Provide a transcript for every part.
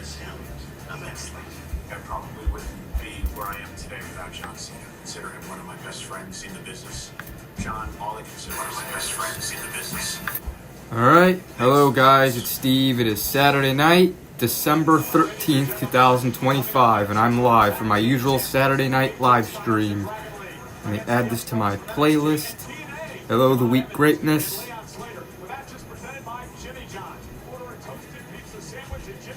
miss him immensely. I probably wouldn't be where I am today without John Cena. Consider him one of my best friends in the business. John, all I consider my best friends in the business. Alright, hello guys, it's Steve. It is Saturday night, December 13th, 2025, and I'm live for my usual Saturday night live stream. Let me add this to my playlist. Hello, the Week Greatness.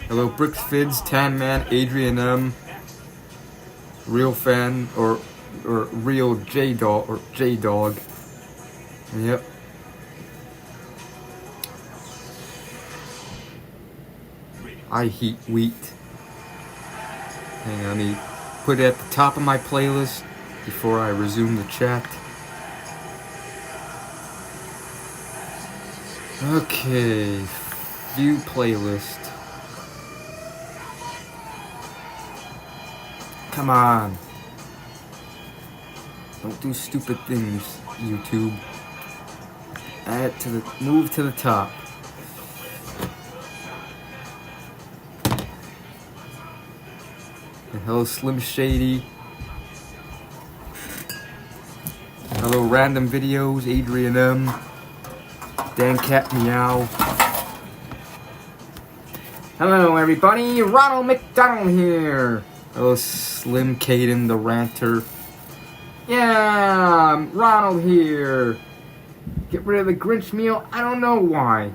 Hello, Bricks Fids, Tan Man, Adrian M, Real Fan, or Real J Dog, or J Dog. Yep. I heat wheat. Hang on, let me put it at the top of my playlist before I resume the chat. Okay, view playlist. Come on. Don't do stupid things, YouTube. Add to the, move to the top. And hello, Slim Shady. Hello, Random Videos, Adrian M. Dan Cat Meow. Hello, everybody. Ronald McDonald here. Hello, Slim Caden the Ranter. Yeah, Ronald here. Get rid of the Grinch meal? I don't know why.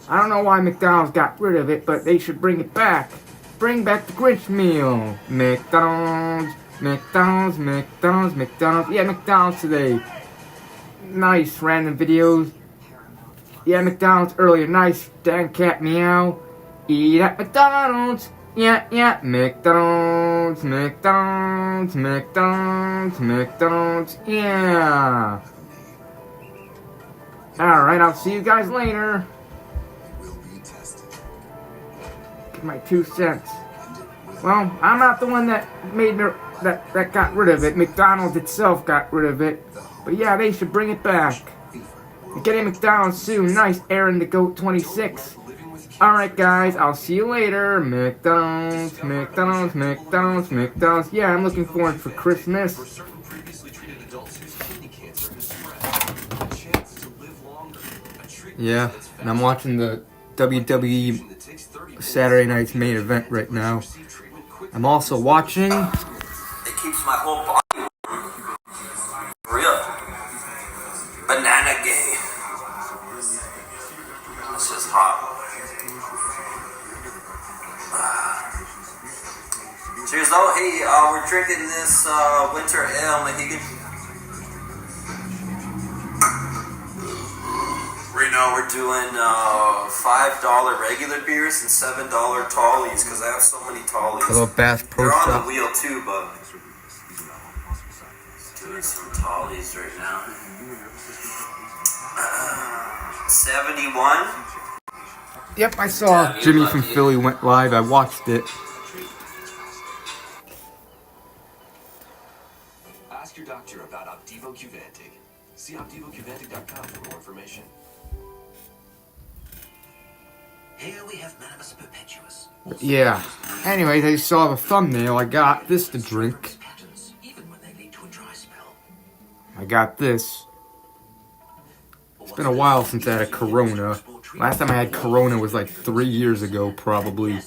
I don't know why McDonald's got rid of it, but they should bring it back. Bring back the Grinch meal. McDonald's, McDonald's, McDonald's, McDonald's. Yeah, McDonald's today. Nice, Random Videos. Yeah, McDonald's earlier. Nice, Dan Cat Meow. Eat at McDonald's. Yeah, McDonald's, McDonald's, McDonald's, McDonald's, yeah. Alright, I'll see you guys later. Give my 2 cents. Well, I'm not the one that made that got rid of it. McDonald's itself got rid of it. But yeah, they should bring it back. Get a McDonald's soon. Nice, Aaron the Goat 26. Alright guys, I'll see you later. McDonald's, McDonald's, McDonald's, McDonald's. Yeah, I'm looking forward for Christmas. Yeah, and I'm watching the WWE Saturday night's main event right now. I'm also watching... It keeps my whole body real. Banana gay. This is hot. Cheers though. Hey, we're drinking this winter ale, Mohegan. Right now we're doing $5 regular beers and $7 tallies because I have so many tallies. Hello, Bass Pro They're Shop. on the wheel too, but doing some tallies right now. 71. Yep, I saw Jimmy from Philly went live. I watched it. Ask your doctor about Opdivo Qvantig. See OpdivoQvantig.com for more information. Here we have Manibus Perpetuus. Yeah. Anyways, I saw the thumbnail. I got this to drink. Even when they lead to a dry spell. I got this. It's been a while since I had a Corona. Last time I had Corona was like 3 years ago, probably.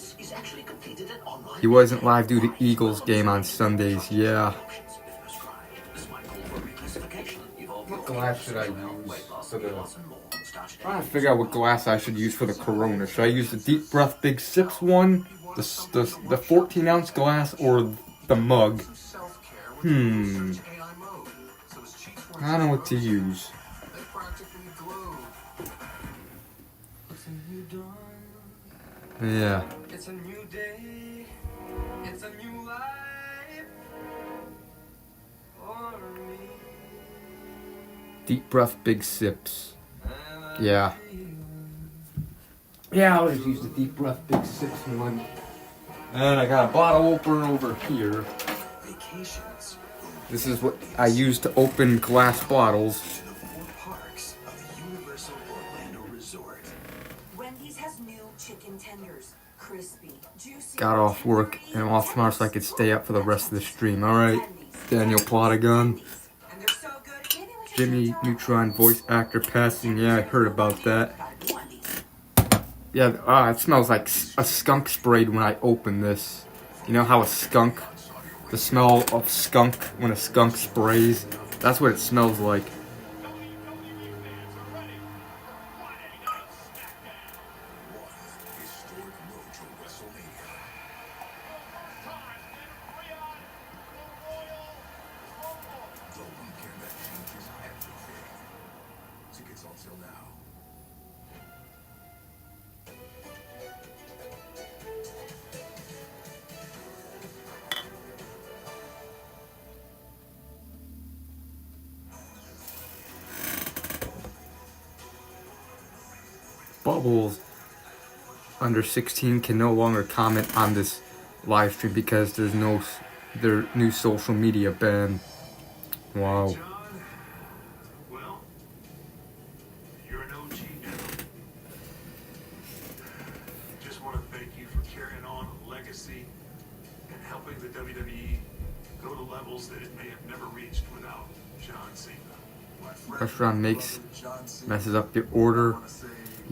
He wasn't live due to Eagles game on Sundays, yeah. What glass should I use for the... I'm trying to figure out what glass I should use for the Corona. Should I use the Deep Breath Big Sips one? The 14-ounce glass or the mug? I don't know what to use. Yeah. It's a new day. It's a new life for me. Deep Breath Big Sips. Yeah. Yeah, I'll just use the Deep Breath Big Sips one. And I got a bottle opener over here. This is what I use to open glass bottles. Wendy's has new chicken tenders. Crispy, got off work and I'm off tomorrow so I could stay up for the rest of the stream. Alright, Daniel Plotagon. Jimmy Neutron voice actor passing. Yeah, I heard about that. Yeah, it smells like a skunk sprayed when I open this. You know how the smell of skunk when a skunk sprays? That's what it smells like. Bubbles under 16 can no longer comment on this live stream because there's their new social media ban. Wow. John, well, you're an OG now. Just want to thank you for carrying on a legacy and helping the WWE go to levels that it may have never reached without John Cena. Restaurant messes up your order.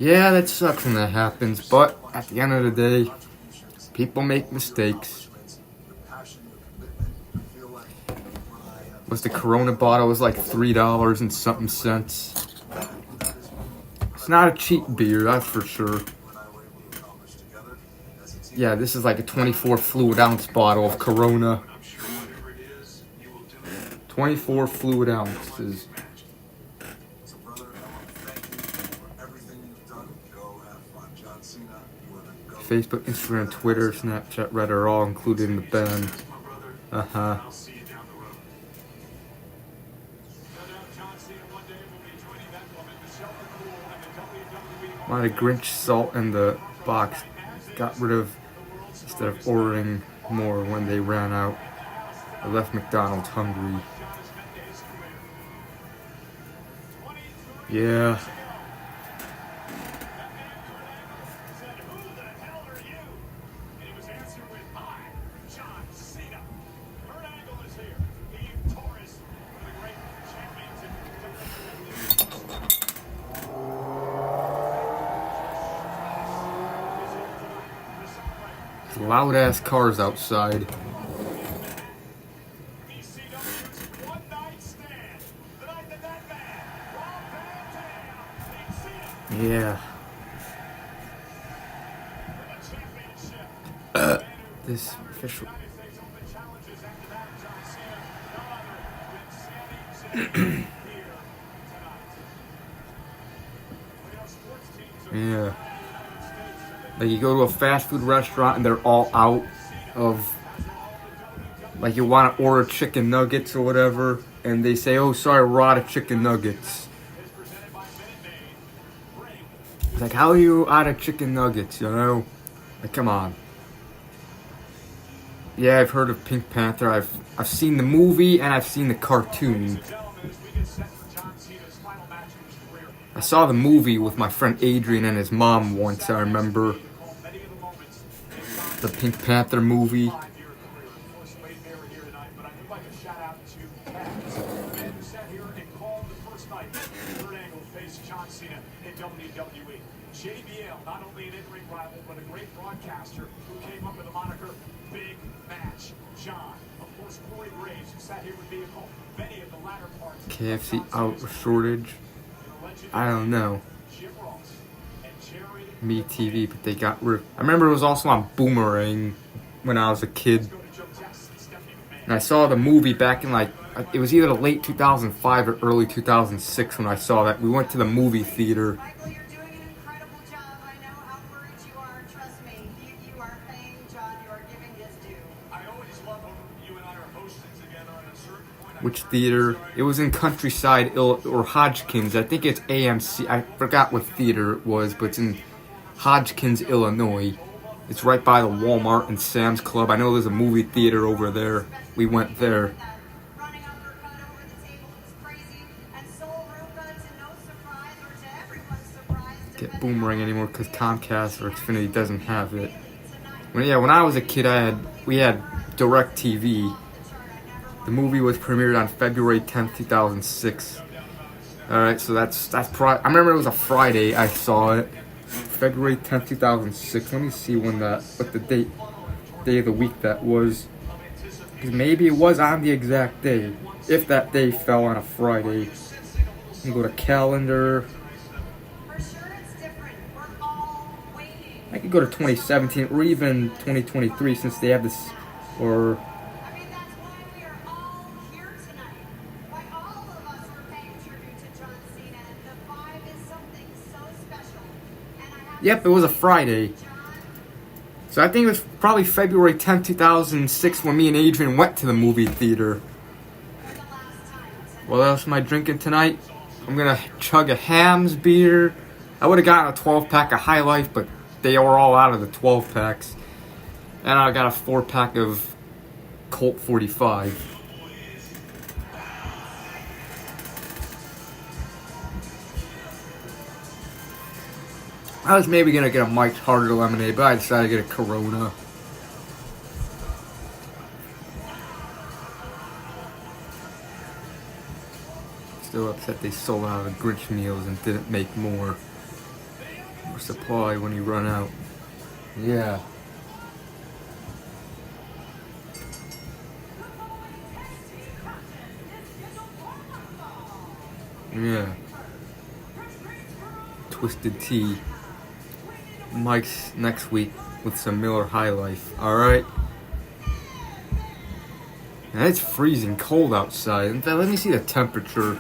Yeah, that sucks when that happens, but at the end of the day, people make mistakes. Was the Corona bottle was like $3 and something cents. It's not a cheap beer, that's for sure. Yeah, this is like a 24 fluid ounce bottle of Corona. 24 fluid ounces. Facebook, Instagram, Twitter, Snapchat, Reddit are all included in the ban. A lot of Grinch salt in the box. Got rid of instead of ordering more when they ran out. I left McDonald's hungry. Yeah. Loud ass cars outside. Yeah. This official. Yeah. Like you go to a fast food restaurant and they're all out of, like you want to order chicken nuggets or whatever, and they say, oh sorry, we're out of chicken nuggets. It's like, how are you out of chicken nuggets, you know? Like, come on. Yeah, I've heard of Pink Panther. I've seen the movie and I've seen the cartoon. I saw the movie with my friend Adrian and his mom once, I remember. The Pink Panther movie. JBL, not only an in-ring rival, but a great broadcaster who came up with the moniker Big Match John. Of course, Corey Graves, who sat here with vehicle many of the latter parts. KFC out shortage. I don't know. Me TV, but they got rid. I remember it was also on Boomerang when I was a kid. And I saw the movie back in like, it was either late 2005 or early 2006 when I saw that. We went to the movie theater. Michael, you're doing an incredible job. I know how worried you are. Trust me. You are paying John. You are giving his due. I always love when you and I are hosting together at a certain point. Which theater? It was in Countryside or Hodgkins. I think it's AMC. I forgot what theater it was, but it's in Hodgkins, Illinois. It's right by the Walmart and Sam's Club. I know there's a movie theater over there. We went there. Running uppercut over the table was crazy, and Soul Ruka, to no surprise, or to everyone's surprise, Get Boomerang anymore because Comcast or Xfinity doesn't have it. tonight. When I was a kid, we had DirecTV. The movie was premiered on February 10th, 2006. Alright, so that's I remember it was a Friday I saw it. February 10th, 2006. Let me see what the day of the week that was. Because maybe it was on the exact day. If that day fell on a Friday. Let me go to calendar. I could go to 2017 or even 2023 since they have this, or I mean, that's why we are all here tonight. Why all of us are paying tribute to John Cena. The vibe is something so special. And I have yep, it was a Friday. So I think it was probably February 10th, 2006 when me and Adrian went to the movie theater. What else am I drinking tonight? I'm gonna chug a Hams beer. I would have gotten a 12-pack of High Life, but they were all out of the 12 packs. And I got a 4-pack of Colt 45. I was maybe gonna get a Mike's Harder Lemonade, but I decided to get a Corona. Still upset they sold out of the Grinch meals and didn't make more supply when you run out. Yeah. Yeah. Twisted Tea. Mike's next week with some Miller High Life. Alright? And it's freezing cold outside. In fact, let me see the temperature.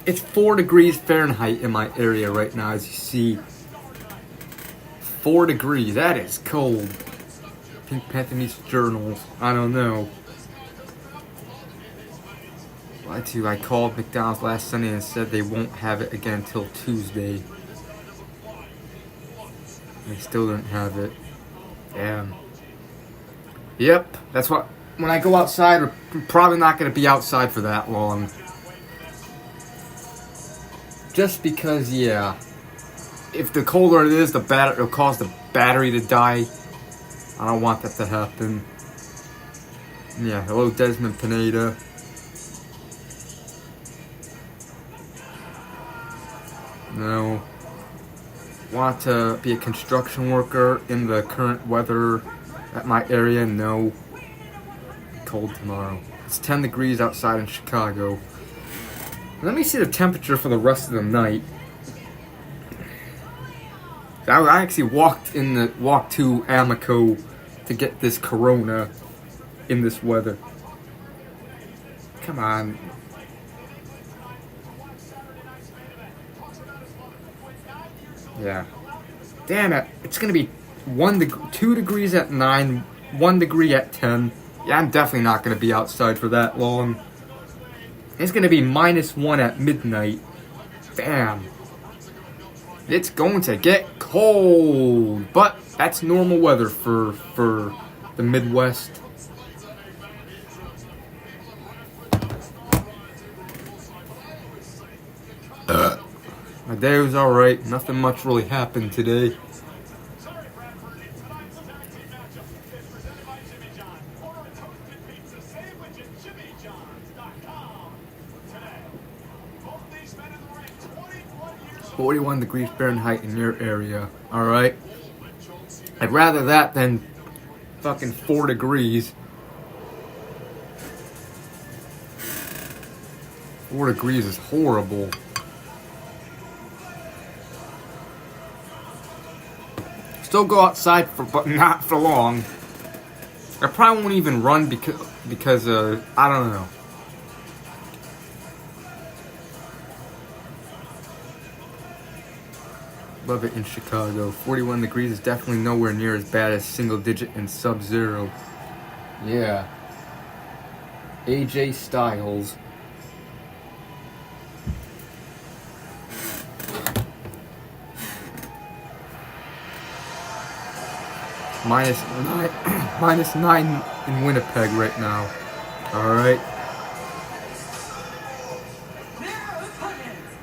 It's 4 degrees Fahrenheit in my area right now, as you see. 4 degrees. That is cold. Pink Panther Meets Journals. I don't know. I called McDonald's last Sunday and said they won't have it again until Tuesday. They still didn't have it. Damn. Yep, that's what. When I go outside, I'm probably not going to be outside for that long. Just because, yeah. If the colder it is, it'll cause the battery to die. I don't want that to happen. Yeah, hello Desmond Pineda. No. Want to be a construction worker in the current weather at my area? No. Cold tomorrow. It's 10 degrees outside in Chicago. Let me see the temperature for the rest of the night. I actually walked to Amico to get this Corona in this weather. Come on. Yeah. Damn it. It's going to be 2 degrees at 9, 1 degree at 10. Yeah, I'm definitely not going to be outside for that long. It's going to be -1 at midnight. Damn. It's going to get cold. But that's normal weather for the Midwest. My day was alright. Nothing much really happened today. .41 degrees Fahrenheit in your area. Alright? I'd rather that than fucking 4 degrees. 4 degrees is horrible. Still go outside but not for long. I probably won't even run because I don't know. Love it in Chicago. 41 degrees is definitely nowhere near as bad as single digit and sub-zero. Yeah. AJ Styles. -9 in Winnipeg right now. Alright. Their opponents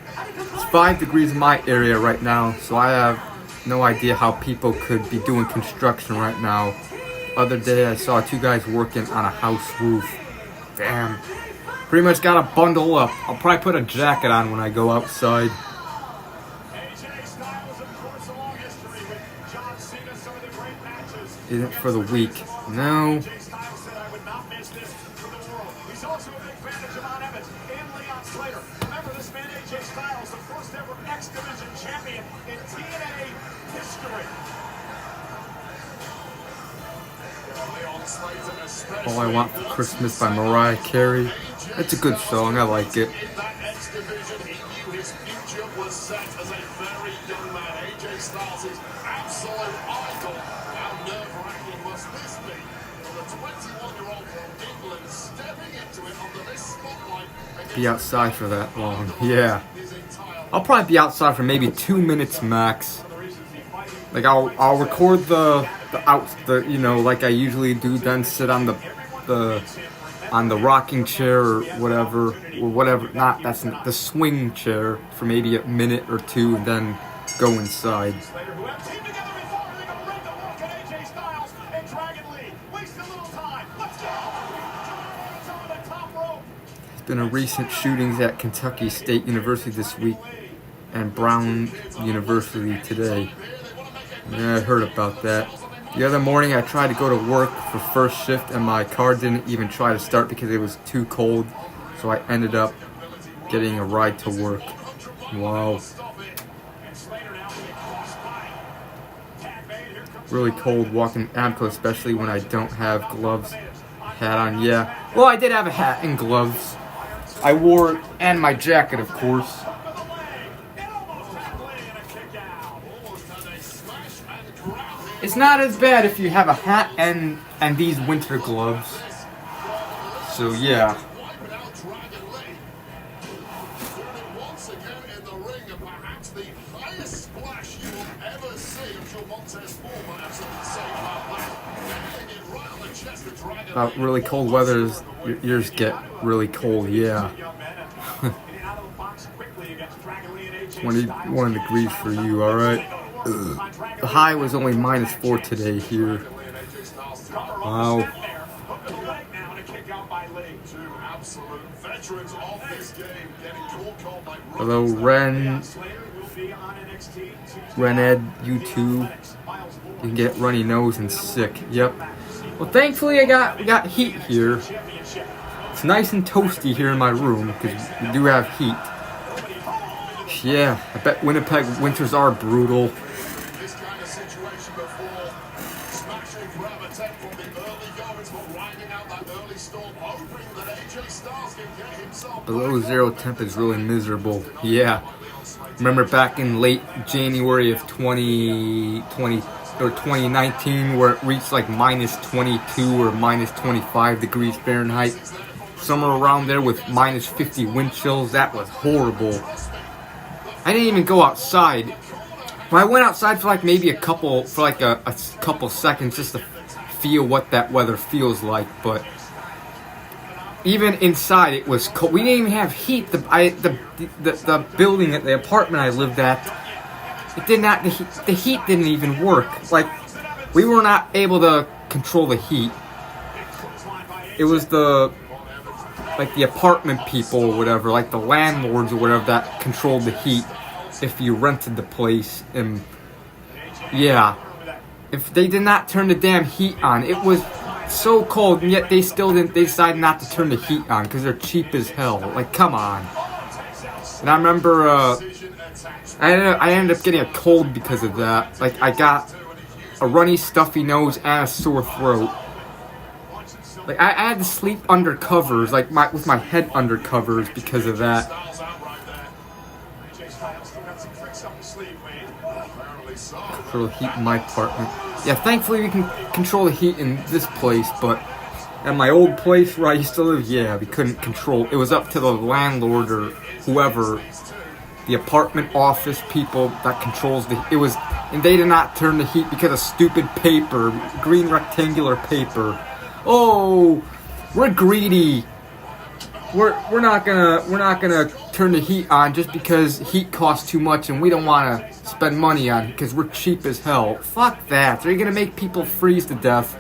It's 5 degrees in my area right now, so I have no idea how people could be doing construction right now. Other day I saw 2 guys working on a house roof. Damn. Pretty much gotta bundle up. I'll probably put a jacket on when I go outside. Isn't for the weak. No. All I Want for Christmas by Mariah Carey. It's a good song, I like it. Be outside for that long, yeah. I'll probably be outside for maybe 2 minutes max. Like I'll record the you know, like I usually do, then sit on the rocking chair or whatever, not that's the swing chair for maybe a minute or 2 and then go inside. There's been a recent shootings at Kentucky State University this week and Brown University today. Yeah, I heard about that. The other morning I tried to go to work for first shift and my car didn't even try to start because it was too cold. So I ended up getting a ride to work. Wow. Really cold walking Amco, especially when I don't have gloves. Hat on, yeah. Well, I did have a hat and gloves. I wore it and my jacket, of course. It's not as bad if you have a hat and these winter gloves. So yeah. About really cold weather, your ears get really cold, yeah. 21 degrees for you, alright? The high was only -4 today here. Wow. Hello, Rened, YouTube. You can get runny nose and sick. Yep. Well, thankfully we got heat here. It's nice and toasty here in my room because we do have heat. Yeah, I bet Winnipeg winters are brutal. Below 0 temp is really miserable. Yeah. Remember back in late January of 2020 or 2019 where it reached like -22 or -25 degrees Fahrenheit. Somewhere around there with -50 wind chills. That was horrible. I didn't even go outside. Well, I went outside for like maybe a couple seconds just to feel what that weather feels like, but even inside it was cold. We didn't even have heat. The building at the apartment I lived at, it did not. The heat didn't even work. Like we were not able to control the heat. It was the apartment people or whatever, like the landlords or whatever, that controlled the heat. If you rented the place, and yeah, if they did not turn the damn heat on, it was so cold, and yet they still didn't. They decided not to turn the heat on because they're cheap as hell. Like, come on. And I remember, I ended up getting a cold because of that. Like, I got a runny, stuffy nose and a sore throat. Like, I had to sleep under covers, like with my head under covers because of that. Control the heat in my apartment. Yeah, thankfully we can control the heat in this place, but at my old place where I used to live, yeah, we couldn't control. It was up to the landlord or whoever, the apartment office people that controls and they did not turn the heat because of stupid paper, green rectangular paper. Oh, we're greedy. We're not gonna turn the heat on just because heat costs too much and we don't want to spend money on it because we're cheap as hell. Fuck that. Are you going to make people freeze to death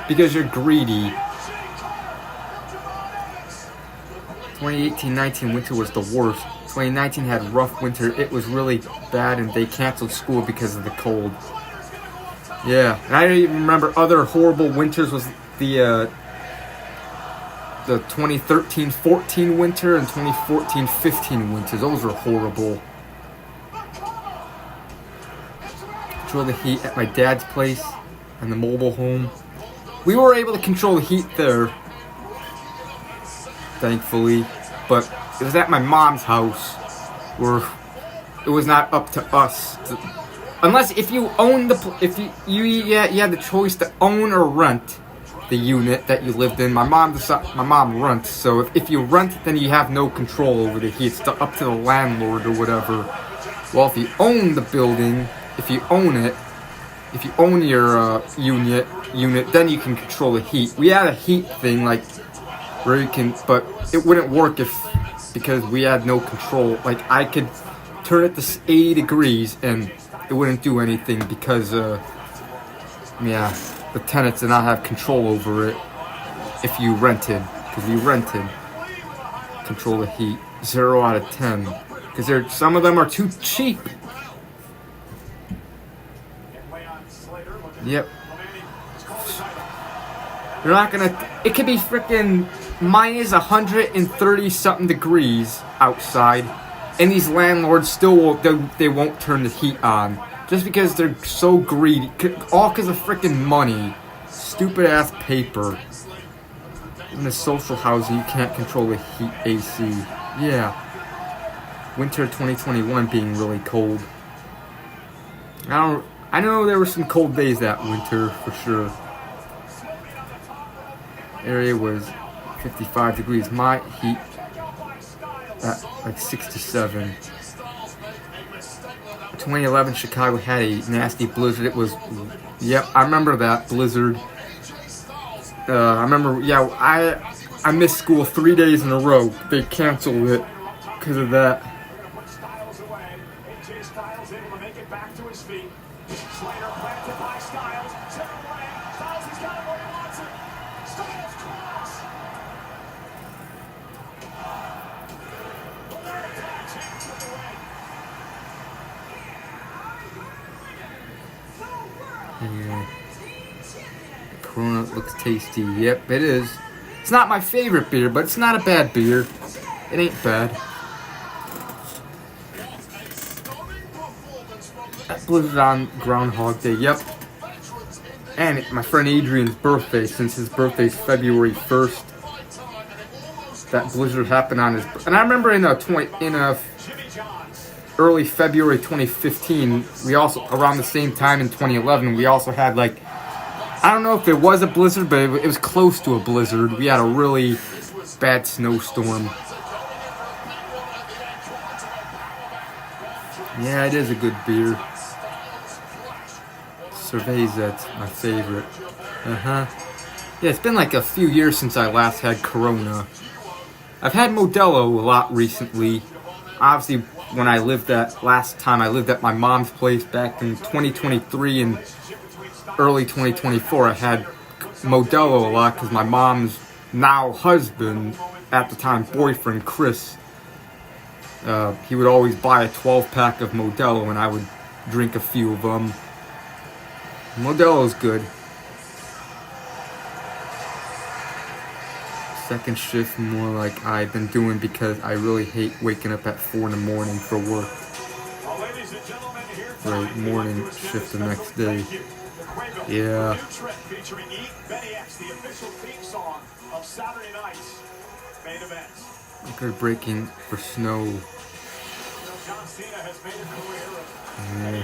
because you're greedy? 2018-19 winter was the worst. 2019 had a rough winter. It was really bad and they canceled school because of the cold. Yeah, and I don't even remember other horrible winters was the 2013-14 winter and 2014-15 winters. Those were horrible. Control the heat at my dad's place and the mobile home. We were able to control the heat there, thankfully, but it was at my mom's house where it was not up to us unless if you own you had the choice to own or rent the unit that you lived in. My mom rents, so if you rent, then you have no control over the heat. It's up to the landlord or whatever. Well, if you own the building, if you own your unit, then you can control the heat. We had a heat thing like where you can, but it wouldn't work because we had no control. Like I could turn it to 80 degrees and it wouldn't do anything because the tenants did not have control over it if you rented, because we rented. Control the heat. 0 out of 10. Because some of them are too cheap. Yep. You're not gonna... It could be freaking minus 130 something degrees outside, and these landlords still won't turn the heat on. Just because they're so greedy. All because of freaking money. Stupid ass paper. In the social housing, you can't control the heat AC. Yeah. Winter 2021 being really cold. I know there were some cold days that winter, for sure. Area was 55 degrees. My heat at like 67. 2011 Chicago had a nasty blizzard. It was, yep, I remember that blizzard. I remember, yeah, I missed school 3 days in a row. They canceled it because of that. Yeah. Corona looks tasty. Yep, it is. It's not my favorite beer, but it's not a bad beer. It ain't bad. That blizzard on Groundhog Day. Yep. And my friend Adrian's birthday, since his birthday's February 1st. That blizzard happened on his... And I remember in early February 2015, we also, around the same time in 2011, we also had like, I don't know if it was a blizzard, but it was close to a blizzard. We had a really bad snowstorm. Yeah, it is a good beer. Cervezet's my favorite. Yeah, it's been like a few years since I last had Corona. I've had Modelo a lot recently. Obviously, when I lived last time I lived at my mom's place back in 2023 and early 2024, I had Modelo a lot because my mom's now husband, at the time boyfriend, Chris, he would always buy a 12-pack of Modelo and I would drink a few of them. Modelo's good. Second shift more like I've been doing because I really hate waking up at 4 in the morning for work. Right, morning shift the next day. Yeah. Record breaking for snow. Yeah.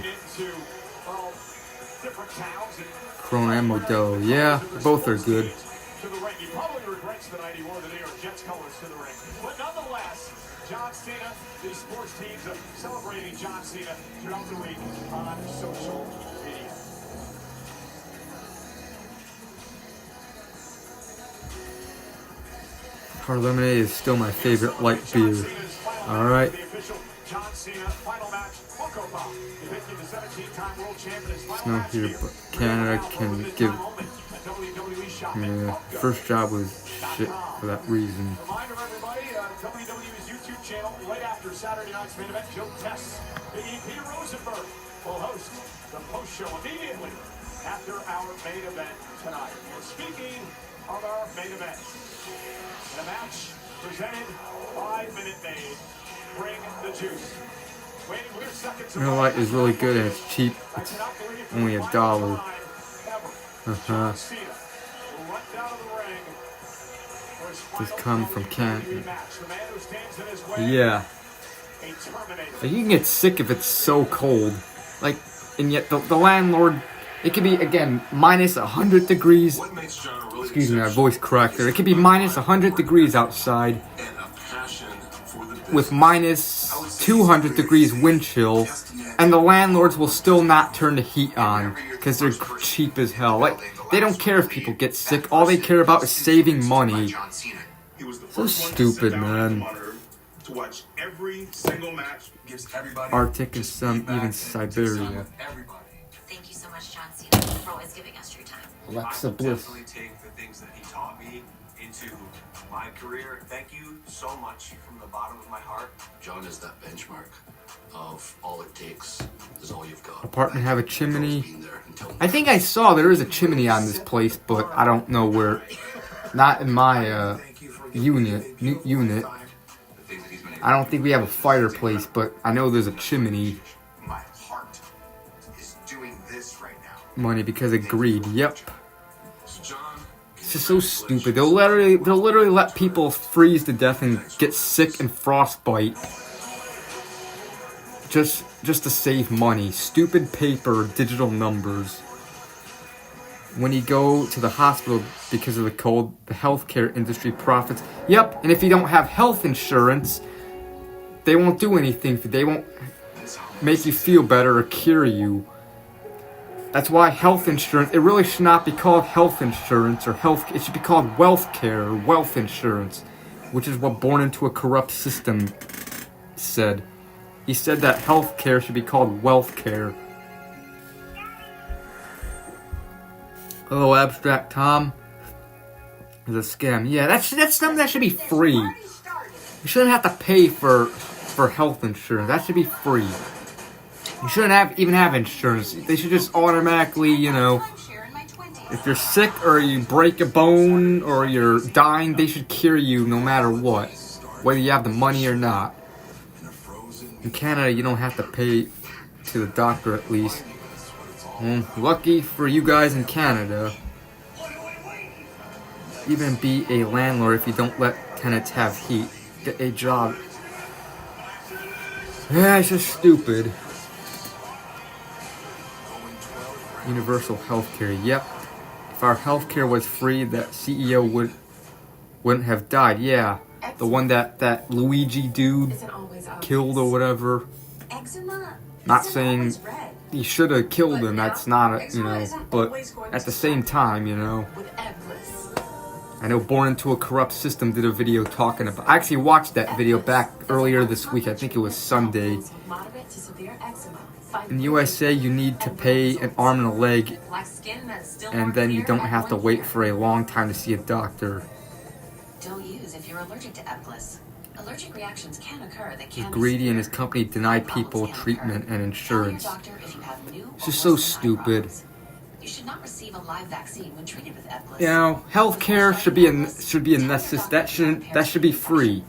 Corona and Modelo. Yeah, both are good. He probably regrets the night he wore the New York Jets colors to the ring. But nonetheless, John Cena, these sports teams are celebrating John Cena throughout the week on social media. Hard lemonade is still my favorite light beer. All right. The official John Cena final match. The 17-time world champion is It's final not match here, but Canada can give. Yeah, first job was shit for that reason. Reminder everybody, WWE's YouTube channel right after Saturday night's main event. Joe Tess, Big E, Peter Rosenberg will host the post show immediately after our main event tonight. And speaking of our main event, in a match presented by Minute Maid, Bring the Juice. Waiting clear seconds. You know what is really good and it's cheap. It's only $1. John Cena will run down to the ring for his This final comes from Canada. rematch. The man who stands in his way, Yeah. a Terminator. Like, you can get sick if it's so cold. Like, and yet the landlord, it could be, again, minus 100 degrees. What makes John a really Excuse me, my voice cracked there. It could be minus 100 degrees outside and a passion for the business. with minus 200 degrees wind chill, and the landlords will still not turn the heat on because they're cheap as hell. Like, they don't care if people get sick. All they care about is saving money. He was the So first one to stupid, sit down at the man. monitor to watch every single match. gives everybody Arctic and just some feedback even and takes Siberia. time with everybody. Thank you so much, John Cena, for always giving us your time. Alexa I will Bliss. definitely take the things that he taught me into my career. Thank you so much from the bottom of my heart. John is that benchmark of all it takes is all you've got. Apartment have a chimney. Being there until I think I saw there is a chimney on this place, but I don't know where. Not in my unit. The things that he's been able I don't think we have a fireplace, but I know there's a chimney. My heart is doing this right now. Money because of greed. Yep. So John, It's just so stupid. They'll literally let people freeze to death and get sick and frostbite. Just to save money. Stupid paper, digital numbers. When you go to the hospital because of the cold, the healthcare industry profits. Yep, and if you don't have health insurance, they won't do anything for you. They won't make you feel better or cure you. That's why health insurance, it really should not be called health insurance or health, it should be called wealth care or wealth insurance, which is what Born Into a Corrupt System said. He said that health care should be called wealth care. Hello, Abstract Tom. It's a scam. Yeah, that's something that should be free. You shouldn't have to pay for health insurance. That should be free. You shouldn't even have insurance. They should just automatically, you know, if you're sick or you break a bone or you're dying, they should cure you no matter what, whether you have the money or not. In Canada, you don't have to pay to the doctor at least. Lucky for you guys in Canada. Even be a landlord if you don't let tenants have heat. Get a job. Yeah, it's just stupid. Universal healthcare. Yep. If our healthcare was free, that CEO wouldn't have died. Yeah. The one that Luigi dude killed or whatever. Not saying he should have killed him. That's not a, you know, but at the same time, you know. I know Born Into a Corrupt System did a video talking about. I actually watched that video back earlier this week. I think it was Sunday. In USA, you need to pay an arm and a leg, and then you don't have to wait for a long time to see a doctor. Don't use if you're allergic to Ebglyss. Allergic reactions can occur that can Greedy and his company deny people treatment and insurance. It's just so stupid. You should not receive a live vaccine when treated with Ebglyss. You know, healthcare should be a necessity. That should be free.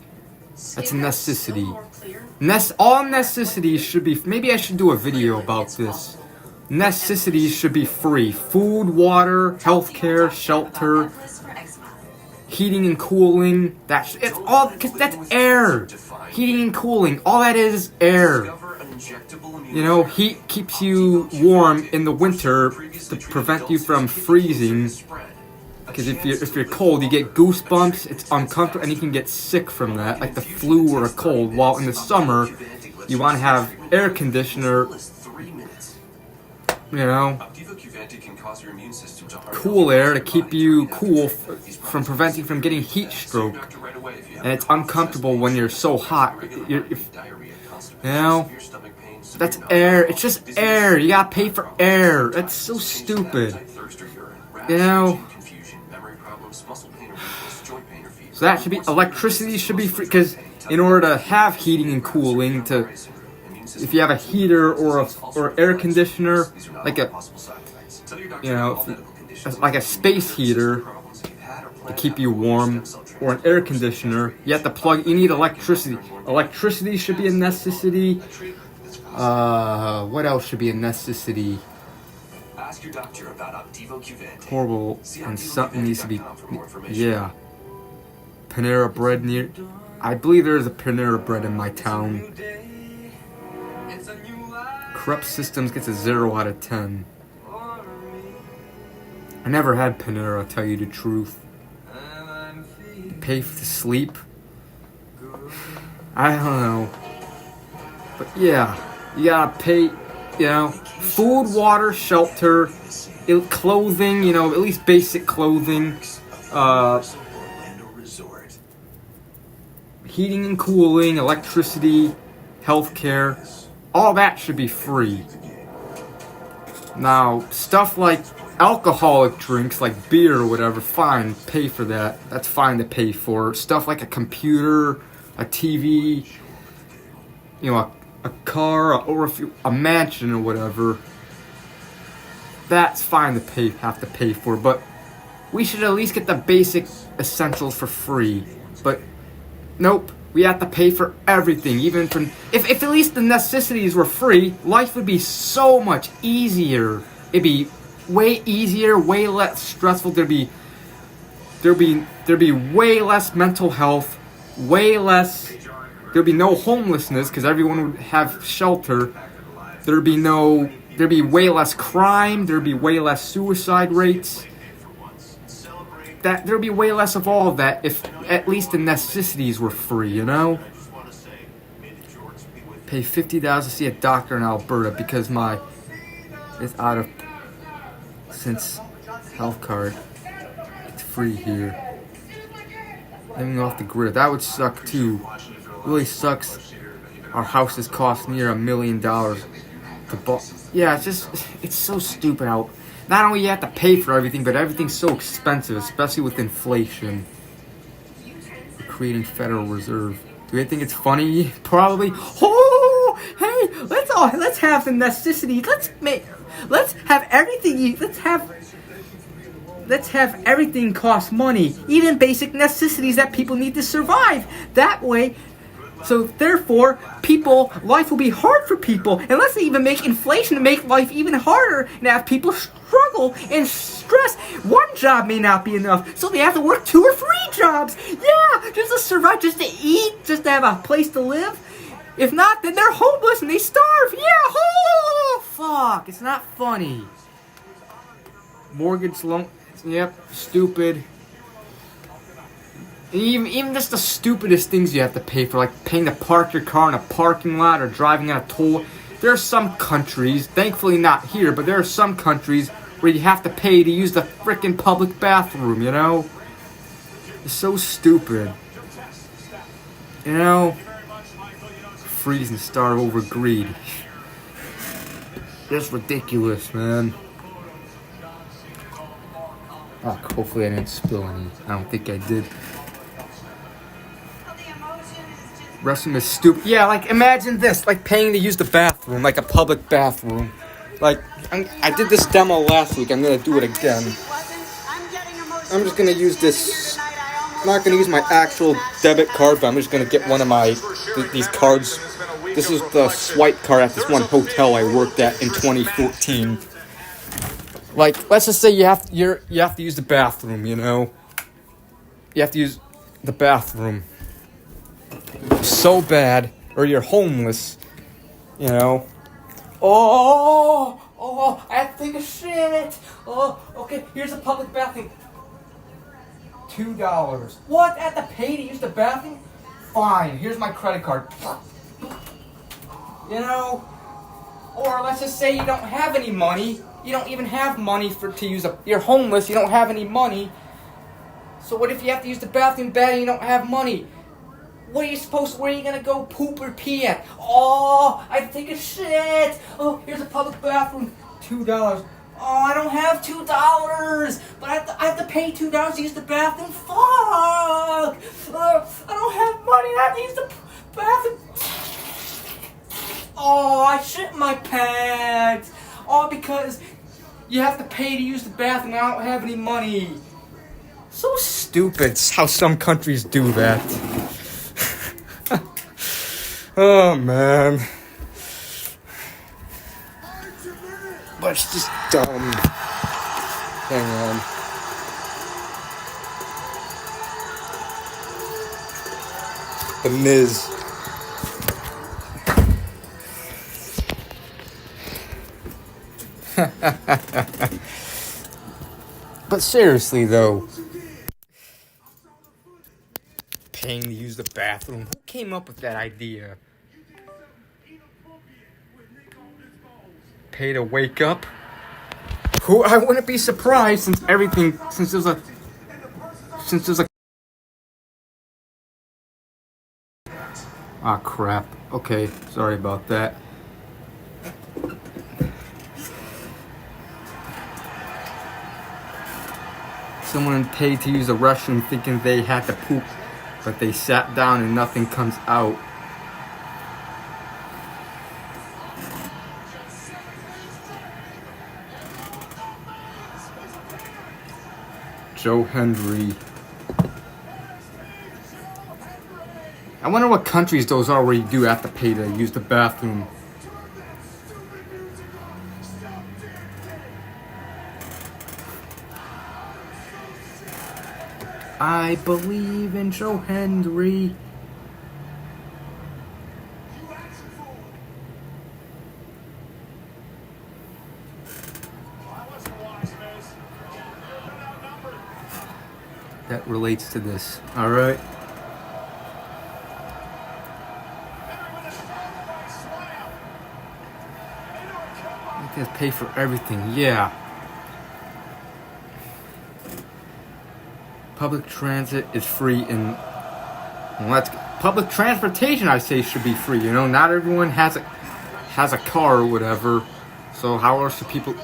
That's a necessity. All necessities should be. Maybe I should do a video about this. Necessities should be free. Food, water, healthcare, shelter, heating and cooling. It's all because that's air. Heating and cooling. All that is air. You know, heat keeps you warm in the winter to prevent you from freezing. Because if you're cold, you get goosebumps, it's uncomfortable, and you can get sick from that, like the flu or a cold. While in the summer, you want to have air conditioner, you know, it can cause your immune system to harden cool air to keep you cool These from preventing from getting heat See your stroke. doctor right away if you have And it's problems uncomfortable accessing when you're so nutrients, hot. regular You're, heartbeat, if, diarrhea, you constipation, know, severe stomach pain, severe that's nausea, air. It's just disease, air. You gotta pay for air. diabetes, That's so changes in stupid. appetite, thirst or urine, rash, You know? itching, confusion, memory problems, muscle pain or weakness, joint pain or fever. So that should be, electricity should be free, because in order to have heating and cooling, to if you have a heater or air conditioner, like a, you know, like a space heater to keep you warm, or an air conditioner, you have to plug. You need electricity. Electricity should be a necessity. What else should be a necessity? Ask your doctor about Opdivo Qvantig. Horrible, and something needs to be. Yeah. Panera Bread near. I believe there is a Panera Bread in my town. Corrupt Systems gets a 0 out of 10. I never had Panera, I'll tell you the truth. Pay to sleep? I don't know. But yeah, you gotta pay, you know, food, water, shelter, clothing, you know, at least basic clothing, heating and cooling, electricity, healthcare. All that should be free. Now, stuff like alcoholic drinks, like beer or whatever, fine, pay for that. That's fine to pay for. Stuff like a computer, a TV, you know, a car, or a mansion or whatever. That's fine to have to pay for. But we should at least get the basic essentials for free. But nope. We have to pay for everything, even from if at least the necessities were free, life would be so much easier. It'd be way easier, way less stressful. There'd be way less mental health, way less. There'd be no homelessness because everyone would have shelter. There'd be way less crime. There'd be way less suicide rates. That there'd be way less of all of that if at least the necessities were free, you know? Pay $50 to see a doctor in Alberta because it's out of, since health card, it's free here. Living off the grid, that would suck too. Really sucks. Our houses cost near $1 million to buy. Yeah, it's so stupid how. Not only you have to pay for everything, but everything's so expensive, especially with inflation. We're creating Federal Reserve. Do you think it's funny? Probably. Oh, hey, let's have the necessities. Let's have everything. Let's have everything cost money, even basic necessities that people need to survive. That way. So therefore, life will be hard for people. And let's even make inflation to make life even harder and have people struggle and stress. One job may not be enough, so they have to work 2 or 3 jobs. Yeah, just to survive, just to eat, just to have a place to live. If not, then they're homeless and they starve. Yeah, oh, fuck, it's not funny. Mortgage loan, yep, stupid. Even just the stupidest things you have to pay for, like paying to park your car in a parking lot or driving on a toll. There are some countries, thankfully not here, but there are some countries where you have to pay to use the frickin' public bathroom, you know? It's so stupid. You know? Freeze and starve over greed. It's ridiculous, man. Oh, hopefully I didn't spill any. I don't think I did. Wrestling is stupid. Yeah, like imagine this, like paying to use the bathroom, like a public bathroom. Like I did this demo last week. I'm gonna do it again. I'm just gonna use this. I'm not gonna use my actual debit card, but I'm just gonna get one of these cards. This is the swipe card at this one hotel I worked at in 2014. Like, let's just say you have to use the bathroom. You know, you have to use the bathroom so bad, or you're homeless, you know. Oh, I have to take a shit. Oh, okay, here's a public bathroom. $2. What? I have to pay to use the bathroom? Fine, here's my credit card. You know, or let's just say you don't have any money, You don't even have money to use you're homeless, you don't have any money. So what if you have to use the bathroom bad and you don't have money? Where are you gonna go poop or pee at? Oh, I have to take a shit. Oh, here's a public bathroom. $2. Oh, I don't have $2, but I have to pay $2 to use the bathroom. Fuck! I don't have money. I have to use the bathroom. Oh, I shit my pants. All because you have to pay to use the bathroom. I don't have any money. So stupid. It's how some countries do that. Oh man. But it's just dumb. Hang on. The Miz. But seriously though, paying to use the bathroom, who came up with that idea? Pay to wake up? Who? I wouldn't be surprised since there's a ah crap. Okay, sorry about that. Someone paid to use the restroom thinking they had to poop, but they sat down and nothing comes out. Joe Henry. I wonder what countries those are where you do have to pay to use the bathroom. I believe in Joe Henry. That relates to this. All right. You guys pay for everything. Yeah. Public transit is free in. Well, public transportation, I say, should be free. You know, not everyone has a car or whatever. So how else do people?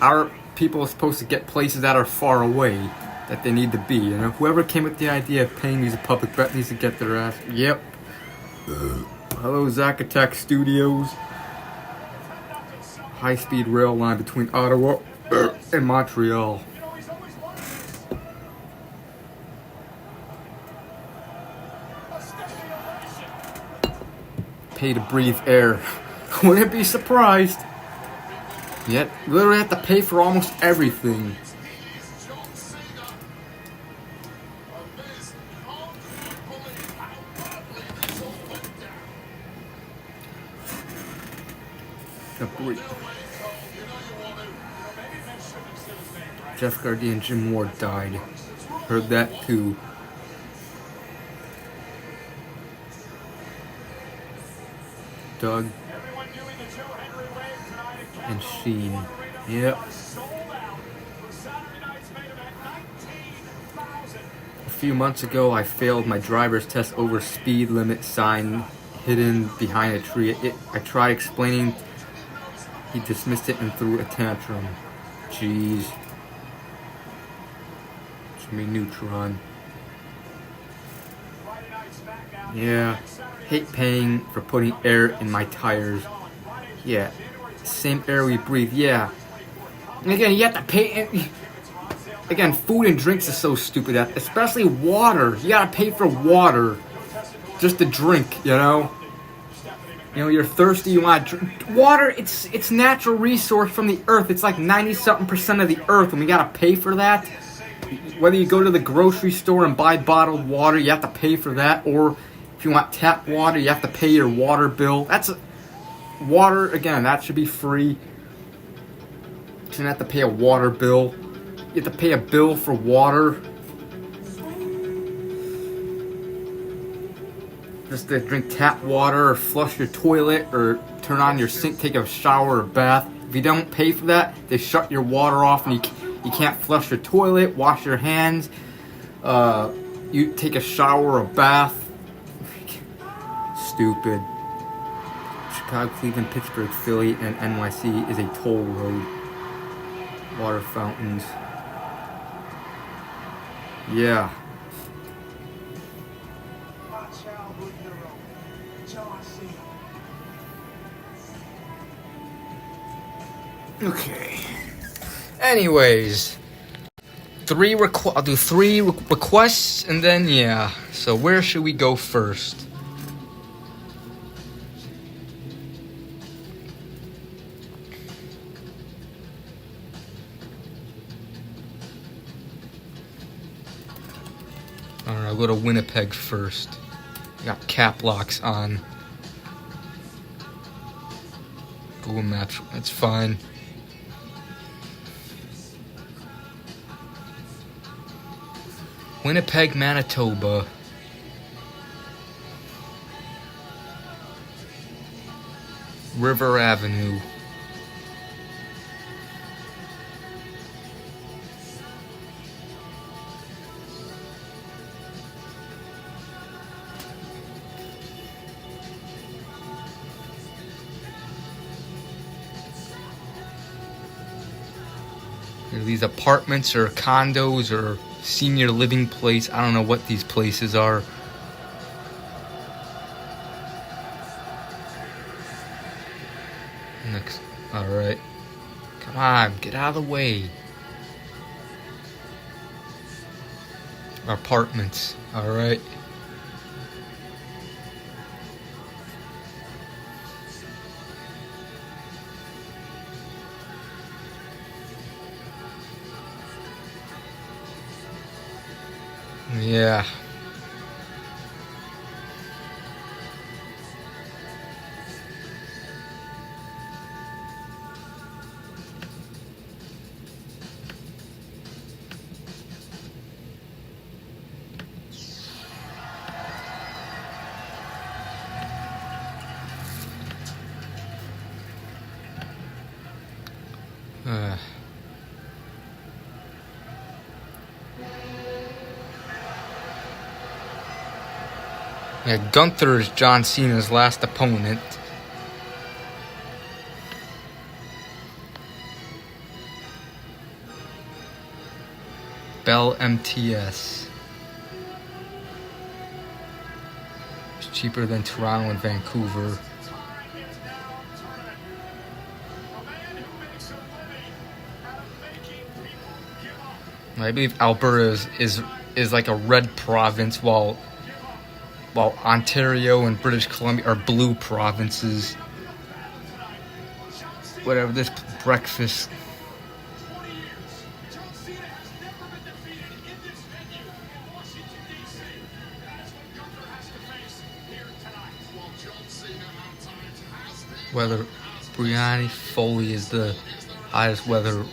Our people are supposed to get places that are far away that they need to be. You know, whoever came up with the idea of paying these public bet needs to get their ass. Yep. Hello, Zacatec Studios. High-speed rail line between Ottawa and Montreal. Pay to breathe air. Wouldn't be surprised. Yet, literally have to pay for almost everything. Jeff Gardy and Jim Ward died. Heard that too. Doug and Sheen. Yep. A few months ago, I failed my driver's test over speed limit sign hidden behind a tree. I tried explaining. He dismissed it and threw a tantrum. Jeez. Jimmy Neutron. Yeah. Hate paying for putting air in my tires. Yeah. Same air we breathe. Yeah. And again, you have to pay. Again, food and drinks is so stupid. Especially water. You gotta pay for water. Just to drink, you know? You know, you're thirsty, you want to drink. Water, it's natural resource from the earth. It's like 90-something% of the earth, and we gotta pay for that. Whether you go to the grocery store and buy bottled water, you have to pay for that. Or if you want tap water, you have to pay your water bill. Water, again, that should be free. You shouldn't have to pay a water bill. You have to pay a bill for water. Just to drink tap water or flush your toilet or turn on your sink, take a shower or bath. If you don't pay for that, they shut your water off and you can't flush your toilet, wash your hands, you take a shower or bath. Stupid. Chicago, Cleveland, Pittsburgh, Philly, and NYC is a toll road. Water fountains. Yeah. Okay. Anyways, I'll do 3 requests and then yeah. So where should we go first? Alright, I'll go to Winnipeg first. Got cap locks on. Google Maps, that's fine. Winnipeg, Manitoba. River Avenue. These apartments or condos or senior living place. I don't know what these places are. Next. Alright. Come on, get out of the way. Apartments. Alright. Yeah. Yeah, Gunther is John Cena's last opponent. Bell MTS. It's cheaper than Toronto and Vancouver. I believe Alberta is like a red province, while Ontario and British Columbia are blue provinces. Whatever, this breakfast. Whether Brianna Foley is the highest weather.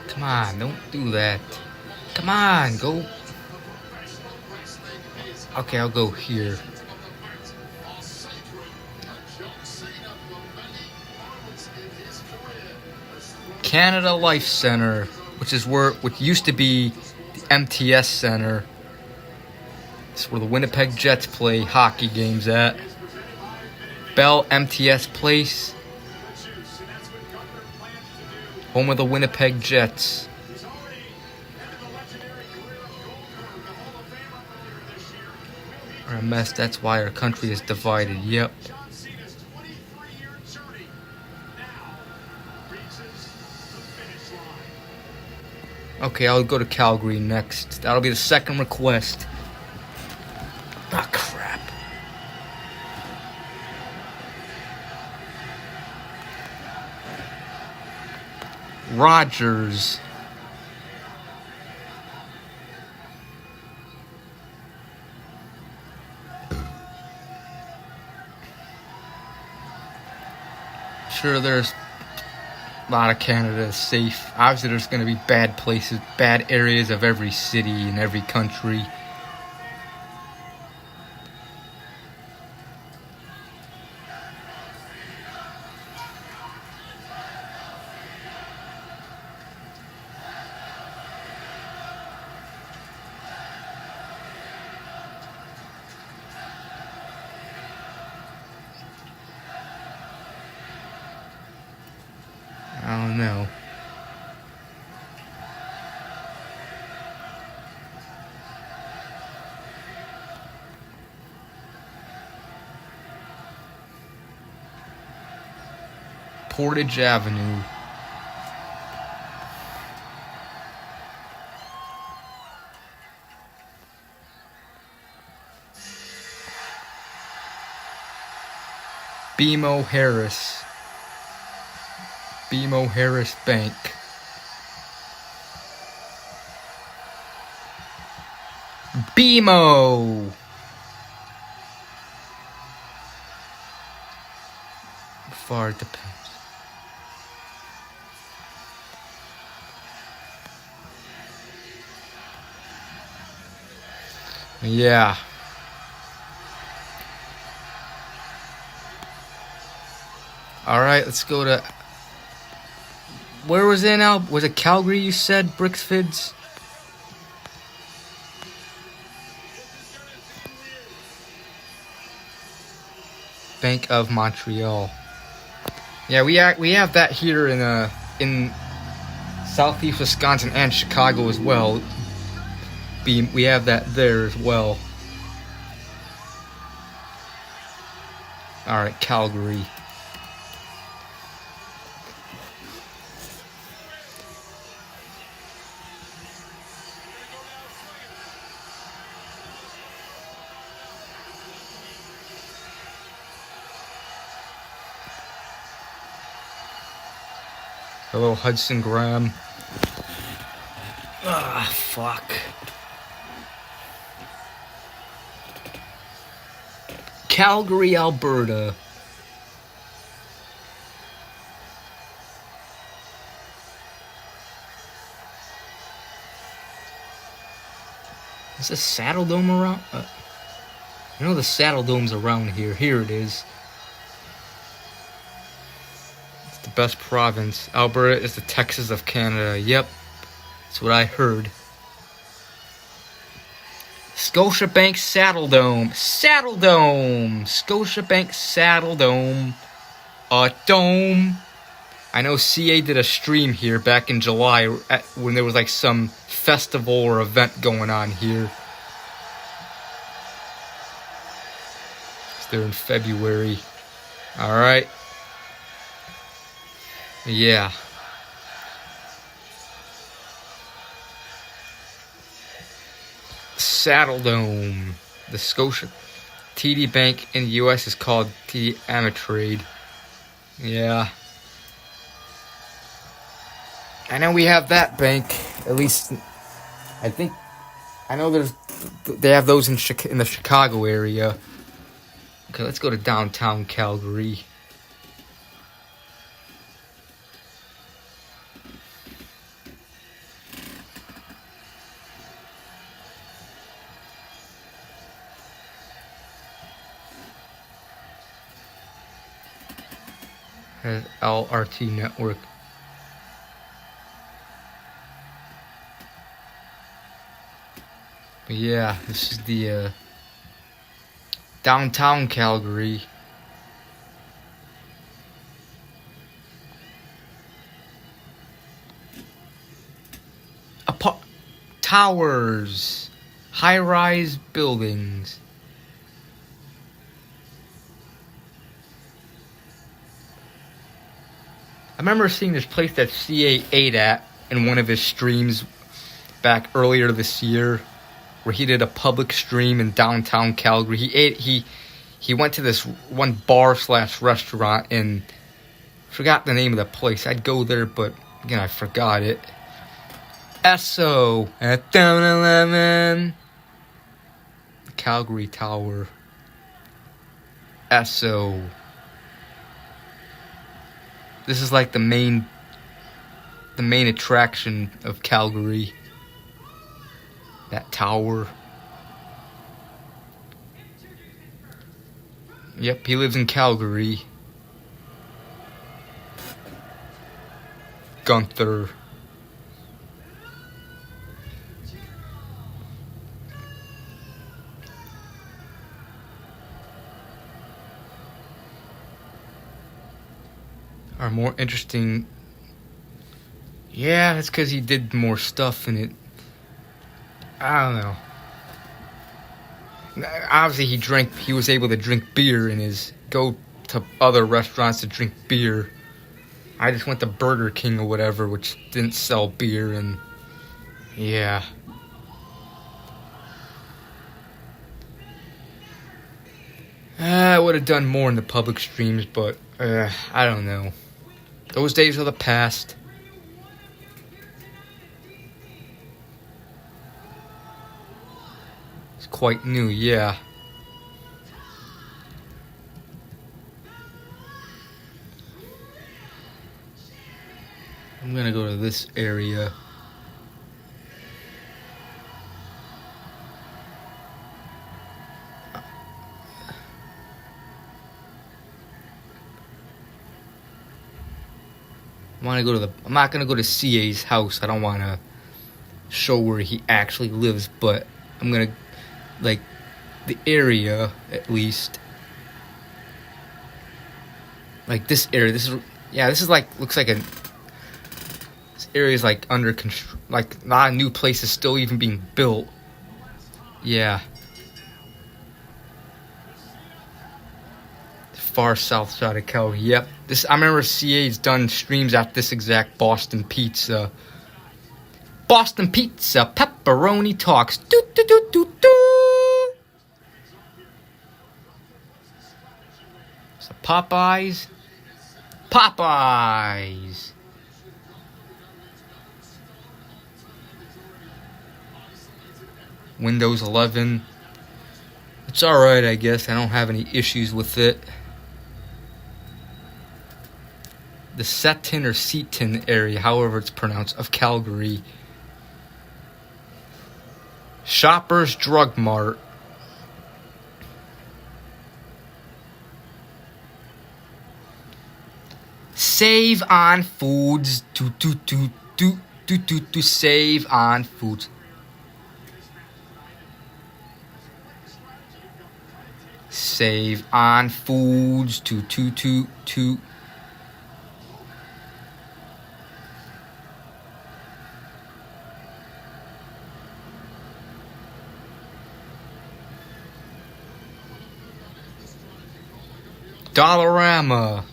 Come on, don't do that. Come on, go. Okay, I'll go here. Canada Life Center, which used to be the MTS Center. It's where the Winnipeg Jets play hockey games at. Bell MTS Place. Home of the Winnipeg Jets. We're a mess, that's why our country is divided, yep. Okay, I'll go to Calgary next. That'll be the second request. Ah, crap. Rogers. Sure, there's a lot of Canada is safe. Obviously, there's going to be bad places, bad areas of every city and every country. I don't know. Portage Avenue. BMO Harris. BMO Harris Bank. BMO. Far it depends. Yeah. All right, let's go to. Where was it now? Was it Calgary? You said Brixfids. Bank of Montreal. Yeah, we have that here in Southeast Wisconsin and Chicago as well. We have that there as well. All right, Calgary. Hello, Hudson Graham. Ah, fuck. Calgary, Alberta. Is the Saddle Dome around? I know the Saddle Dome's around here. Here it is. It's the best province. Alberta is the Texas of Canada. Yep. That's what I heard. Scotiabank Saddle Dome. Saddle Dome. Scotiabank Saddle Dome. A dome. I know CA did a stream here back in July when there was like some festival or event going on here. It's there in February. Alright. Yeah. Saddle Dome. The Scotia TD Bank in the US is called TD Ameritrade. Yeah. I know we have that bank. At least, I think. I know they have those in the Chicago area. Okay, let's go to downtown Calgary. Has LRT network. But yeah, this is the downtown Calgary. Towers, high-rise buildings. I remember seeing this place that CA ate at in one of his streams back earlier this year, where he did a public stream in downtown Calgary. He went to this one bar/restaurant and forgot the name of the place. I'd go there, but again I forgot it. Esso at 11 Calgary Tower. Esso. This is like the main the main attraction of Calgary. That tower. Yep, he lives in Calgary. Gunther. Are more interesting. Yeah, that's because he did more stuff in it. I don't know. Obviously, he was able to drink beer and go to other restaurants to drink beer. I just went to Burger King or whatever, which didn't sell beer, and yeah. I would have done more in the public streams, but I don't know. Those days are the past. It's quite new, yeah. I'm gonna go to this area. I'm not gonna go to CA's house. I don't wanna show where he actually lives, but I'm gonna, like, the area at least. Like this area, this is like, looks like this area is like under construction, like a lot of new places still even being built. Yeah. Far south side of Calgary. Yep. I remember CA's done streams at this exact Boston Pizza. Boston Pizza Pepperoni Talks. Do do do do do. So Popeyes. Popeyes. Windows 11. It's alright, I guess. I don't have any issues with it. The Seton or Seton area, however it's pronounced, of Calgary. Shoppers Drug Mart. Save on foods. To save on foods. Save on foods. To. Dollarama.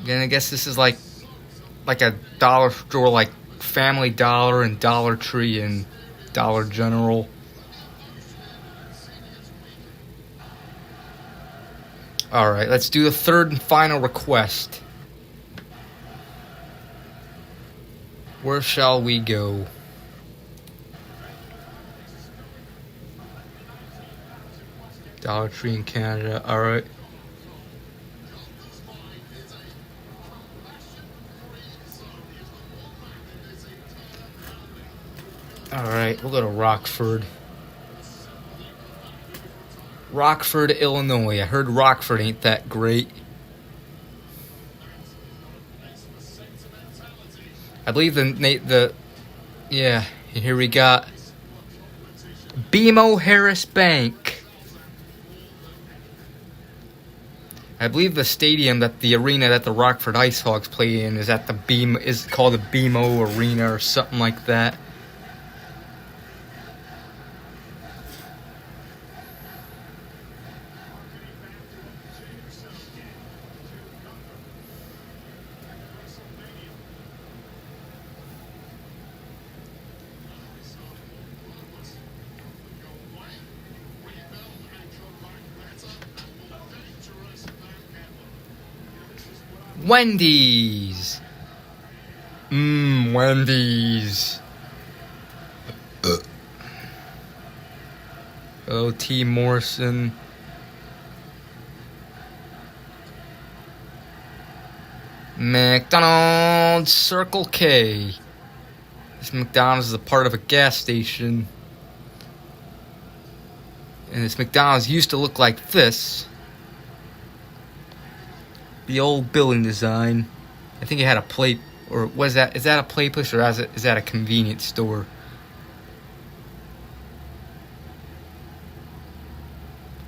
And I guess this is like a dollar store, like Family Dollar and Dollar Tree and Dollar General. Alright, let's do the third and final request. Where shall we go? Dollar Tree in Canada, alright. Alright, we'll go to Rockford. Rockford, Illinois. I heard Rockford ain't that great. I believe yeah, here we got BMO Harris Bank. I believe the stadium the arena that the Rockford Ice Hogs play in is called the BMO Arena or something like that. Wendy's. Wendy's. O.T. Morrison. McDonald's. McDonald's Circle K. This McDonald's is a part of a gas station. And this McDonald's used to look like this. The old building design. I think it had a play, or was that? Is that a play place, or is that a convenience store?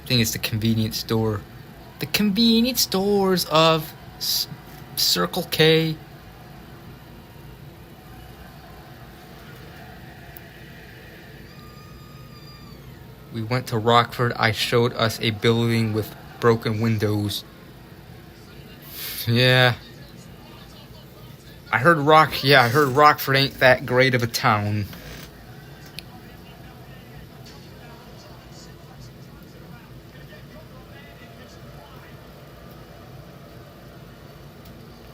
I think it's the convenience store. The convenience stores of Circle K. We went to Rockford. I showed us a building with broken windows. Yeah. I heard Rockford ain't that great of a town.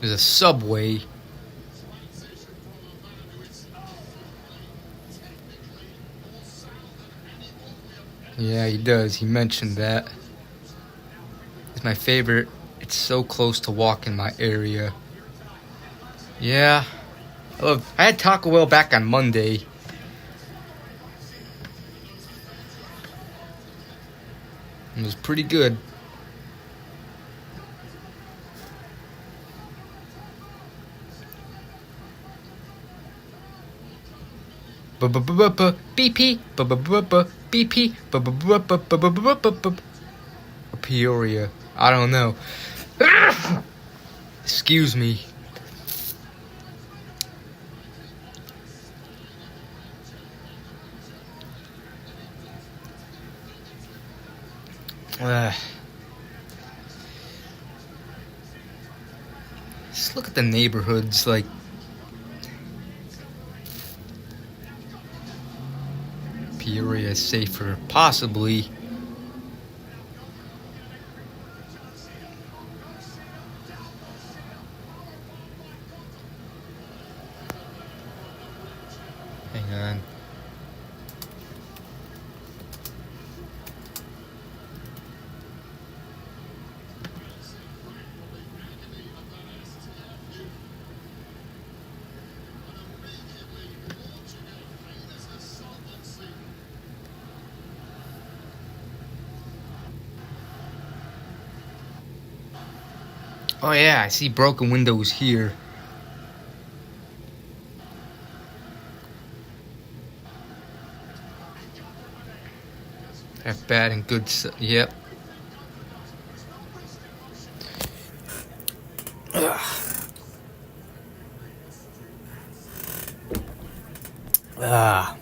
There's a Subway. Yeah, he does. He mentioned that. It's my favorite. It's so close to walking my area. Yeah. I had Taco Bell back on Monday. It was pretty good. BP BP Peoria. I don't know. Excuse me. Just look at the neighborhoods, like Peoria is safer, possibly. Hang on. Oh yeah, I see broken windows here. Have bad and good. Yep. Ugh. Ah.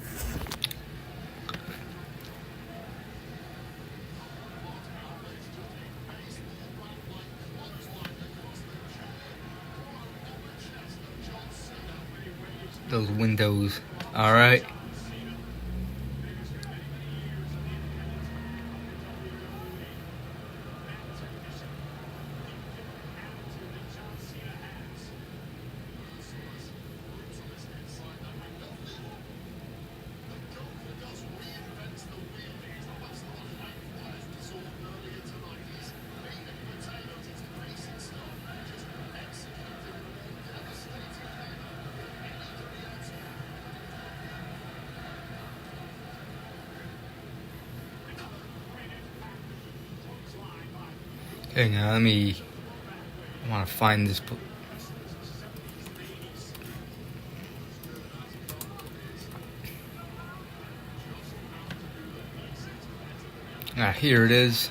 Those windows. All right. Hang on, I want to find this book. Ah, here it is.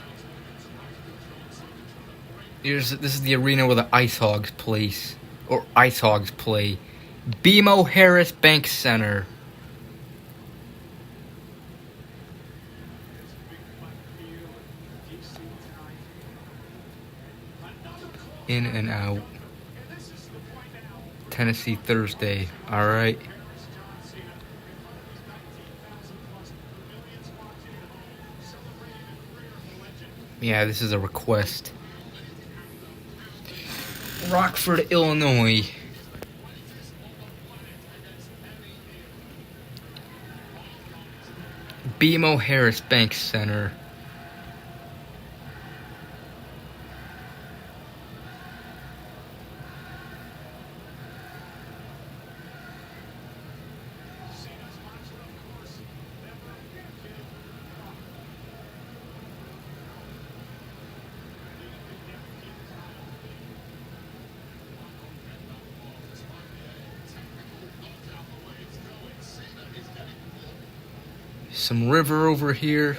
This is the arena where the Ice Hogs play. BMO Harris Bank Center. In and out. Tennessee Thursday. All right. Yeah, this is a request. Rockford, Illinois. BMO Harris Bank Center. some river over here.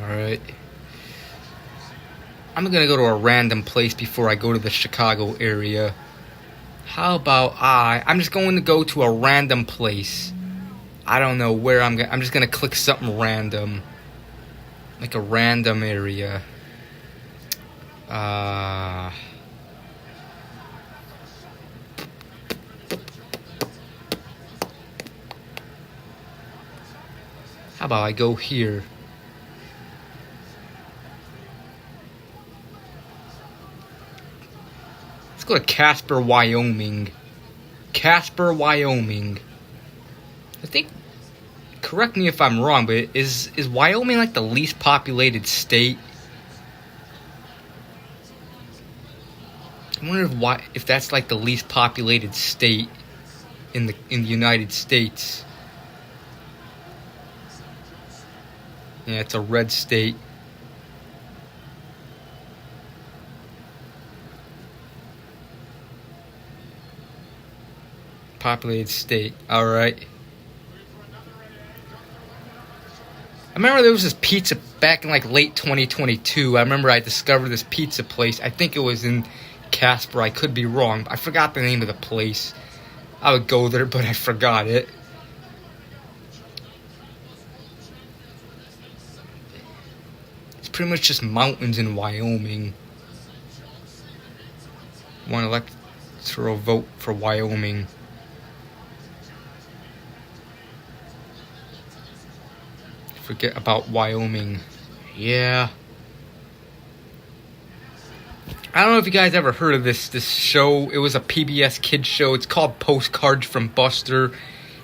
Alright. I'm gonna go to a random place before I go to the Chicago area. How about I'm just going to go to a random place. I don't know where I'm just gonna click something random. Like a random area. How about I go here? Let's go to Casper, Wyoming. Casper, Wyoming. I think, correct me if I'm wrong, but is Wyoming like the least populated state? I wonder if that's like the least populated state in the United States. Yeah, it's a red state. Populated state. All right. I remember there was this pizza back in like late 2022. I remember I discovered this pizza place. I think it was in Casper. I could be wrong. I forgot the name of the place. I would go there, but I forgot it. It's pretty much just mountains in Wyoming. One electoral vote for Wyoming. Forget about Wyoming. Yeah. I don't know if you guys ever heard of this show. It was a PBS kids show. It's called Postcards from Buster.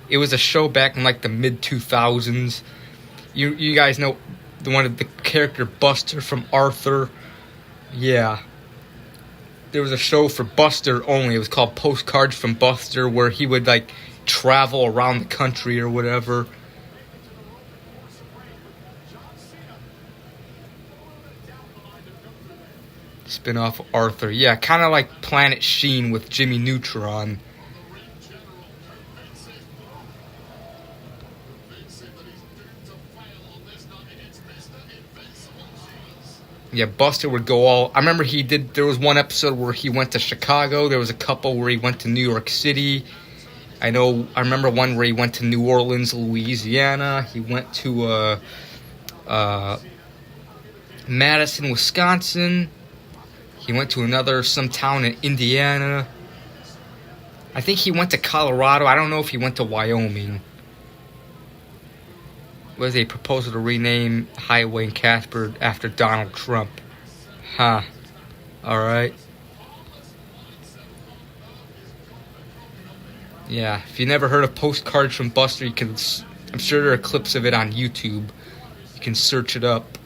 It was a show back in like the mid 2000s. You guys know the character Buster from Arthur. Yeah. There was a show for Buster only. It was called Postcards from Buster, where he would like travel around the country or whatever. Spin-off of Arthur. Yeah, kind of like Planet Sheen with Jimmy Neutron. Yeah, Buster would go all... I remember there was one episode where he went to Chicago. There was a couple where he went to New York City. I remember one where he went to New Orleans, Louisiana. He went to Madison, Wisconsin. He went to some town in Indiana. I think he went to Colorado. I don't know if he went to Wyoming. Was a proposal to rename highway in Casper after Donald Trump. Huh. Alright. Yeah, if you never heard of Postcards from Buster, I'm sure there are clips of it on YouTube. You can search it up.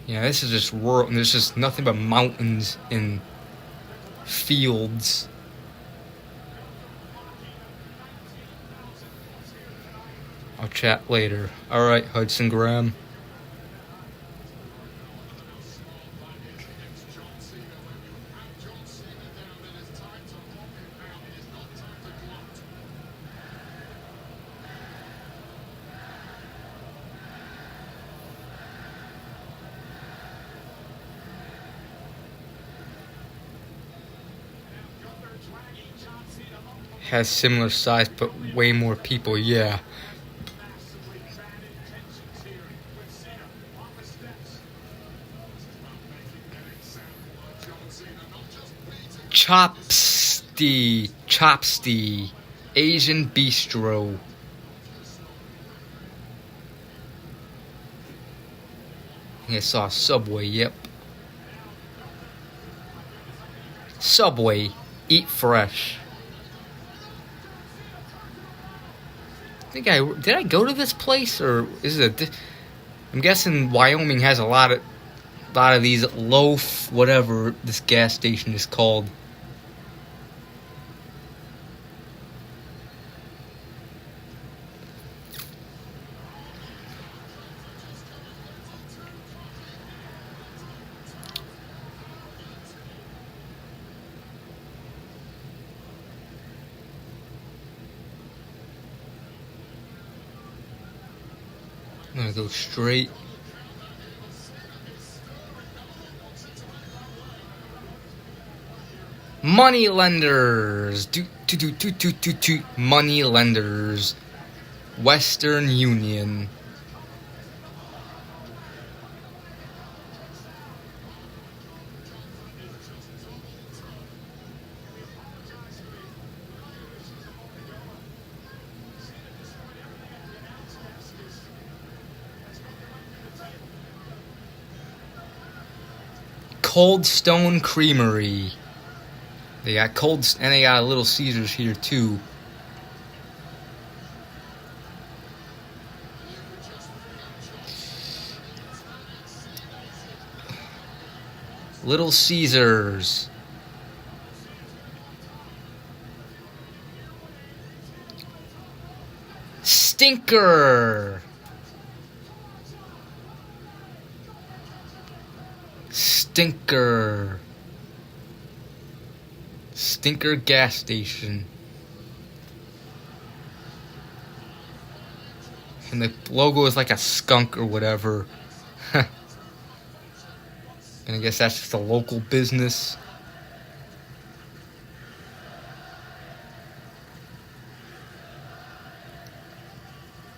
Yeah, this is just rural, and there's just nothing but mountains and fields. I'll chat later. Alright, Hudson Graham. Has similar size, but way more people, yeah. Chopsty, Asian Bistro. I think I saw Subway, yep. Subway, eat fresh. Did I go to this place, or is it I'm guessing Wyoming has a lot of these loaf, whatever this gas station is called. I'm gonna go straight. Money lenders. Money lenders. Western Union. Cold Stone Creamery. They got and they got a Little Caesars here too. Little Caesars. Stinker. Stinker. Stinker gas station. And the logo is like a skunk or whatever. And I guess that's just a local business.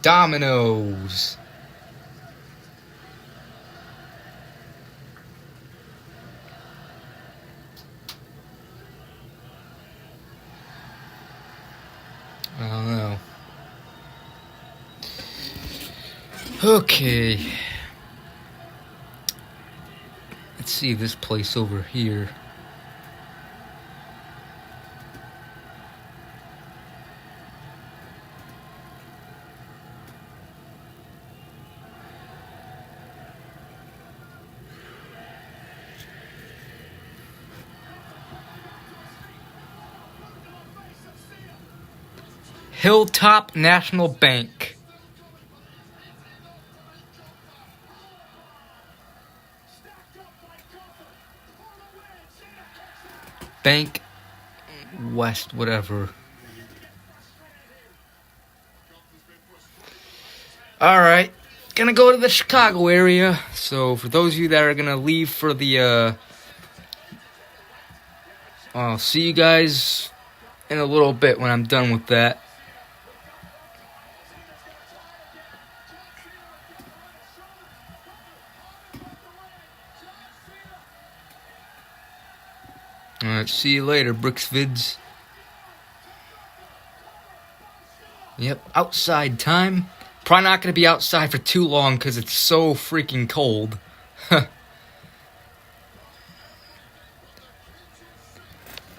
Domino's. I don't know. Okay. Let's see this place over here. Hilltop National Bank. Bank West, whatever. Alright, gonna go to the Chicago area. So for those of you that are gonna leave for the I'll see you guys in a little bit when I'm done with that. Alright, see you later, Brooksvids. Yep, outside time. Probably not going to be outside for too long because it's so freaking cold.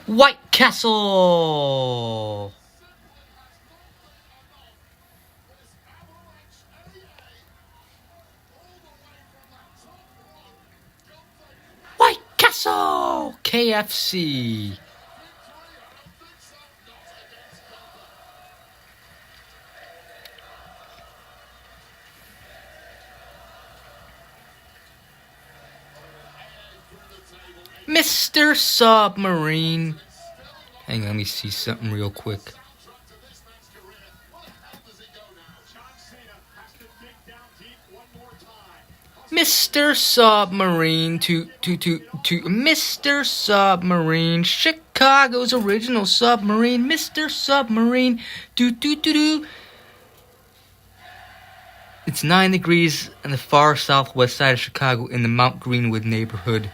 White Castle! White Castle! KFC. Mr. Submarine. Hang on, let me see something real quick. Mr. Submarine to Mr. Submarine, Chicago's original submarine, Mr. Submarine, It's 9 degrees on the far southwest side of Chicago in the Mount Greenwood neighborhood.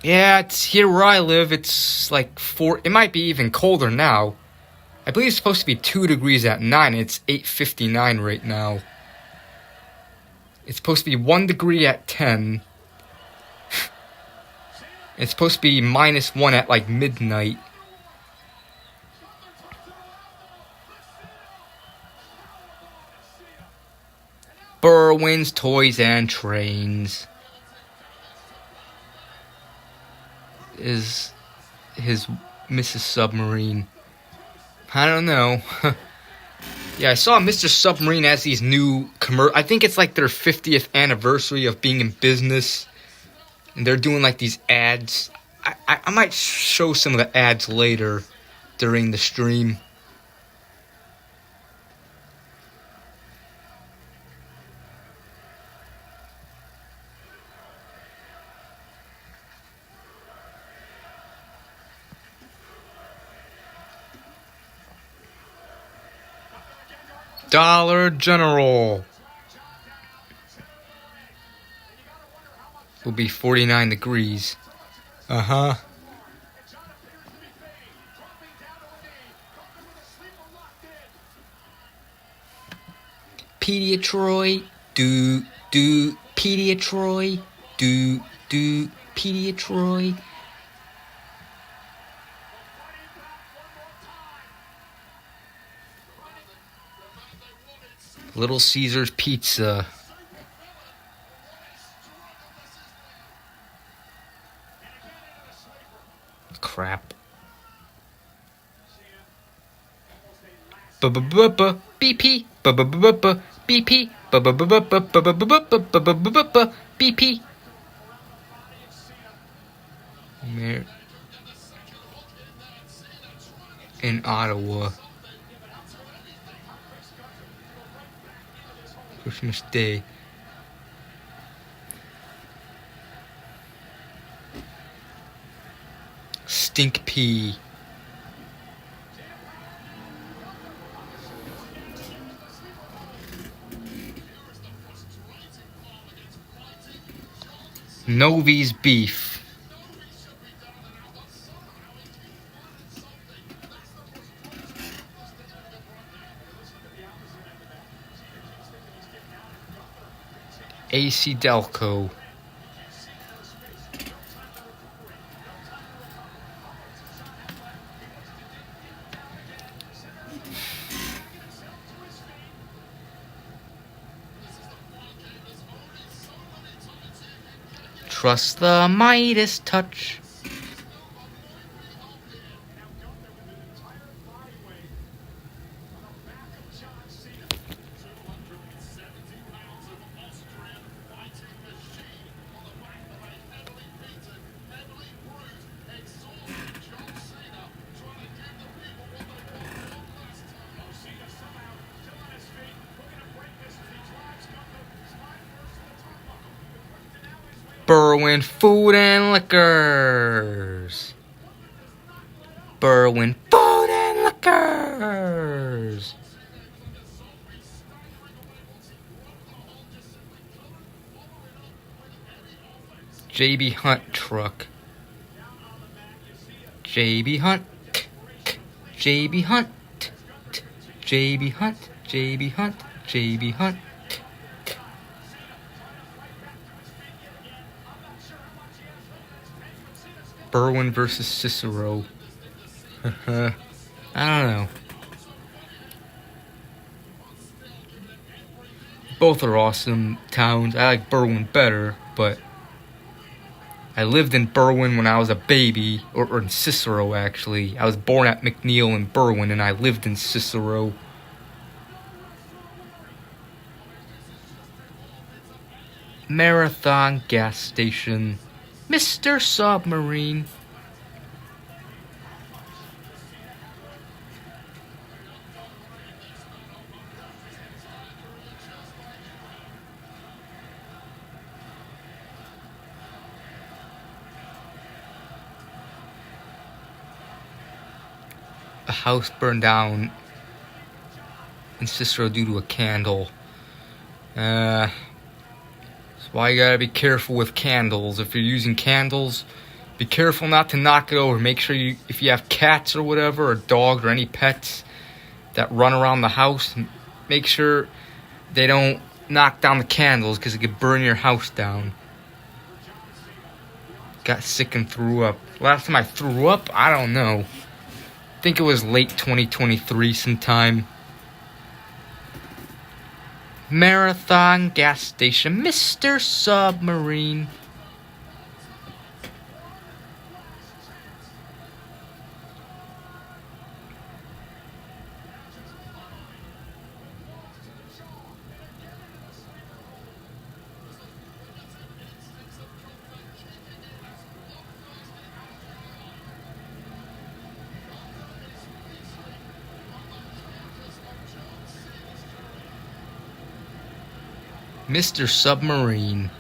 Yeah, it's here where I live. It's like 4. It might be even colder now. I believe it's supposed to be 2 degrees at 9. It's 8:59 right now. It's supposed to be 1 degree at 10. It's supposed to be -1 at like midnight. Berwyn's Toys and Trains is his Mrs. Submarine. I don't know. Yeah, I saw Mr. Submarine as these new I think it's like their 50th anniversary of being in business. And they're doing like these ads. I might show some of the ads later during the stream. Dollar General. Will be 49 degrees. Uh-huh. Pediatroid, Pediatroid, Pediatroid. Little Caesar's Pizza. Crap. BP. BP. BP. In Ottawa. Christmas Day. Stink pea. Novi's beef. AC Delco. Trust the Midas touch. Berwyn Food and Liquors. Berwyn Food and Liquors. JB Hunt truck. JB Hunt. JB Hunt. JB Hunt. JB Hunt. JB Hunt. Berwyn versus Cicero. I don't know. Both are awesome towns. I like Berwyn better, but I lived in Berwyn when I was a baby, or in Cicero actually. I was born at McNeil in Berwyn, and I lived in Cicero. Marathon gas station. Mr. Submarine. A house burned down in Cicero due to a candle. That's why you gotta be careful with candles. If you're using candles, be careful not to knock it over. Make sure if you have cats or whatever, or dogs or any pets that run around the house, make sure they don't knock down the candles because it could burn your house down. Got sick and threw up. Last time I threw up, I don't know. I think it was late 2023 sometime. Marathon gas station, Mr. Submarine. Mr. Submarine.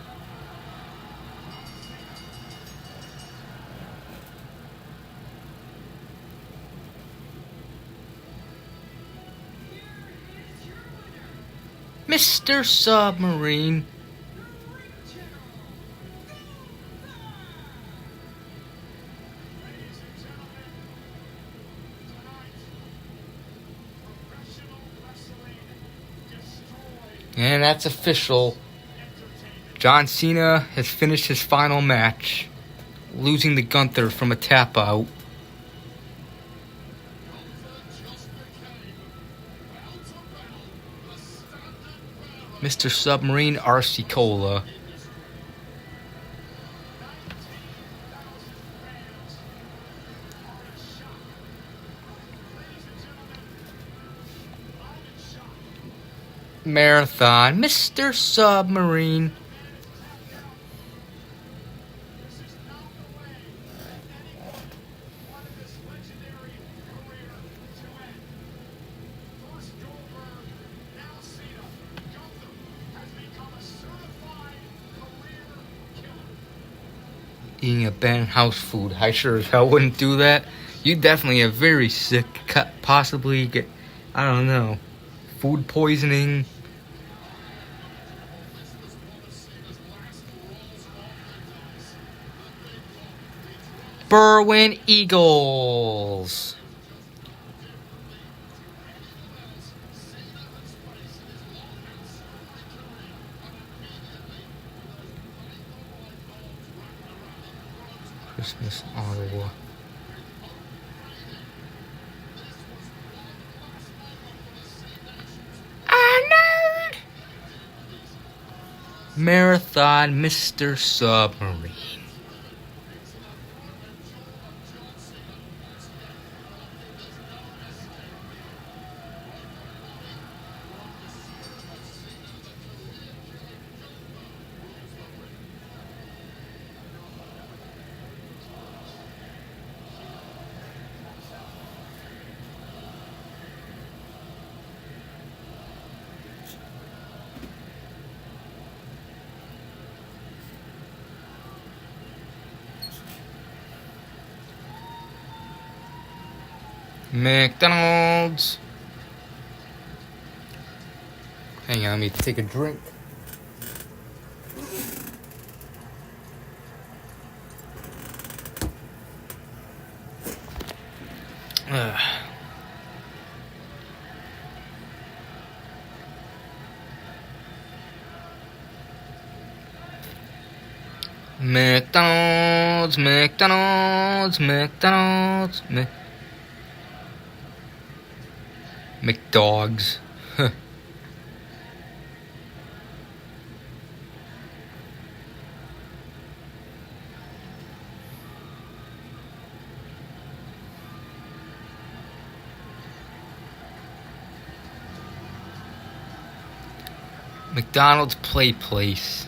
Mr. Submarine. And that's official. John Cena has finished his final match, losing to Gunther from a tap out. Mr. Submarine RC Cola. Marathon, Mr. Submarine. Eating a banned house food. I sure as hell wouldn't do that. You definitely are very sick. Possibly get, I don't know, food poisoning. Berwyn Eagles. Christmas, Ottawa. Arnold! Marathon, Mr. Submarine. McDonald's. Hang on, let me take a drink. McDonald's, McDonald's, McDonald's, McDogs. McDonald's Play Place.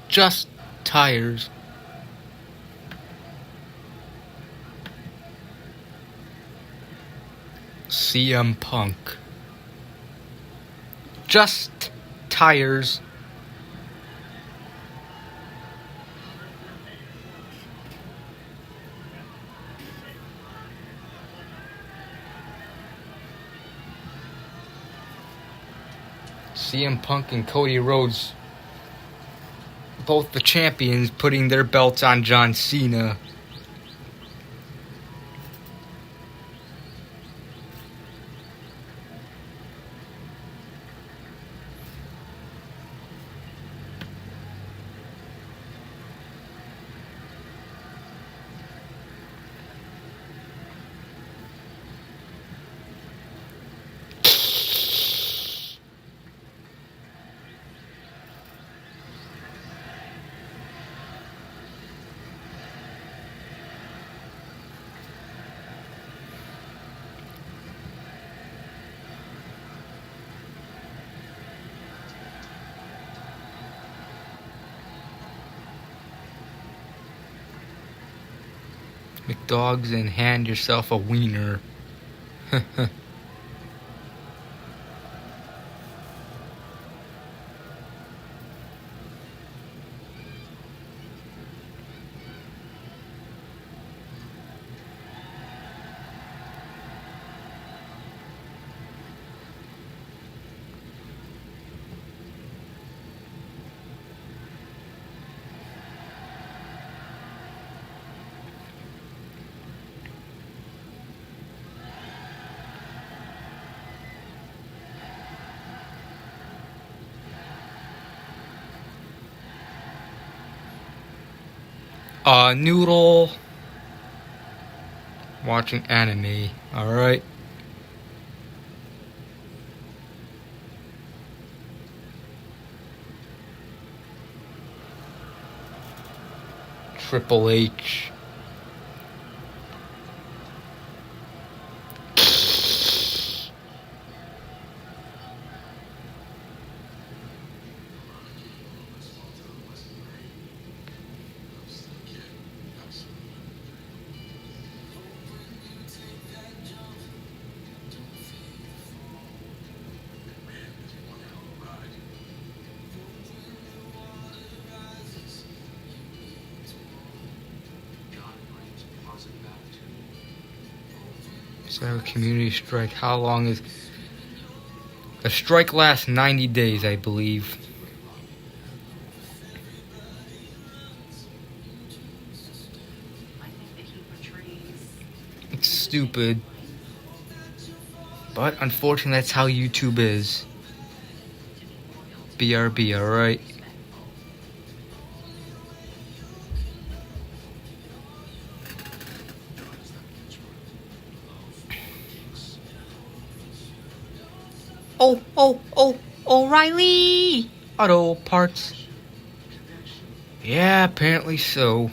Just tires. CM Punk. Just tires. CM Punk and Cody Rhodes, both the champions, putting their belts on John Cena. McDogs and hand yourself a wiener. Noodle. Watching anime. Alright. Triple H. So community strike. How long is the strike? Lasts 90 days, I believe. It's stupid, but unfortunately, that's how YouTube is. BRB, alright. Oh, O'Reilly! Auto parts. Yeah, apparently so.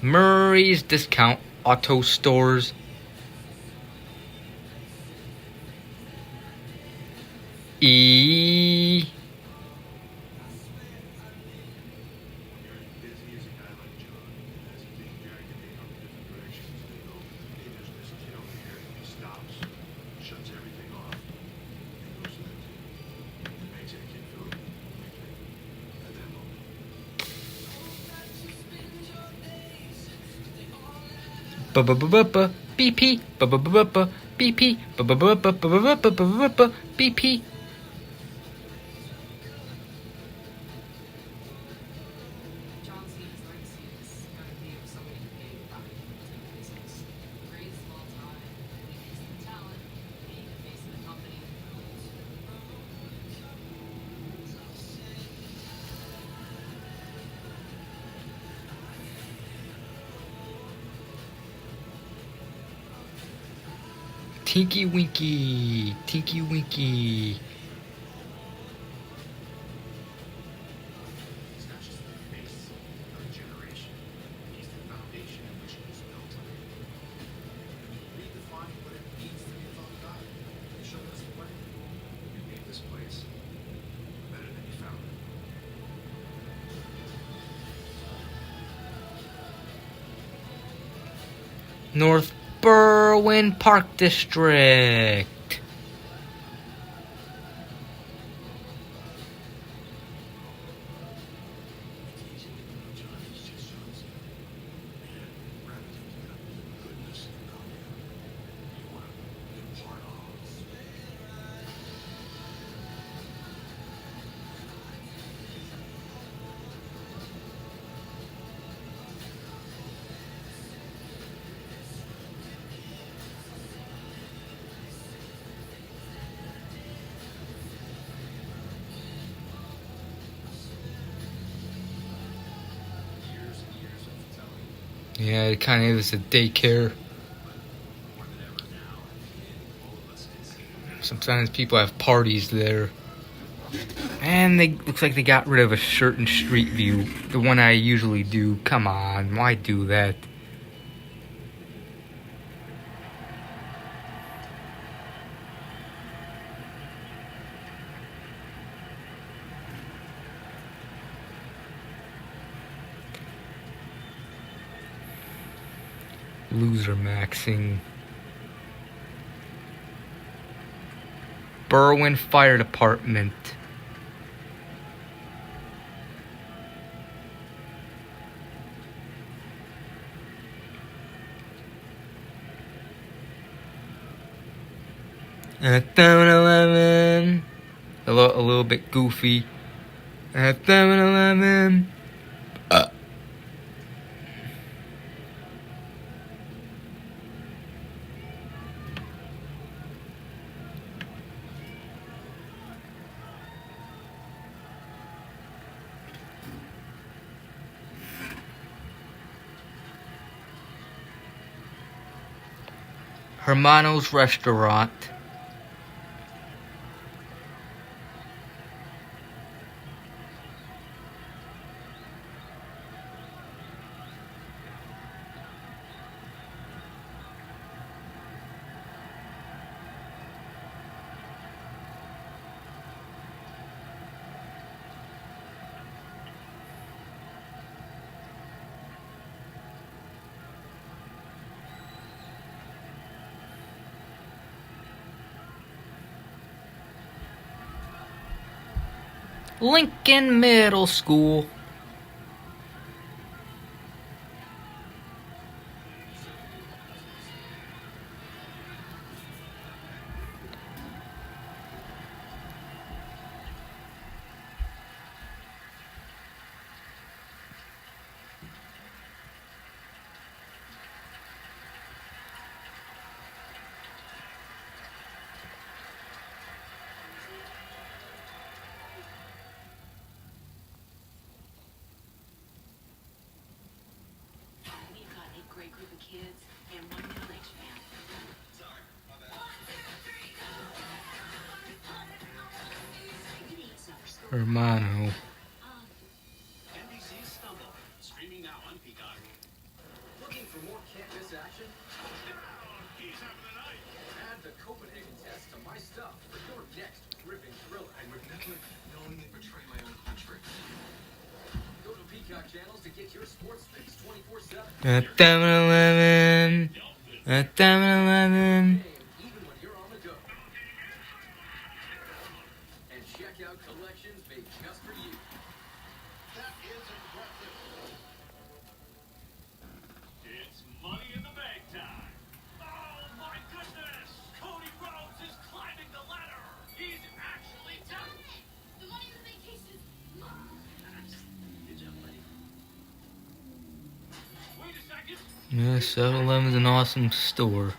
Murray's Discount Auto Stores. E. BP BP BP. Tinky Winky, Tinky Winky. North Berwyn Park District. Yeah, it kind of is a daycare. Sometimes people have parties there. And they looks like they got rid of a certain street view, the one I usually do. Come on, why do that? Loser maxing. Berwyn Fire Department. At 7-Eleven. A little bit goofy. At 7-Eleven. Hermano's Restaurant. Lincoln Middle School. We've got a great group of kids and one middle-aged fan. Hermano. NBC's Stumble, streaming now on Peacock. Looking for more can't-miss action? He's having a night. Add the Copenhagen test to my stuff for your next gripping thriller. I would never knowingly betray my own country. Go to Peacock channels to get your sports fix 24/7. At 7-Eleven. At 7-Eleven. Even when you're on the go. And check out collections made just for you. That is impressive. It's money in the bank time. Oh my goodness! Cody Rhodes is climbing the ladder. He's actually down. The money in the bank case is Good job, buddy. Wait a second. Yeah, 7-Eleven's an awesome store.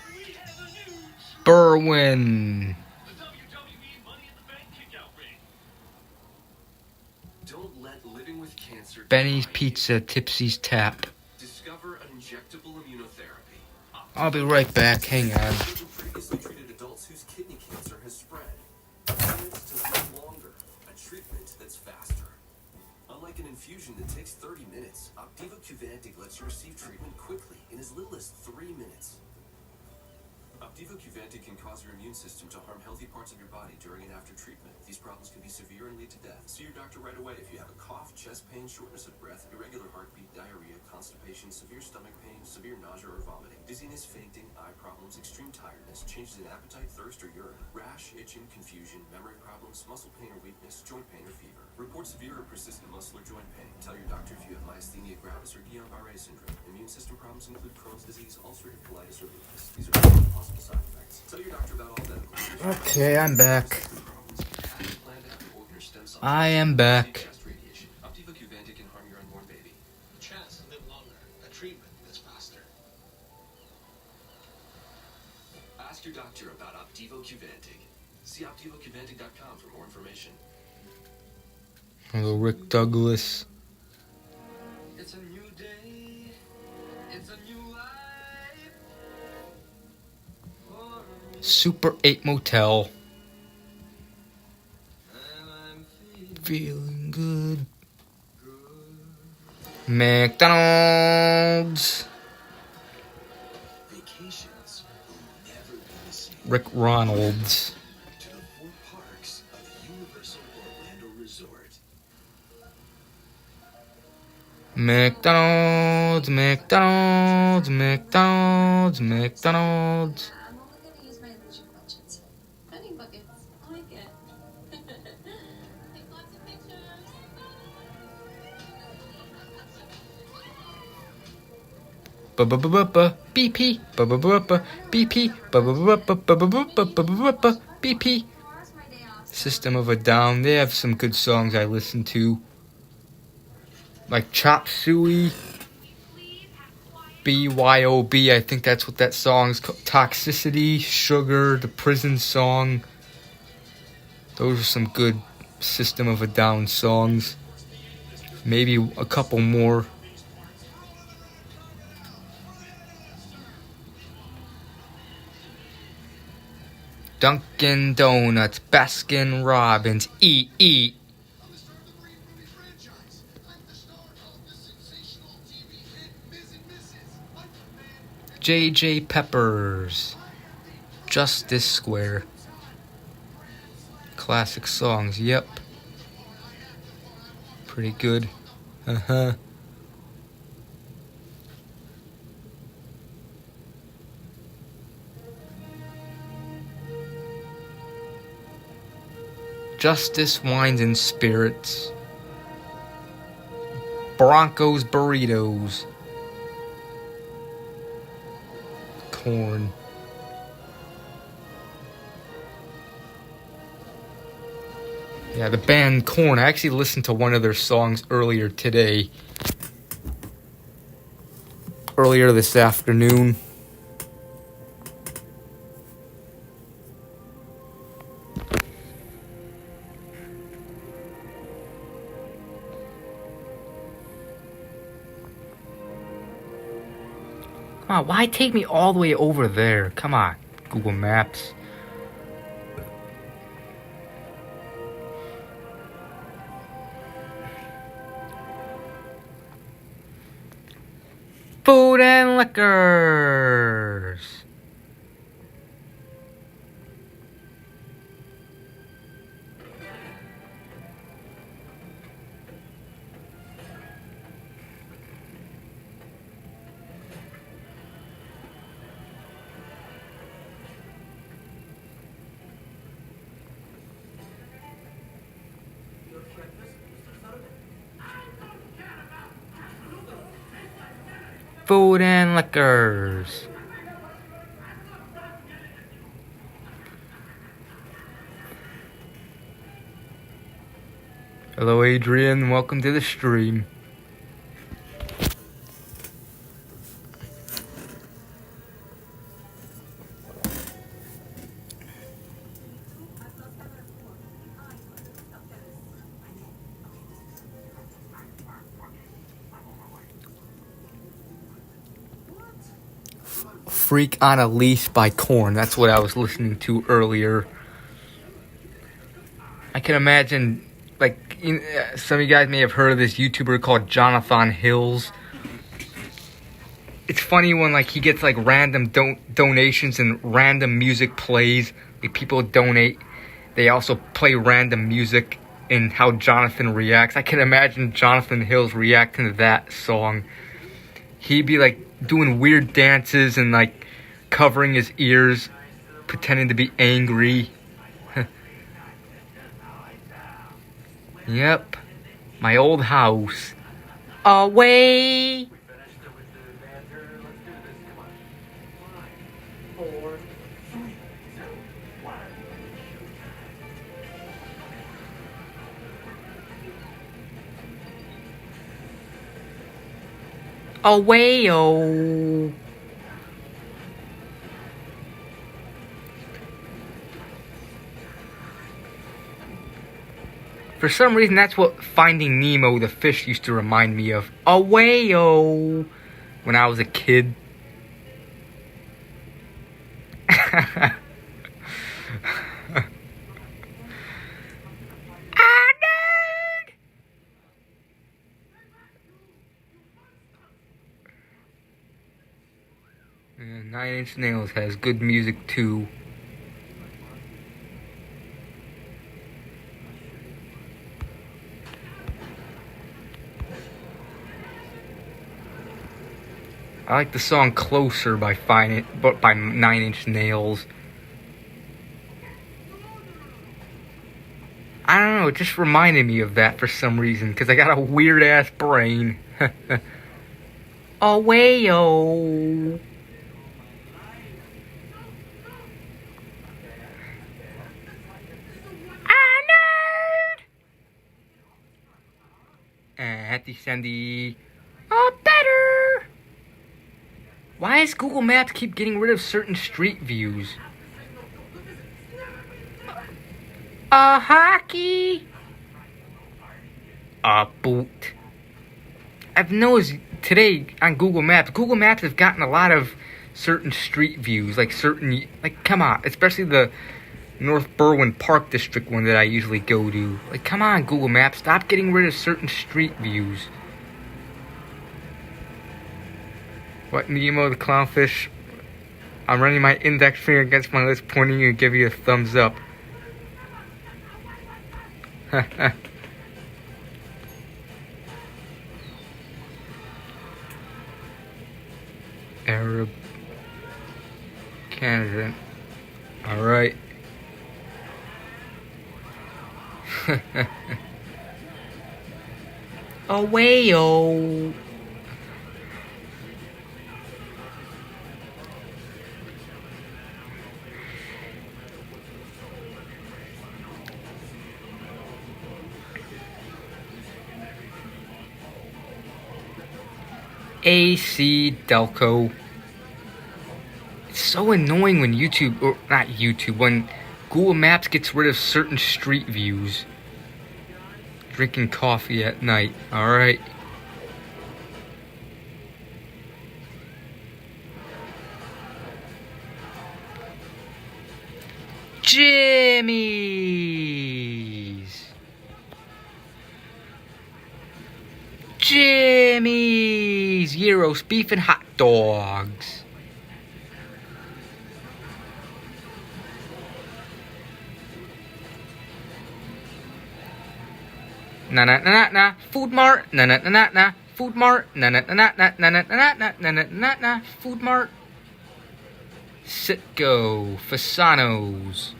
We have the news. Berwyn. The WWE Money in the Bank kickout ring. Don't let living with cancer Benny's define you. Pizza, Tipsy's Tap. Discover an injectable immunotherapy. I'll be right back. Hang on. Previously treated adults whose kidney cancer has spread. Treatment to live longer. A treatment that's faster. Unlike an infusion that takes 30 minutes, Opdivo Qvantig lets you receive treatment quickly in as little as 3 minutes. Opdivo Qvantig can cause your immune system to harm healthy parts of your body during and after treatment. These problems can be severe and lead to death. See your doctor right away if you have a cough, chest pain, shortness of breath, irregular heartbeat, diarrhea, constipation, severe stomach pain, severe nausea or vomiting, dizziness, fainting, eye problems, extreme tiredness, changes in appetite, thirst, or urine, rash, itching, confusion, memory problems, muscle pain or weakness, joint pain or fever. Report severe or persistent muscle or joint pain. Tell your doctor if you have myasthenia gravis or Guillain-Barré syndrome. Immune system problems include Crohn's disease, ulcerative colitis, or lupus. These are all possible side effects. Tell your doctor about all medical conditions. Okay, I'm back. Plan to have your organ or stem cells I am back. chest radiation. Opdivo Qvantig can harm your unborn baby. A chance to live longer. A treatment that's faster. Ask your doctor about Opdivo Qvantig. See OpdivoQvantig.com for more information. Hello, Rick Douglas. It's a new day. It's a new life. Super 8 Motel. Feeling good. McDonald's. Vacations will never be the same. Rick Ronalds. To the 4 parks of the Universal Orlando Resort. McDonald's, McDonald's, McDonald's, McDonald's. I'm only gonna use my illusion budgets. Running buckets. I like it. Take lots of pictures. Ba-ba-ba-ba-ba, BP, ba-ba-ba-ba, BP, ba-ba-ba-ba-ba-ba-ba-ba-ba-ba, BP. Tomorrow's my day off. System of a Down, they have some good songs I listen to. Like Chop Suey, BYOB, I think that's what that song's called. Toxicity, Sugar, the Prison Song. Those are some good System of a Down songs. Maybe a couple more. Dunkin' Donuts, Baskin Robbins, eat. J.J. Peppers, Justice Square. Classic songs, yep. Pretty good. Justice, Wines and Spirits. Broncos Burritos. Corn. Yeah, the band Korn. I actually listened to one of their songs earlier today. Earlier this afternoon. Come on, why take me all the way over there? Come on, Google Maps. Food and liquors. Food and liquors. Hello, Adrian. Welcome to the stream. Freak on a Leash by Korn. That's what I was listening to earlier. I can imagine, like, some of you guys may have heard of this YouTuber called Jonathan Hills. It's funny when, like, he gets, like, random donations and random music plays. Like, people donate. They also play random music and how Jonathan reacts. I can imagine Jonathan Hills reacting to that song. He'd be, like, doing weird dances and, like, covering his ears, pretending to be angry. Yep. My old house. Away! Away-o. For some reason, that's what Finding Nemo the fish used to remind me of. Away-o. When I was a kid. And Nine Inch Nails has good music too. I like the song "Closer" by Nine Inch Nails. I don't know, it just reminded me of that for some reason, because I got a weird ass brain. Away yo. Hattie Sandy. Oh, better. Why does Google Maps keep getting rid of certain street views? A hockey. A boot. I've noticed today on Google Maps have gotten a lot of certain street views, like come on, especially the North Berwyn Park District one that I usually go to. Like, come on, Google Maps, stop getting rid of certain street views. What, Nemo the clownfish? I'm running my index finger against my lips, pointing you and give you a thumbs up. Arab candidate. Alright. Away yo. AC Delco. It's so annoying when when Google Maps gets rid of certain street views. Drinking coffee at night. Alright. Jimmy's. Jimmy's. Gyros, beef, and hot dogs. Na na na na na. Food Mart. Na na na na na. Food Mart. Na na na na na na na na na na na na. Food Mart. Sitco. Fasano's.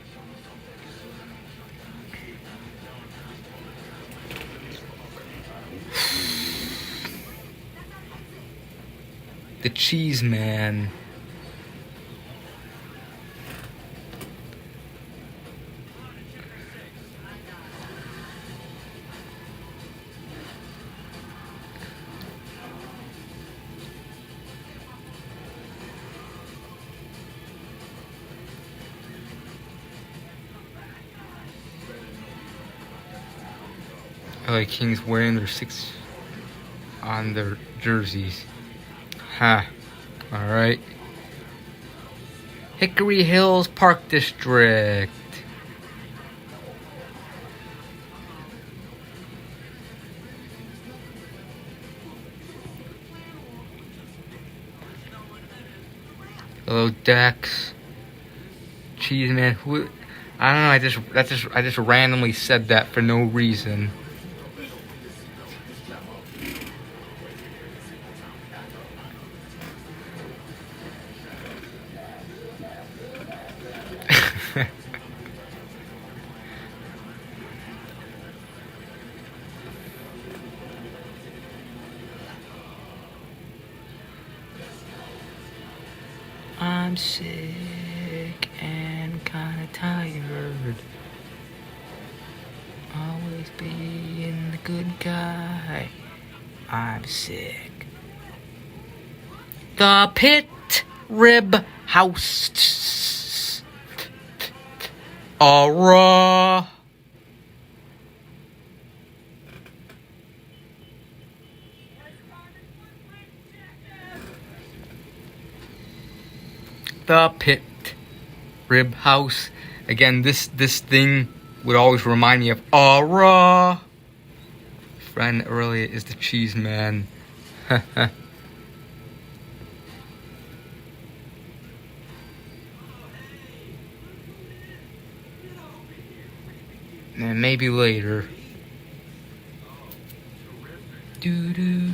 The Cheese Man. LA Kings wearing their 6 on their jerseys. Ha. Alright. Hickory Hills Park District. Hello, Dex. Cheese Man. Who? I don't know. I just randomly said that for no reason. I'm sick and kinda tired. Always being the good guy. I'm sick. The Pit Rib House. Aura. The Pit Rib House. Again, this thing would always remind me of Aura. Friend earlier is the Cheese Man. And maybe later. Doo-doo.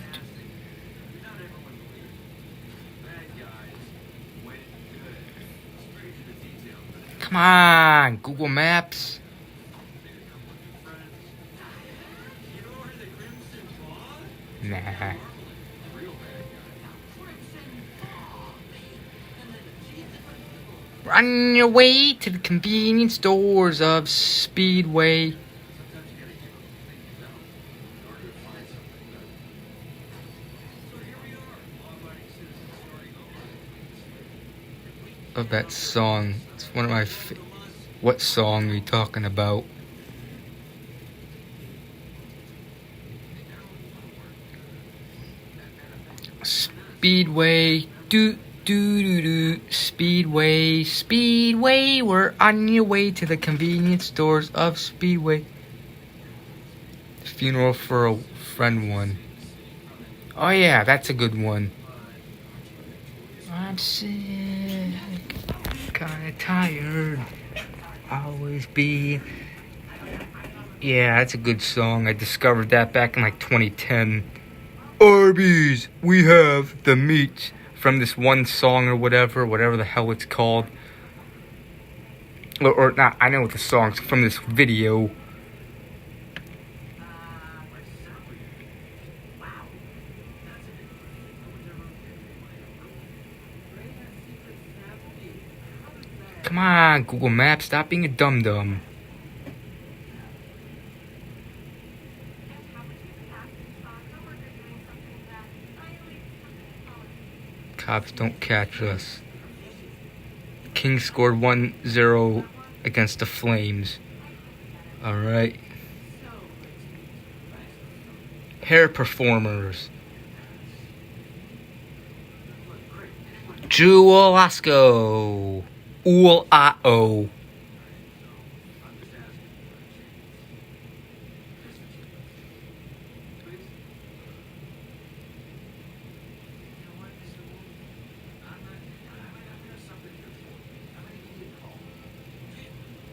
Come on, Google Maps. Nah. Run your way to the convenience stores of Speedway. Of that song. It's one of my what song are you talking about? Speedway, do do do do. Speedway, Speedway. We're on your way to the convenience stores of Speedway. Funeral for a Friend one. Oh yeah, that's a good one. I'm sick, kinda tired. Always be. Yeah, that's a good song. I discovered that back in like 2010. Arby's, we have the meat from this one song or whatever the hell it's called. Or not, I know what the song's from this video. Come on, Google Maps, stop being a dum-dum. Cops don't catch us. Kings scored 1-0 against the Flames. Alright. Hair performers. Jewel Osco. Ool-ah-oh.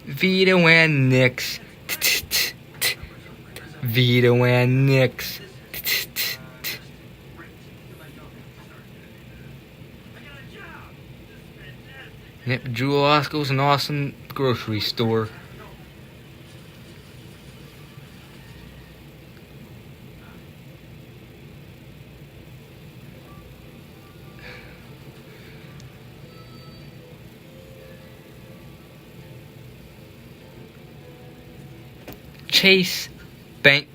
Vito and Nix. Vito and Nix. Yep, Jewel Osco's an awesome grocery store. Chase Bank.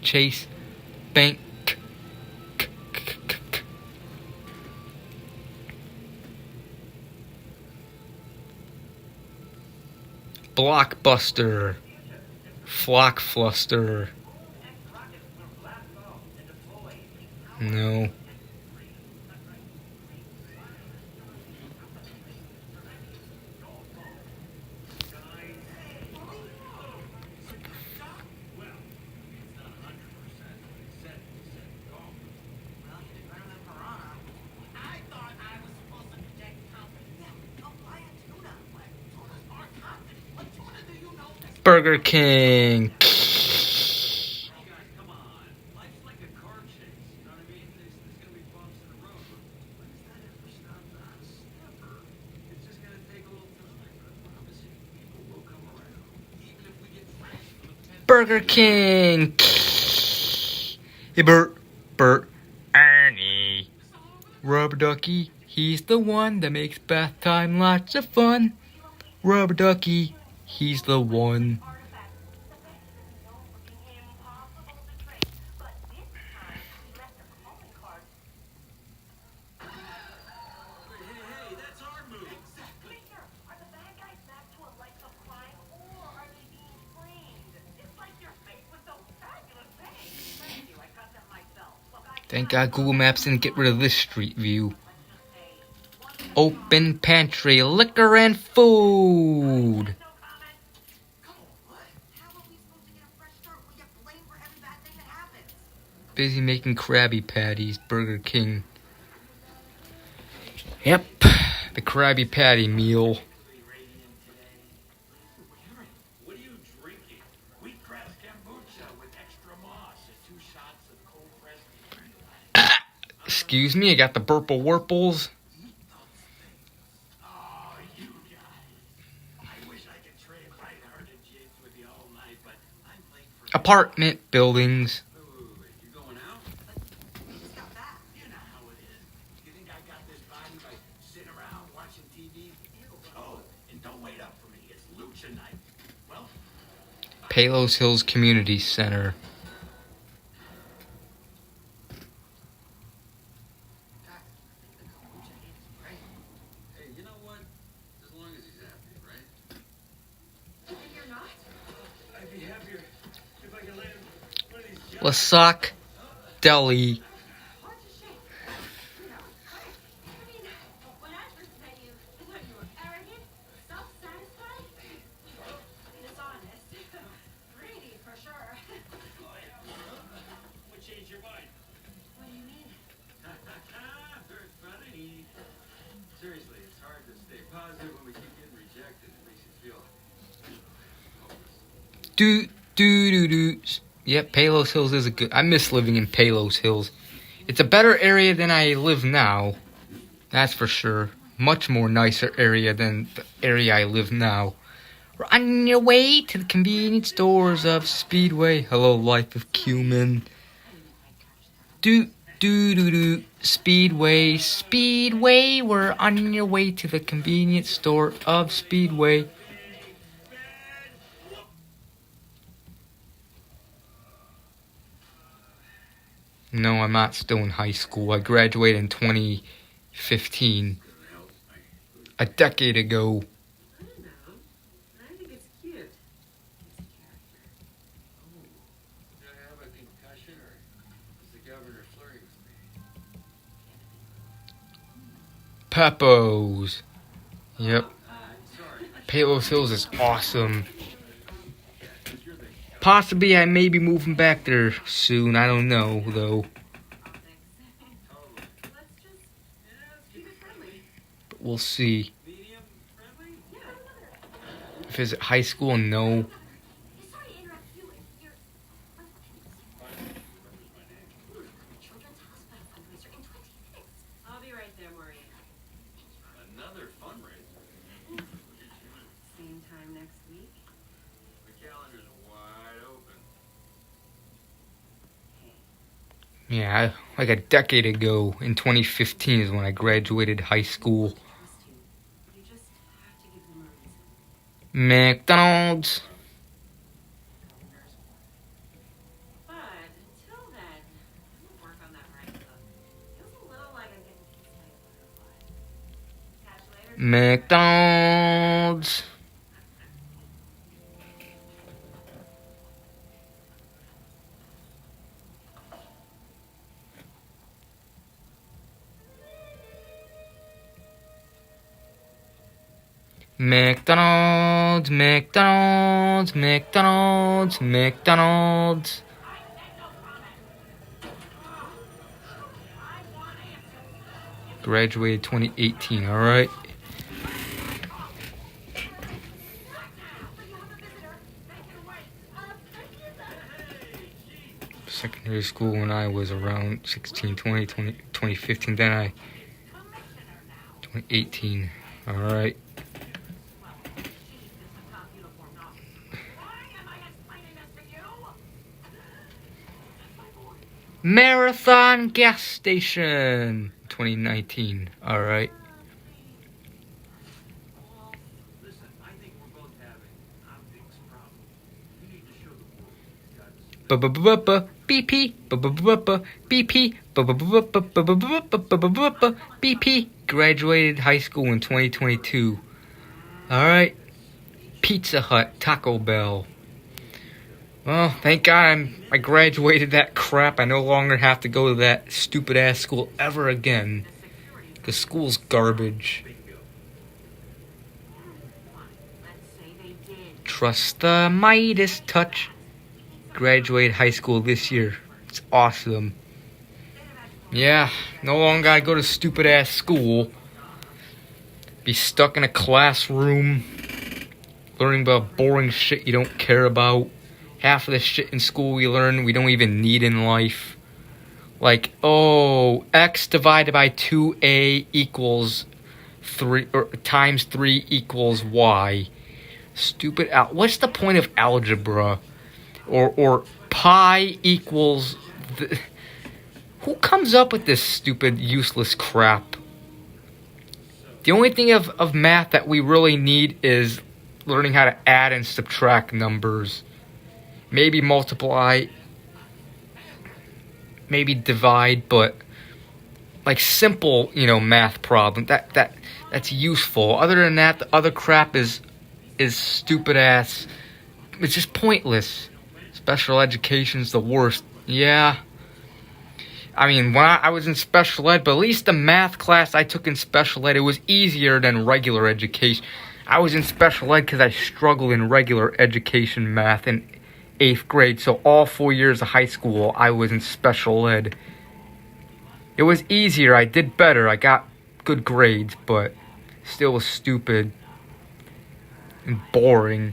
Chase Bank. Blockbuster. Flockfluster. No. Burger King. Burger King. Hey, Bert, Ernie. Rubber Ducky, he's the one that makes bath time lots of fun. Rubber Ducky, he's the one. Thank God Google Maps didn't get rid of this street view. Open pantry, liquor and food. Busy making Krabby Patties, Burger King. Yep, the Krabby Patty meal. Excuse me, I got the burple wurples. Apartment buildings. Palos Hills Community Center. Hey, you know what? As long as he's happy, right? If you're not, I'd be happier if I could land one of these Lasac Deli. what's a shame? You know, I mean, when I first met you, I thought you were arrogant, self-satisfied, dishonest. Greedy, for sure. What changed your mind? What do you mean? Very funny. Seriously, it's hard to stay positive when we keep getting rejected. It makes you feel hopeless. Yep, Palos Hills is a good. I miss living in Palos Hills. It's a better area than I live now. That's for sure. Much more nicer area than the area I live now. We're on your way to the convenience stores of Speedway. Hello, Life of Cumin. Speedway, Speedway. We're on your way to the convenience store of Speedway. No, I'm not still in high school. I graduated in 2015. A decade ago. I don't know. I think it's cute. It's a character. Did I have a concussion or is the governor flirting with me? Peppo's. Yep. Sorry. Palos Hills is awesome. Possibly I may be moving back there soon. I don't know, though. Let's keep it friendly. But we'll see. Medium friendly? Yeah. Visit high school? No. Sorry to interrupt you. You're Children's Hospital fundraiser in 26. I'll be right there, Maureen. Another fundraiser. Same time next week. The calendar's wide open. Yeah, like a decade ago, in 2015 is when I graduated high school. Trust you. You just have to give them a reason. McDonald's. But until then, I'm gonna work on that right hook. Feels a little like I'm getting kissed by a butterfly. Catch you later. McDonald's. McDonald's, McDonald's, McDonald's, McDonald's. Graduated 2018, alright? Secondary school when I was around 16, 2015, then I... 2018, alright. Marathon gas station 2019. All right. Listen, I think we're both having optics problems. You need to show the world BP BP BP graduated high school in 2022. All right. Pizza Hut, Taco Bell. Well, thank God I graduated that crap. I no longer have to go to that stupid ass school ever again. Because school's garbage. Trust the Midas touch. Graduated high school this year. It's awesome. Yeah, no longer gotta go to stupid ass school. Be stuck in a classroom. Learning about boring shit you don't care about. half of the shit in school we learn we don't even need in life. Like, oh, x divided by 2a equals 3, or times 3 equals y. Stupid. What's the point of algebra? Or pi equals... Who comes up with this stupid, useless crap? The only thing of math that we really need is learning how to add and subtract numbers. Maybe multiply, maybe divide, but like simple, math problem. That's useful. Other than that, the other crap is stupid ass. It's just pointless. Special education's the worst. Yeah. I mean, when I was in special ed, but at least the math class I took in special ed, it was easier than regular education. I was in special ed because I struggled in regular education math in 8th grade. So all 4 years of high school, I was in special ed. It was easier. I did better. I got good grades, but still was stupid and boring.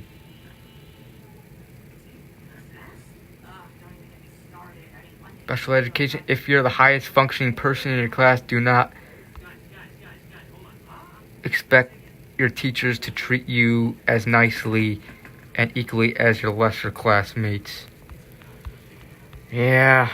Special education, if you're the highest functioning person in your class, do not expect your teachers to treat you as nicely and equally as your lesser classmates. Yeah.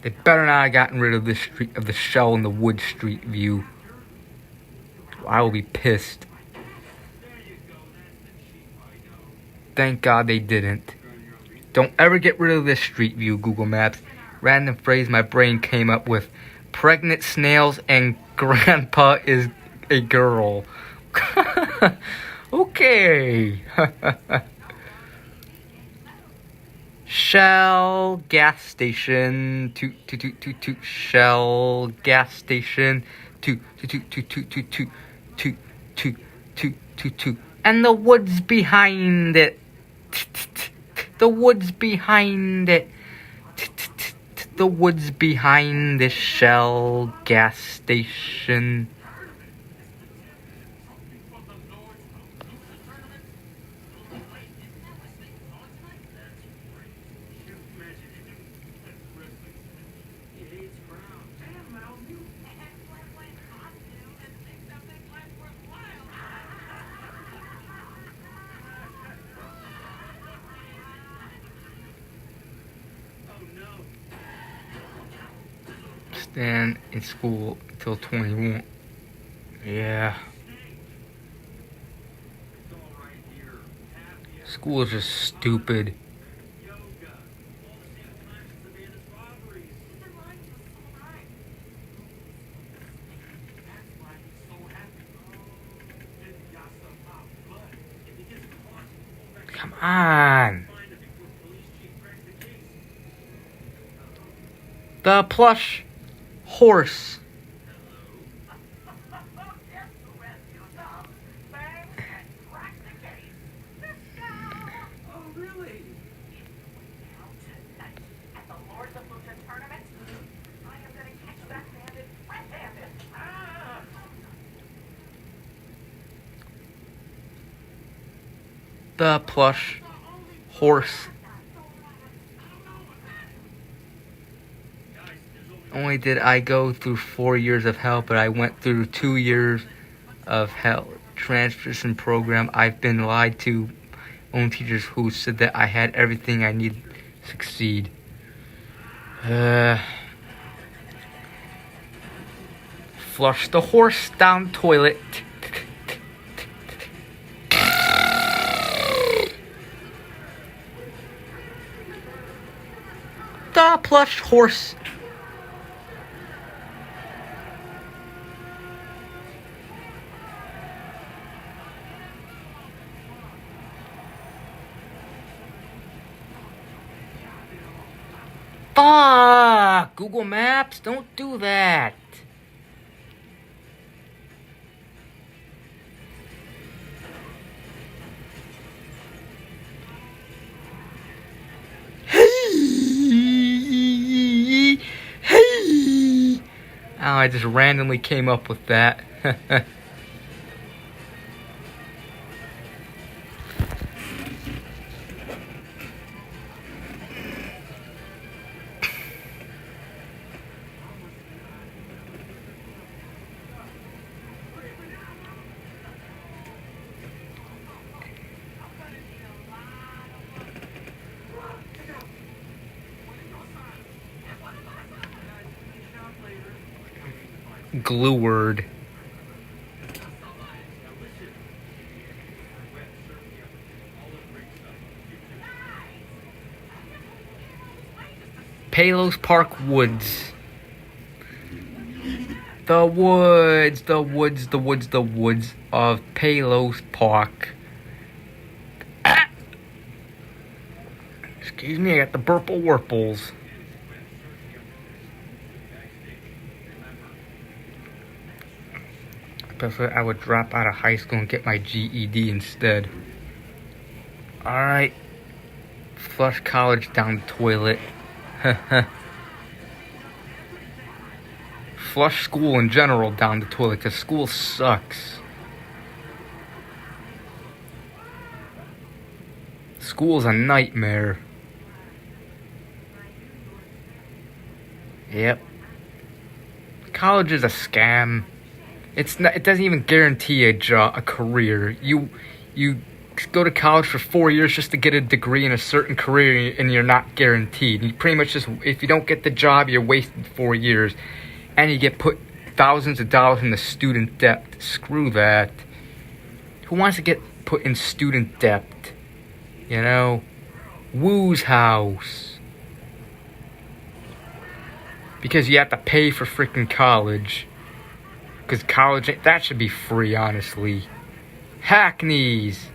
They better not have gotten rid of the street of the shell in the Wood Street view. I will be pissed. Thank God they didn't. Don't ever get rid of this street view, Google Maps. Random phrase my brain came up with. Pregnant snails and grandpa is a girl. Okay. Shell gas station. Toot toot toot toot toot. Shell gas station. Toot toot toot toot toot toot toot toot toot toot toot toot. And the woods behind it. The woods behind it. The woods behind this Shell gas station. Stand in school until 21. Yeah. School is just stupid. Come on. The plush horse. The plush horse. Only did I go through 4 years of hell, but I went through 2 years of hell. Transition program. I've been lied to. Own teachers who said that I had everything I needed to succeed. Flush the horse down the toilet. The plush horse. Fuck! Google Maps, don't do that. I just randomly came up with that. Glue word. Palos Park Woods. The woods of Palos Park. Excuse me, I got the burple wurples. Prefer I would drop out of high school and get my GED instead. Alright. Flush college down the toilet. Flush school in general down the toilet, because school sucks. School's a nightmare. Yep. College is a scam. It's not. It doesn't even guarantee a job, a career. You go to college for 4 years just to get a degree in a certain career, and you're not guaranteed. You pretty much just, if you don't get the job, you're wasted 4 years, and you get put thousands of dollars into student debt. Screw that. Who wants to get put in student debt? You know, Woo's house. Because you have to pay for freaking college. Because college, that should be free, honestly. Hackneys.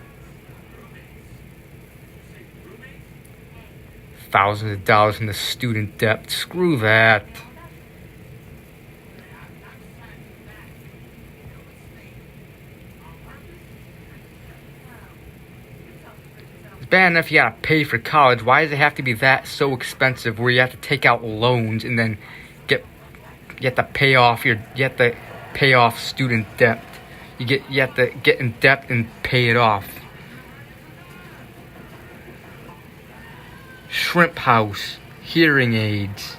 Thousands of dollars in the student debt. Screw that. It's bad enough you gotta pay for college. Why does it have to be that so expensive where you have to take out loans and then you have to pay off student debt. You have to get in debt and pay it off. Shrimp house, hearing aids.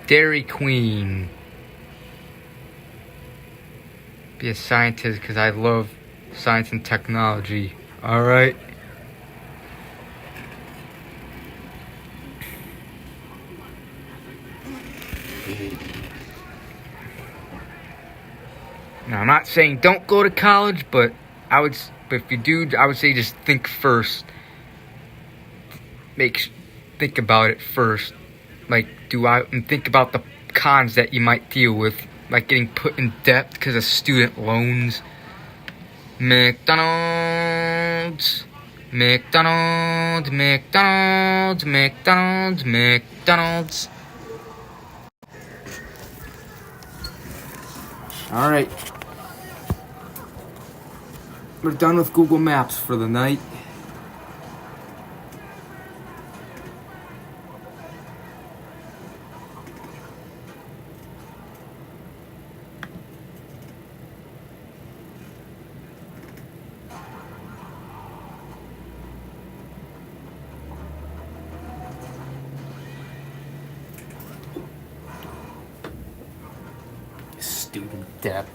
Dairy Queen. Be a scientist because I love science and technology. Alright. Now, I'm not saying don't go to college, but if you do, I would say just think first. Think about it first. Like, and think about the cons that you might deal with, like getting put in debt because of student loans. McDonald's. Alright. We're done with Google Maps for the night. Student debt.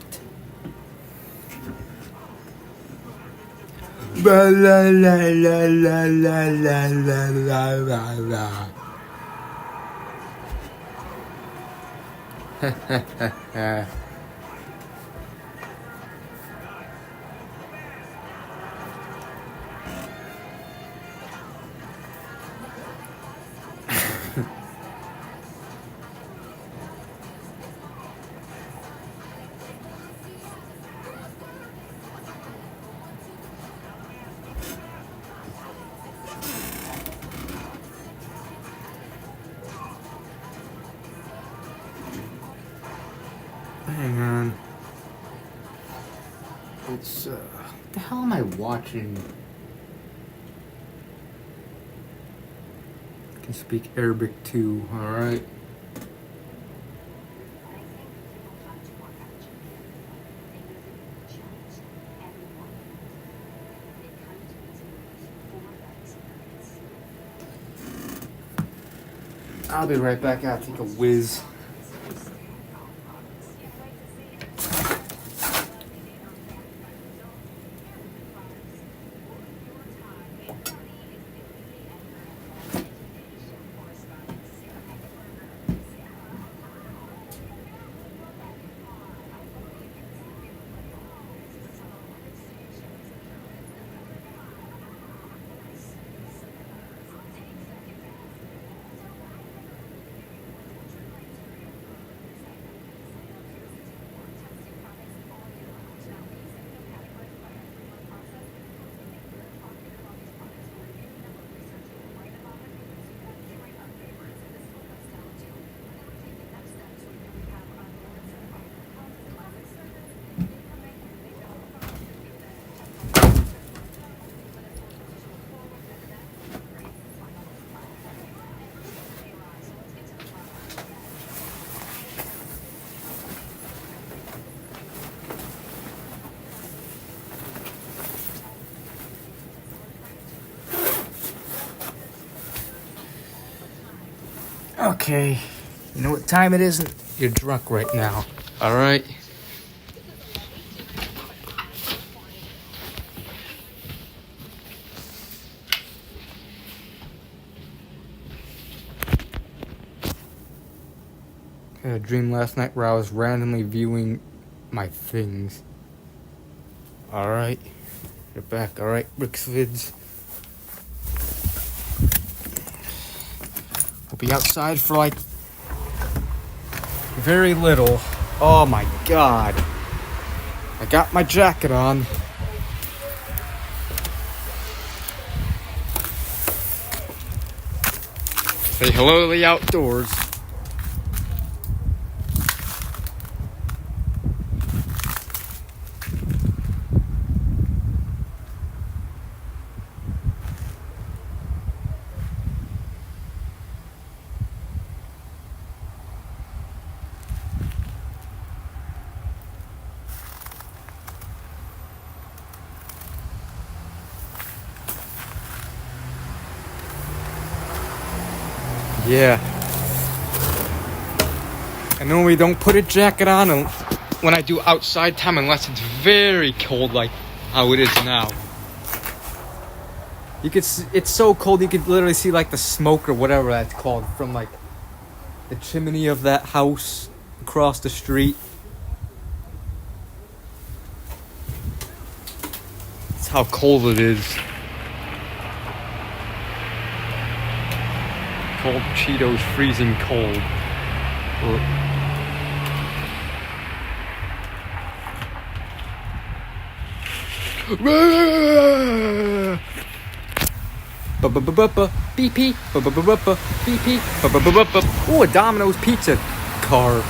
La la la la la la la la la la. What the hell am I watching? I can speak Arabic too, alright? I'll be right back. I'll take a whiz. Okay, you know what time it is? You're drunk right now, alright? I had a dream last night where I was randomly viewing my things. Alright, you're back, alright, Rick's Vids. We'll be outside for like very little. Oh my god. I got my jacket on. Say hello to the outdoors. Yeah. I normally don't put a jacket on when I do outside time unless it's very cold like how it is now. You could it's so cold you could literally see like the smoke or whatever that's called from like the chimney of that house across the street. That's how cold it is. Cold Cheetos, freezing cold. BP. Oh, a Domino's pizza car.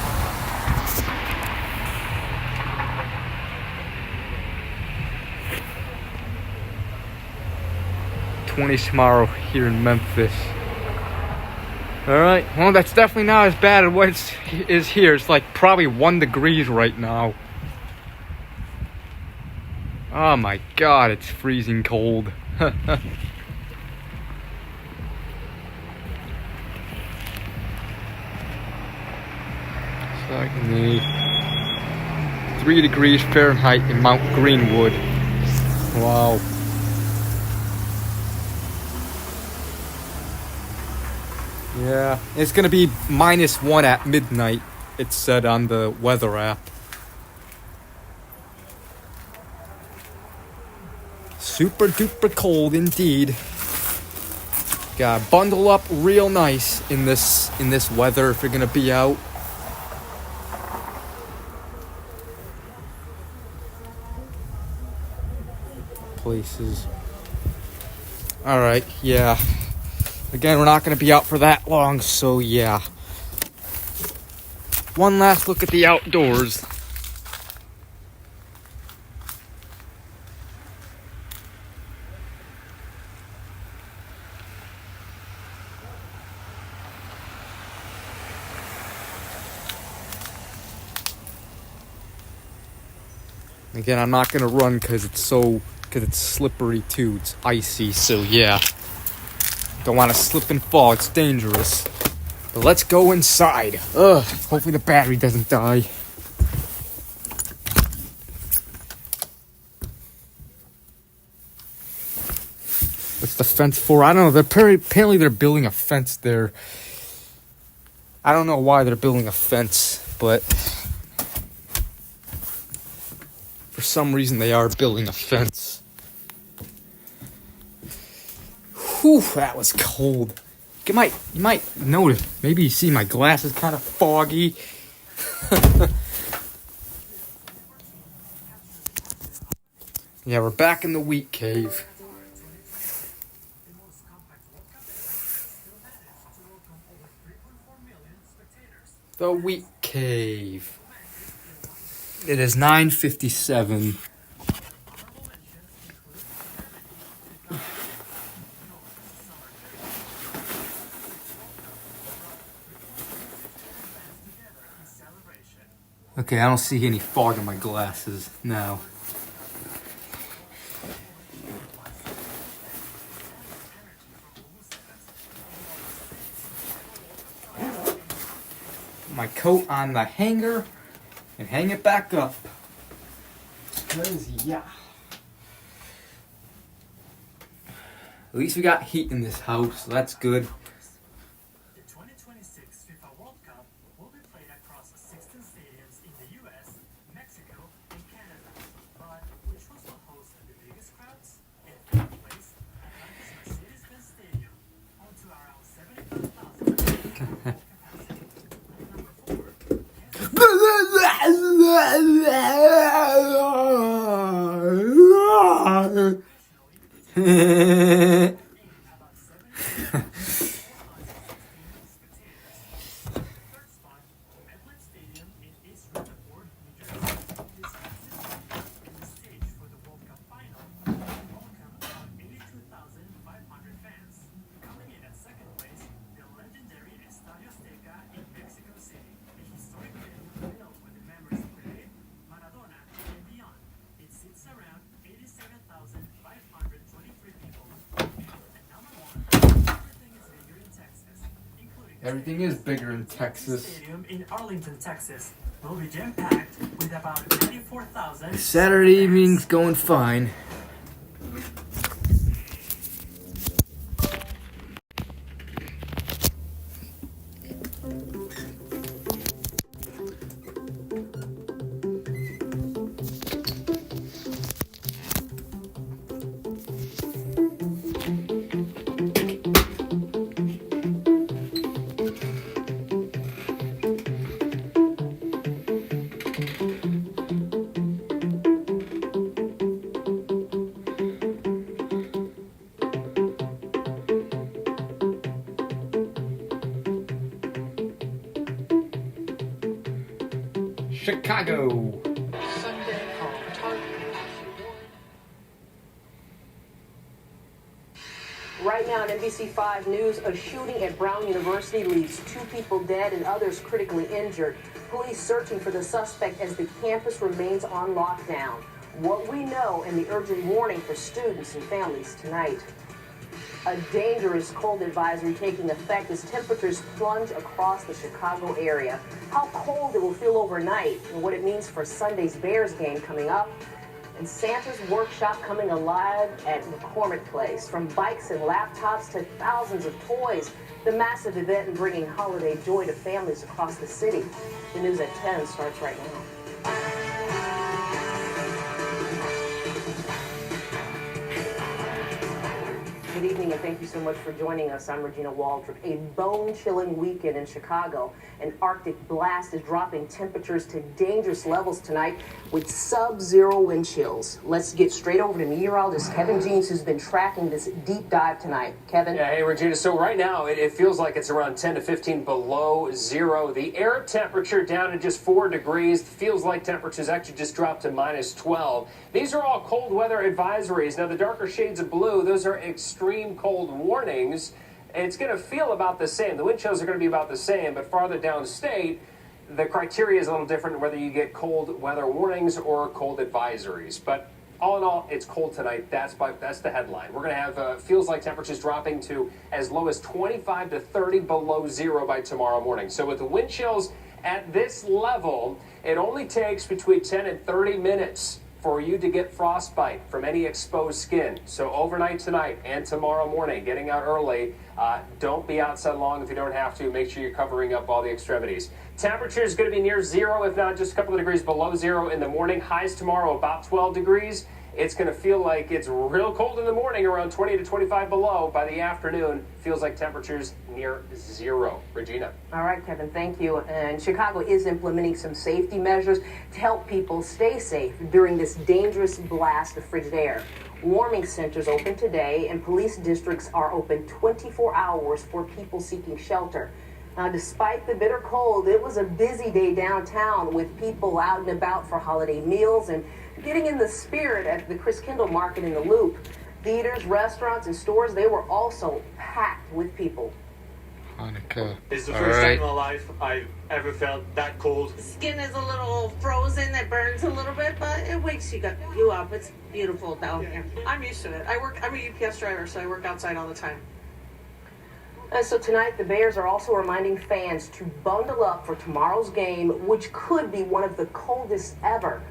$20 tomorrow here in Memphis. Alright, well that's definitely not as bad as what it is here. It's like probably 1 degree right now. Oh my god, it's freezing cold. It's like 3 degrees Fahrenheit in Mount Greenwood. Wow. Yeah, it's gonna be -1 at midnight, it said on the weather app. Super duper cold indeed. Gotta bundle up real nice in this weather if you're gonna be out. Places. Alright, yeah. Again, we're not going to be out for that long, so yeah. One last look at the outdoors. Again, I'm not gonna run because it's slippery too. It's icy, so yeah. Don't want to slip and fall. It's dangerous. But let's go inside. Ugh. Hopefully the battery doesn't die. What's the fence for? I don't know. Apparently they're building a fence there. I don't know why they're building a fence, but for some reason they are building a fence. Whew, that was cold. You might notice. Maybe you see my glasses kind of foggy. Yeah, we're back in the wheat cave. The wheat cave. It is 9:57. Okay, I don't see any fog in my glasses now. My coat on the hanger and hang it back up. 'Cause, yeah. At least we got heat in this house, so that's good. The 2026 FIFA World Cup will be played across 16 stadiums in the US, Mexico, and Canada. But which was the host of the biggest crowds? In third place, Atlanta's Mercedes-Benz Stadium, home to around 75,000 capacity. Number 4, about 70,000 Third spot, MetLife Stadium in East Rutherford, New Jersey, is the stage for the World Cup final and welcome about 82,500 fans. Coming in at second place, the legendary Estadio Azteca in Mexico City, a historic venue built with the memories of Pelé, Maradona, and beyond. It sits around 87,523 people. And number 1, everything is bigger in Texas, including Everything is bigger in Texas. Stadium in Arlington, Texas, will be jam-packed with about 94,000. Saturday evening's going fine. Chicago. Right now on NBC5 News, a shooting at Brown University leaves 2 people dead and others critically injured. Police searching for the suspect as the campus remains on lockdown. What we know and the urgent warning for students and families tonight. A dangerous cold advisory taking effect as temperatures plunge across the Chicago area. How cold it will feel overnight and what it means for Sunday's Bears game coming up. And Santa's workshop coming alive at McCormick Place. From bikes and laptops to thousands of toys, the massive event and bringing holiday joy to families across the city. The news at 10 starts right now. Good evening and thank you so much for joining us. I'm Regina Waldrop. A bone-chilling weekend in Chicago. An Arctic blast is dropping temperatures to dangerous levels tonight with sub-zero wind chills. Let's get straight over to meteorologist Kevin Jeans, who's been tracking this deep dive tonight. Kevin? Yeah, hey Regina. So right now it feels like it's around 10 to 15 below zero. The air temperature down to just 4 degrees. Feels like temperatures actually just dropped to minus 12. These are all cold weather advisories. Now the darker shades of blue, those are extreme cold warnings. It's going to feel about the same. The wind chills are going to be about the same, but farther downstate, the criteria is a little different whether you get cold weather warnings or cold advisories. But all in all, it's cold tonight. That's the headline. We're going to have feels like temperatures dropping to as low as 25 to 30 below zero by tomorrow morning. So with the wind chills at this level, it only takes between 10 and 30 minutes for you to get frostbite from any exposed skin. So overnight tonight and tomorrow morning, getting out early, don't be outside long if you don't have to. Make sure you're covering up all the extremities. Temperature is going to be near zero, if not just a couple of degrees below zero in the morning. Highs tomorrow about 12 degrees. It's going to feel like it's real cold in the morning, around 20 to 25 below. By the afternoon, feels like temperatures near zero. Regina. All right, Kevin, thank you. And Chicago is implementing some safety measures to help people stay safe during this dangerous blast of frigid air. Warming centers open today, and police districts are open 24 hours for people seeking shelter. Now, despite the bitter cold, it was a busy day downtown with people out and about for holiday meals and getting in the spirit at the Chris Kendall Market in the Loop. Theaters, restaurants, and stores, they were also packed with people. Hanukkah. It's the first time in my life I've ever felt that cold. Skin is a little frozen, it burns a little bit, but it wakes you up. It's beautiful down here. I'm used to it. I'm a UPS driver, so I work outside all the time. And so tonight, the Bears are also reminding fans to bundle up for tomorrow's game, which could be one of the coldest ever.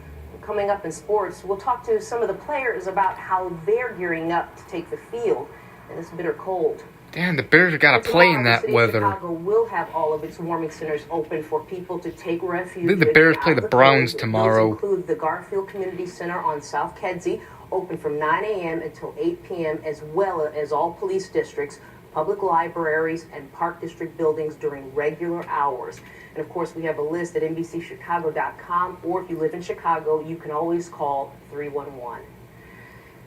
Coming up in sports, we'll talk to some of the players about how they're gearing up to take the field in this bitter cold. Damn, the Bears have got to play in that weather. Chicago will have all of its warming centers open for people to take refuge. I think the Bears play the Browns tomorrow. Those include the Garfield Community Center on South Kedzie, open from 9 a.m. until 8 p.m., as well as all police districts, public libraries, and Park District buildings during regular hours. And of course, we have a list at NBCChicago.com, or if you live in Chicago, you can always call 311.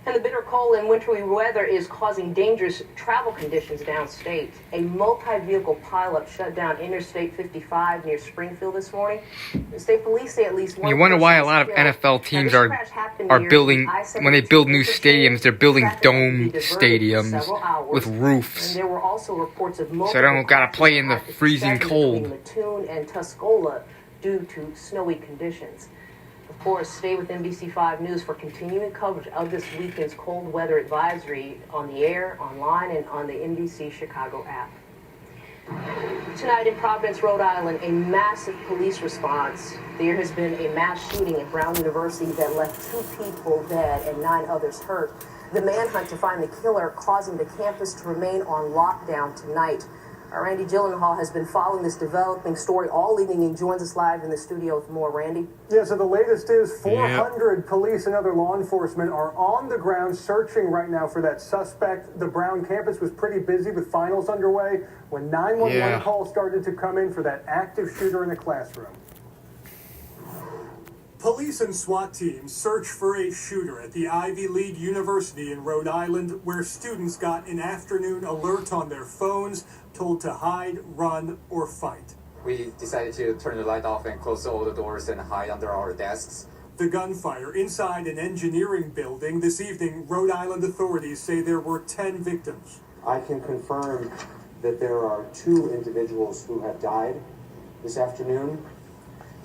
And the bitter cold and wintry weather is causing dangerous travel conditions downstate. A multi-vehicle pileup shut down Interstate 55 near Springfield this morning. The state police say at least one. You wonder why a lot of NFL teams are building, when they build new stadiums, they're building dome stadiums with roofs. And there were also reports of so they don't gotta play in the freezing cold. Mattoon and Tuscola due to snowy conditions. Of course, stay with NBC5 News for continuing coverage of this weekend's cold weather advisory on the air, online, and on the NBC Chicago app. Tonight in Providence, Rhode Island, a massive police response. There has been a mass shooting at Brown University that left 2 people dead and 9 others hurt. The manhunt to find the killer causing the campus to remain on lockdown tonight. Randy Gyllenhaal has been following this developing story all evening. He joins us live in the studio with more. Randy? Yeah, so the latest is 400 police and other law enforcement are on the ground searching right now for that suspect. The Brown campus was pretty busy with finals underway when 911 calls started to come in for that active shooter in the classroom. Police and SWAT teams search for a shooter at the Ivy League University in Rhode Island, where students got an afternoon alert on their phones, told to hide, run, or fight. We decided to turn the light off and close all the doors and hide under our desks. The gunfire inside an engineering building. This evening, Rhode Island authorities say there were 10 victims. I can confirm that there are 2 individuals who have died this afternoon,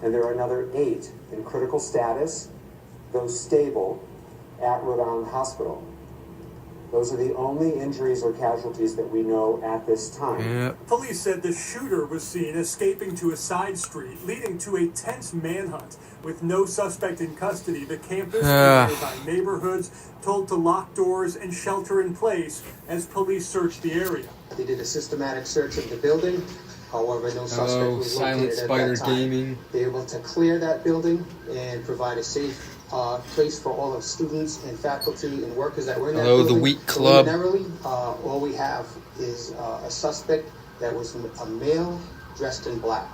and there are another 8 in critical status, those stable, at Rhode Island Hospital. Those are the only injuries or casualties that we know at this time. Police said the shooter was seen escaping to a side street, leading to a tense manhunt. With no suspect in custody, the campus and nearby neighborhoods told to lock doors and shelter in place as police searched the area. They did a systematic search of the building. However, no suspect was located at that time. They were able to clear that building and provide a safe place for all of students and faculty and workers that were in that building. The Wheat Club. Primarily, all we have is a suspect that was a male dressed in black.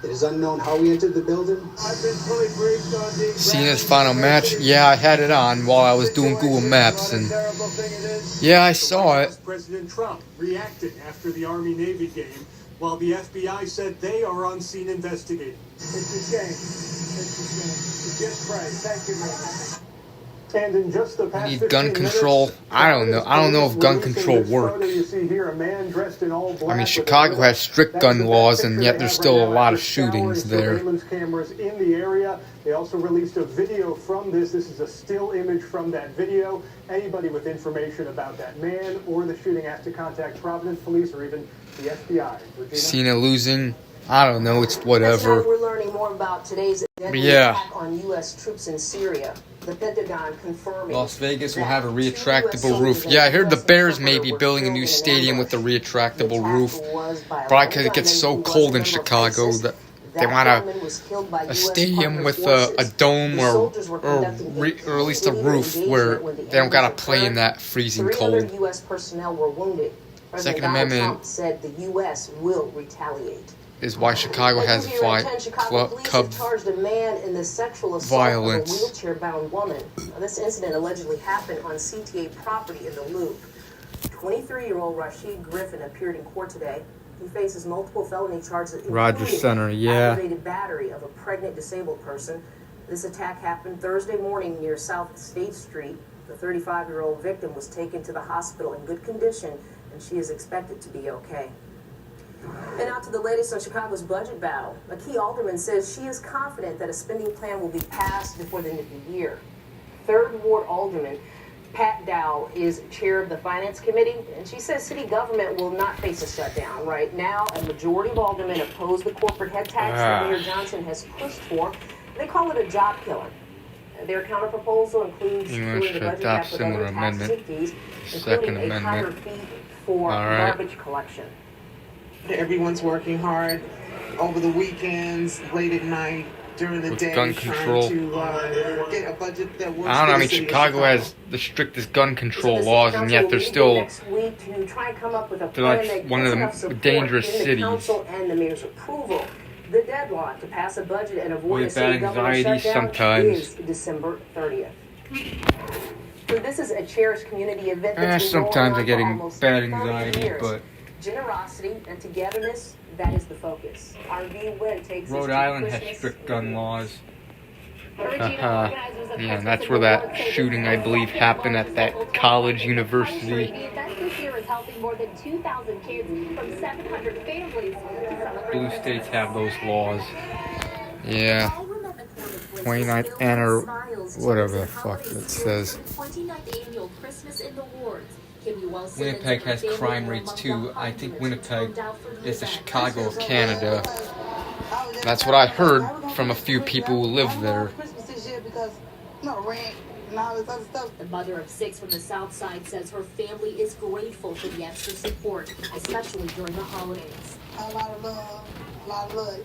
It is unknown how he entered the building. I've been fully briefed on the Cena's final match. Yeah, I had it on while I was doing Google Maps, and yeah, I saw it. President Trump reacting after the Army-Navy game, while the FBI said they are on scene investigating. It's a shame. It's a shame. Just pray. Thank you very much. And in just the past We need 15 gun control. minutes, I don't know. I don't know if gun control works. You see here a man dressed in all black I mean, with a Chicago hood. has strict That's gun the best laws, picture and yet they there's have still right a now lot after of shootings scouring there. surveillance cameras in the area. They also released a video from this. This is a still image from that video. Anybody with information about that man or the shooting has to contact Providence Police or even the FBI. Regina? Cena losing. I don't know. It's whatever. That's how we're learning more about today's deadly attack on U.S. troops in Syria. The Pentagon confirming Las Vegas will have a retractable roof. Yeah, I heard the Bears may be building a new stadium with a retractable roof. Probably because it gets so cold in Chicago that they want a stadium with a dome or at least a roof where they don't gotta play in that freezing cold. U.S. personnel were wounded. Second Donald Amendment Trump said the U.S. will retaliate. is why Chicago has Cubs charged a man in the sexual assault violence. of a wheelchair-bound woman. This incident allegedly happened on CTA property in the Loop. 23-year-old Rashid Griffin appeared in court today. He faces multiple felony charges, Rogers including Center, yeah. aggravated battery of a pregnant disabled person. This attack happened Thursday morning near South State Street. The 35-year-old victim was taken to the hospital in good condition, and she is expected to be okay. And out to the latest on Chicago's budget battle. A key alderman says she is confident that a spending plan will be passed before the end of the year. Third Ward Alderman Pat Dow is chair of the Finance Committee, and she says city government will not face a shutdown. Right now, a majority of aldermen oppose the corporate head tax that Mayor Johnson has pushed for. They call it a job killer. Their counterproposal includes securing the budget gap with other taxes and fees, including a higher fee for garbage collection. Everyone's working hard over the weekends, late at night, during the day, gun control. trying to get a budget that works. I don't know. I mean, for the city of Chicago has the strictest gun control laws, and yet they're still next week to try and come up with a they're plan like that one of gets the enough dangerous support in the cities. council and the mayor's approval. The deadline to pass a budget and avoid a With city bad government anxiety shutdown sometimes. is December 30th. So this is a cherished community event that's been going sometimes on I'm getting for almost bad 30 anxiety, years. but Generosity and togetherness, that is the focus. Our view win takes us Rhode to Island has Christmas. strict gun laws. Yeah, and that's where that shooting, I believe, happened at that college university. The event this year is helping more than 2,000 kids from 700 families. Blue states have those laws. Yeah. 29th annual, whatever the fuck it says. 29th annual Christmas in the Wards. Winnipeg has crime rates too. I think Winnipeg is the Chicago of Canada. That's what I heard from a few people who live there. Christmas this year because rent and all this other stuff. The mother of 6 from the South Side says her family is grateful for the extra support, especially during the holidays. A lot of love, a lot of love.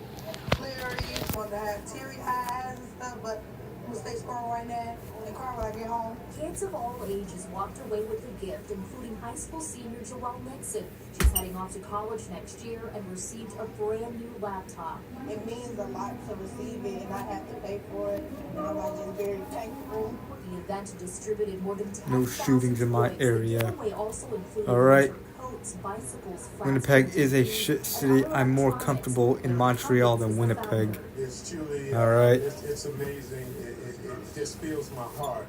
Clearly, want to have teary eyes and stuff, but I'm gonna stay strong right now and cry when I get home. Kids of all ages walked away with a gift, including high school senior Joelle Nixon. She's heading off to college next year and received a brand new laptop. It means a lot to receive it, and I have to pay for it. And I'm just very thankful. The event distributed more than 10,000 No shootings in my area. also included Alright. coats, bicycles, Winnipeg is a shit city. I'm more comfortable in Montreal than Winnipeg. It's truly, Alright. it's amazing. It just fills my heart.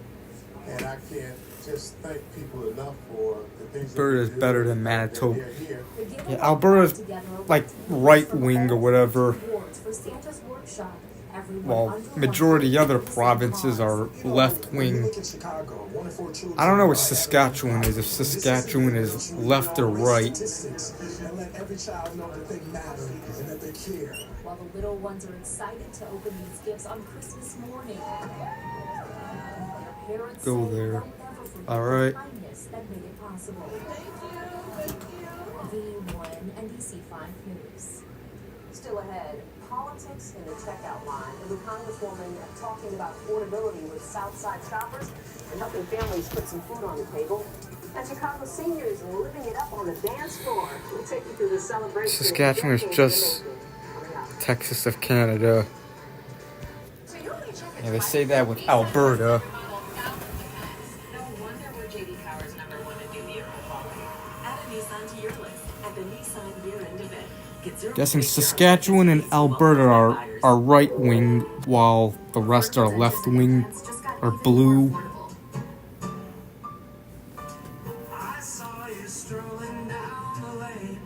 And I can't just thank people enough for the things Alberta is that they do. better than Manitoba. They're here. Yeah, Alberta's like right wing or whatever. for Santa's workshop. While majority other provinces are left wing. I don't know what Saskatchewan is. If Saskatchewan is left or right. While the little ones are excited to open these gifts on Christmas morning. Their parents Go say there. they'll never forget Alright. the kindness that made it possible. V1 NBC5 News. Still ahead, politics in the checkout line. The Congresswoman talking about affordability with Southside shoppers and helping families put some food on the table. And Chicago seniors living it up on the dance floor. We'll take you through the celebration. Saskatchewan is just Texas of Canada. Yeah, they say that with Alberta. Guessing Saskatchewan and Alberta are right wing, while the rest are left wing or blue. saw you strolling down the lane.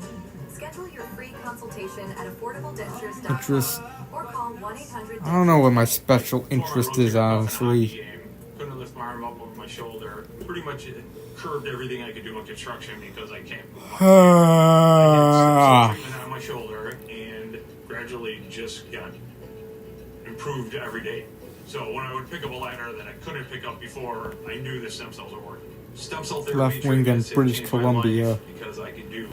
Schedule your free consultation at affordabledentures.com Interest. or call 1-800. I don't know what my special interest is, honestly. Couldn't lift my arm up over my shoulder. Pretty much curbed everything I could do in construction because I can't move my I had some treatment on my shoulder and gradually just got improved every day. So when I would pick up a ladder that I couldn't pick up before, I knew the stem cells were working. Stem cell therapy Left wing in British Columbia. Because I can do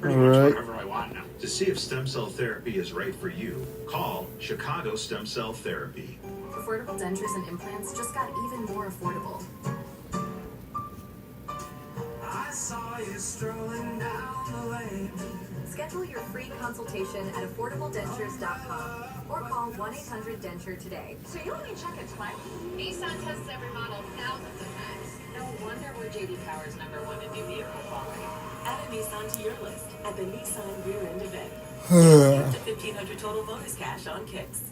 pretty much Alright. whatever I want now. To see if stem cell therapy is right for you, call Chicago Stem Cell Therapy. Affordable dentures and implants just got even more affordable. I saw you strolling down the lane. Schedule your free consultation at affordabledentures.com or call 1-800-DENTURE today. So you only check it twice? Nissan tests every model thousands of times. No wonder we're J.D. Power's #1 in new vehicle quality. Add a Nissan to your list at the Nissan year-end event. Up to $1,500 total bonus cash on kicks.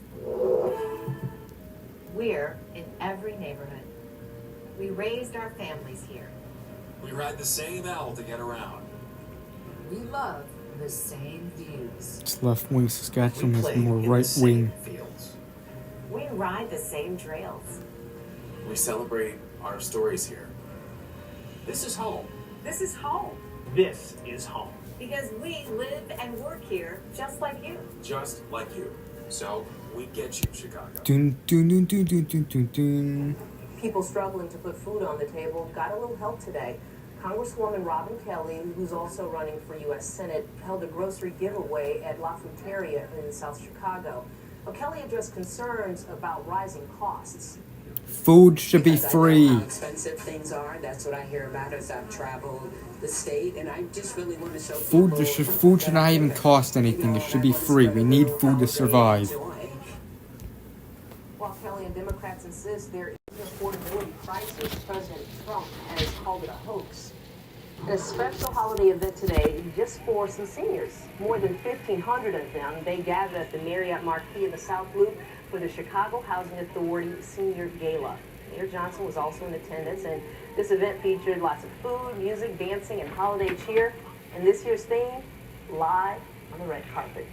We're in every neighborhood. We raised our families here. We ride the same owl to get around. We love the same views. It's left wing Saskatchewan has more right wing. We ride the same trails. We celebrate our stories here. This is home. This is home. This is home. Because we live and work here just like you. Just like you. So, we get you, Chicago. Dun, dun, dun, dun, dun, dun, dun, dun. People struggling to put food on the table got a little help today. Congresswoman Robin Kelly, who's also running for U.S. Senate, held a grocery giveaway at La Fruteria in South Chicago. Well, Kelly addressed concerns about rising costs. Food should be Because I know free. how expensive things are. That's what I hear about as I've traveled the state, and I just really want to show Food people should not even cost anything. It should be free. We need food to survive. While Kelly and Democrats insist there is an affordability crisis, President Trump has called it a hoax. In a special holiday event today just for some seniors. More than 1,500 of them, they gathered at the Marriott Marquis in the South Loop for the Chicago Housing Authority Senior Gala. Mayor Johnson was also in attendance, and this event featured lots of food, music, dancing, and holiday cheer. And this year's theme, live on the red carpet.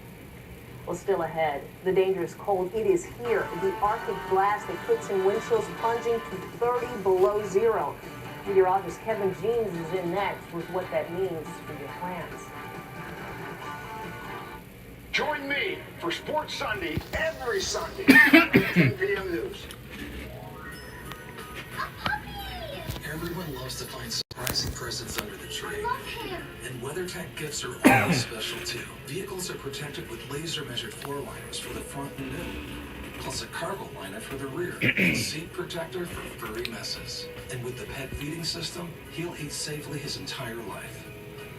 Well, still ahead, the dangerous cold. It is here. The Arctic blast that puts in wind chills plunging to 30 below zero. Meteorologist Kevin Jeans is in next with what that means for your plans. Join me for Sports Sunday every Sunday at 10 p.m. News. Everyone loves to find surprising presents under the tree. And WeatherTech gifts are always special too. Vehicles are protected with laser-measured floor liners for the front and middle, plus a cargo liner for the rear, and seat protector for furry messes. And with the pet feeding system, he'll eat safely his entire life.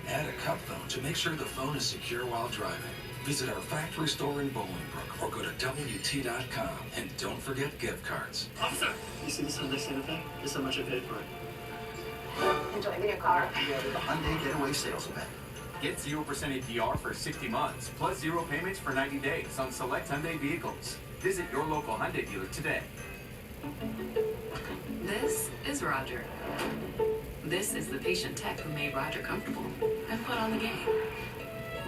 Add a cup phone to make sure the phone is secure while driving. Visit our factory store in Bolingbrook or go to WT.com. And don't forget gift cards. Officer, you see this Hyundai Santa Fe? This is how much I paid for it. Enjoy the new car. The Hyundai Getaway Sales Event. Get 0% APR for 60 months, plus 0 payments for 90 days on select Hyundai vehicles. Visit your local Hyundai dealer today. This is Roger. This is the patient tech who made Roger comfortable and put on the game.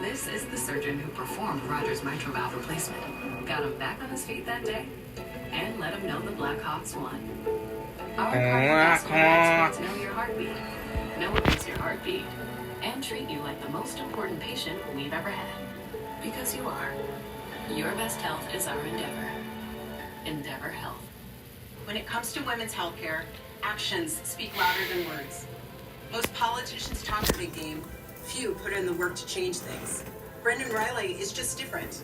This is the surgeon who performed Roger's mitral valve replacement, got him back on his feet that day, and let him know the Blackhawks won. Our cardiovascular experts know your heartbeat, know what makes your heart beat, and treat you like the most important patient we've ever had. Because you are. Your best health is our endeavor. Endeavor Health. When it comes to women's health care, actions speak louder than words. Most politicians talk a big game. Few put in the work to change things. Brendan Riley is just different.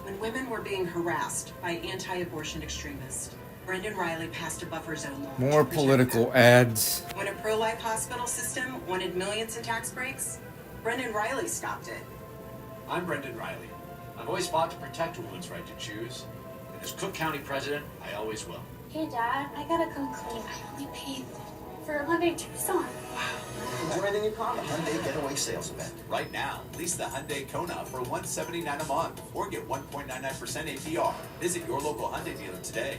When women were being harassed by anti-abortion extremists, Brendan Riley passed a buffer zone law. More political ads. When a pro-life hospital system wanted millions in tax breaks, Brendan Riley stopped it. I'm Brendan Riley. I've always fought to protect a woman's right to choose. And as Cook County president, I always will. Hey, Dad, I gotta come clean. I only paid for a Hyundai Tucson. Enjoy the new car, the Hyundai Getaway Sales Event. Right now, lease the Hyundai Kona for $179 a month or get 1.99% APR. Visit your local Hyundai dealer today.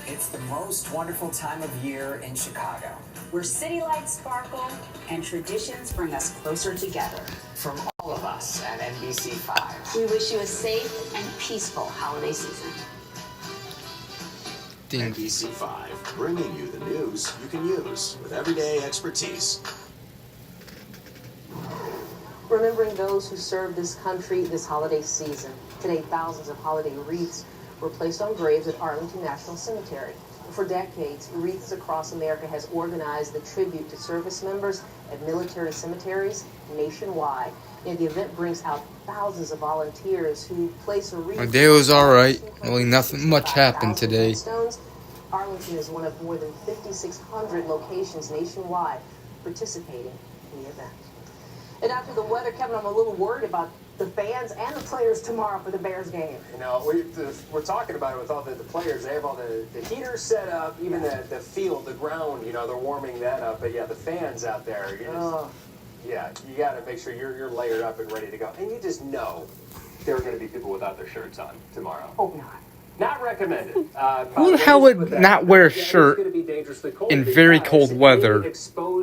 It's the most wonderful time of year in Chicago. where city lights sparkle and traditions bring us closer together. From all of us at NBC5. We wish you a safe and peaceful holiday season. NBC5, bringing you the news you can use with everyday expertise. Remembering those who served this country this holiday season. Today, thousands of holiday wreaths were placed on graves at Arlington National Cemetery. For decades, Wreaths Across America has organized the tribute to service members at military cemeteries nationwide. And the event brings out thousands of volunteers who place a wreath. My day was alright. Really nothing much happened today. Arlington is one of more than 5,600 locations nationwide participating in the event. And after the weather, Kevin, I'm a little worried about the fans and the players tomorrow for the Bears game. You know, we're talking about it with all the players. They have all the heaters set up, even the field, the ground, you know, they're warming that up. But yeah, the fans out there, yeah, you got to make sure you're layered up and ready to go. And you just know there are going to be people without their shirts on tomorrow. Hope not. Not recommended. Who the hell would not wear a shirt in very cold weather,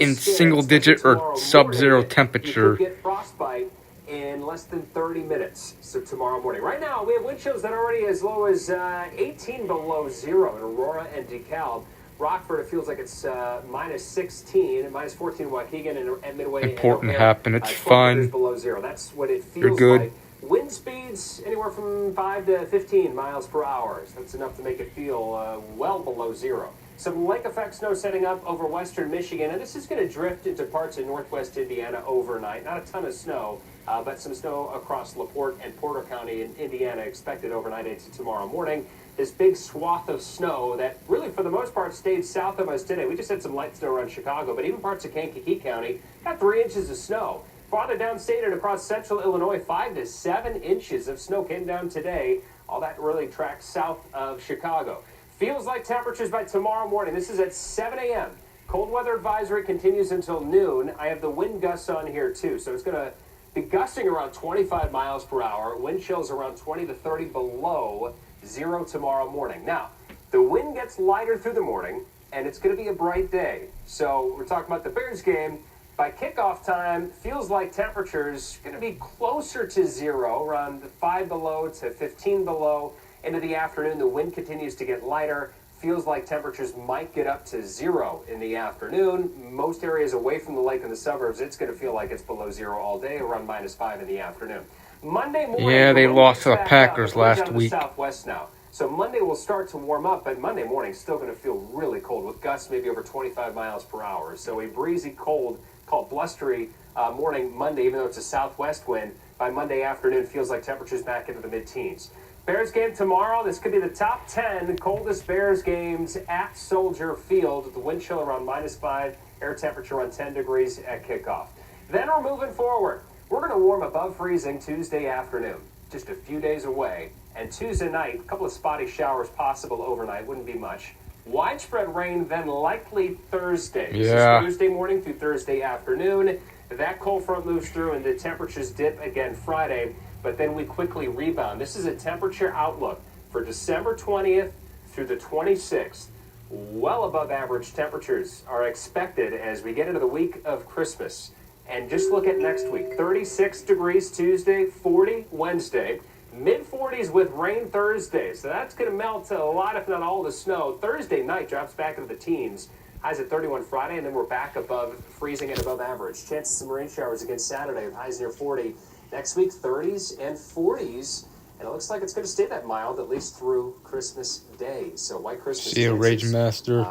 in single-digit or sub-zero temperature? You could get frostbite in less than 30 minutes. So tomorrow morning. Right now, we have wind chills that are already as low as 18 below zero in Aurora and DeKalb. Rockford, it feels like it's minus 16, and minus 14 in Waukegan, and at Midway. Important happen. It's fine. Below zero. That's what it feels You're good. like. Wind speeds anywhere from 5 to 15 miles per hour. So that's enough to make it feel well below zero. Some lake effect snow setting up over western Michigan, and this is going to drift into parts of northwest Indiana overnight. Not a ton of snow, but some snow across LaPorte and Porter County in Indiana expected overnight into tomorrow morning. This big swath of snow that really, for the most part, stayed south of us today. We just had some light snow around Chicago, but even parts of Kankakee County got 3 inches of snow. Farther downstate and across central Illinois, 5 to 7 inches of snow came down today. All that really tracks south of Chicago. Feels like temperatures by tomorrow morning. This is at 7 a.m. Cold weather advisory continues until noon. I have the wind gusts on here too, so it's going to be gusting around 25 miles per hour. Wind chills around 20 to 30 below zero tomorrow morning. Now, the wind gets lighter through the morning, and it's going to be a bright day. So we're talking about the Bears game. By kickoff time, feels like temperatures going to be closer to zero, around 5 below to 15 below. Into the afternoon, the wind continues to get lighter. Feels like temperatures might get up to zero in the afternoon. Most areas away from the lake in the suburbs, it's going to feel like it's below zero all day, around -5 in the afternoon. Monday morning, yeah, they lost to the Packers last week. Southwest now. So Monday will start to warm up, but Monday morning is still going to feel really cold with gusts maybe over 25 miles per hour. So a breezy, cold, called blustery morning Monday, even though it's a southwest wind. By Monday afternoon, feels like temperatures back into the mid-teens. Bears game tomorrow. This could be the top 10 coldest Bears games at Soldier Field, with the wind chill around -5, air temperature around 10 degrees at kickoff. Then we're moving forward. We're going to warm above freezing Tuesday afternoon, just a few days away. And Tuesday night, a couple of spotty showers possible overnight, wouldn't be much. Widespread rain then likely Thursday. Yeah. So Thursday morning through Thursday afternoon. That cold front moves through and the temperatures dip again Friday, but then we quickly rebound. This is a temperature outlook for December 20th through the 26th. Well above average temperatures are expected as we get into the week of Christmas. And just look at next week. 36 degrees Tuesday, 40 Wednesday. Mid-40s with rain Thursday. So that's going to melt a lot, if not all, the snow. Thursday night drops back into the teens. Highs at 31 Friday, and then we're back above freezing and above average. Chances of some rain showers again Saturday with highs near 40. Next week, 30s and 40s. And it looks like it's going to stay that mild, at least through Christmas Day. So white Christmas. See you, Rage Master.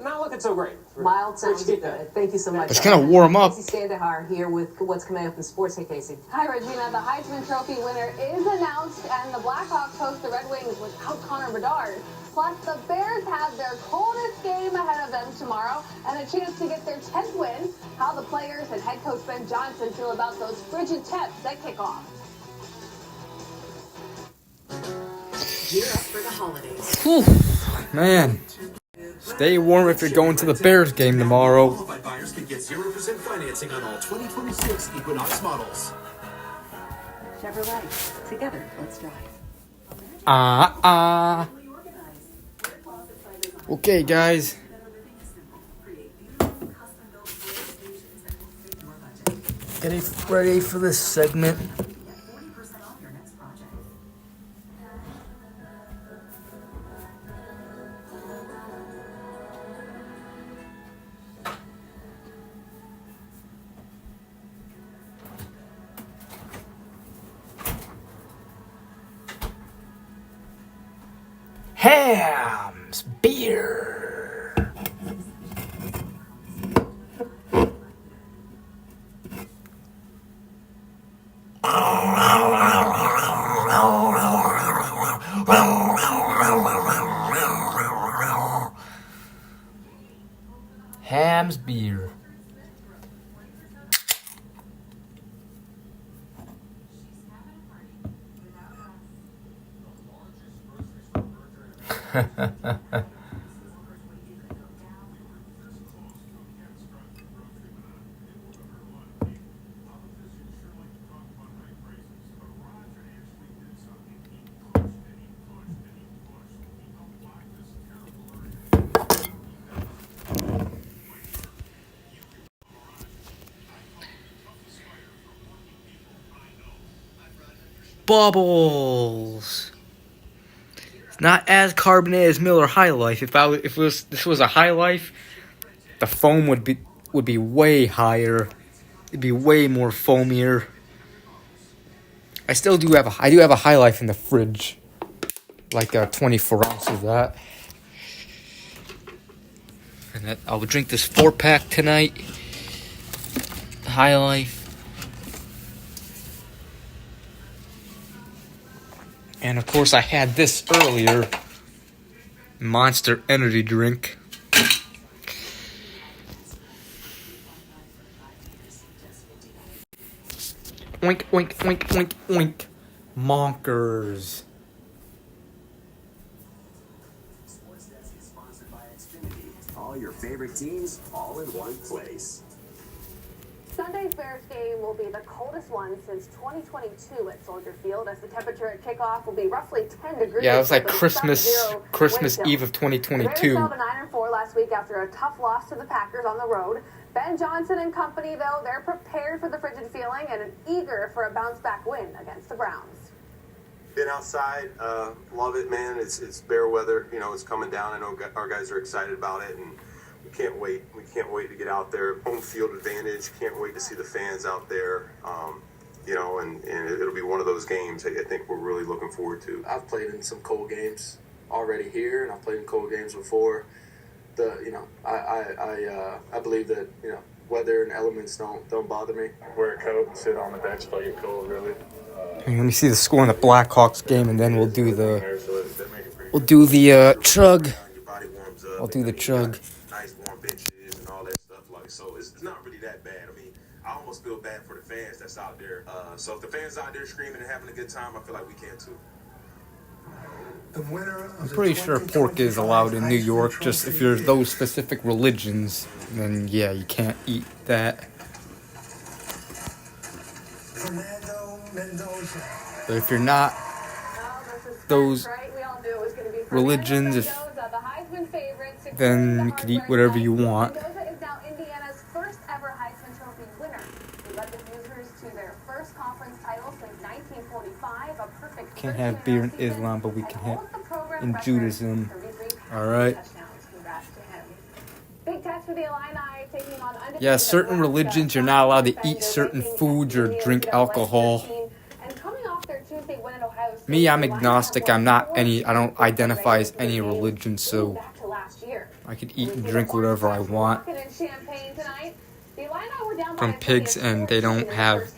Not looking so great. Mild sounds good. Thank you so much. It's going to warm up. Casey Sandahar here with what's coming up in sports. Hey, Casey. Hi, Regina. The Heisman Trophy winner is announced, and the Blackhawks host the Red Wings without Connor Bedard. Plus, the Bears have their coldest game ahead of them tomorrow and a chance to get their 10th win. How the players and head coach Ben Johnson feel about those frigid temps that kick off. Gear up for the holidays. Whew, man. Stay warm if you're going to the Bears game tomorrow. Qualified buyers can get 0% financing on all 2026 Equinox models. Chevrolet. Together, let's drive. Okay, guys. Getting ready for this segment. Ham's beer. Ham's beer. Bubbles. It's not as carbonated as Miller High Life. If this was a High Life, the foam would be way higher. It'd be way more foamier. I do have a High Life in the fridge, like 24 ounces of that. And I'll drink this 4-pack tonight. High Life. And of course, I had this earlier. Monster Energy drink. Oink, oink, oink, oink, oink. Monkers. Sports Desk is sponsored by Xfinity. All your favorite teams, all in one place. Sunday's Bears game will be the coldest one since 2022 at Soldier Field, as the temperature at kickoff will be roughly 10 degrees. Yeah, it was like Christmas Eve of 2022. The Bears fell to 9-4 last week after a tough loss to the Packers on the road. Ben Johnson and company, though, they're prepared for the frigid feeling and eager for a bounce-back win against the Browns. Been outside, love it, man. It's bear weather. You know, it's coming down. I know our guys are excited about it, and we can't wait. We can't wait to get out there. Home field advantage. Can't wait to see the fans out there. You know, and it'll be one of those games I think we're really looking forward to. I've played in some cold games already here, and I've played in cold games before. I believe that weather and elements don't bother me. Wear a coat and sit on the bench till you cold, really. Let me see the score in the Blackhawks game, and then we'll do the chug. I'll do the chug. Nice warm benches and all that stuff. So it's not really that bad. I mean, I almost feel bad for the fans that's out there. So if the fans out there screaming and having a good time, I feel like we can too. I'm pretty sure pork is allowed in New York. Just if you're those specific religions, then yeah, you can't eat that. But if you're not those religions, then you could eat whatever you want. Mendoza is now Indiana's first ever Heisman Trophy winner. He led the Hoosiers to their first conference title since 1945. A perfect Can't have beer in Islam, but we can have in Judaism. All right. Big test for the Illini, taking on undefeated Yeah, certain religions you're not allowed to eat certain foods or drink alcohol. Me, I'm agnostic. I don't identify as any religion, so I could eat and drink whatever I want from pigs, and they don't have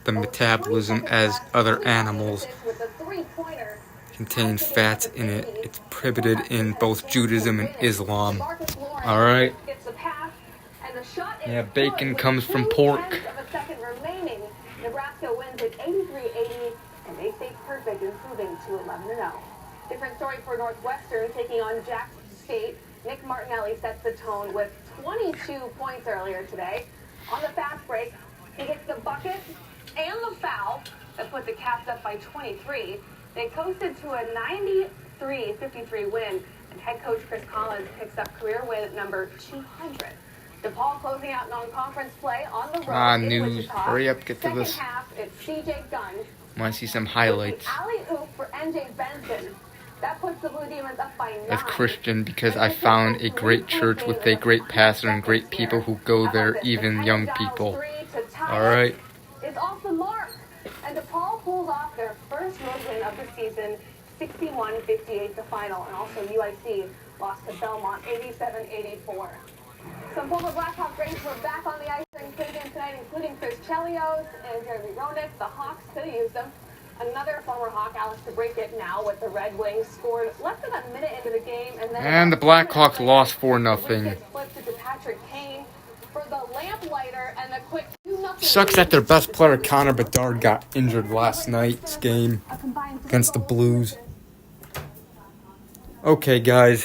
the metabolism as other animals. Contains fats in it. It's prohibited in both Judaism and Islam. Alright? Yeah, bacon comes from pork. Nebraska wins at 83-80, and they stay perfect, improving to 11-0. Different story for Northwestern, taking on Jackson State. Nick Martinelli sets the tone with 22 points earlier today. On the fast break, he gets the bucket and the foul that put the Cats up by 23. They coasted to a 93-53 win, and head coach Chris Collins picks up career win number 200. DePaul closing out non-conference play on the road Come on, in news. Wichita. Hurry up, get to Second this. half, it's CJ Gunn. Want to see some highlights. Alley-oop for NJ Benson. That puts the Blue Demons up by 9. As Christian, because I found a great church with a great pastor and great people who go there, even young people. Alright. Is off the mark. And DePaul pulls off their first road win of the season, 61-58 the final. And also UIC lost to Belmont 87-84. Some former Blackhawk greats were back on the ice during pregame tonight, including Chris Chelios and Jeremy Roenick. The Hawks could have used them. Another former Hawk, Alex DeBrincat, now with the Red Wings, scored less than a minute into the game, and then And the Blackhawks lost 4-0. flipped it to Patrick Kane for the lamplighter and the quick 2-0. Sucks that their best player Connor Bedard got injured last night's game against the Blues. Okay, guys,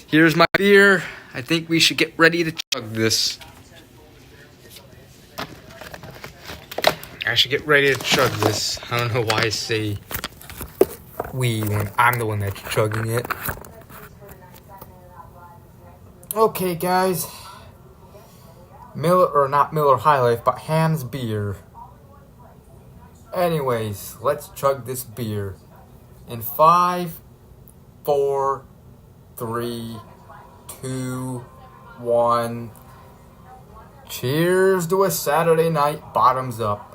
here's my beer. I think we should get ready to chug this. I should get ready to chug this. I don't know why I say we when I'm the one that's chugging it. Okay, guys. Miller, or not Miller High Life, but Ham's beer. Anyways, let's chug this beer. In 5, 4, 3, 2, 1. Cheers to a Saturday night bottoms up.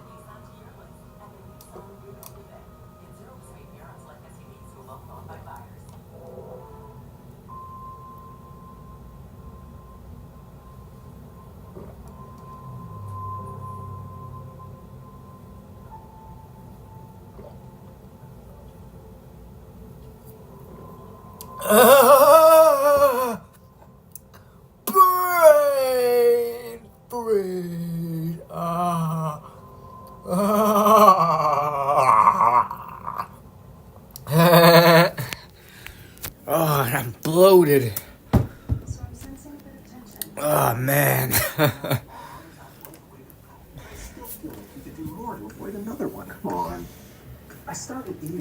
Brain. Oh, and I'm bloated. Oh, man.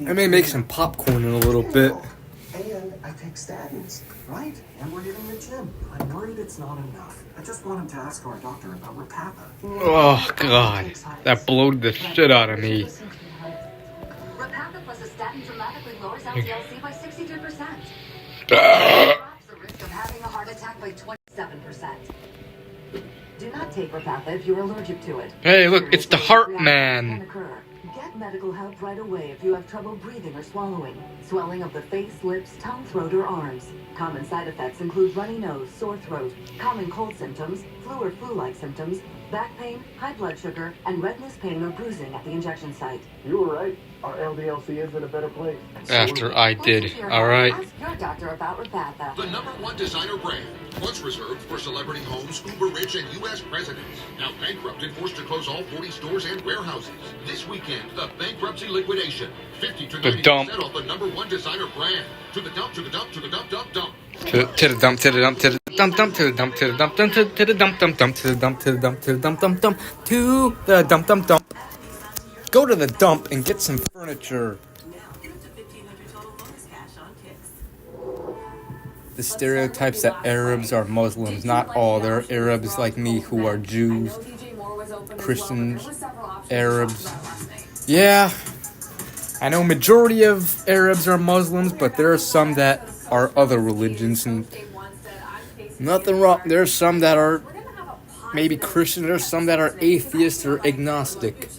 I may make some popcorn in a little bit. And I take statins, right? And we're hitting the gym. I'm worried it's not enough. I just want him to ask our doctor about Repatha. Oh, God. That bloated the shit out of me. Repatha plus a statin dramatically lowers LDL-C by 62%. Drops the risk of having a heart attack by 27%. Do not take Repatha if you're allergic to it. Hey, look, it's the Heart Man. Get medical help right away if you have trouble breathing or swallowing, swelling of the face, lips, tongue, throat, or arms. Common side effects include runny nose, sore throat, common cold symptoms, flu or flu-like symptoms, back pain, high blood sugar, and redness, pain, or bruising at the injection site. You were right. Our LDL-C is in a better place. After I did. Alright. Ask your doctor about Repatha. The #1 designer brand, once reserved for celebrity homes, uber-rich, and U.S. presidents. Now bankrupt and forced to close all 40 stores and warehouses. This weekend, the bankruptcy liquidation. 50 to 90% off the #1 designer brand. To the dump, to the dump, to the dump, dump, dump. To the dump, to the dump, to the dump, dump, to the dump, to the dump, dump, to the dump, dump, dump, to the dump, to the dump, to the dump, dump, dump, to the dump, dump, dump. Go to the dump and get some furniture. The stereotypes that Arabs are Muslims. Not all. There are Arabs like me who are Jews, Christians, Arabs. Yeah, I know majority of Arabs are Muslims, but there are some that are other religions, and nothing wrong. There's some that are maybe Christian. There's some that are atheist or agnostic.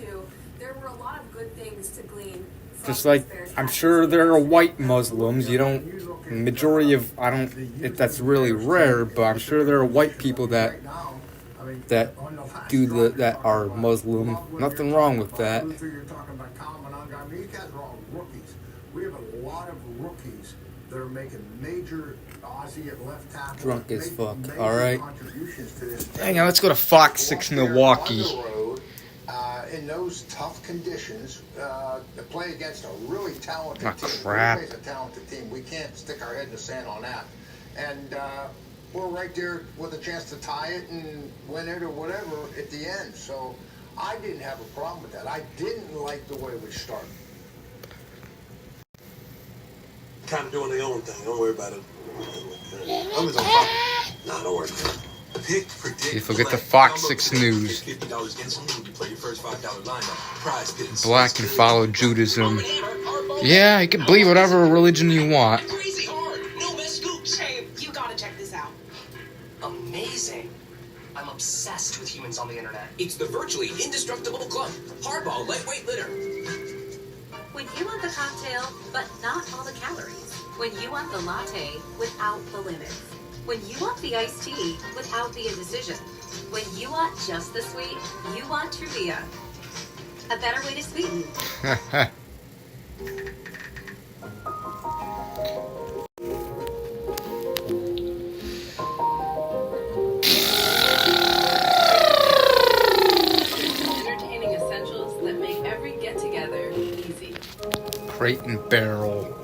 Just like I'm sure there are white Muslims. You don't. Majority of that's really rare, but I'm sure there are white people that that are Muslim. Nothing wrong with that. You're talking about common I mean, you guys are all rookies. We have a lot of rookies that are making major Aussie at left tackle. Drunk as fuck. All right. Hang on. Let's go to Fox 6 Milwaukee. In those tough conditions, to play against a really talented team. Crap. Green Bay's a talented team. We can't stick our head in the sand on that. And we're right there with a chance to tie it and win it or whatever at the end. So I didn't have a problem with that. I didn't like the way we started. Kind of doing their own thing. Don't worry about it. I was on top. Nah, don't worry about it. Pick, predict, You forget the collect. Fox Download 6 today. News. Get $50 instantly when you play your first $5 lineup. Prize picks. Black and follow Judaism. Yeah, you can believe whatever religion you want. Crazy hard. No mess scoops. Hey, you gotta check this out. Amazing. I'm obsessed with humans on the internet. It's the virtually indestructible clump. Hardball lightweight litter. When you want the cocktail, but not all the calories. When you want the latte without the limits. When you want the iced tea without the indecision. When you want just the sweet, you want Truvia. A better way to sweeten. Entertaining essentials that make every get-together easy. Crate and Barrel.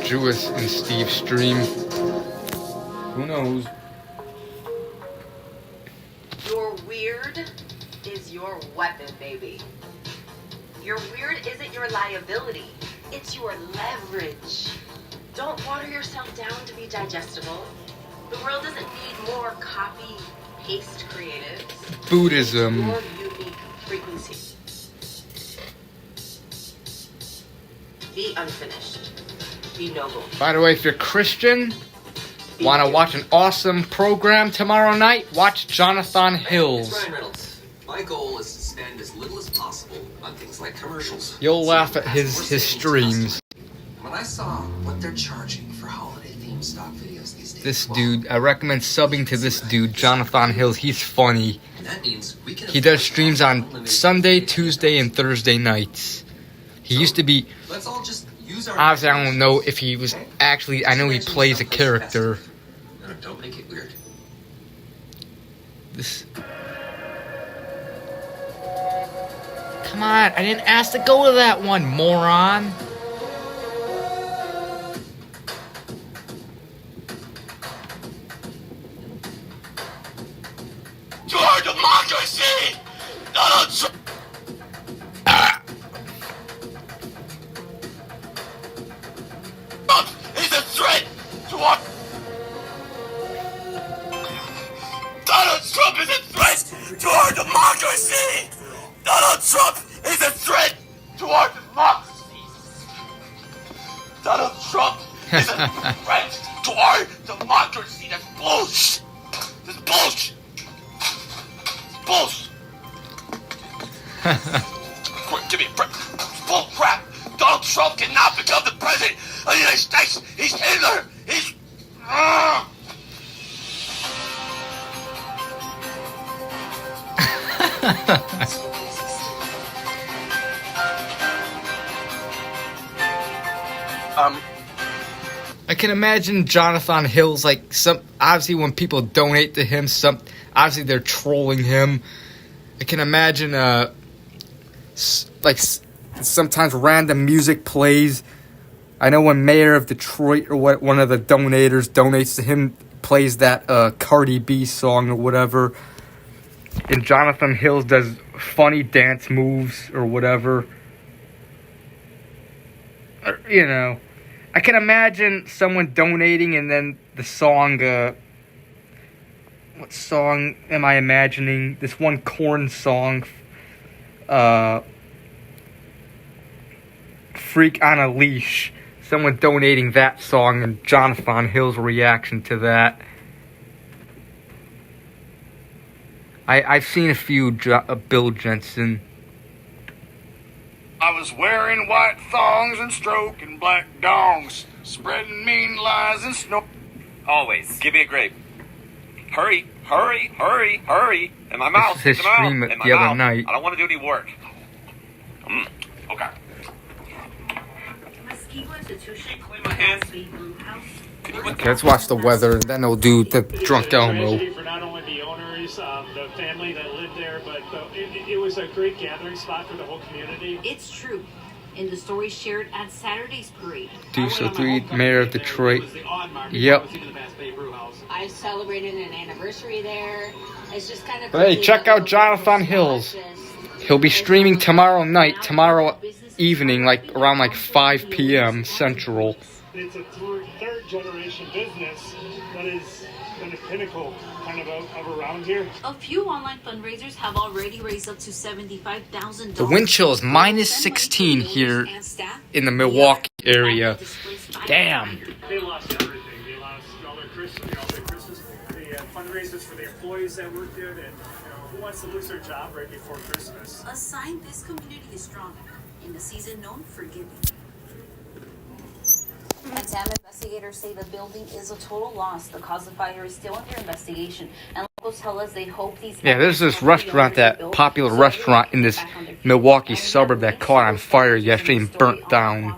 Jewess and Steve stream. Who knows? Your weird is your weapon, baby. Your weird isn't your liability. It's your leverage. Don't water yourself down to be digestible. The world doesn't need more copy-paste creatives. Buddhism. Your unique frequency. Be unfinished. Be noble. By the way, if you're Christian, want to watch an awesome program tomorrow night, watch Jonathan It's Hills. Ryan Reynolds. My goal is to spend as little as possible on things like commercials. You'll laugh at his streams. When I saw what they're charging for holiday-themed stock videos these days, This dude, I recommend subbing to this dude, Jonathan Hills. He's funny. that means we can He does streams on Sunday, Tuesday, and Thursday nights. He used to be... Let's all just use our Obviously, I don't know if he was actually... I know he plays a character. No, don't make it weird. This... Come on, I didn't ask to go to that one, moron. To our democracy! Donald Trump! Is a threat to our... Donald Trump is a threat to our democracy! Donald Trump is a threat to our democracy! Donald Trump is a threat to our democracy! That's bullshit! That's bullshit! Bullshit! Quick, give me a break. Bull crap! Donald Trump cannot become the president of the United States! He's Hitler! He's... I can imagine Jonathan Hills, like, obviously when people donate to him, obviously they're trolling him. I can imagine, sometimes random music plays. I know when Mayor of Detroit or one of the donators donates to him, plays that Cardi B song or whatever. And Jonathan Hills does funny dance moves or whatever. You know. I can imagine someone donating and then the song, what song am I imagining? This one Korn song, Freak on a Leash. Someone donating that song and Jonathan Hill's reaction to that. I've seen a few Bill Jensen. I was wearing white thongs and stroking black dongs, spreading mean lies and snort. Always. Give me a grape. Hurry, hurry, hurry, hurry. In my mouth. This is his stream the other night. I don't want to do any work. Okay. Clean my hands. Okay, let's watch the weather and then we'll do the Drunk Elmo. For not only the owners, the family that lived there, but it was a great gathering spot for the whole community. It's true. In the story shared at Saturday's parade. Deuce 03, Mayor of Detroit. Yep. I celebrated an anniversary there. It's just kind of Hey, check out Jonathan Hills. He'll be streaming tomorrow night. Tomorrow evening, like around like 5 p.m. Central. It's a third generation business that is been a pinnacle kind of around here. A few online fundraisers have already raised up to $75,000. The wind chill is minus 16 here in the Milwaukee area. Damn. They lost everything. They lost all their Christmas, the fundraisers for the employees that work there. That who wants to lose their job right before Christmas? A sign this community is strong in a season known for giving. At TAM, investigators say the building is a total loss. The cause of fire is still under investigation, and locals tell us they hope these. Yeah, there's this restaurant, that popular restaurant in this Milwaukee suburb that caught on fire yesterday and burnt down.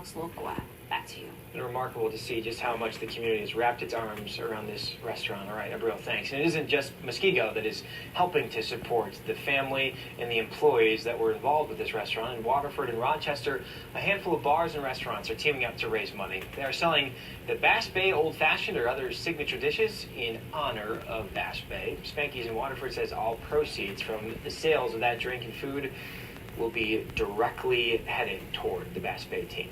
Remarkable to see just how much the community has wrapped its arms around this restaurant. All right, a real thanks. And it isn't just Muskego that is helping to support the family and the employees that were involved with this restaurant. In Waterford and Rochester, a handful of bars and restaurants are teaming up to raise money. They are selling the Bass Bay Old Fashioned or other signature dishes in honor of Bass Bay. Spanky's in Waterford says all proceeds from the sales of that drink and food will be directly headed toward the Bass Bay team.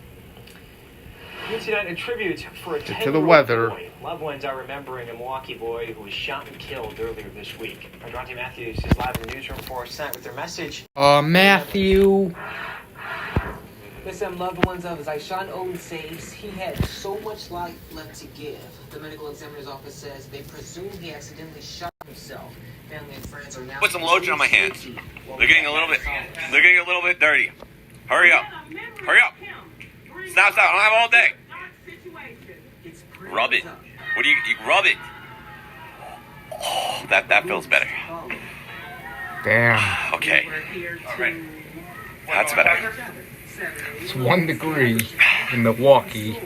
Tonight, a tribute for a 10-year-old boy. Loved ones are remembering a Milwaukee boy who was shot and killed earlier this week. Adronte Matthews is live in the newsroom for us tonight with their message. Matthew. Listen, loved ones of Zyshawn Oden says he had so much life left to give. The medical examiner's office says they presume he accidentally shot himself. Family and friends are now. Put some lotion on my hands. They're getting a little bit dirty. Hurry up. Hurry up. Stop. I don't have all day. Rub it. What do you rub it? Oh, that feels better. Damn. Okay. All right. That's better. It's 1 degree in Milwaukee.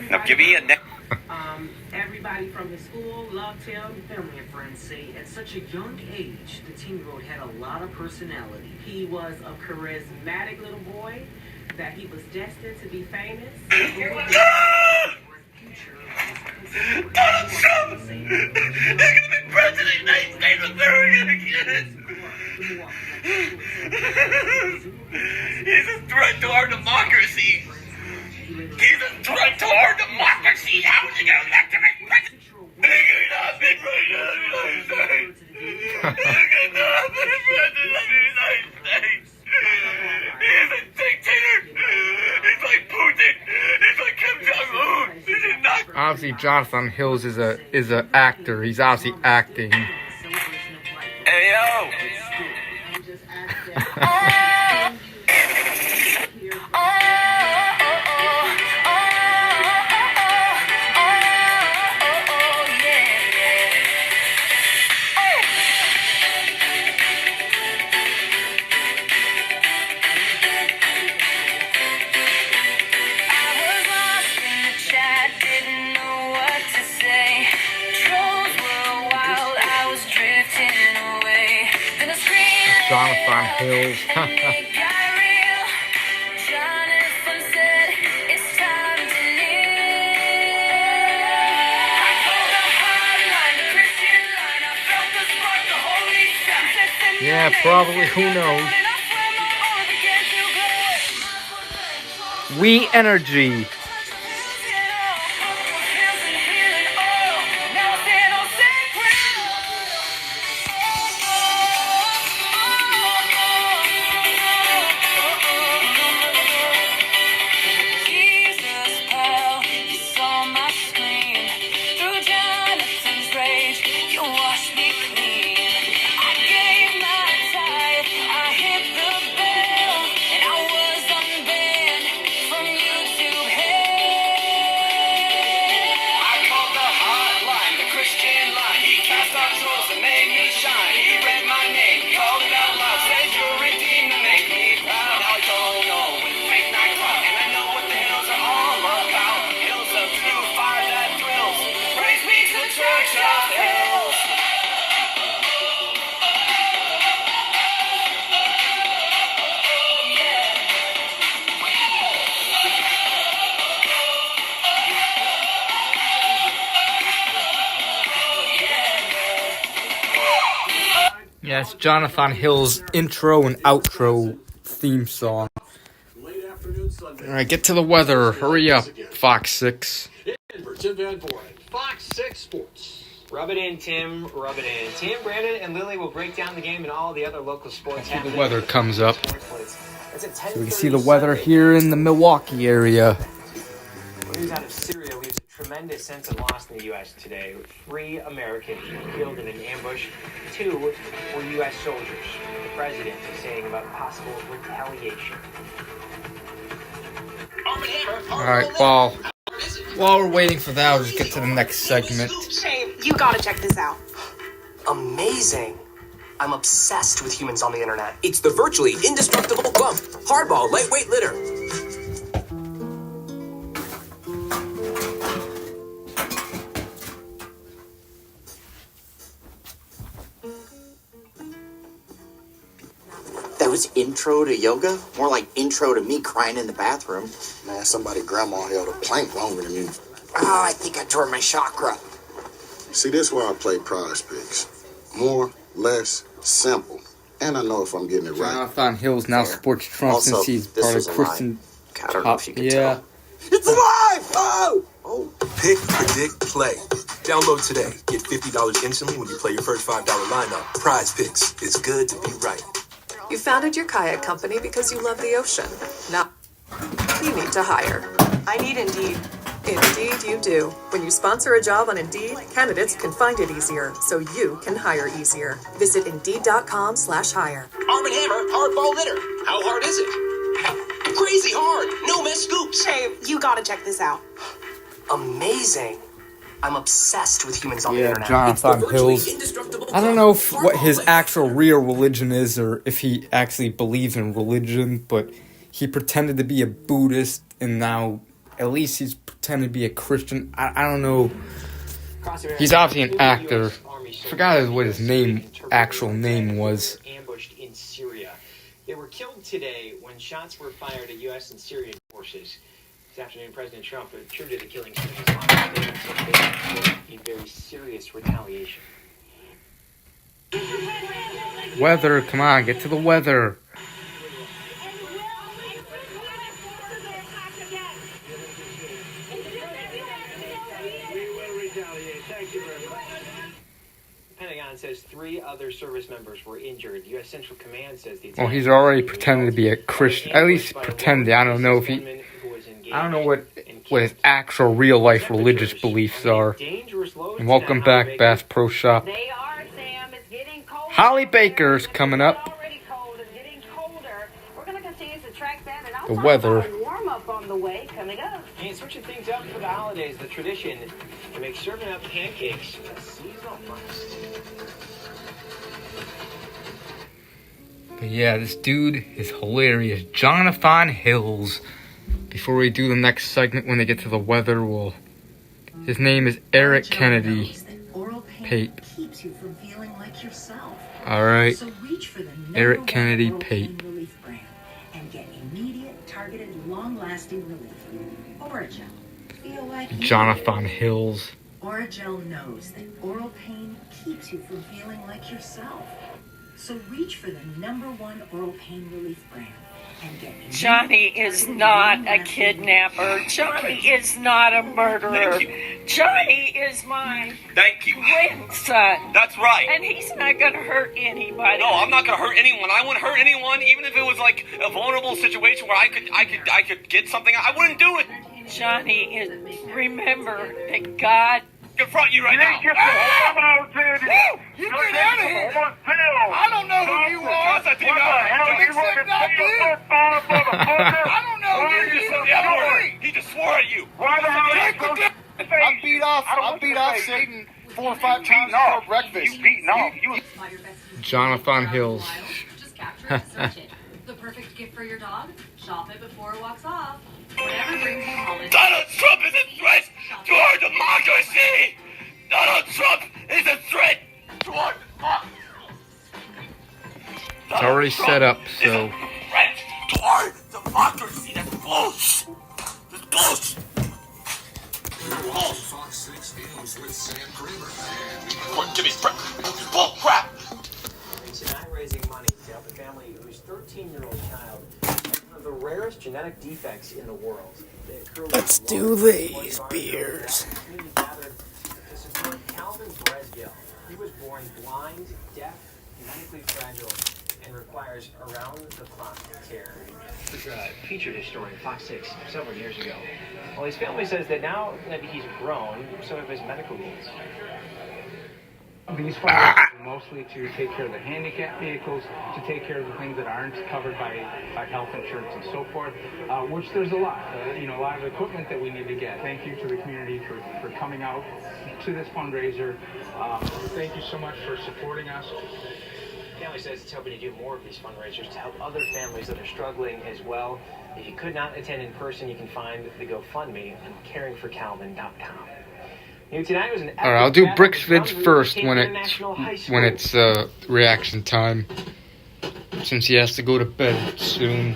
Now give me a neck. Everybody from his school loved him. Family and friends say at such a young age, the 10-year-old had a lot of personality. He was a charismatic little boy, that he was destined to be famous. Donald Trump! He's gonna be president of the United States of America again! He's a threat to our democracy! He's a threat to our democracy! How is he gonna elect him as president? He cannot be president of the United States! He cannot be president of the United States! He's a dictator! He's like Putin! He's like Kim Jong-un! He did not... Obviously, Jonathan Hills is a actor. He's obviously acting. Hey, yo! Jonathan Hills. Yeah, probably. Who knows? We Energy. From YouTube, hey. Yeah, it's Jonathan Hill's intro and outro theme song. Alright, get to the weather. Hurry up, Fox 6. Tim Van Voren, Fox 6 Sports. Rub it in, Tim. Rub it in. Tim, Brandon, and Lily will break down the game and all the other local sports happening. The weather comes up. It's at So we can see the weather here in the Milwaukee area. News out of Syria leaves a tremendous sense of loss in the U.S. today. 3 Americans were killed in an ambush. 2 were U.S. soldiers. The president is saying about possible retaliation. Alright, while we're waiting for that, I'll just get to the next segment. You gotta check this out. Amazing. I'm obsessed with humans on the internet. It's the virtually indestructible Bump Hardball Lightweight Litter. That was intro to yoga? More like intro to me crying in the bathroom. Man, somebody grandma held a plank longer than me. Oh, I think I tore my chakra. See, this is why I play Prize Picks. More, less, simple. And I know if I'm getting it right. Jonathan Hill's now supports Trump Also, since he's this part of was a Christian. I don't know if you can tell. It's alive! Oh! Pick, predict, play. Download today. Get $50 instantly when you play your first $5 lineup. Prize Picks. It's good to be right. You founded your kayak company because you love the ocean. Now, you need to hire. I need Indeed. Indeed you do. When you sponsor a job on Indeed, candidates can find it easier, so you can hire easier. Visit Indeed.com/hire. Arm & Hammer Hardball Litter. How hard is it? Crazy hard. No mess scoops. Hey, you gotta check this out. Amazing. I'm obsessed with humans on the Yeah, internet. Jonathan Hill's. I don't know what his actual real religion is or if he actually believes in religion, but he pretended to be a Buddhist and now at least he's pretending to be a Christian. I don't know. He's obviously an actor. Forgot what his actual name was. Ambushed in Syria. They were killed today when shots were fired at U.S. and Syrian forces. This afternoon, President Trump attributed the killings to Islamic State and said a very serious retaliation. Weather, come on, get to the weather. Pentagon says 3 other service members were injured. U.S. Central Command says the Well, he's already pretending to be a Christian. At least pretending. I don't know if he. I don't know what his actual real life religious beliefs are. And welcome back, Bass Pro Shop. Holly Baker's coming up. The weather. Warm-up on the way coming up. And switching things up for the holidays, the tradition to make serving up pancakes a seasonal must. But yeah, this dude is hilarious. Jonathan Hills. Before we do the next segment, when they get to the weather, his name is Eric Kennedy Pape. Keeps you from feeling like yourself. Alright. So reach for the Eric Kennedy Pape. relief brand and get immediate, targeted, long-lasting relief. Oragel. Feel like Jonathan Hills. Oragel knows that oral pain keeps you from feeling like yourself. So reach for the #1 oral pain relief brand and get immediate, Johnny is not a kidnapper. Johnny is not a murderer. Johnny is my grandson. That's right. And he's not going to hurt anybody. No, I'm not gonna hurt anyone. I wouldn't hurt anyone, even if it was like a vulnerable situation where I could get something. I wouldn't do it. Johnny is. Remember that God confront you right now. You get out of here. I don't know who you are. I don't know who you are. He just swore at you. I beat off Satan 4 or 5 times before breakfast. Jonathan Hills. The perfect gift for your dog? Shop it before it walks off. Whatever brings you holiday. Donald Trump is a threat to our democracy! Donald Trump is a threat to our democracy! It's already set up, so. Threat to our democracy! That's bullshit! That's bullshit! Fox 6 News with Sam Kramer. Give me bull crap! raising money to help a family whose 13-year-old child has one of the rarest genetic defects in the world. Let's do these beers. Gathered to support Calvin Bresgill. He was born blind, deaf, medically fragile, and requires around-the-clock care. This is a featured his story on Fox 6 several years ago. Well, his family says that now that he's grown, so have his medical needs. These funds are mostly to take care of the handicapped vehicles, to take care of the things that aren't covered by health insurance and so forth, which there's a lot. A lot of equipment that we need to get. Thank you to the community for coming out to this fundraiser. Thank you so much for supporting us. The family says it's hoping to do more of these fundraisers to help other families that are struggling as well. If you could not attend in person, you can find the GoFundMe on caringforcalvin.com. Tonight was an All right, I'll do Bricks Vids first when it's reaction time, since he has to go to bed soon.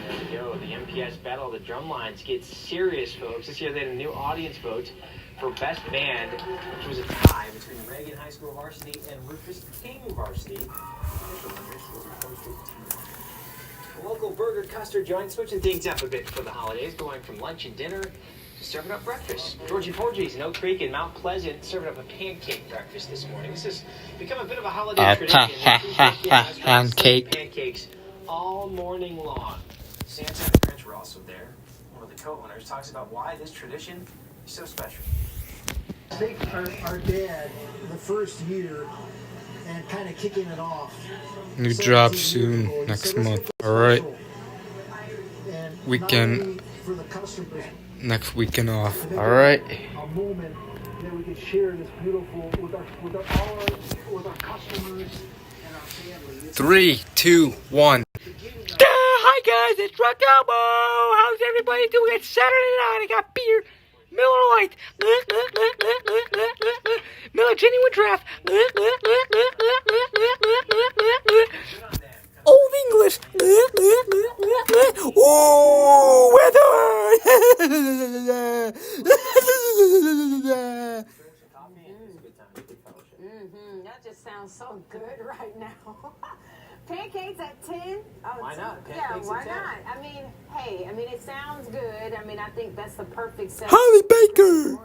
There we go. The MPS Battle of the Drum Lines gets serious, folks. This year they had a new audience vote for Best Band, which was a tie between Reagan High School Varsity and Rufus King Varsity. A local burger custard joint switching things up a bit for the holidays, going from lunch and dinner to serving up breakfast. Georgie Porgy's in Oak Creek and Mount Pleasant serving up a pancake breakfast this morning. This has become a bit of a holiday tradition. Pancakes all morning long. Santa and the Grinch were also there. One of the co-owners talks about why this tradition is so special. Take our dad the first year and kind of kicking it off. New job soon, next month. Alright. Weekend. Next weekend off. Alright. A moment that we could share this beautiful with our customers and our family. 3, 2, 1. Hi guys, it's Truck Elbow. How's everybody doing? It's Saturday night. I got beer. Miller Lite, Miller Genuine Draft, Old English, ooh, weather. That just sounds so good right now. Pancakes at 10? Oh, why not? Yeah, why not? I mean, hey, it sounds good. I think that's the perfect set. Holly Baker!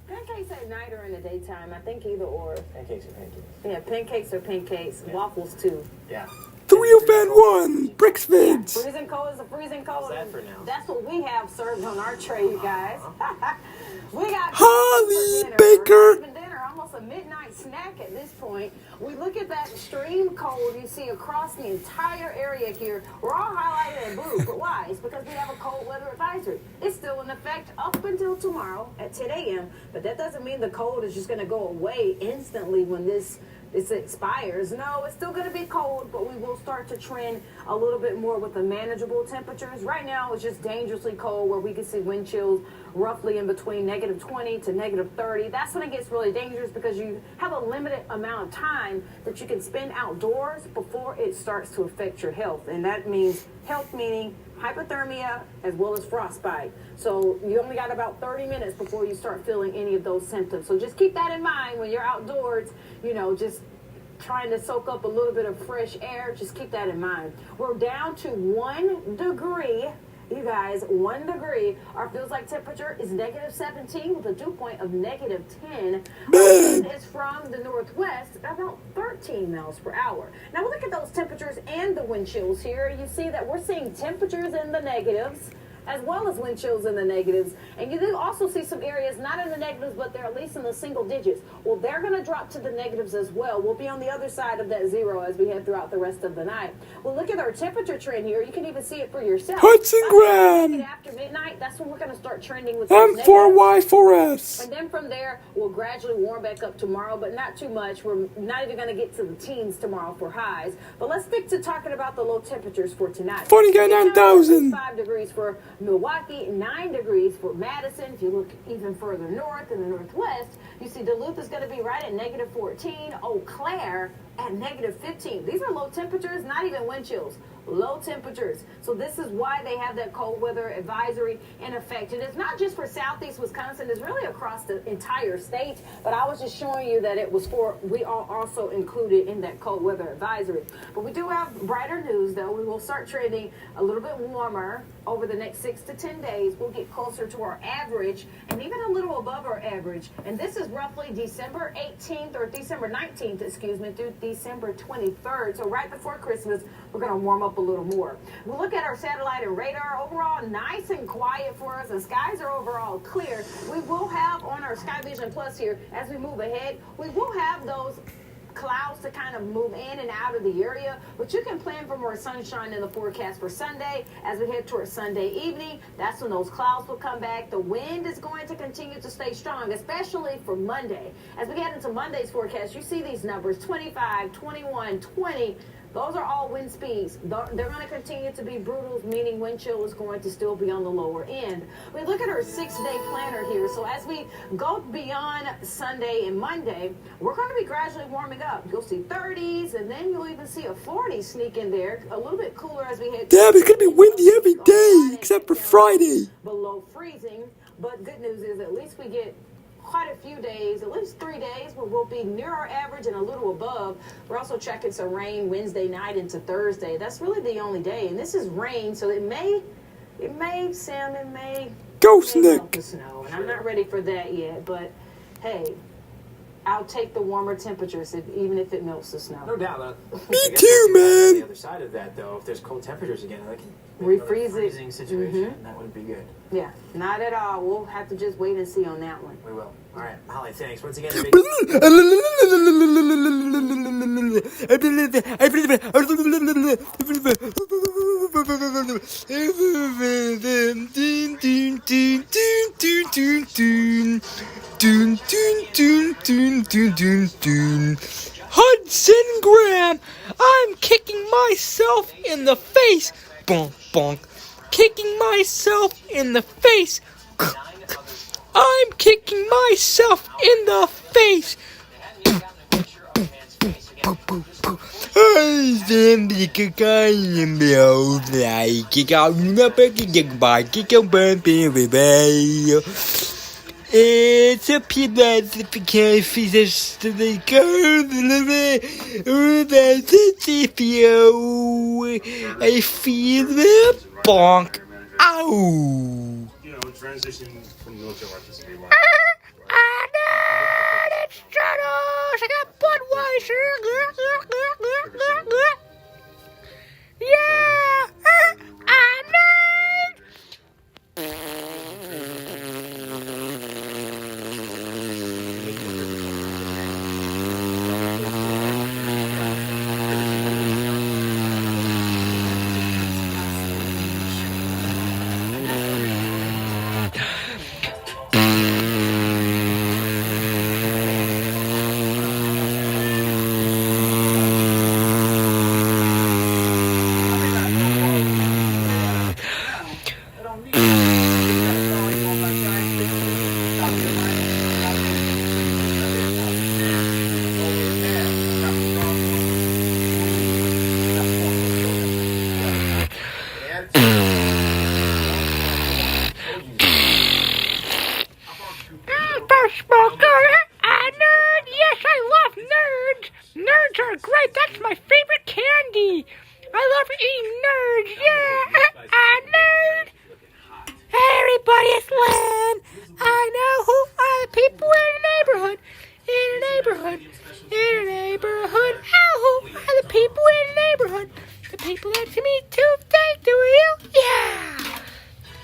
Pancakes at night or in the daytime? I think either or. Pancakes are pancakes. Yeah, pancakes are pancakes. Yeah. Waffles too. Yeah. 3 of and 1, Bricks Vids. Yeah, freezing cold is a freezing cold. How's that for now? That's what we have served on our tray, you guys. We got Holly Baker. Almost a midnight snack at this point. We look at that extreme cold you see across the entire area here. We're all highlighted in blue, but why? It's because we have a cold weather advisory. It's still in effect up until tomorrow at 10 a.m., but that doesn't mean the cold is just going to go away instantly when this expires. No, it's still going to be cold, but we will start to trend a little bit more with the manageable temperatures. Right now, it's just dangerously cold where we can see wind chills roughly in between -20 to -30. That's when it gets really dangerous because you have a limited amount of time that you can spend outdoors before it starts to affect your health. And that means health meaning hypothermia as well as frostbite. So you only got about 30 minutes before you start feeling any of those symptoms. So just keep that in mind when you're outdoors, just trying to soak up a little bit of fresh air. Just keep that in mind. We're down to 1 degree. You guys, 1 degree. Our feels like temperature is -17 with a dew point of -10. Wind is from the northwest, about 13 miles per hour. Now we look at those temperatures and the wind chills here. You see that we're seeing temperatures in the negatives as well as wind chills in the negatives. And you do also see some areas not in the negatives, but they're at least in the single digits. Well, they're going to drop to the negatives as well. We'll be on the other side of that zero as we head throughout the rest of the night. Well, look at our temperature trend here. You can even see it for yourself. Hudson Graham. After midnight, that's when we're going to start trending with M4Y4S. And then from there, we'll gradually warm back up tomorrow, but not too much. We're not even going to get to the teens tomorrow for highs. But let's stick to talking about the low temperatures for tonight. Funny guy 9,000. 5 degrees for Milwaukee, 9 degrees for Madison. If you look even further north in the northwest, you see Duluth is going to be right at -14. Eau Claire at -15. These are low temperatures, not even wind chills. low temperatures. So this is why they have that cold weather advisory in effect. And it's not just for southeast Wisconsin, it's really across the entire state. But I was just showing you that it was we are also included in that cold weather advisory. But we do have brighter news, though. We will start trending a little bit warmer over the next 6 to 10 days. We'll get closer to our average and even a little above our average. And this is roughly December 18th or December 19th, excuse me, through December 23rd. So right before Christmas, we're going to warm up a little more. We look at our satellite and radar. Overall, nice and quiet for us. The skies are overall clear. We will have on our Sky Vision Plus here, as we move ahead, we will have those clouds to kind of move in and out of the area, but you can plan for more sunshine in the forecast for Sunday. As we head towards Sunday evening, that's when those clouds will come back. The wind is going to continue to stay strong, especially for Monday. As we get into Monday's forecast, you see these numbers, 25, 21, 20. Those are all wind speeds. They're going to continue to be brutal, meaning wind chill is going to still be on the lower end. We look at our 6-day planner here. So as we go beyond Sunday and Monday, we're going to be gradually warming up. You'll see 30s, and then you'll even see a 40 sneak in there. A little bit cooler as we head. Damn, it's going to be windy every day except for Friday. Below freezing. But good news is at least we get quite a few days, at least 3 days, where we'll be near our average and a little above. We're also checking some rain Wednesday night into Thursday. That's really the only day. And this is rain, so it may Ghost Nick. the snow. And I'm not ready for that yet, but hey, I'll take the warmer temperatures even if it melts the snow. No doubt. Me too, man. The other side of that, though, if there's cold temperatures again, like refreeze it. Freezing situation, that wouldn't be good. Yeah, not at all. We'll have to just wait and see on that one. We will. All right, Holly, thanks. Once again, Hudson Graham, I'm kicking myself in the face. Bonk, bonk. Kicking myself in the face. I'm kicking myself in the face. It's a peanut because to the I feel the bonk. Ow! You know, transition from military life to civilian life. It's Stratos. I got Budweiser. Yeah, I know. Nerds are great. That's my favorite candy. I love eating nerds. Yeah, nerd. Hey, everybody, it's Len. I know who are the people in the neighborhood. Oh, who are the people in the neighborhood? The people that to me too. They do you. Yeah.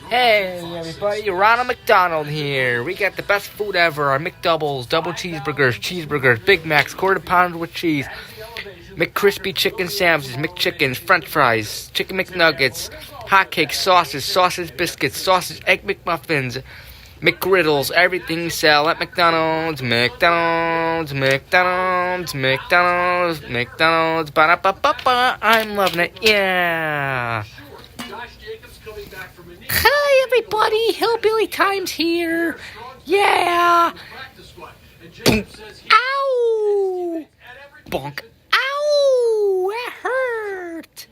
Hey, everybody, Ronald McDonald here. We got the best food ever. Our McDoubles, double cheeseburgers, Big Macs, quarter pounders with cheese, McCrispy chicken sandwiches, McChickens, French fries, chicken McNuggets, hotcakes, sausage biscuits, sausage egg McMuffins, McGriddles, everything you sell at McDonald's. Ba-da-ba-ba-ba. I'm loving it, yeah. Hi, everybody. Hillbilly Times here. Yeah. Boom. Ow. Bonk. Ow. That hurt.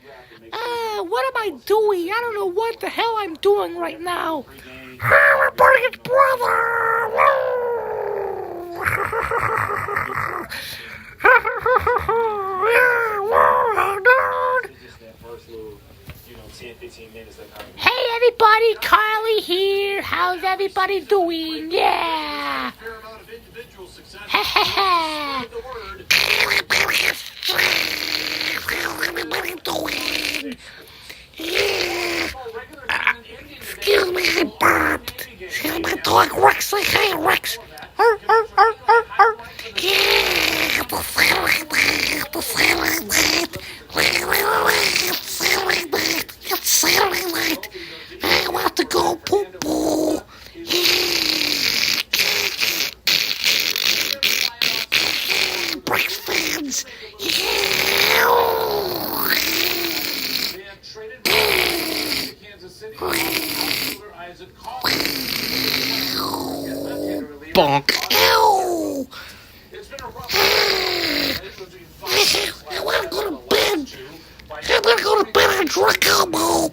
what am I doing? I don't know what the hell I'm doing right now. Everybody's brother! Hey everybody, Carly here. How's everybody doing? Yeah! Excuse me, I burped. See my dog Rex, say hey Rex. Yeah, the silent night, the silent night. It's silent night. I want to go poo poo. Bricks fans. Bonk. Ow! I want to go to bed. I'm going to go to bed and drink elbow.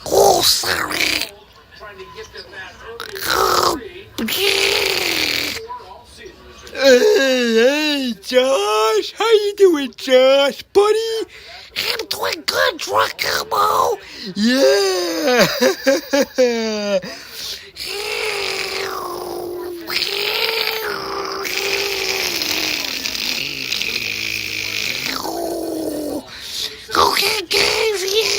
Oh, sorry. Hey, Josh. How you doing, Josh, buddy? I'm doing good, drunk elbow. Yeah. Okay, guys, yeah.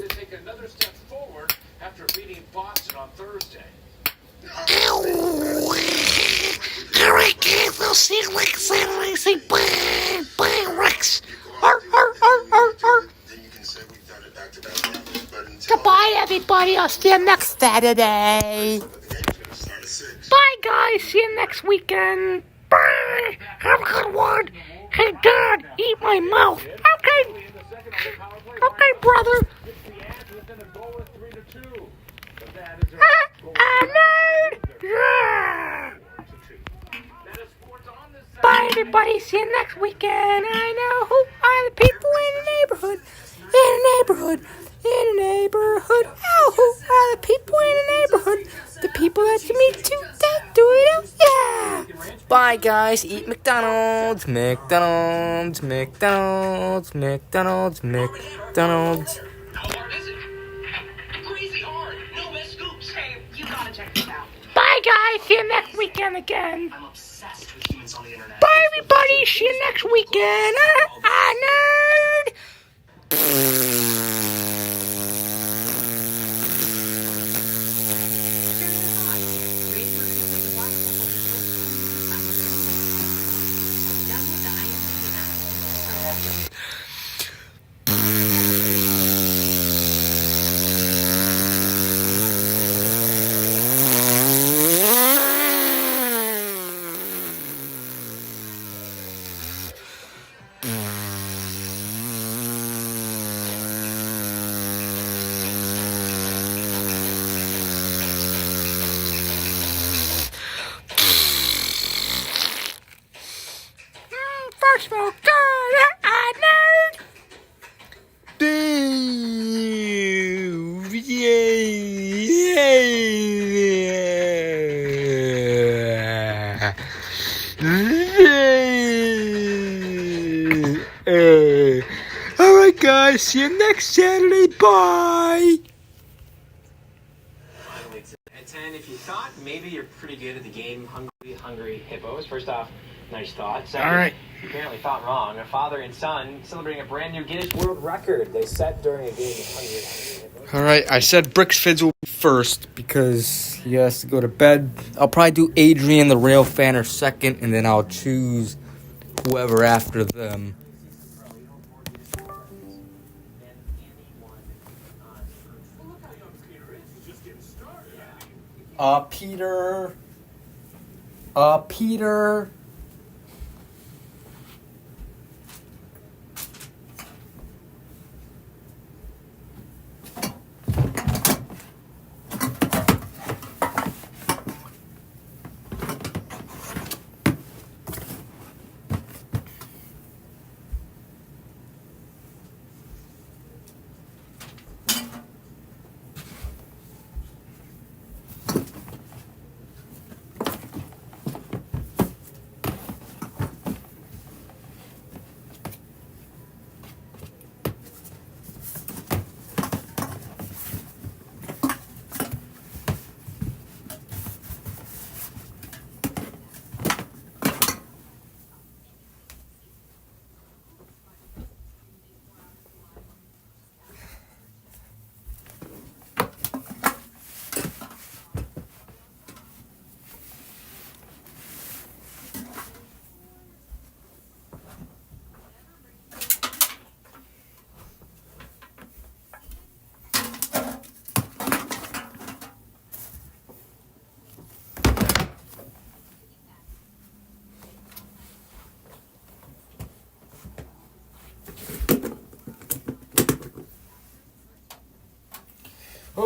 Take another step forward after beating Boston on Thursday. All right, guys, I'll see you next Saturday. Say bye, bye, Rex. Goodbye, everybody. I'll see you next Saturday. Bye, guys. See you next weekend. Bye. Have a good one. Hey, Dad, eat my mouth. Okay. Okay, brother. Nerd. Yeah. Bye, everybody. See you next weekend. I know who are the people in the neighborhood. Oh, who are the people in the neighborhood? The people that you meet too. That do it. Yeah. Bye, guys. Eat McDonald's. McDonald's. McDonald's. McDonald's. McDonald's. Bye, guys. See you next weekend again. I'm obsessed with humans on the internet. Bye, everybody. See you next weekend. Nerd. First smoke, good, nerd. All right, guys. See you next Saturday. Bye. At 10, if you thought maybe you're pretty good at the game, Hungry Hippos. First off, nice thought. Second, All right. you apparently thought wrong. A father and son celebrating a brand new Guinness World Record they set during a game of Hungry Hippos. All right, I said Bricks Fids will be first because he has to go to bed. I'll probably do Adrian the Rail Fanner second, and then I'll choose whoever after them. Peter.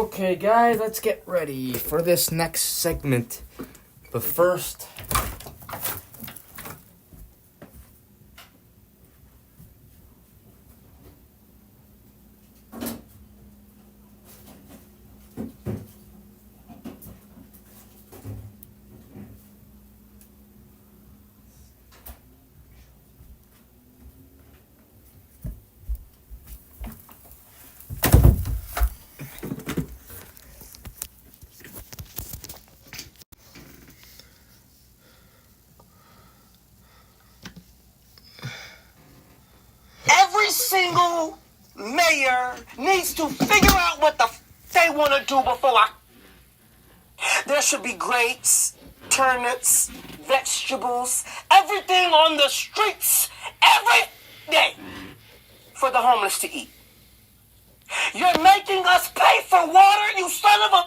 Okay, guys, let's get ready for this next segment. But first, Every single mayor needs to figure out what the they want to do before there should be grapes, turnips, vegetables, everything on the streets every day for the homeless to eat. You're making us pay for water, you son of a...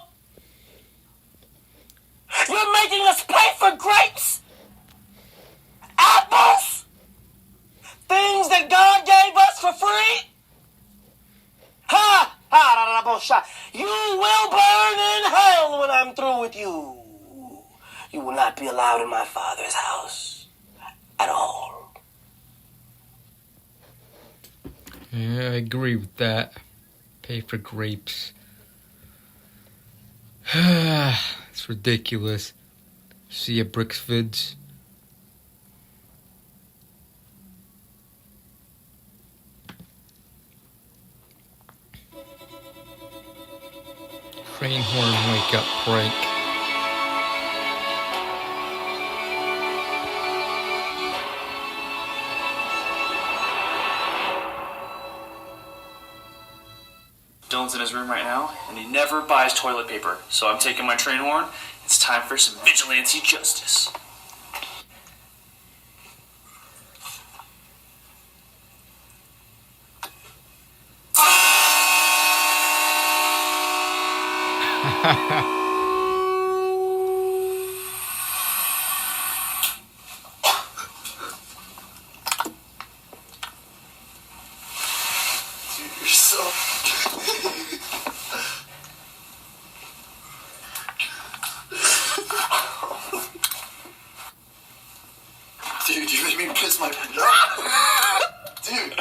You're making us pay for grapes, apples, things that God gave us for free. Ha! You will burn in hell when I'm through with you. You will not be allowed in my Father's house at all. yeah, I agree with that. Pay for grapes. It's ridiculous. See a Bricks vids. Crane horn wake up prank. Dylan's in his room right now, and he never buys toilet paper. So I'm taking my train horn. It's time for some vigilante justice. Dude, you're so... Dude, you made me piss my pants. Dude.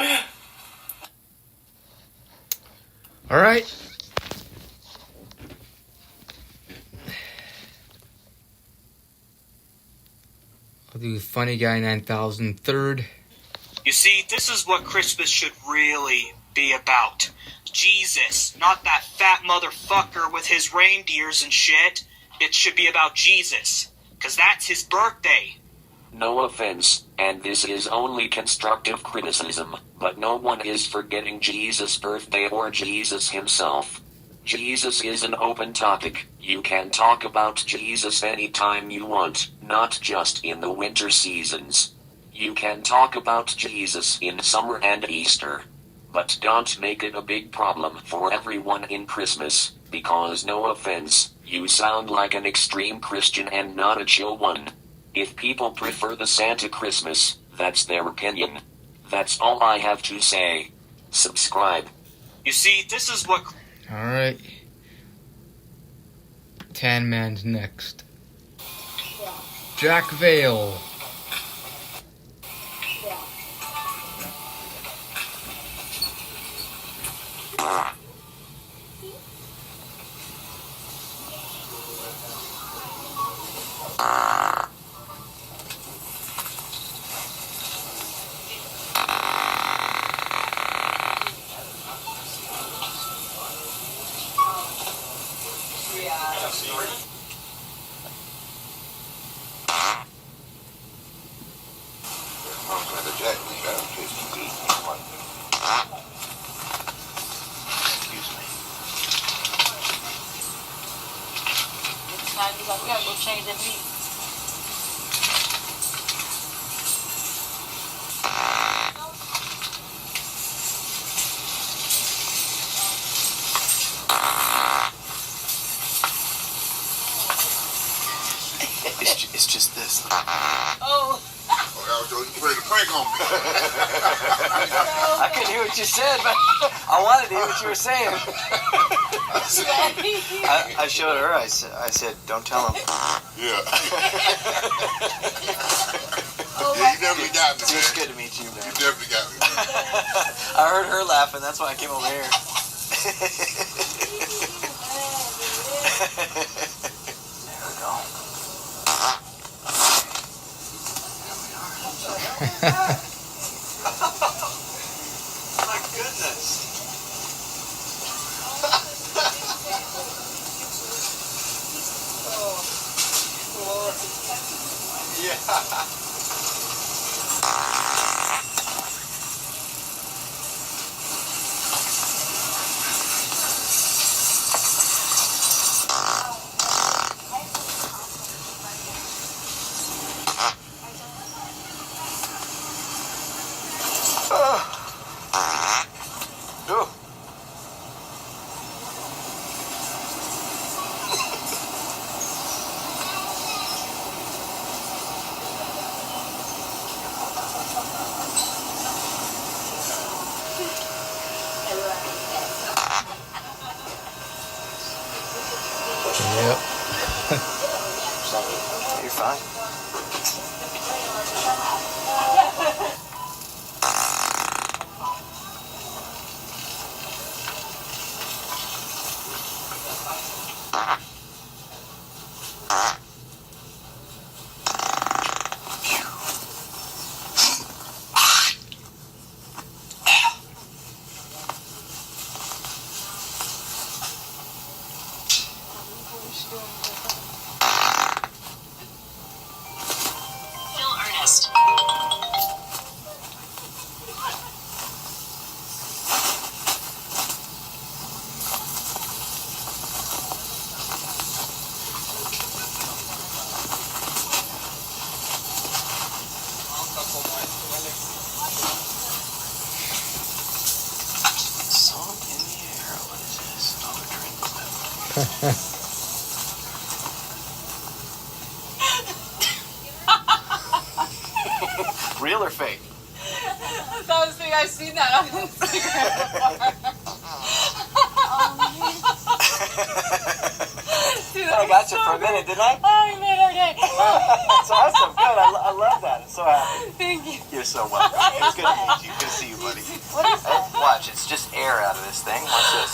All right. I'll do Funny Guy 9000 third. You see, this is what Christmas should really be about. Jesus, not that fat motherfucker with his reindeers and shit. It should be about Jesus, 'cause that's his birthday. No offense, and this is only constructive criticism, but no one is forgetting Jesus' birthday or Jesus himself. Jesus is an open topic. You can talk about Jesus anytime you want, not just in the winter seasons. You can talk about Jesus in summer and Easter. But don't make it a big problem for everyone in Christmas, because no offense, you sound like an extreme Christian and not a chill one. If people prefer the Santa Christmas, that's their opinion. That's all I have to say. Subscribe. You see, this is what... Alright. Tan Man's next. Jack Vale. It's just this. Oh. You ready to prank on me? I couldn't hear what you said, but I wanted to hear what you were saying. I showed her. I said, don't tell him. Yeah. Oh You definitely got me, man. It's good to meet you, man. You definitely got me. I heard her laughing. That's why I came over here. There we go. My goodness. Yeah. Yep. You're fine. Phil Ernest. Song in the air. What is this? Oh, a drink clip. Real or fake? That was big. I've seen that on Instagram before. Dude, I got you for a minute, didn't I? Oh, you made our day. That's awesome. Good. I love that. I'm so happy. Thank you. You're so welcome. It was good to meet you. Good to see you, buddy. Watch. It's just air out of this thing. Watch this.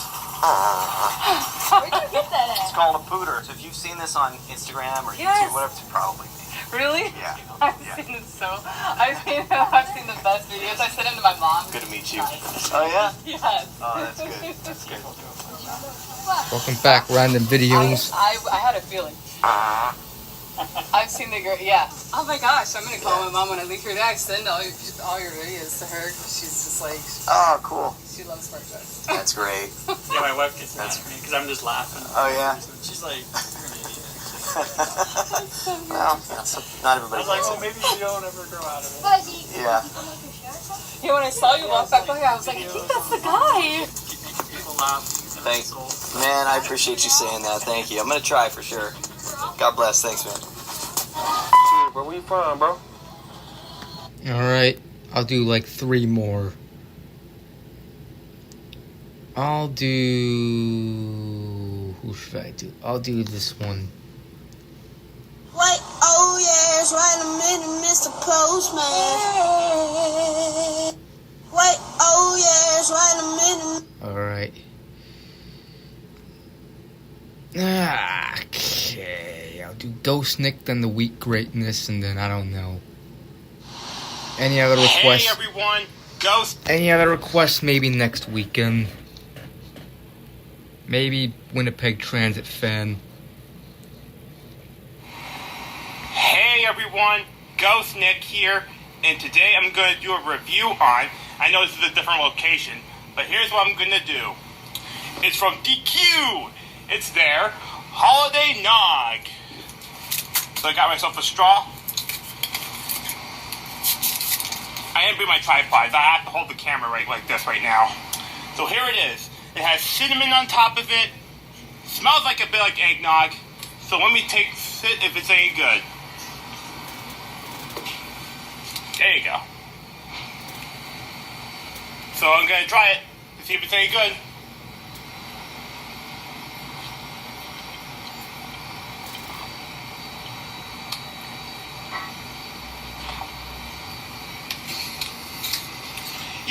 Where'd you get that at? It's called a pooter. So if you've seen this on Instagram or Yes. YouTube, whatever, it's probably me. Really? Yeah. I've seen it so. I've seen the best videos. I sent them to my mom. Good to meet you. Oh, yeah? Yes. Oh, that's good. That's good. Welcome back, random videos. I had a feeling. I've seen the girl. Yeah. Oh my gosh! I'm gonna call my mom when I leave here. I send all your videos to her. She's just like. Oh, cool. She loves smart drugs. That's great. Yeah, my wife gets mad at me because I'm just laughing. Oh, yeah? She's like, Well, not everybody I was like, gets well, it. maybe you don't ever grow out of it. Yeah. Yeah, when I saw you walk back by, I was like, I think that's the guy. People laugh. Thanks. Man, I appreciate you saying that. Thank you. I'm going to try for sure. God bless. Thanks, man. Where we from, bro? Alright, I'll do like 3 more. I'll do... Who should I do? I'll do this one. Wait, oh yes, wait a minute, Mr. Postman. Wait, oh yes, wait a minute. Alright. Okay, I'll do Ghost Nick, then the Week Greatness, and then I don't know. Any other requests? Hey everyone, Ghost. Any other requests? Maybe next weekend. Maybe Winnipeg Transit fan. Hey everyone, Ghost Nick here, and today I'm going to do a review on, I know this is a different location, but here's what I'm going to do. It's from DQ. It's their Holiday Nog. So I got myself a straw. I didn't bring my tripod. I have to hold the camera right like this right now. So here it is. It has cinnamon on top of it. Smells like a bit like eggnog. So let me take it if it's any good. There you go. So I'm going to try it to see if it's any good.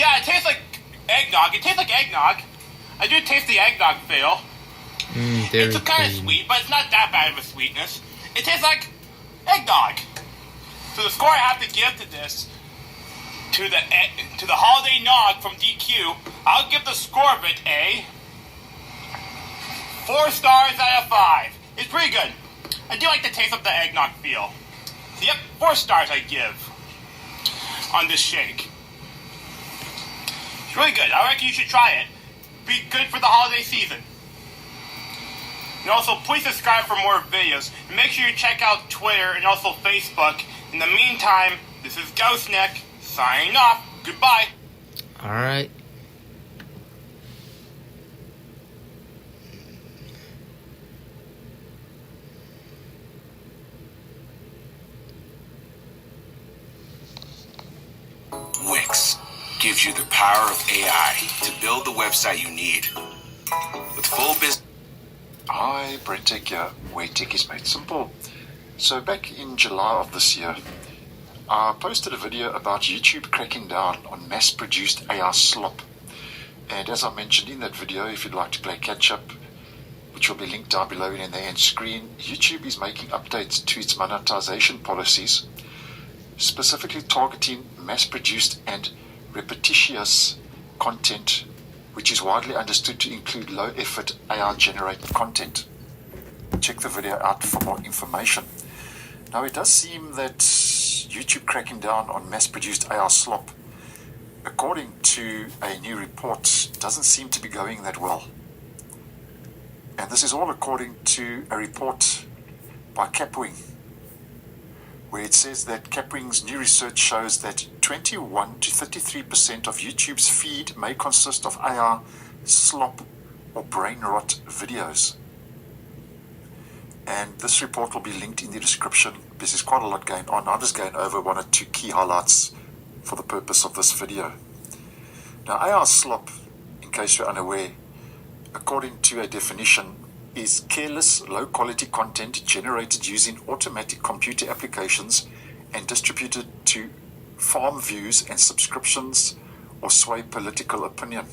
Yeah, it tastes like eggnog. It tastes like eggnog. I do taste the eggnog feel. It's kind of sweet, but it's not that bad of a sweetness. It tastes like eggnog. So the score I have to give to this, to the holiday nog from DQ, I'll give the score of it a 4 stars out of 5. It's pretty good. I do like the taste of the eggnog feel. So yep, 4 stars I give on this shake. It's really good. I reckon you should try it. Be good for the holiday season. And also, please subscribe for more videos. And make sure you check out Twitter and also Facebook. In the meantime, this is Ghostneck, signing off. Goodbye. Alright. Wix gives you the power of AI to build the website you need. With full business. Hi, BrenTech here, where tech is made simple. So back in July of this year, I posted a video about YouTube cracking down on mass-produced AI slop. And as I mentioned in that video, if you'd like to play catch-up, which will be linked down below in the end screen, YouTube is making updates to its monetization policies, specifically targeting mass-produced and repetitious content, which is widely understood to include low-effort AI-generated content. Check the video out for more information. Now, it does seem that YouTube cracking down on mass-produced AI slop, according to a new report, doesn't seem to be going that well. And this is all according to a report by Capwing, where it says that Capwing's new research shows that 21 to 33% of YouTube's feed may consist of AI, slop, or brain rot videos. And this report will be linked in the description. There's quite a lot going on. I'm just going over 1 or 2 key highlights for the purpose of this video. Now, AI slop, in case you're unaware, according to a definition, is careless, low-quality content generated using automatic computer applications and distributed to farm views and subscriptions or sway political opinion.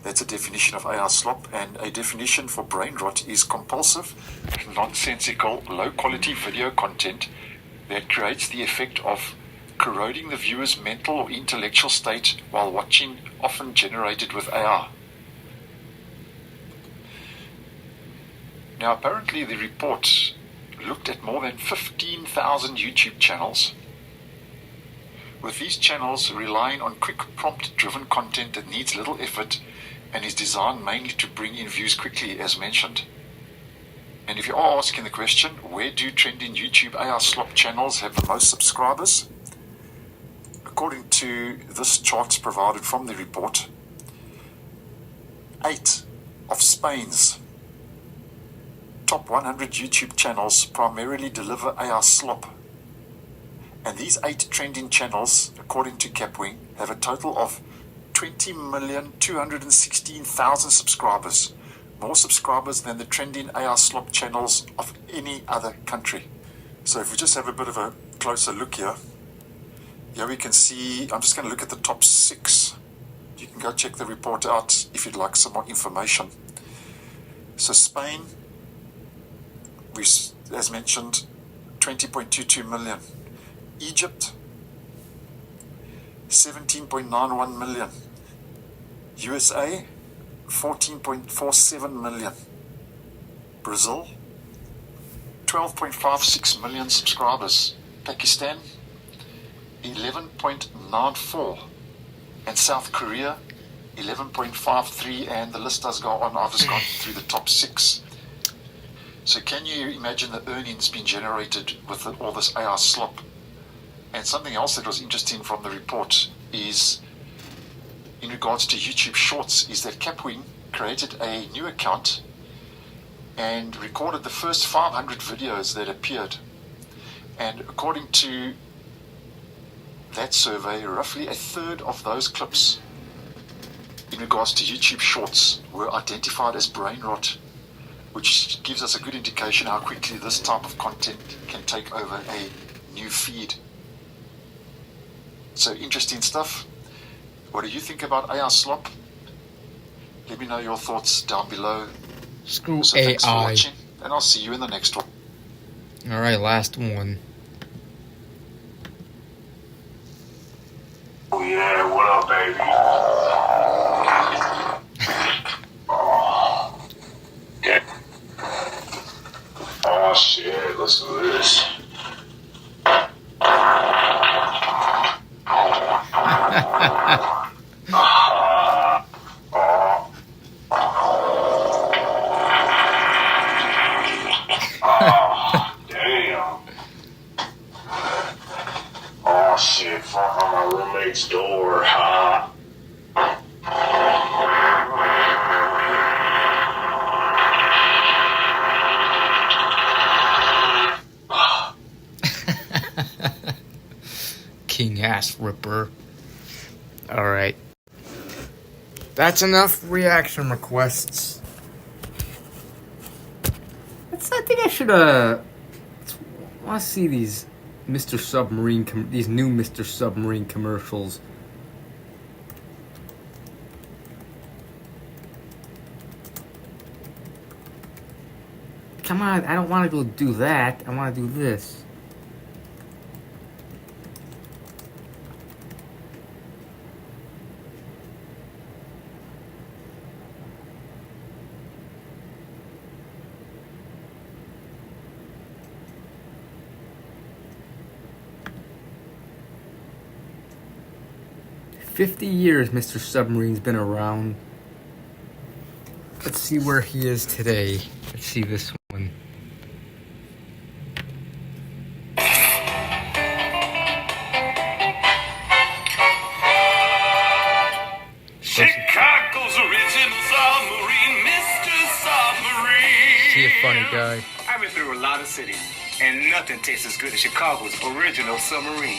That's a definition of AI slop, and a definition for brain rot is compulsive, nonsensical, low-quality video content that creates the effect of corroding the viewer's mental or intellectual state while watching, often generated with AI. Now, apparently the report looked at more than 15,000 YouTube channels, with these channels relying on quick prompt-driven content that needs little effort and is designed mainly to bring in views quickly, as mentioned. And if you are asking the question, where do trending YouTube AI slop channels have the most subscribers? According to this chart provided from the report, 8 of Spain's top 100 YouTube channels primarily deliver AI slop. And these 8 trending channels, according to Capwing, have a total of 20,216,000 subscribers, more subscribers than the trending AI slop channels of any other country. So if we just have a bit of a closer look here we can see, I'm just going to look at the top 6. You can go check the report out if you'd like some more information. So Spain, as mentioned, 20.22 million. Egypt, 17.91 million. USA, 14.47 million. Brazil, 12.56 million subscribers. Pakistan, 11.94. And South Korea, 11.53. And the list does go on. I've just gone through the top 6. So can you imagine the earnings being generated with all this AI slop? And something else that was interesting from the report is, in regards to YouTube Shorts, is that Capwing created a new account and recorded the first 500 videos that appeared. And according to that survey, roughly a third of those clips in regards to YouTube Shorts were identified as brain rot, which gives us a good indication how quickly this type of content can take over a new feed. So interesting stuff. What do you think about AI slop? Let me know your thoughts down below. Screw So thanks for AI. watching, and I'll see you in the next one. Alright, last one. Oh yeah, what up, baby? Oh, yeah. Oh shit, let's do this. Damn. Oh shit, fuck on my roommate's door. King ass ripper. Alright. That's enough reaction requests. I think I should, I want to see these Mr. Submarine, these new Mr. Submarine commercials. Come on, I don't want to go do that. I want to do this. $50 Mr. Submarine's been around. Let's see where he is today. Let's see this one. Chicago's original submarine, Mr. Submarine. See a funny guy. I've been through a lot of cities, and nothing tastes as good as Chicago's original submarine.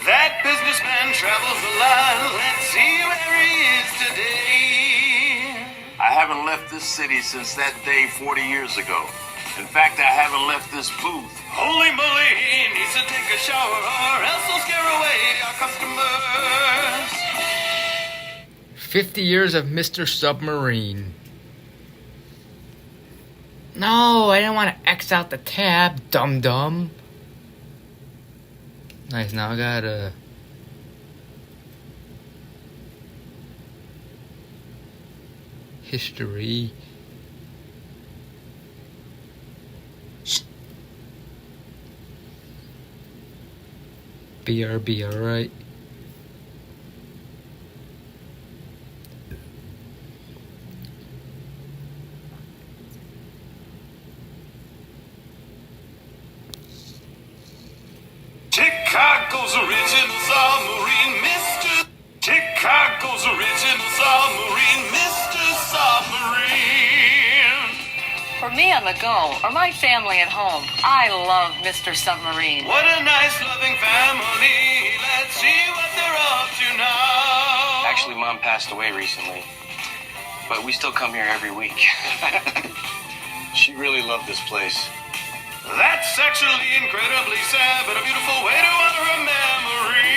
That businessman travels the line. Let's see where he is today. I haven't left this city since that day 40 years ago. In fact, I haven't left this booth. Holy moly, he needs to take a shower or else he'll scare away our customers. 50 years of Mr. Submarine. No, I didn't want to X out the tab, dum-dum. Nice, now I got a... history. BRB, alright. Chicago's original submarine, Mr. Chicago's original submarine, Mr. Submarine. For me on the go, or my family at home, I love Mr. Submarine. What a nice, loving family. Let's see what they're up to now. Actually, Mom passed away recently, but we still come here every week. She really loved this place. That's actually incredibly sad, but a beautiful way to honor a memory.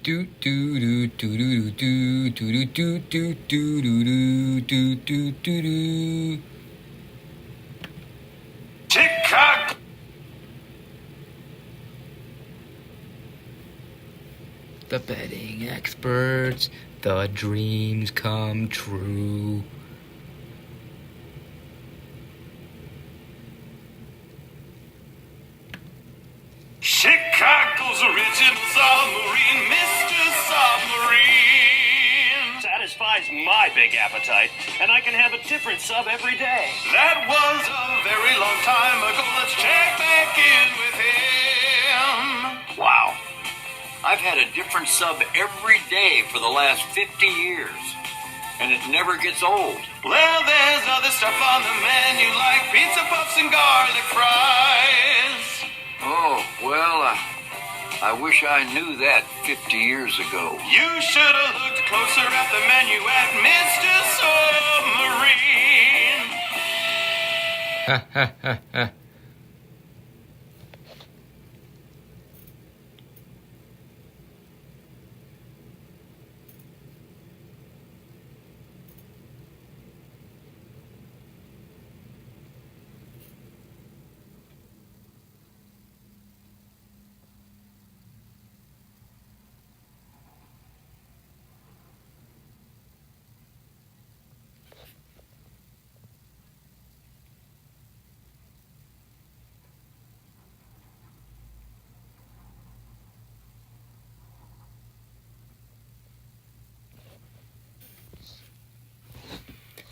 Do do do do do do do do do do do do do do do. Chicago. The betting experts, the dreams come true. Chicago's original submarine, Mr. Submarine. Satisfies my big appetite, and I can have a different sub every day. That was a very long time ago. Let's check back in with him. Wow. I've had a different sub every day for the last 50 years. And it never gets old. Well, there's other stuff on the menu like pizza puffs and garlic fries. Oh, well, I wish I knew that 50 years ago. You should have looked closer at the menu at Mr. Submarine.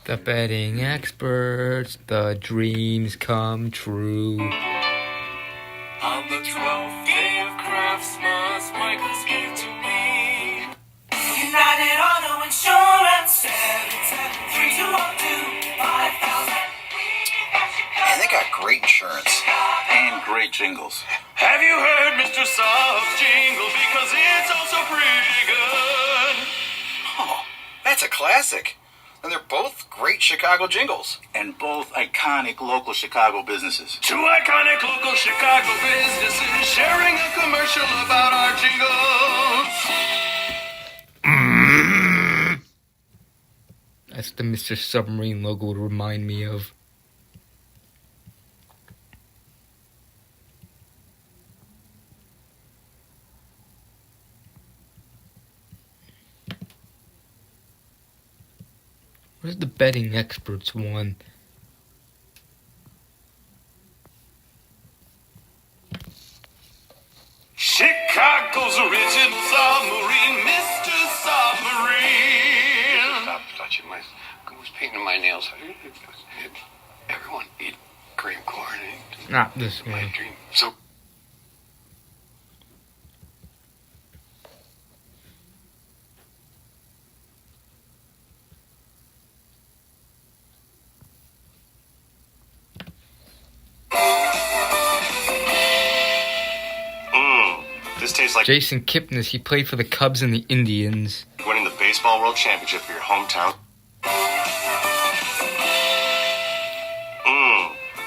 The betting experts, the dreams come true. On the 12th day of Christmas, Michael's gave to me United Auto Insurance 773-202-5000. And they got great insurance. And great jingles. Have you heard Mr. Soft's jingle? Because it's also pretty good. Oh, that's a classic. And they're both great Chicago jingles. And both iconic local Chicago businesses. Two iconic local Chicago businesses sharing a commercial about our jingles. That's the Mr. Submarine logo would remind me of. Where's the betting experts one? Chicago's original submarine, Mr. Submarine. Stop touching my... I was painting my nails. Everyone eat cream corn. Not this one. My dream. So... This tastes like Jason Kipnis. He played for the Cubs and the Indians. winning the Baseball World Championship for your hometown.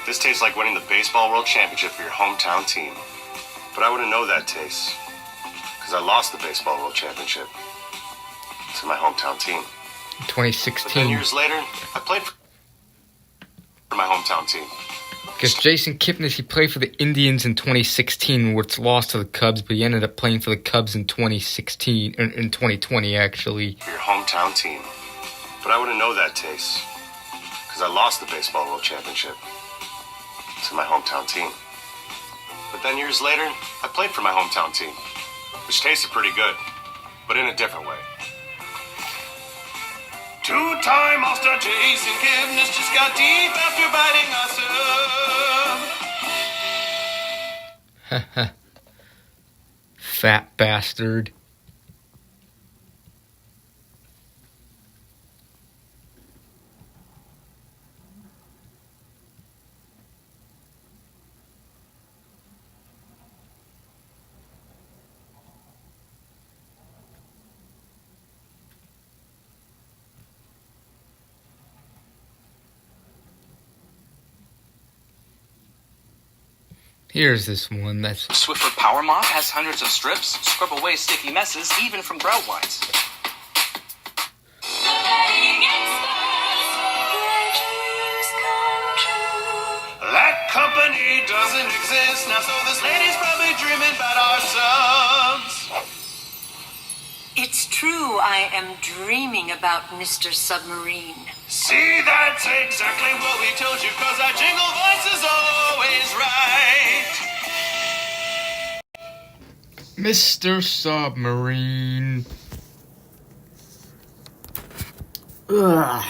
This tastes like winning the Baseball World Championship for your hometown team. But I wouldn't know that taste, because I lost the Baseball World Championship to my hometown team. 2016. But 10 years later, I played for my hometown team. Because Jason Kipnis, he played for the Indians in 2016, which lost to the Cubs, but he ended up playing for the Cubs in 2016, in 2020 actually. For your hometown team. But I wouldn't know that taste, because I lost the Baseball World Championship to my hometown team. But then years later, I played for my hometown team, which tasted pretty good, but in a different way. Two-time All-Star Jason Kipnis just got deep after biting us up. Fat bastard. Here's this one that's... Swiffer Power Mop has hundreds of strips, scrub away sticky messes, even from grout lines. That company doesn't exist now, so this lady's probably dreaming about our subs. It's true, I am dreaming about Mr. Submarine. See, that's exactly what we told you, cause our jingle voice is always right. Mr. Submarine. Ugh.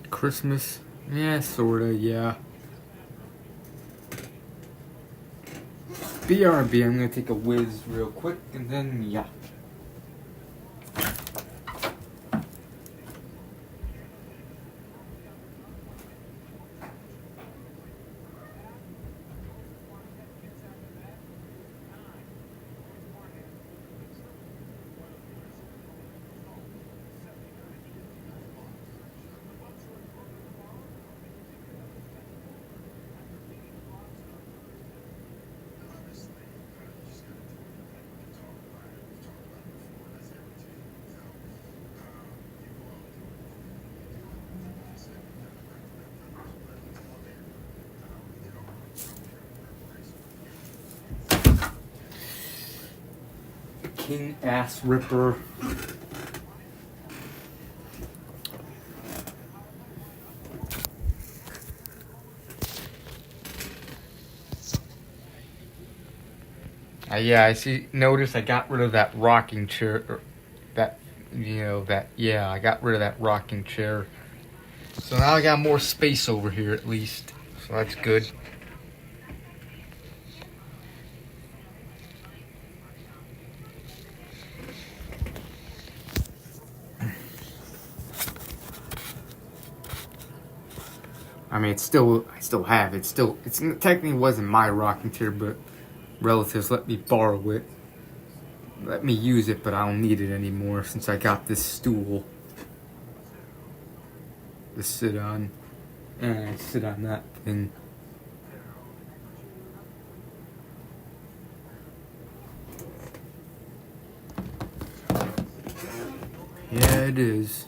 Christmas? Yeah, sorta, yeah. BRB, I'm gonna take a whiz real quick, and then, yeah. King Ass Ripper. Yeah, I see. Notice I got rid of that rocking chair. I got rid of that rocking chair. So now I got more space over here at least. So that's good. I mean, I still have it. It's technically wasn't my rocking chair, but relatives let me borrow it. Let me use it, but I don't need it anymore since I got this stool to sit on. And I sit on that thing. Yeah, it is.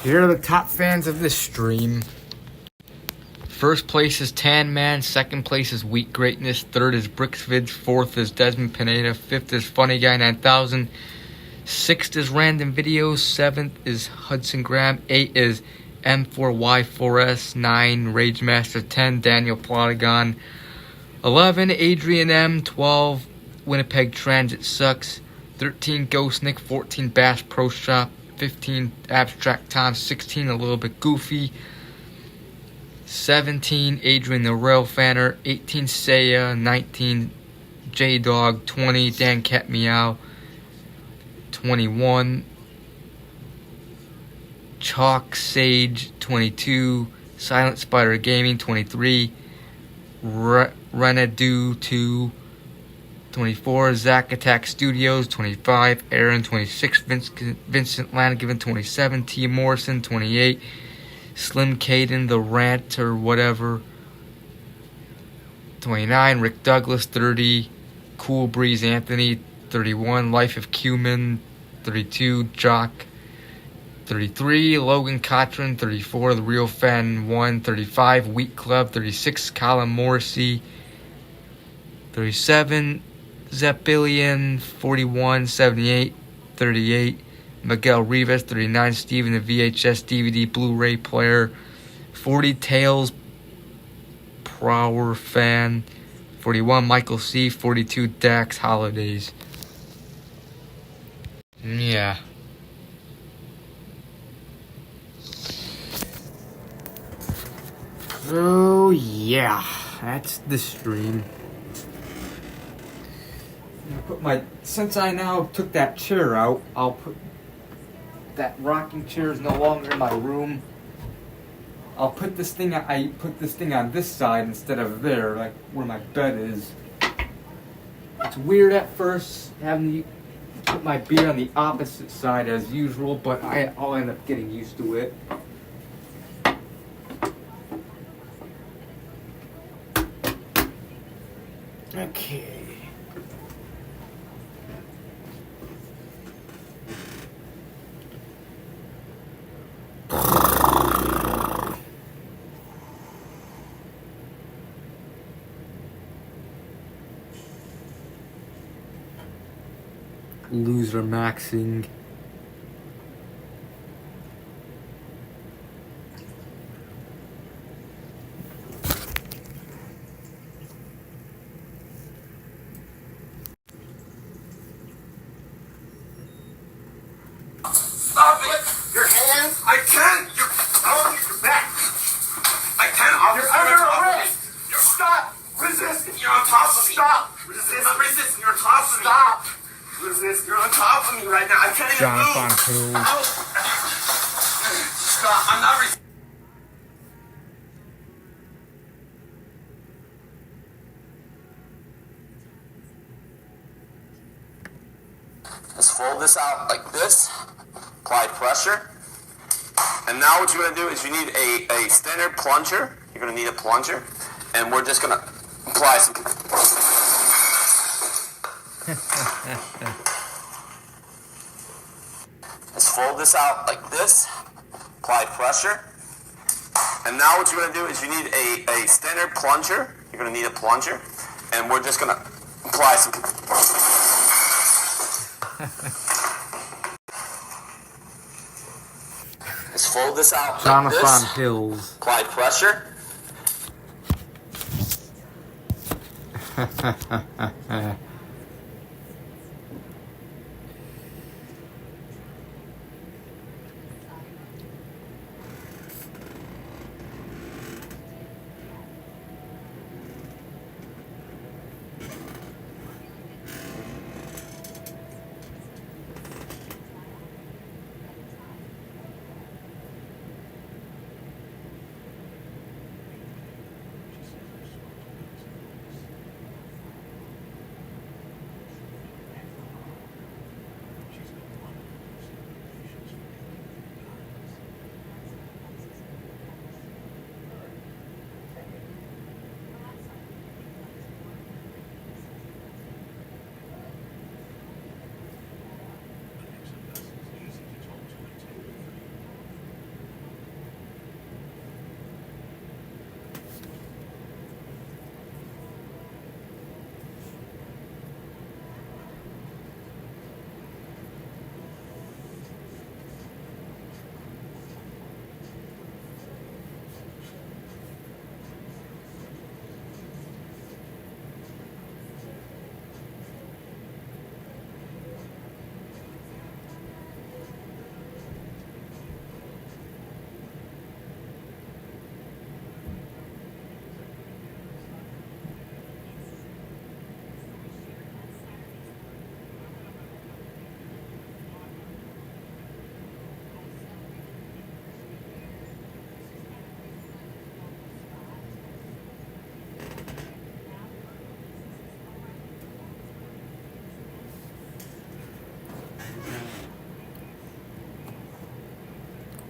Here are the top fans of this stream. First place is Tan Man, second place is Wheat Greatness, third is Brixvids, fourth is Desmond Pineda, fifth is Funny Guy 9000, sixth is Random Videos, seventh is Hudson Graham, 8 is M4Y4S, 9 Rage Master, 10 Daniel Plotagon, 11 Adrian M, 12 Winnipeg Transit Sucks, 13 Ghost Nick, 14 Bass Pro Shop, 15 Abstract Tom, 16 A Little Bit Goofy, 17 Adrian the Rail Fanner, 18 Saya, 19 J Dog, 20 Dan Cat Meow, 21 Chalk Sage, 22 Silent Spider Gaming, 23 Renadu 2, 24 Zack Attack Studios, 25 Aaron, 26 Vincent Lanigan, 27 T Morrison, 28 Slim Caden, The Rant or whatever, 29 Rick Douglas, 30 Cool Breeze Anthony, 31 Life of Cumin, 32 Jock, 33 Logan Cochran, 34 The Real Fan 1, 35 Wheat Club, 36 Colin Morrissey, 37 Zeppelian, 41 78, 38 Miguel Rivas, 39 Steven the VHS DVD Blu-ray player, 40 Tails Prower Fan, 41 Michael C, 42 Dax Holidays. Yeah. So yeah, that's the stream. Since I now took that chair out, I'll put that rocking chair is no longer in my room. I'll put this thing. I put this thing on this side instead of there, like where my bed is. It's weird at first having to put my beer on the opposite side as usual, but I'll end up getting used to it. Okay. Loser maxing. Stop it! Your hands? I can't! You're on your back! I can't! You're under arrest! Stop! Resist! You're on top of me! Stop! Resist! You're on top of me! Stop! Resist! You're on top of me right now! I can't even move! Ow. Stop! I'm not resisting! Let's fold this out like this. Apply pressure. And now what you're going to do is you need a standard plunger. You're going to need a plunger. And we're just going to apply some... Let's fold this out like this. Apply pressure. And now what you're going to do is you need a standard plunger. You're going to need a plunger. And we're just going to apply some... Let's fold this out like this. Jonathan Hills. Apply pressure.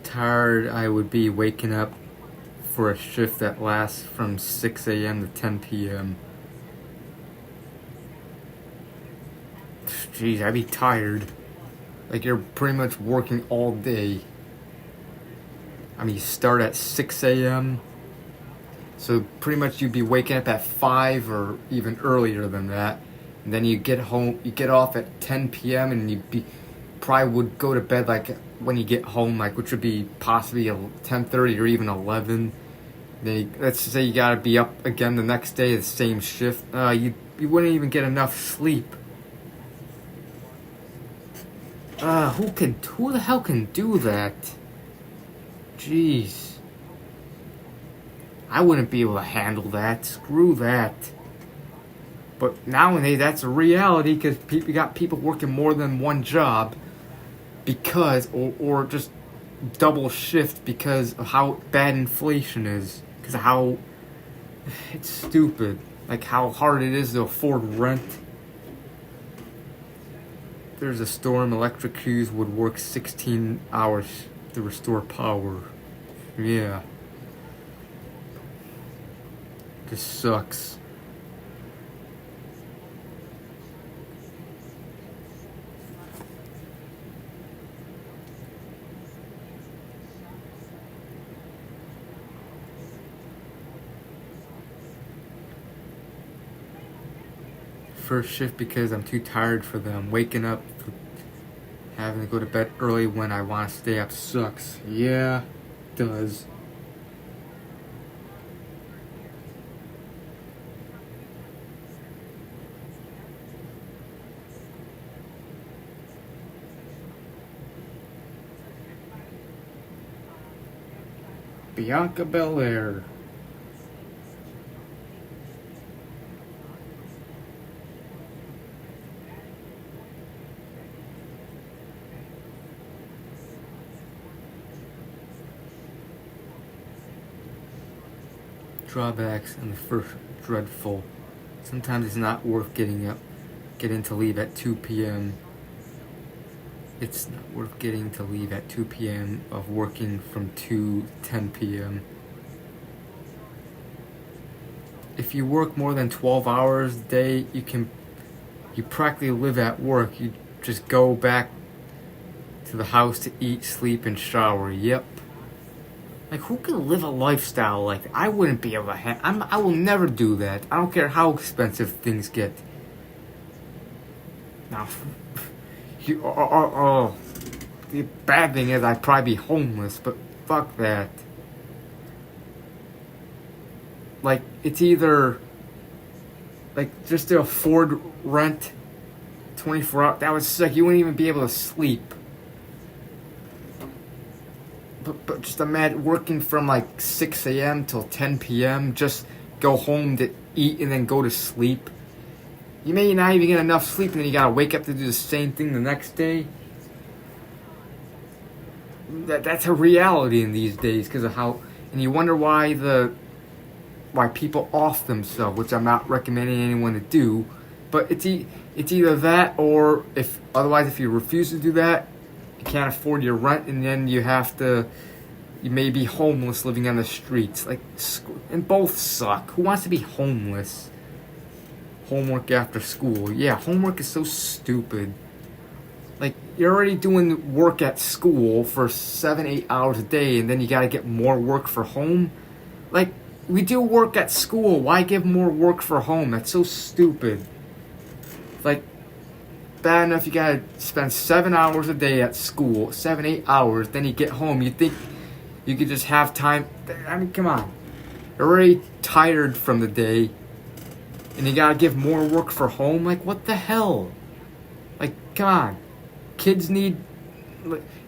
Tired I would be waking up for a shift that lasts from 6 a.m. to 10 p.m. Jeez, I'd be tired. Like you're pretty much working all day. I mean, you start at 6 a.m. So pretty much you'd be waking up at 5 or even earlier than that. And then you get home, you get off at 10 p.m. and probably would go to bed like when you get home, like which would be possibly 10:30 or even 11. Then let's say you gotta be up again the next day, the same shift. You wouldn't even get enough sleep. Who the hell can do that? Jeez. I wouldn't be able to handle that. Screw that. But nowadays, that's a reality because you got people working more than one job because, or just double shift because of how bad inflation is. Because of how it's stupid. Like how hard it is to afford rent. There's a storm, electric crews would work 16 hours to restore power. Yeah. This sucks. First shift because I'm too tired for them. Waking up, having to go to bed early when I want to stay up sucks. Yeah, it does. Bianca Belair. Drawbacks and the first dreadful. Sometimes it's not worth getting to leave at 2 p.m. It's not worth getting to leave at 2 p.m. of working from 2 to 10 p.m. If you work more than 12 hours a day, you practically live at work. You just go back to the house to eat, sleep, and shower. Yep. Like, who can live a lifestyle like that? I wouldn't be able to I will never do that. I don't care how expensive things get. Now, the bad thing is I'd probably be homeless, but fuck that. Like, it's either, like, just to afford rent 24 hours, that was sick. You wouldn't even be able to sleep. But just imagine working from like 6 a.m. till 10 p.m. Just go home to eat and then go to sleep. You may not even get enough sleep and then you gotta wake up to do the same thing the next day. That's a reality in these days because of how... And you wonder why people off themselves, which I'm not recommending anyone to do. But it's either that or if you refuse to do that, you can't afford your rent, and then you may be homeless living on the streets. Like, and both suck. Who wants to be homeless? Homework after school. Yeah, homework is so stupid. Like, you're already doing work at school for 7-8 hours a day, and then you gotta get more work for home. Like, we do work at school. Why give more work for home? That's so stupid. Like, bad enough you gotta spend 7 hours a day at school, 7-8 hours, then you get home, you think you could just have time. I mean, come on. You're already tired from the day, and you gotta give more work for home? Like, what the hell? Like, come on. Kids need,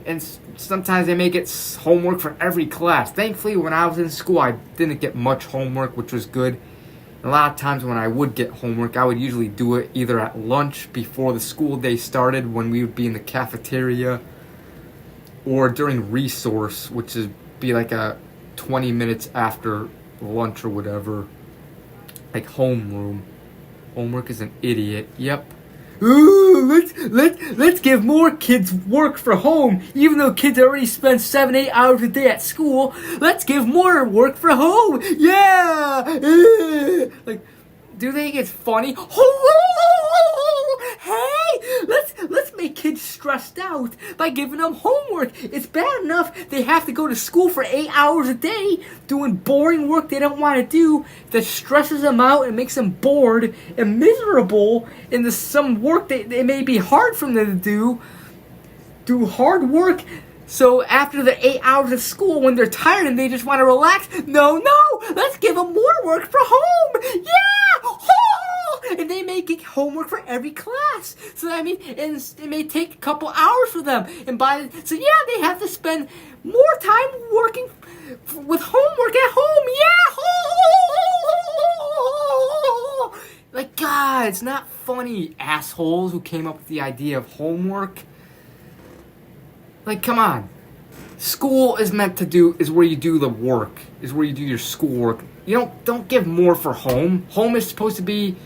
and sometimes they make it homework for every class. Thankfully, when I was in school, I didn't get much homework, which was good. A lot of times when I would get homework, I would usually do it either at lunch before the school day started when we would be in the cafeteria, or during resource, which would be like 20 minutes after lunch or whatever. Like homeroom. Homework is an idiot. Yep. Ooh, let's give more kids work for home, even though kids already spend 7-8 hours a day at school. Let's give more work for home. Yeah. Like, do they think it's funny? Hey, let's make kids stressed out by giving them homework. It's bad enough they have to go to school for 8 hours a day doing boring work they don't want to do that stresses them out and makes them bored and miserable. And there's some work that it may be hard for them to do hard work. So after the 8 hours of school, when they're tired and they just want to relax, no, let's give them more work for home. Yeah, and they may get homework for every class. So I mean, and it may take a couple hours for them. And they have to spend more time working with homework at home. Yeah, God, it's not funny, assholes who came up with the idea of homework. Like, come on. School is meant to do, is where you do the work, is where you do your schoolwork. You don't give more for home. Home is supposed to be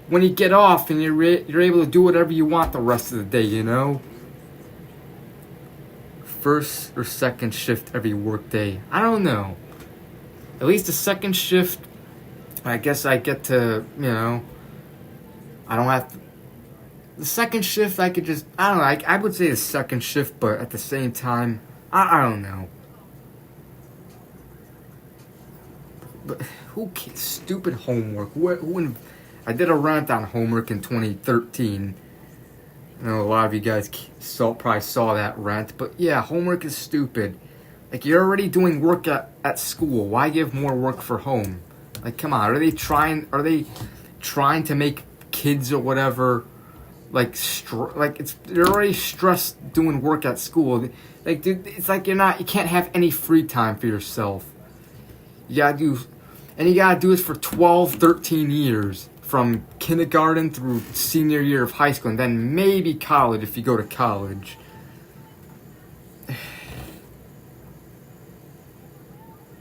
when you get off and you're able to do whatever you want the rest of the day, you know? First or second shift every work day. I don't know. At least the second shift, I guess I get to, you know, I don't have to. The second shift, I could just, I don't know, I would say the second shift, but at the same time, I don't know. But who cares? Stupid homework. I did a rant on homework in 2013. I know a lot of you guys probably saw that rant, but yeah, homework is stupid. Like, you're already doing work at school. Why give more work for home? Like, come on, are they trying to make kids or whatever, like they're already stressed doing work at school. Like, dude, it's like you can't have any free time for yourself. You gotta do this for 12, 13 years. From kindergarten through senior year of high school, and then maybe college if you go to college.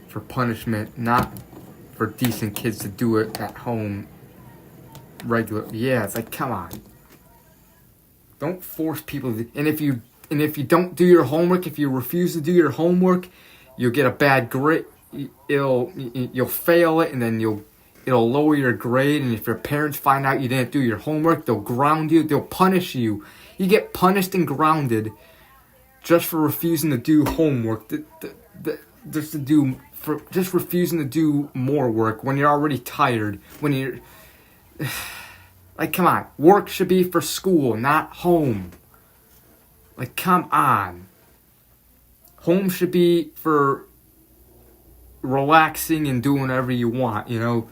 For punishment, not for decent kids to do it at home regularly. Yeah, it's like, come on. Don't force people to, and if you don't do your homework, if you refuse to do your homework, you'll get a bad grade. You'll fail it, and then it'll lower your grade. And if your parents find out you didn't do your homework, they'll ground you. They'll punish you. You get punished and grounded just for refusing to do homework. Just refusing to do more work when you're already tired. When you're like, come on, work should be for school, not home. Like, come on. Home should be for relaxing and doing whatever you want, you know.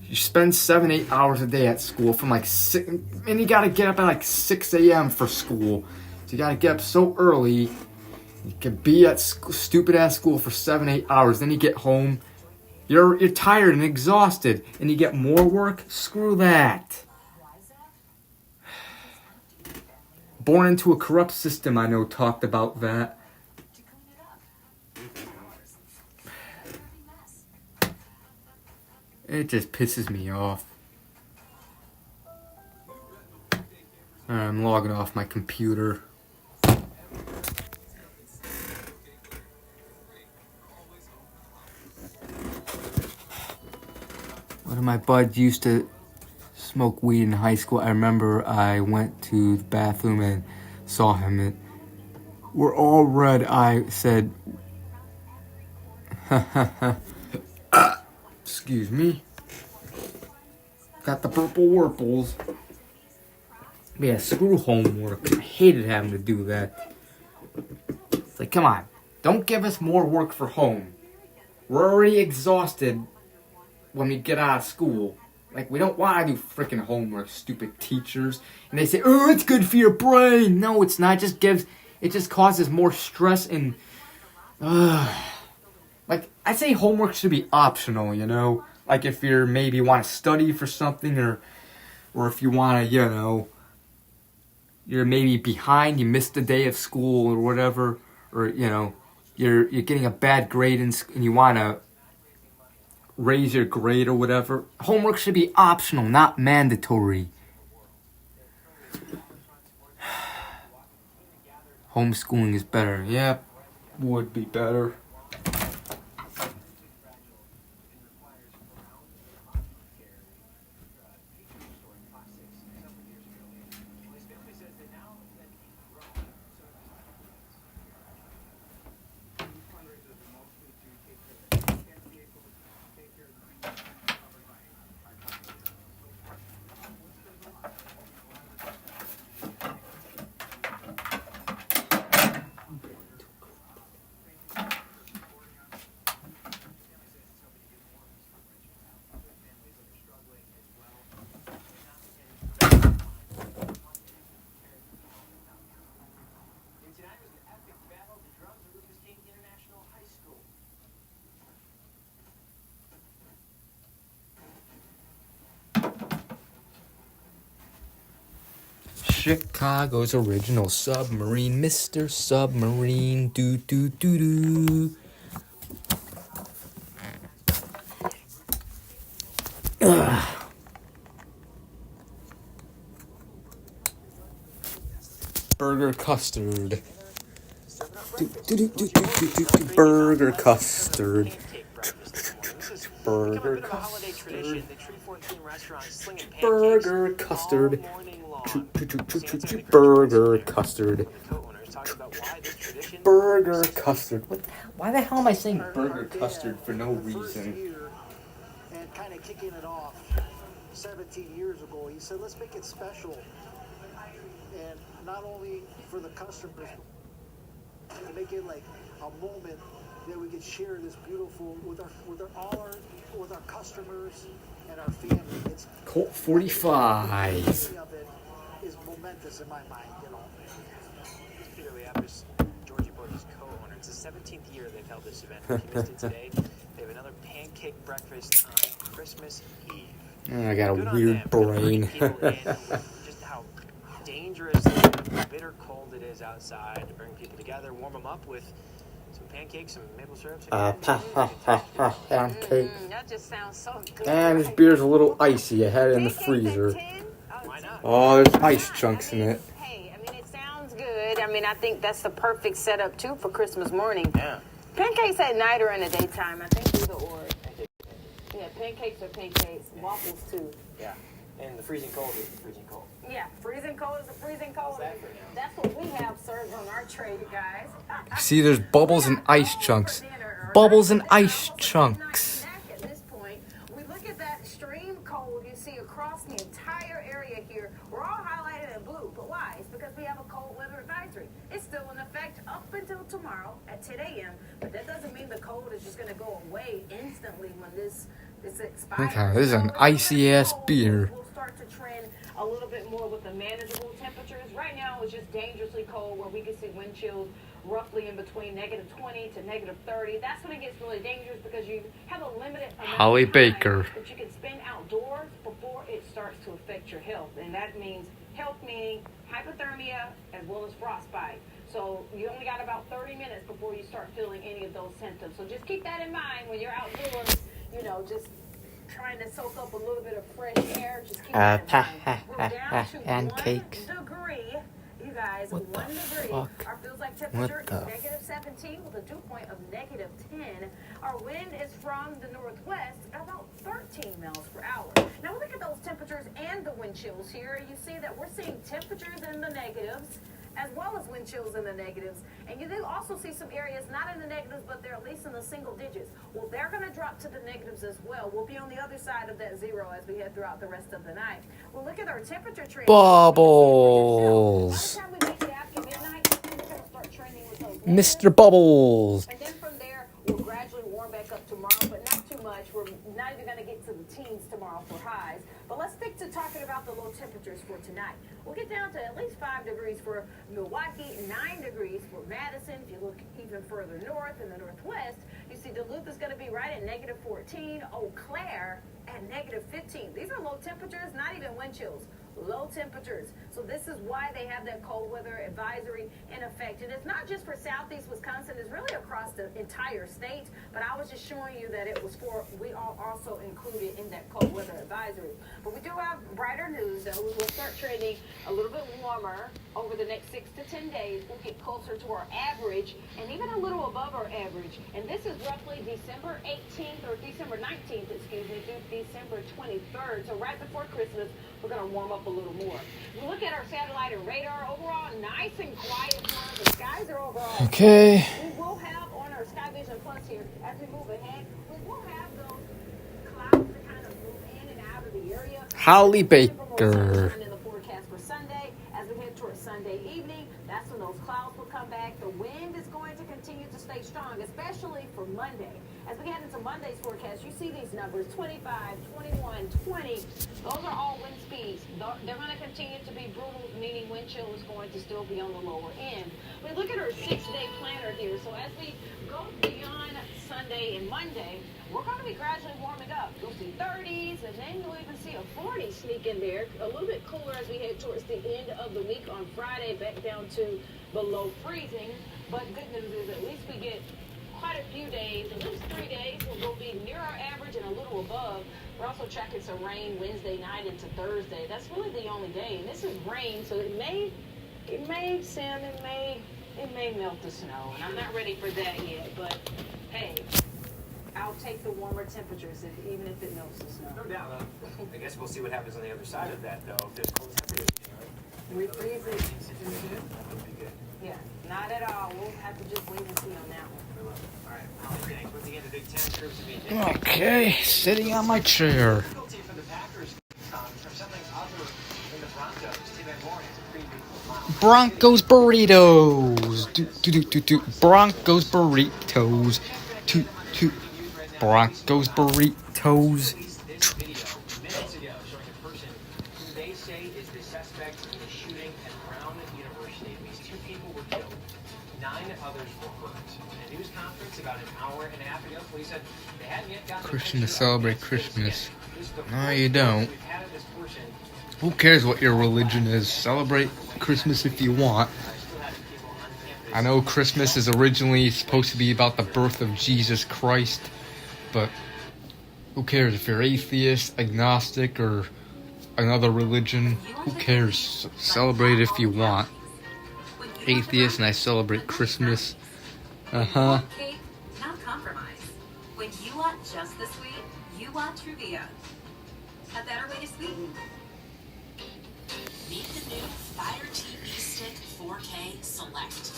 You spend 7-8 hours a day at school from like 6, and you gotta get up at like 6 a.m. for school. So you gotta get up so early. You can be at stupid ass school for 7-8 hours. Then you get home, you're tired and exhausted, and you get more work. Screw that. Born into a corrupt system, I know, talked about that. It just pisses me off. I'm logging off my computer. One of my buds used to smoke weed in high school. I remember I went to the bathroom and saw him. And we're all red. I said, excuse me. Got the purple wurples. Yeah, screw homework. I hated having to do that. It's like, come on. Don't give us more work for home. We're already exhausted when we get out of school. Like, we don't want to do freaking homework, stupid teachers. And they say, oh, it's good for your brain. No, it's not. It just causes more stress and, like, I say homework should be optional, you know? Like, if you're maybe want to study for something, or if you want to, you know, you're maybe behind, you missed a day of school or whatever, or, you know, you're getting a bad grade and you want to raise your grade or whatever. Homework should be optional, not mandatory. Homeschooling is better. Yeah, would be better. Chicago's original submarine, Mr. Submarine. Do do do do. Burger custard. Burger custard. Burger custard. Burger custard. Burger custard. Burger custard. What the hell? Why the hell am I saying burger custard for no reason? And kind of kicking it off 17 years ago, he said, let's make it special. And not only for the customers, to make it like a moment that we could share this beautiful with our customers and our family. It's Colt 45. is momentous in my mind, you know. Peter Leapis, Georgie Bush's co-owner. It's the 17th year they've held this event. If you missed it today, they have another pancake breakfast on Christmas Eve. I got a weird brain. Just how dangerous and bitter cold it is outside, to bring people together, warm them up with some pancakes, some maple syrup. Pancake. That just sounds so good. And this beer's a little icy. I had it in the freezer. Oh, there's ice chunks in it. Hey, I mean, it sounds good. I mean, I think that's the perfect setup, too, for Christmas morning. Yeah. Pancakes at night or in the daytime. I think either or. Yeah, pancakes are pancakes. Waffles, too. Yeah. And the freezing cold is the freezing cold. Yeah, freezing cold is the freezing cold. That's what we have served on our tray, you guys. See, there's bubbles and ice chunks. Bubbles and ice chunks. At this point, we look at that extreme cold you see across the entire area here. We're all highlighted in blue, but why? It's because we have a cold weather advisory. It's still in effect up until tomorrow at 10 a.m., but that doesn't mean the cold is just going to go away instantly when this expires. Okay, this is an icy ass beer. We'll start to trend a little bit more with the manageable temperatures. Right now, it's just dangerously cold where we can see wind chills roughly in between -20 to -30. That's when it gets really dangerous because you have a limited amount Holly of time Baker. that you can spend outdoors before it starts to affect your health. And that means health meaning hypothermia as well as frostbite. So you only got about 30 minutes before you start feeling any of those symptoms. So just keep that in mind when you're outdoors, you know, just trying to soak up a little bit of fresh air. Just keep that in mind. We're down to pancakes. 1 degree. You guys, What 1 the degree. fuck? Our feels like temperature What the is -17 with a dew point of -10. Our wind is from the northwest at about 13 miles per hour. Now we look at those temperatures and the wind chills here. You see that we're seeing temperatures in the negatives as well as wind chills in the negatives. And you do also see some areas not in the negatives, but they're at least in the single digits. Well, they're going to drop to the negatives as well. We'll be on the other side of that zero as we head throughout the rest of the night. We'll look at our temperature trend. Bubbles. By the time we make it after midnight, we're going to start trending with those. Mr. Bubbles. And then from there, we'll gradually warm back up tomorrow, but not too much. We're not even going to get to the teens tomorrow for highs. But let's stick to talking about the low temperatures for tonight. We'll get down to at least 5 degrees for Milwaukee, 9 degrees for Madison. If you look even further north in the northwest, you see Duluth is going to be right at -14. Eau Claire at -15. These are low temperatures, not even wind chills. Low temperatures. So this is why they have that cold weather advisory in effect. And it's not just for southeast Wisconsin, it's really across the entire state. But I was just showing you that it was for, we are also included in that cold weather advisory. But we do have brighter news, though. We will start trending a little bit warmer over the next 6 to 10 days. We'll get closer to our average and even a little above our average. And this is roughly December 18th or December 19th, excuse me, through December 23rd. So right before Christmas, we're going to warm up a little more. We look at our satellite and radar. Overall, nice and quiet tomorrow. The skies are overall. Okay. We will have on our Sky Vision Plus here, as we move ahead, we will have those clouds that kind of move in and out of the area. Holly Baker. In the forecast for Sunday, as we head towards Sunday evening, that's when those clouds will come back. The wind is going to continue to stay strong, especially for Monday. As we head into Monday's forecast, you see these numbers, 25, 21, 20. Those are all wind speeds. They're going to continue to be brutal, meaning wind chill is going to still be on the lower end. We look at our 6-day planner here. So as we go beyond Sunday, Sunday and Monday, we're going to be gradually warming up. You'll see 30s, and then you'll even see a 40 sneak in there. A little bit cooler as we head towards the end of the week on Friday, back down to below freezing. But good news is at least we get quite a few days, at least 3 days, will be near our average and a little above. We're also tracking some rain Wednesday night into Thursday. That's really the only day, and this is rain, so it may melt the snow, and I'm not ready for that yet. But hey, I'll take the warmer temperatures, even if it melts the snow. No doubt. I guess we'll see what happens on the other side of that, though. If there's cold temperatures, Refreeze it. That would be good. Yeah, not at all. We'll have to just wait and see on that one. All right, I'll thanks. Once again, the Big Ten proves to be Okay, sitting on my chair. difficulty for the Packers from something other than the Broncos. Tim Van Born has a preview. Broncos burritos. Do. Broncos burritos. Toot. Broncos burritos. Minutes ago, showing a person who they say is the suspect in the shooting at Brown University. At least 2 people were killed. 9 others were hurt. In a news conference about an hour and a half ago, police said they hadn't yet gotten Christian to celebrate Christmas. No, you don't. Who cares what your religion is? Celebrate Christmas if you want. I know Christmas is originally supposed to be about the birth of Jesus Christ, but who cares if you're atheist, agnostic, or another religion? Who cares? Celebrate if you want. Atheist and I celebrate Christmas. Cake, not compromise. When you want just the sweet, you want Truvia. A better way to sweeten. Meet the new Fire TV Stick 4K Select.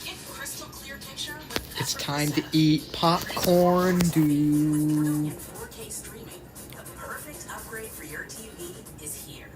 Get crystal clear picture with It's time to eat popcorn, dude. 4K streaming. The perfect upgrade for your TV is here.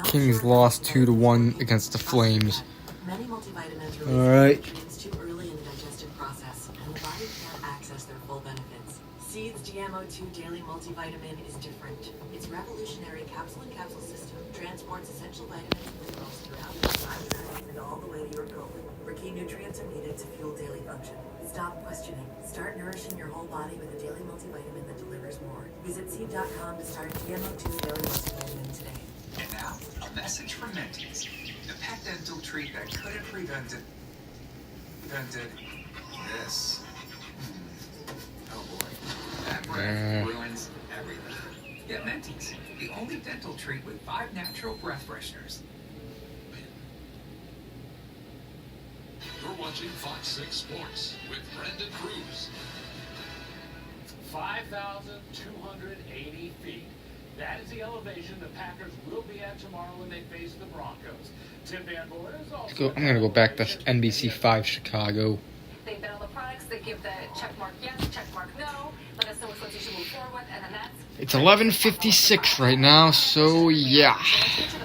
Kings lost 2-1 against the Flames. Many multivitamins release Alright. nutrients too early in the digestive process, and the body can't access their full benefits. Seeds GMO2 Daily Multivitamin is different. Its revolutionary capsule-in-capsule system transports essential vitamins and minerals throughout your body and all the way to your colon, where key nutrients are needed to fuel daily function. Stop questioning. Start nourishing your whole body with a daily multivitamin that delivers more. Visit seed.com to start GMO2 Daily Multivitamin today. And now, a message from Mentees, the pet dental treat that could have prevented this. Oh boy. That breath ruins everything. Get Mentees, the only dental treat with 5 natural breath fresheners. You're watching Fox 6 Sports with Brendan Cruz. 5,280 feet. That is the elevation the Packers will be at tomorrow when they face the Broncos. Tim Van Born is also... I'm going to go back to NBC5 Chicago. They bet on the products, they give the check mark yes, check mark no, let us know which ones you should move forward with, and then that's... It's 11:56 right now, so yeah. Yes, so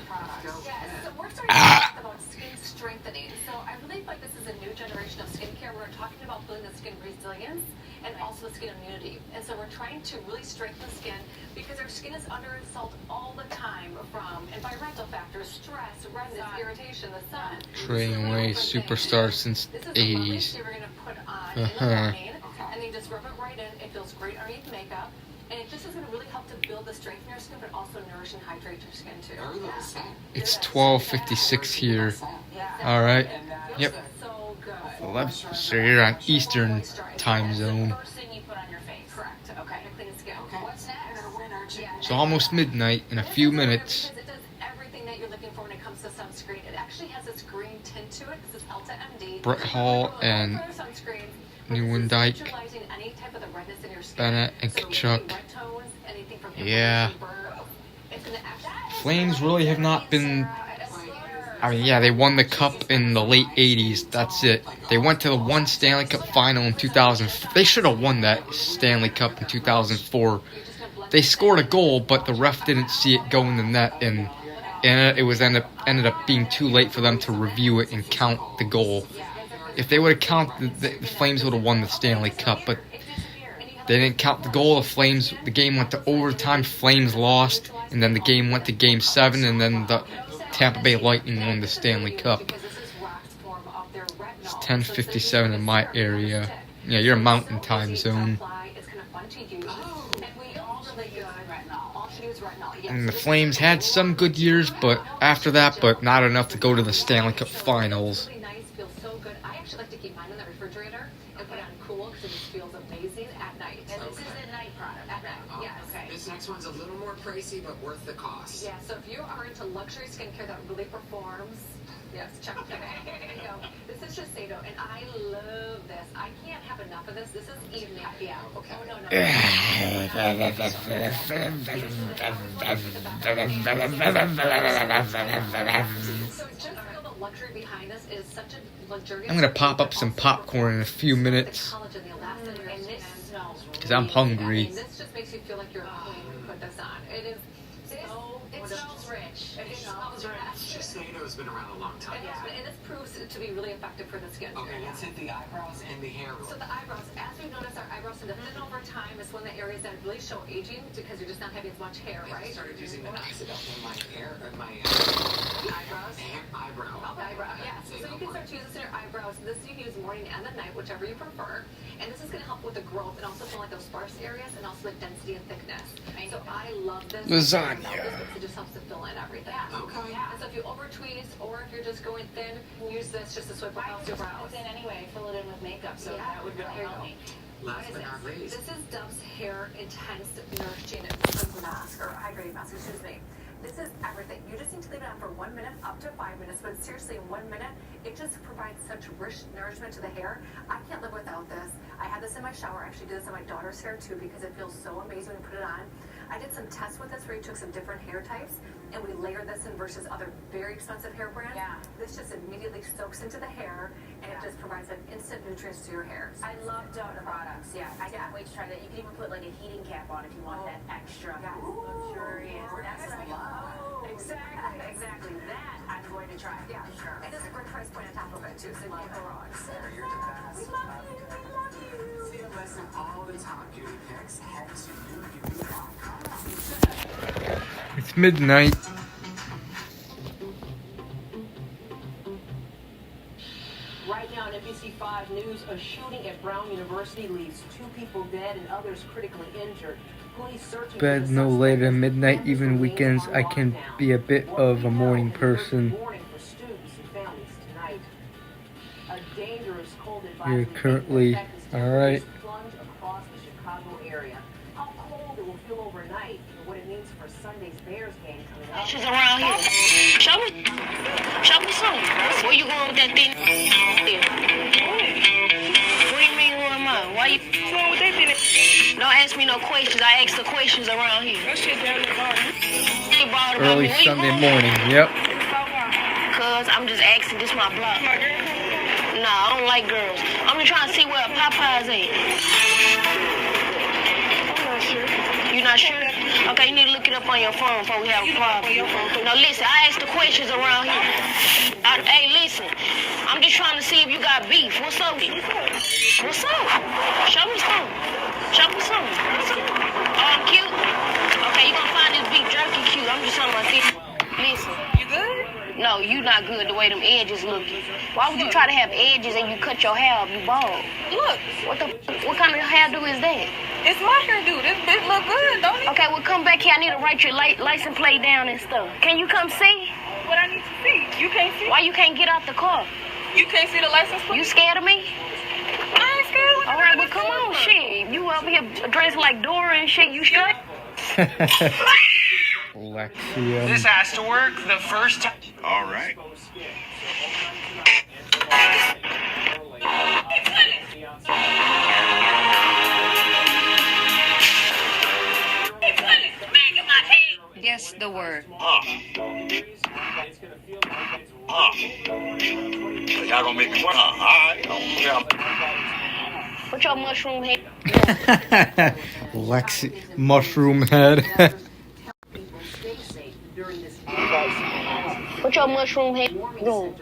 we're starting to talk about skin strengthening. So I really feel like this is a new generation of skincare. We're talking about building the skin resilience and also skin immunity. And so we're trying to really strengthen skin because our skin is under assault all the time from environmental factors, stress, redness, irritation, the sun. Trading away superstar since the 80s. We're going to put on in the morning, and then just rub it right in. It feels great underneath makeup. And it just is going to really help to build the strength in your skin, but also nourish and hydrate your skin too. It's 12:56 here. All right. Yep. So good. 11. So you're on Eastern time zone. First thing you put on your face. Correct. Okay. To clean skin. Okay. What's next? It's almost midnight in a few minutes. Because it does everything that you're looking for when it comes to sunscreen. It actually has this green tint to it because it's Elta MD. Brett Hall and Newendike, Neutralizing any type of the redness in your skin. Bennett and So Kachuk. red tones, anything from Yeah. burn. It's gonna actually Flames really have not been... I mean, yeah, they won the cup in the late 80s. That's it. They went to the one Stanley Cup final in 2000. They should have won that Stanley Cup in 2004. They scored a goal, but the ref didn't see it go in the net, and and it was ended up being too late for them to review it and count the goal. If they would have counted, the Flames would have won the Stanley Cup, but they didn't count the goal. The game went to overtime. Flames lost, and then the game went to Game 7, and then the Tampa Bay Lightning won the Stanley Cup. It's 10:57 in my area. Yeah, you're a Mountain Time zone. And the Flames had some good years, but after that, but not enough to go to the Stanley Cup Finals. Feels so good. I actually like to keep mine in the refrigerator and put it on cool because it just feels amazing at night. And this is a night product. At night, yes. Okay. This next one's a little more pricey, but worth the cost. Yeah. So if you are into luxury skincare that really performs, yes, check it out. There you go. This is Shiseido, and I love this. I can't have enough of this. This is evening. Yeah. Okay. Oh no. Luxury behind us is such a luxurious. I'm gonna pop up some popcorn in a few minutes because I'm hungry. This just makes you feel like you're a queen when you put this on. It is. It smells rich. It smells rich. Shiseido's been around a long time. And this proves to be really effective for the skin. Okay, let's hit the eyebrows and the hair. So the eyebrows, as we've noticed, our eyebrows tend to thin over time. It's one of the areas that really show aging because you're just not having as much hair, right? I started using minoxidil in my hair, my eyebrows. Eyebrow. Oh, eyebrow. Yeah. So you can start to use this in your eyebrows. This you can use morning and at night, whichever you prefer. And this is going to help with the growth and also fill like those sparse areas and also the density and thickness. So I love this. Lasagna. It just helps to fill in everything. Yeah. Okay. Yeah. And so if you over tweeze or if you're just going thin, use this just to swipe across your brows. In anyway, fill it in with makeup, so that would really help me. Last but not least. This is Dove's Hair Intense Nourishing Mask, or Hydrating Mask, excuse me. This is everything. You just need to leave it on for 1 minute, up to 5 minutes, but seriously, in 1 minute, it just provides such rich nourishment to the hair. I can't live without this. I have this in my shower. I actually do this on my daughter's hair too because it feels so amazing when you put it on. I did some tests with this where we took some different hair types and we layered this in versus other very expensive hair brands. Yeah. This just immediately soaks into the hair and it just provides like instant nutrients to your hair. So I love Dove products. Yeah, I can't wait to try that. You can even put like a heating cap on if you want that extra luxurious. That's what I love. Exactly. That I'm going to try. Yeah, sure. And there's a great price point on top of it too, so you can't go wrong. You're the best. We love you. We love you. See and listen all the top beauty picks. Head to beauty.com. It's midnight. Right now on NBC5 News, a shooting at Brown University leaves 2 people dead and others critically injured. Police searching Bed no later than midnight, even weekends. I can be a bit of a morning person. You're currently alright. She's around here. Show me something. Where you going with that thing? What do you mean, who am I? Why you going with that thing? Don't ask me no questions. I ask the questions around here. That shit down the bar. Early Sunday morning, yep. Cause I'm just asking, this my block. Nah, I don't like girls. I'm just trying to see where Popeye's at. I'm not sure. You not sure? Okay, you need to look it up on your phone before we have a problem. No, listen, I asked the questions around here. Hey, listen, I'm just trying to see if you got beef. What's up? What's up? Show me something. Show me something. Oh, I'm cute? Okay, you gonna find this beef jerky cute. I'm just talking about this. Listen. You good? No, you not good the way them edges looking. Why would you try to have edges and you cut your hair off? You bald. Look. What kind of hairdo is that? It's my hairdo. This bitch look good, don't it? Okay, well, come back here. I need to write your license plate down and stuff. Can you come see? What I need to see? You can't see? Why you can't get out the car? You can't see the license plate? You scared of me? I ain't scared. All right, well, come on, shit. You up here dressed like Dora and shit. You straight? Lexium. This has to work the first time. All right. Guess the word. Y'all gonna make me one? All right. What's your mushroom head? Lexi mushroom head. Stay safe during this your mushroom head doing?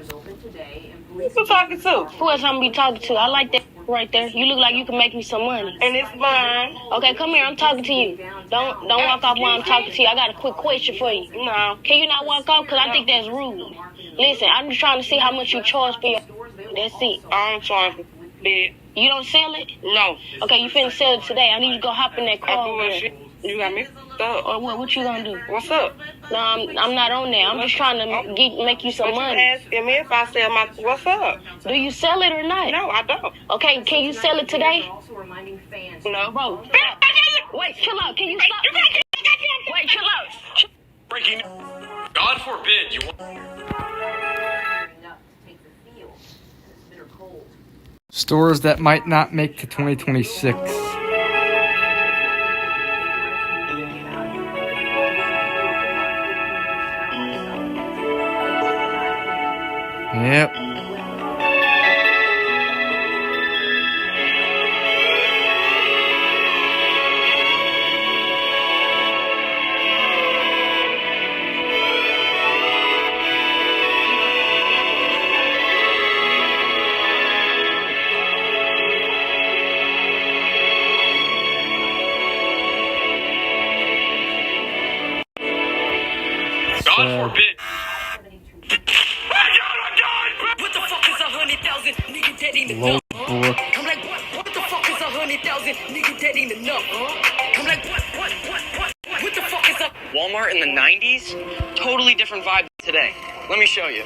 Who you talking to? Who else I'm gonna be talking to? I like that right there. You look like you can make me some money. And it's fine. Okay, come here. I'm talking to you. Don't walk off while I'm talking to you. I got a quick question for you. No. Can you not walk off? Because I think that's rude. Listen, I'm just trying to see how much you charge for your... That's it. I don't charge for it. You don't sell it? No. Okay, you finna sell it today. I need you to go hop in that car over there. You got me up. Or what you gonna do? What's up? No, I'm not on there. I'm just trying to make you some money. You asking me if I sell my... What's up? Do you sell it or not? No, I don't. Okay, can you sell it today? No. Bro. Wait, chill out. Can you stop? Wait, chill out. Breaking. God forbid you want. Stores that might not make to 2026. Yep. God forbid. What the fuck is 100,000? Nigga, that ain't Low enough. book. I'm like, what the fuck is 100,000? Nigga, that ain't enough. I'm like, what the fuck is up? Walmart in the 90s? Totally different vibe than today. Let me show you.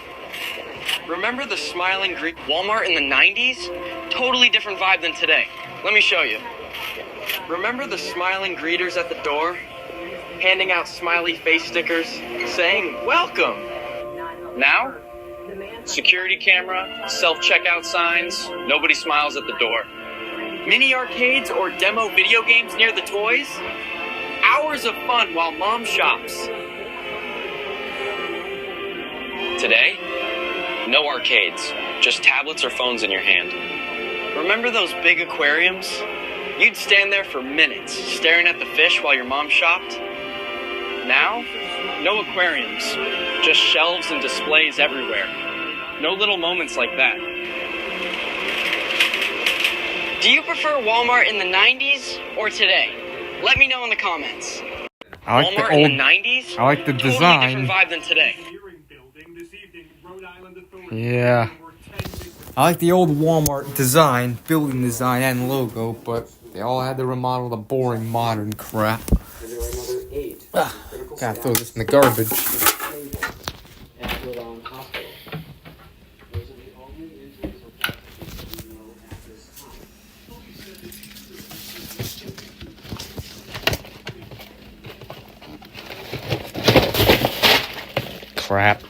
Remember the smiling Greek Walmart in the 90s? Totally different vibe than today. Let me show you. Remember the smiling greeters at the door? Handing out smiley face stickers, saying, welcome. Now, security camera, self-checkout signs, nobody smiles at the door. Mini arcades or demo video games near the toys? Hours of fun while mom shops. Today, no arcades, just tablets or phones in your hand. Remember those big aquariums? You'd stand there for minutes, staring at the fish while your mom shopped. Now, no aquariums, just shelves and displays everywhere. No little moments like that. Do you prefer Walmart in the 90s or today? Let me know in the comments. I like Walmart the old. in the 90s? I like the Totally design. different vibe than today. Yeah. I like the old Walmart design, building design, and logo, but they all had to remodel the boring modern crap. Gotta throw this in the garbage. Crap.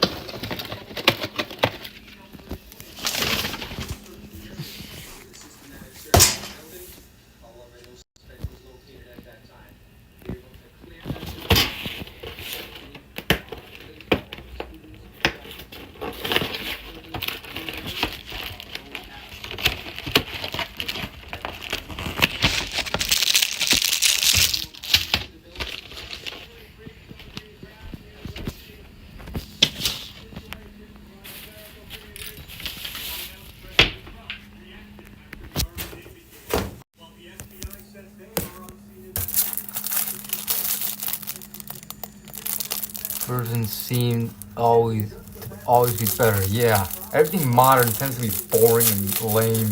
Versions seem always be better. Yeah, everything modern tends to be boring and lame.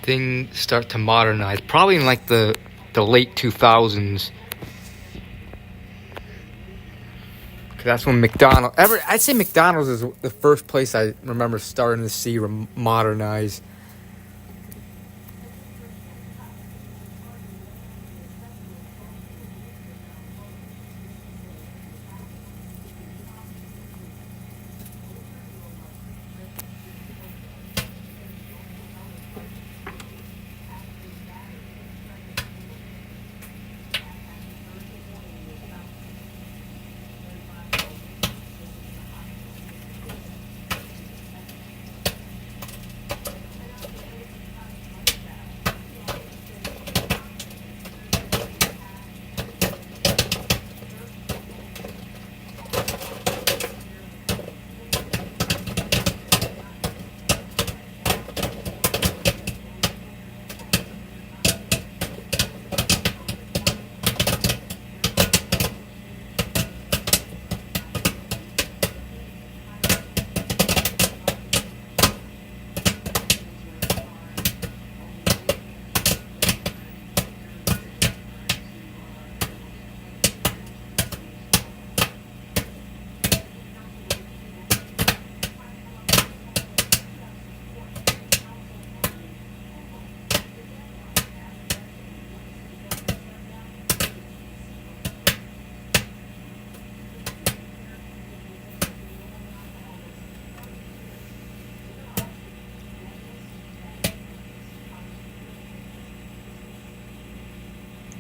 Things start to modernize, probably in like the late 2000s. Cause that's when McDonald's. I'd say McDonald's is the first place I remember starting to see modernize.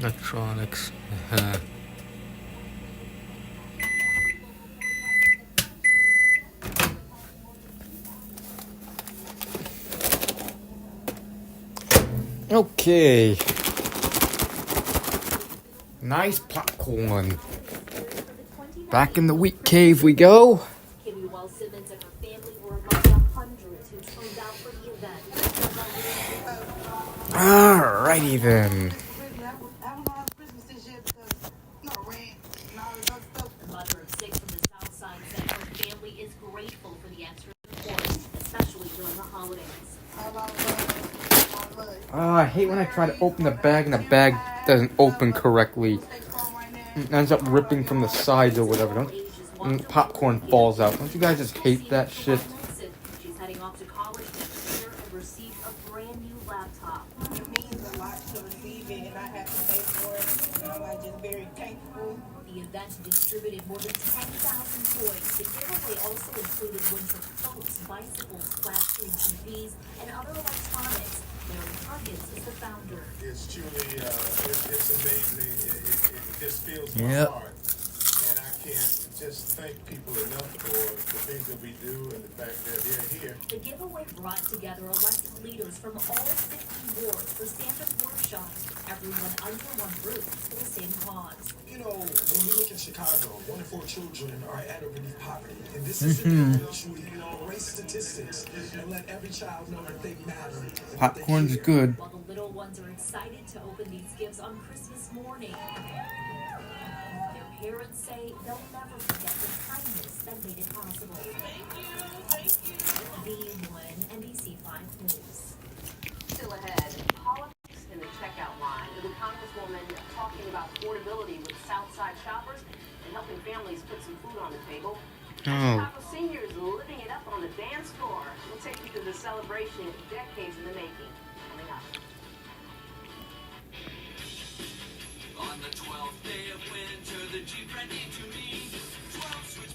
Electronics. Okay. Nice popcorn. Back in the wheat cave we go. Alrighty then. A mother of 6 from the South Side said her family is grateful for the extra support, especially during the holidays. I hate when I try to open the bag and the bag doesn't open correctly. It ends up ripping from the sides or whatever. And popcorn falls out. Don't you guys just hate that shit? She's heading off to college next year and received a brand new laptop. It means a lot to receive it, and I have to pay for it. And I'm just very thankful. The event distributed more than 10,000 toys. The giveaway also included winter coats, bicycles, flat-screen TVs, and other electronics. Larry Huggins is the founder. It's truly, it's amazing. It just fills my heart. And I can't just thank people enough for the things that we do and the fact that they're here. The giveaway brought together elected leaders from all 50 wards for Santa's workshops. Everyone under one roof for the same cause. You know, when we look at Chicago, 1 in 4 children are at or beneath poverty. And this is an issue, erase statistics and let every child know that they matter. Popcorn's good. While the little ones are excited to open these gifts on Christmas morning. Their parents say they'll never forget the kindness that made it possible. Thank you. The NBC 5 News. Still ahead, politics in the checkout line. The Congresswoman talking about affordability with Southside shoppers and helping families put some food on the table. Chicago seniors living it up on the dance floor. We'll take you through the celebration decades in the making. Coming up. On the 12th day of winter, the Jeep ran into me.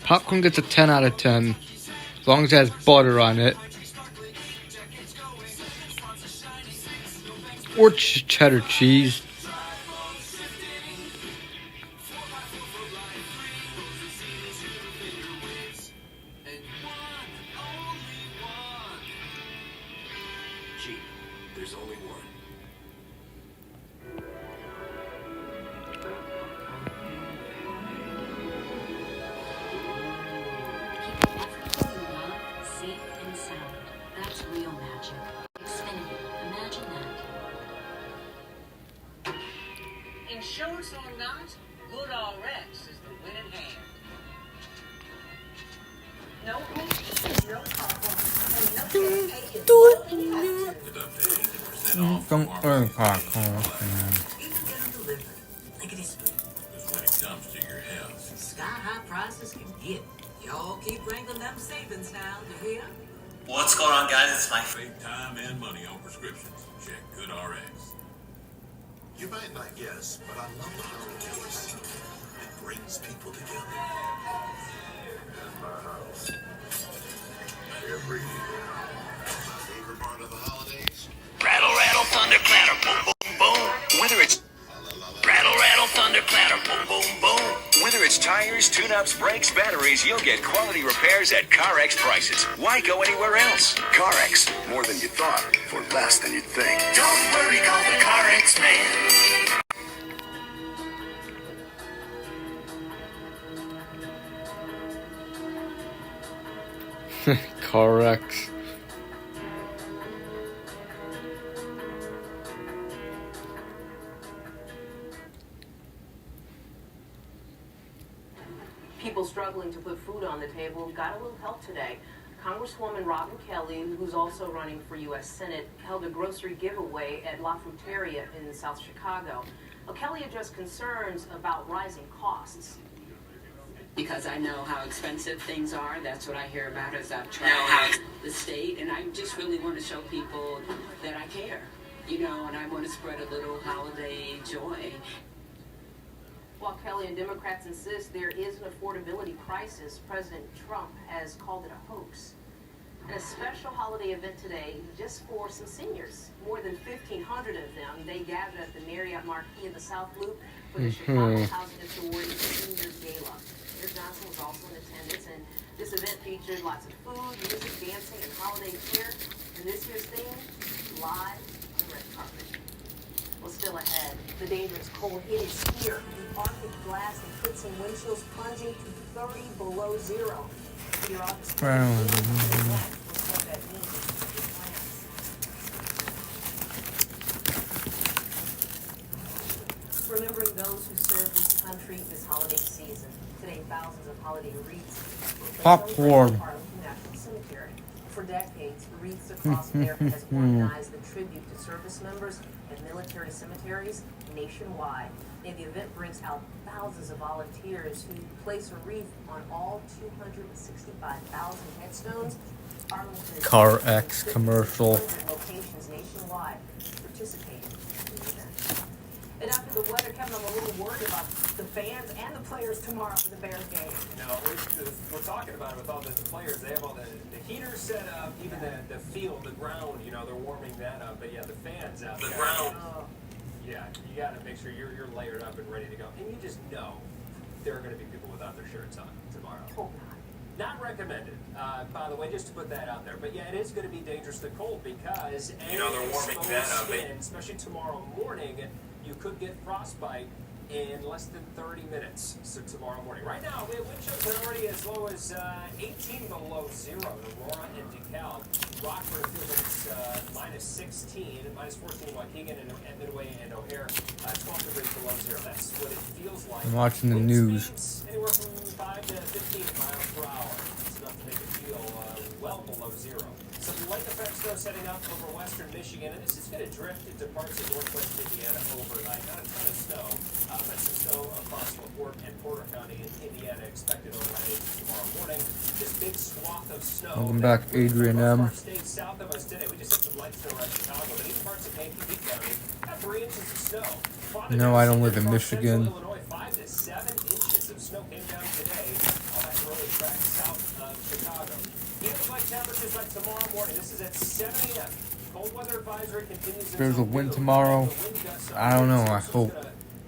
Popcorn gets a 10 out of 10. As long as it has butter on it. Or cheddar cheese. Jeep, there's only one. Safe and sound. That's real magic. Xfinity. Imagine that. Insurance or not, Good RX is the winning hand. No questions, no problems, and nothing to pay you. Don't earn popcorn. Look at this. Because when it comes to your health, Sky-high prices can get. Y'all keep bringing them savings down, you hear? what's going on, guys? It's my save time and money on prescriptions. Check Good RX. You might not guess, but I love the holidays. It brings people together. In my house. Every year. My favorite part of the holidays? Rattle, rattle, thunder, clatter, boom, boom, boom. Whether it's rattle, rattle, thunder, clatter, boom, boom, boom. Whether it's tires, tune-ups, brakes, batteries, you'll get quality repairs at CarX prices. Why go anywhere else? CarX, more than you thought, for less than you'd think. Don't worry, call the CarX man. CarX. People struggling to put food on the table got a little help today. Congresswoman Robin Kelly, who's also running for U.S. Senate, held a grocery giveaway at La Fruteria in South Chicago. Well, Kelly addressed concerns about rising costs. Because I know how expensive things are. That's what I hear about as I've traveled the state. And I just really want to show people that I care, you know, and I want to spread a little holiday joy. While Kelly and Democrats insist there is an affordability crisis, President Trump has called it a hoax. And a special holiday event today just for some seniors. More than 1,500 of them. They gathered at the Marriott Marquis in the South Loop for the Chicago Housing Authority Senior Gala. Mayor Johnson was also in attendance, and this event featured lots of food, music, dancing, and holiday cheer. And this year's theme, live on the red carpet. Well, still ahead, the dangerous cold. It is here. The Arctic blast and put some wind chills plunging to 30 below zero. Your August what that means for plans. Remembering those who served this country this holiday season. Today, thousands of holiday wreaths. Popcorn. Arlington National Cemetery. For decades, Wreaths Across America has organized the tribute to service members and military cemeteries nationwide. And the event brings out thousands of volunteers who place a wreath on all 265,000 headstones. Arlington Car X commercial. Locations nationwide participating in the event. And after the weather, Kevin, I'm a little worried about the fans and the players tomorrow for the Bears game. No, we're talking about it with all the players. They have all the heaters set up, even the field, the ground, you know, they're warming that up. But yeah, the fans out there. The ground. Yeah, you got to make sure you're layered up and ready to go. And you just know there are going to be people without their shirts on tomorrow. Oh, not recommended, by the way, just to put that out there. But yeah, it is going to be dangerously cold because you know they're warming that up. Especially tomorrow morning, you could get frostbite in less than 30 minutes. So tomorrow morning. Right now, we have wind chills that are already as low as 18 below zero in Aurora and DeKalb. Rockford feels like it's minus 16, minus 14 in Waukegan and Midway and O'Hare, 12 degrees below zero. That's what it feels like. I'm watching the news. Anywhere from 5 to 15 miles per hour. It's enough to make it feel well below zero. Some light effect snow setting up over western Michigan, and this is going to drift into parts of northwest Indiana overnight. Not a ton of snow, but some snow across LaPorte and Porter County in Indiana expected overnight into tomorrow morning. This big swath of snow. Welcome back, Adrian M. States south of us today. We just had some light snow around Chicago, but even parts of Kankakee County got 3 inches of snow. No, I don't live in Michigan. Illinois, 5 to 7 inches of snow came down today. All that early track south of Chicago. Feels like temperatures like tomorrow morning. This is at 7 a.m. Cold weather advisory continues. There's a wind tomorrow. I don't know. I hope.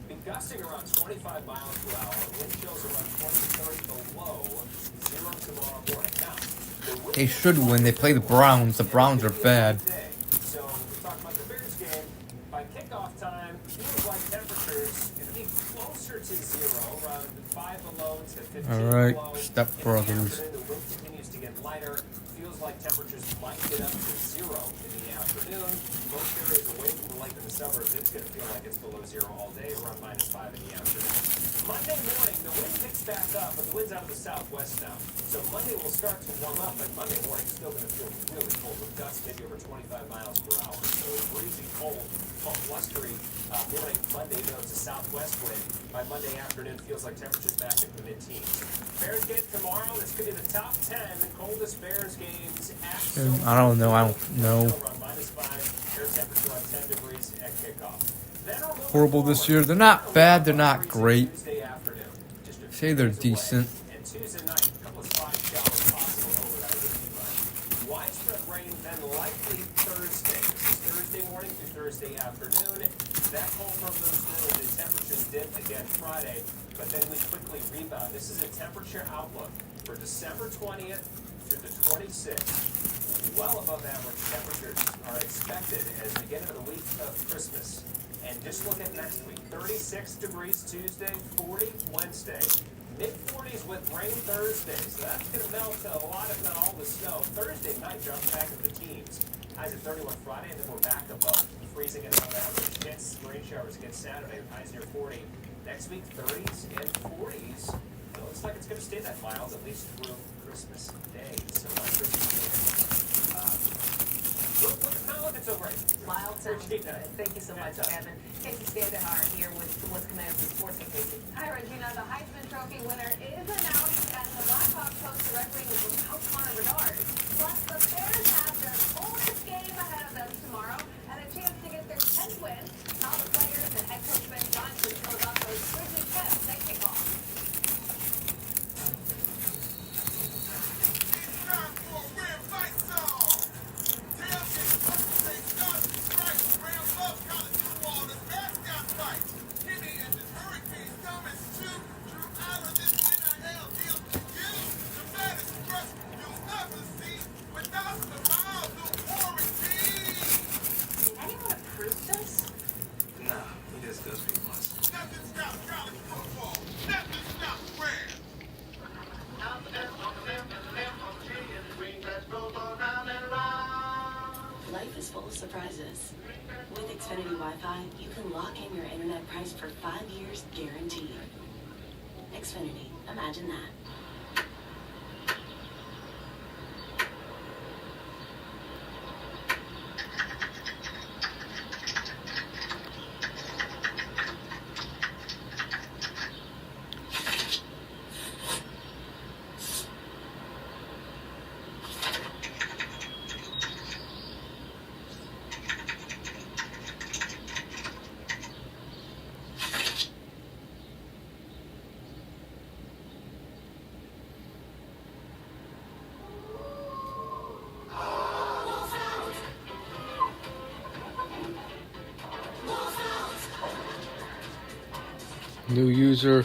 Be gusting around 25 miles per hour. Wind chills around 20 to 30 below zero tomorrow morning. Now, They should win. They play the Browns. The Browns are bad. so we talked about the Bears game. By kickoff time, feels like temperatures going to be closer to zero, around 5 below to 15 All right, below. Step Brothers. The wind continues to get lighter. Feels like temperatures might get up to zero in the afternoon. Most areas away from the lake in the suburbs, it's going to feel like it's below zero all day, around minus 5 in the afternoon. Monday morning, the wind picks back up, but the wind's out of the southwest now. So Monday will start to warm up, but Monday morning is still going to feel really cold with gusts maybe over 25 miles per hour. So breezy, cold, blustery morning Monday, though it's a southwest wind. By Monday afternoon, feels like temperatures back in the mid-teens. Bears game tomorrow. This could be the top 10 coldest Bears games at I don't know. I don't know. around minus 5. Air temperature on 10 degrees at kickoff. Horrible this year. They're not bad. They're not great. Say they're decent. And Tuesday night, a couple of spot showers possible overnight. Wouldn't be much. Widespread rain then likely Thursday. This is Thursday morning through Thursday afternoon. That cold front moves through and the temperatures dip again Friday, but then we quickly rebound. This is a temperature outlook for December 20th through the 26th. Well above average temperatures are expected as we get into the week of Christmas. And just look at next week. 36 degrees Tuesday, 40 Wednesday, mid-40s with rain Thursday. So that's going to melt a lot, if not all, the snow. Thursday night drops back to the teens. Highs at 31 Friday, and then we're back above freezing at above average. Gets rain showers again Saturday, highs near 40. Next week, 30s and 40s. It looks like it's going to stay that mild at least through Christmas Day. So my Christmas Day. Look, it's so great. Mild sounds good. Thank you so much, Evan. Casey Standahar here with what's coming up in sports. Casey. Hi, Regina. The Heisman Trophy winner is announced, and the Blackhawks host the Red Wings without Connor Bedard. Plus, the Bears have their coldest game ahead of them tomorrow, and a chance to get their 10th win. How the players and head coach Ben Johnson close out those Grizzly tests at kickoff. Time for a real fight, son. full of surprises. With Xfinity Wi-Fi, you can lock in your internet price for 5 years guaranteed. Xfinity, imagine that. New user.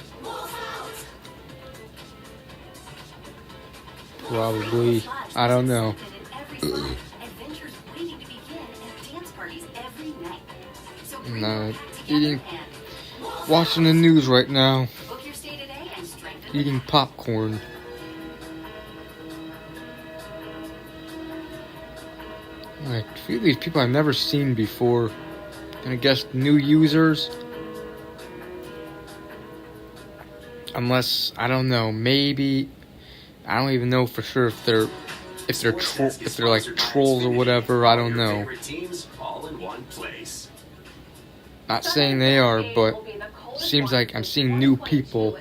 Probably. I don't know. No, watching the news right now. Eating popcorn. Like, a few of these people I've never seen before. And I guess new users. Unless, I don't know, maybe, I don't even know for sure if they're like trolls or whatever. I don't know. Not saying they are, but seems like I'm seeing new people.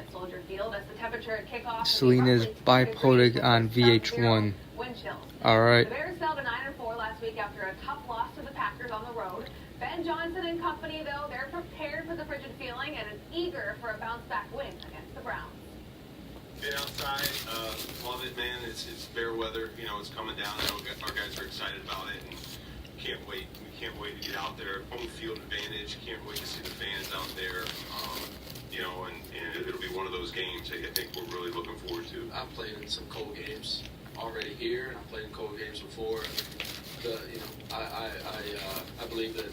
Selena's bipolar on VH1. Alright. The Bears fell to 9-4 last week after a tough loss to the Packers on the road. Ben Johnson and company, though, they're prepared for the frigid feeling and eager for a bounce-back win against the Browns. Been outside, love it, man. It's fair weather. You know, it's coming down. I know our guys are excited about it, and can't wait. We can't wait to get out there. Home field advantage. Can't wait to see the fans out there. You know, and it'll be one of those games that I think we're really looking forward to. I've played in some cold games already here, and I've played in cold games before. I believe that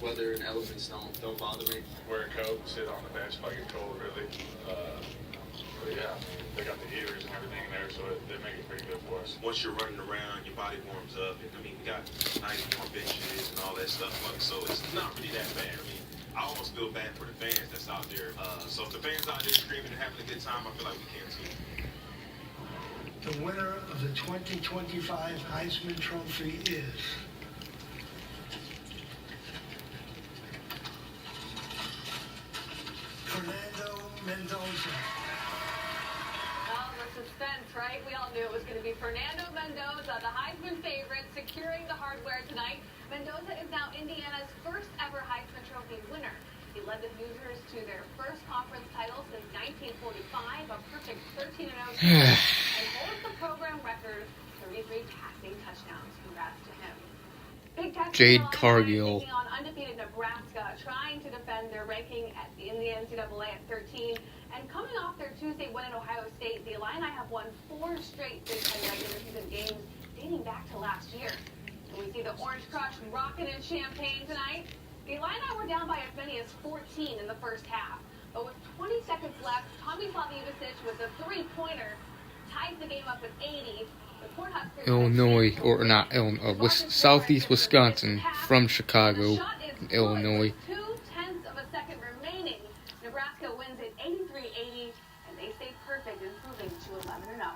weather and elements don't bother me. Wear a coat, sit on the bench if I get cold, really. But yeah, they got the heaters and everything in there, so they make it pretty good for us. Once you're running around, your body warms up. I mean, we got nice warm benches and all that stuff, so it's not really that bad. I mean, I almost feel bad for the fans that's out there. So if the fans out there screaming and having a good time, I feel like we can too. The winner of the 2025 Heisman Trophy is Fernando Mendoza. Well, the suspense, right? We all knew it was going to be Fernando Mendoza, the Heisman favorite, securing the hardware tonight. Mendoza is now Indiana's first ever Heisman Trophy winner. He led the Hoosiers to their first conference title since 1945, a perfect 13-0 season, and holds the program record 33 passing touchdowns. Congrats to him. Big Ten Jade Cargill. taking on undefeated Nebraska, trying to defend their ranking in the NCAA at 13. And coming off their Tuesday win at Ohio State, the Illini have won 4 straight Big Ten regular season games dating back to last year. And we see the Orange Crush rocking in Champaign tonight. The Illini were down by as many as 14 in the first half. But with 20 seconds left, Tommy Slavovicic with a three-pointer ties the game up at 80. The Cornhuskers Illinois, or not Illinois, Southeast Wisconsin, from Chicago, Illinois. 0.2 of a second remaining. Nebraska wins at 83-80, and they stay perfect, improving to 11-0.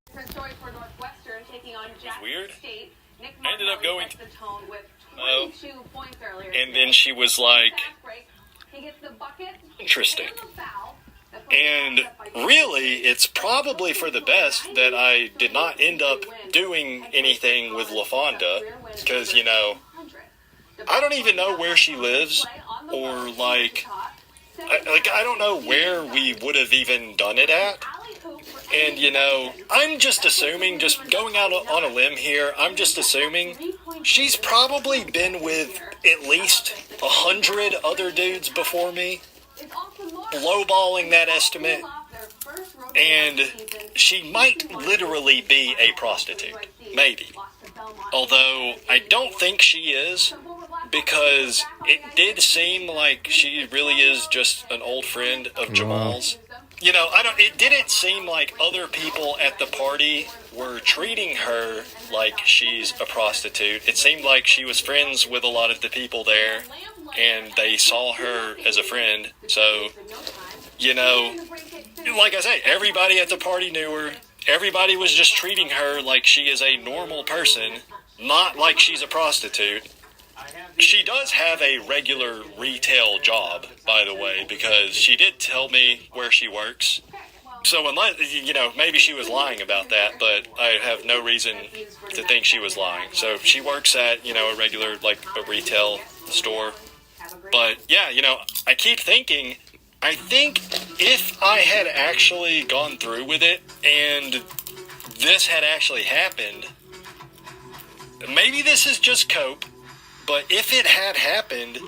Different story for Northwestern taking on Jackson State. Nick I ended up going sets the tone with 22 points earlier. and then she was like, He gets the bucket. interesting. And really, it's probably for the best that I did not end up doing anything with LaFonda, because, you know, I don't even know where she lives, or, like, I don't know where we would have even done it at. And, you know, I'm just assuming, just going out on a limb here, I'm just assuming she's probably been with at least 100 other dudes before me, lowballing that estimate, and she might literally be a prostitute, maybe. Although, I don't think she is, because it did seem like she really is just an old friend of Jamal's. you know, it didn't seem like other people at the party were treating her like she's a prostitute. It seemed like she was friends with a lot of the people there, and they saw her as a friend. So, you know, like I say, everybody at the party knew her. Everybody was just treating her like she is a normal person, not like she's a prostitute. She does have a regular retail job, by the way, because she did tell me where she works. So unless, you know, maybe she was lying about that, but I have no reason to think she was lying. So she works at, you know, a regular, like, a retail store. But, yeah, you know, I keep thinking, I think if I had actually gone through with it and this had actually happened, maybe this is just cope, but if it had happened,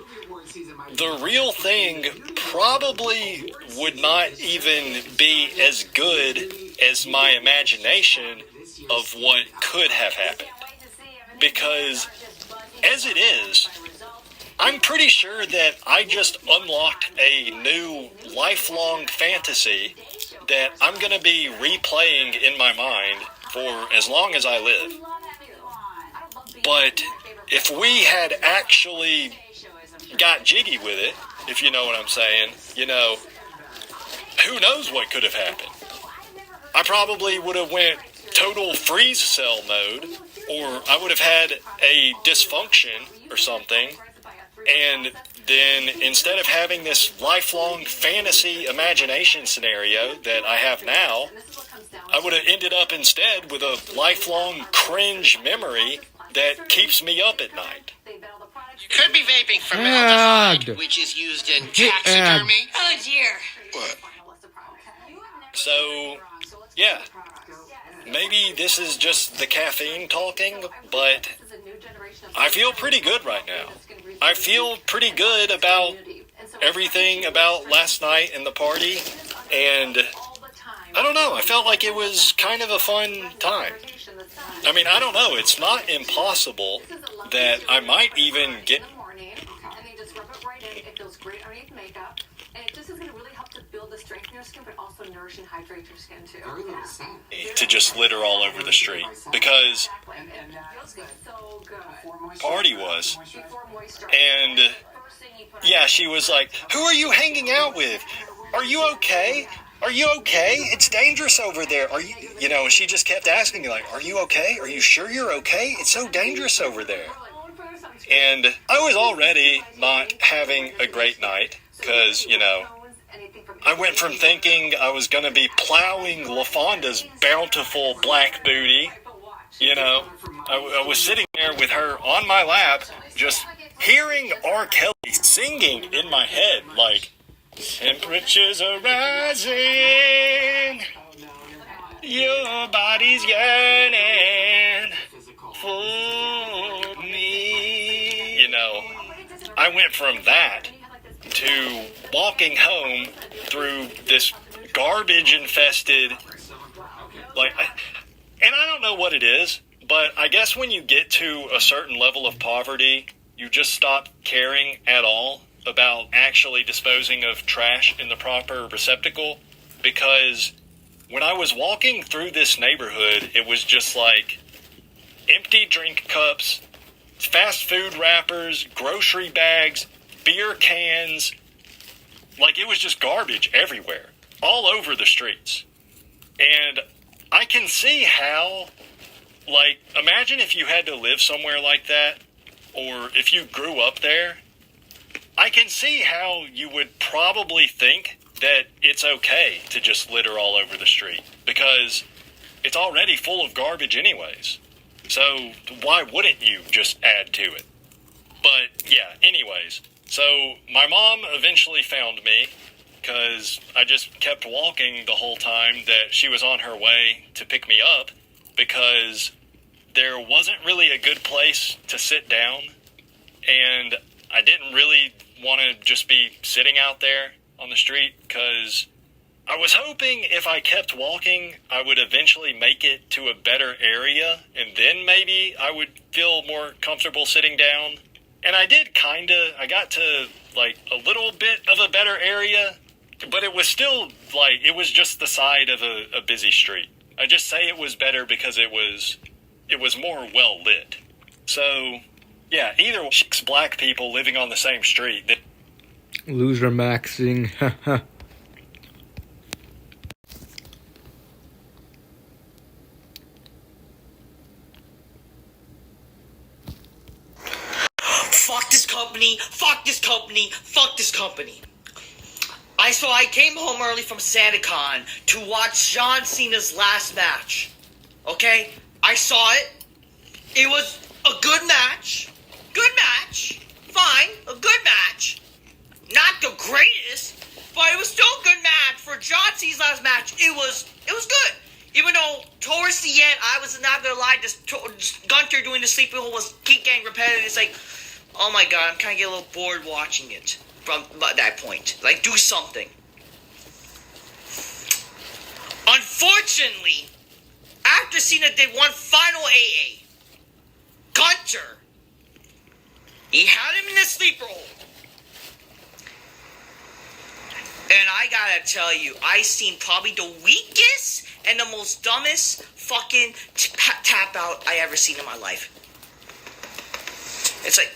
the real thing probably would not even be as good as my imagination of what could have happened. Because, as it is, I'm pretty sure that I just unlocked a new lifelong fantasy that I'm going to be replaying in my mind for as long as I live. But if we had actually got jiggy with it, if you know what I'm saying, you know, who knows what could have happened. I probably would have went total freeze cell mode, or I would have had a dysfunction or something, and then instead of having this lifelong fantasy imagination scenario that I have now, I would have ended up instead with a lifelong cringe memory that keeps me up at night. You could be vaping formaldehyde, which is used in taxidermy. Oh dear. What? So, yeah. Maybe this is just the caffeine talking, but I feel pretty good right now. I feel pretty good about everything about last night and the party, and I don't know, I felt like it was kind of a fun time. I mean, I don't know, it's not impossible that I might even get... to just litter all over the street, because party was, and yeah, she was like, who are you hanging out with? Are you okay? Are you okay? It's dangerous over there. Are you, you know, and she just kept asking me, like, are you okay? Are you sure you're okay? It's so dangerous over there. And I was already not having a great night, because, you know, I went from thinking I was going to be plowing LaFonda's bountiful black booty, you know, I was sitting there with her on my lap, just hearing R. Kelly singing in my head, like, temperatures are rising, your body's yearning for me. You know, I went from that to walking home through this garbage-infested, like, and I don't know what it is, but I guess when you get to a certain level of poverty, you just stop caring at all about actually disposing of trash in the proper receptacle, because when I was walking through this neighborhood, it was just like empty drink cups, fast food wrappers, grocery bags, beer cans, like it was just garbage everywhere, all over the streets. And I can see how, like, imagine if you had to live somewhere like that, or if you grew up there, I can see how you would probably think that it's okay to just litter all over the street, because it's already full of garbage anyways. So why wouldn't you just add to it? But yeah, anyways, so my mom eventually found me, because I just kept walking the whole time that she was on her way to pick me up, because there wasn't really a good place to sit down, and I didn't really want to just be sitting out there on the street, because I was hoping if I kept walking, I would eventually make it to a better area, and then maybe I would feel more comfortable sitting down. And I did I got to, like, a little bit of a better area, But it was still, like, it was just the side of a busy street. I just say it was better because it was more well lit. So, yeah, either 6 black people living on the same street. Loser maxing. Fuck this company, fuck this company, fuck this company. I came home early from SantaCon to watch John Cena's last match. Okay? I saw it. It was a good match. Good match. Fine. A good match. Not the greatest, but it was still a good match. For John Cena's last match, it was good. Even though towards the end, I was not gonna lie, just Gunter doing the sleeping hole was keep getting repetitive. It's like, oh my god, I'm kind of getting a little bored watching it from that point. Like, do something. Unfortunately, after Cena did one final AA, Gunter, he had him in the sleeper hole. And I gotta tell you, I seen probably the weakest and the most dumbest fucking tap out I ever seen in my life. It's like,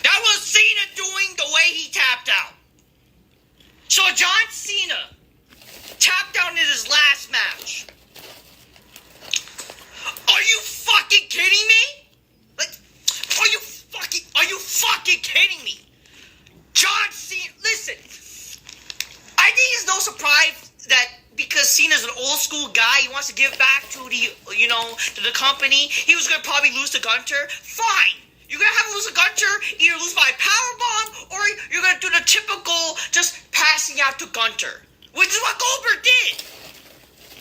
that was Cena doing the way he tapped out. So John Cena tapped out in his last match. Are you fucking kidding me? Like, are you fucking kidding me? John Cena, listen, I think it's no surprise that because Cena's an old school guy, he wants to give back to the company. He was gonna probably lose to Gunter. Fine, you're gonna have to lose to Gunter. Either lose by powerbomb or you're gonna do the typical just passing out to Gunter, which is what Goldberg did.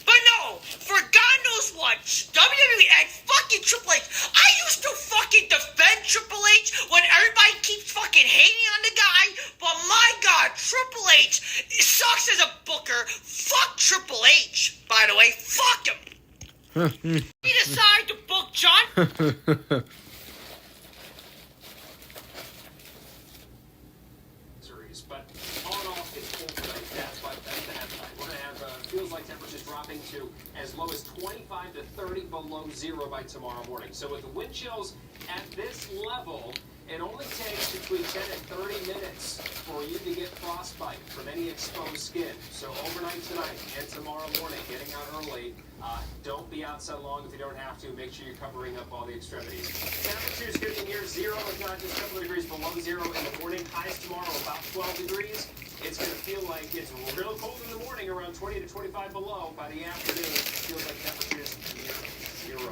But no, for God knows what, WWE and fucking Triple H. I used to fucking defend Triple H when everybody keeps fucking hating on the guy. But my God, Triple H sucks as a booker. Fuck Triple H, by the way. Fuck him. He decided to book John. But all in all, it's cold tonight. That's that night. We're going to have feels like temperatures dropping to as low as 25 to 30 below zero by tomorrow morning. So with the wind chills at this level, it only takes between 10 and 30 minutes for you to get frostbite from any exposed skin. So overnight tonight and tomorrow morning, getting out early. Don't be outside long if you don't have to. Make sure you're covering up all the extremities. Temperatures could be near zero, if not just a couple of degrees below zero in the morning. Highs tomorrow about 12 degrees. It's going to feel like it's real cold in the morning, around 20 to 25 below. By the afternoon, it feels like temperatures near zero.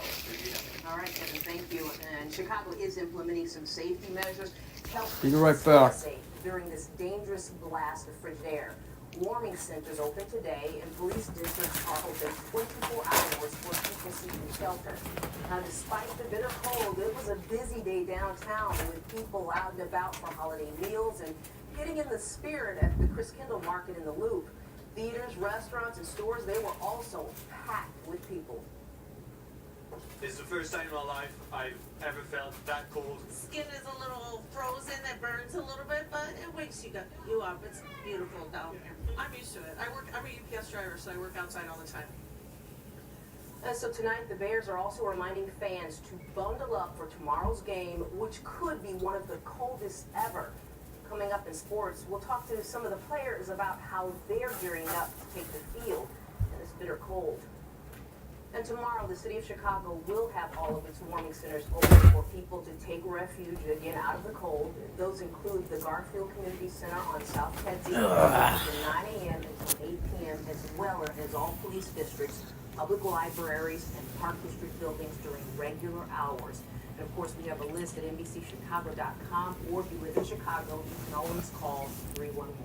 All right, Kevin, thank you. And Chicago is implementing some safety measures to help Be right back. safe during this dangerous blast of frigid air. Warming centers open today, and police districts are open 24 hours for people seeking shelter. Now, despite the bitter cold, it was a busy day downtown with people out and about for holiday meals and getting in the spirit at the Chris Kendall Market in the Loop. Theaters, restaurants, and stores, they were also packed with people. This is the first time in my life I've ever felt that cold. Skin is a little frozen, it burns a little bit, but it wakes you up. It's beautiful down here. I'm used to it. I'm a UPS driver, so I work outside all the time. So tonight, the Bears are also reminding fans to bundle up for tomorrow's game, which could be one of the coldest ever. Coming up in sports, we'll talk to some of the players about how they're gearing up to take the field in this bitter cold. And tomorrow, the city of Chicago will have all of its warming centers open for people to take refuge again out of the cold. Those include the Garfield Community Center on South Kedzie from 9 a.m. until 8 p.m., as well as all police districts, public libraries, and park district buildings during regular hours. And of course, we have a list at NBCChicago.com, or if you live in Chicago, you can always call 311.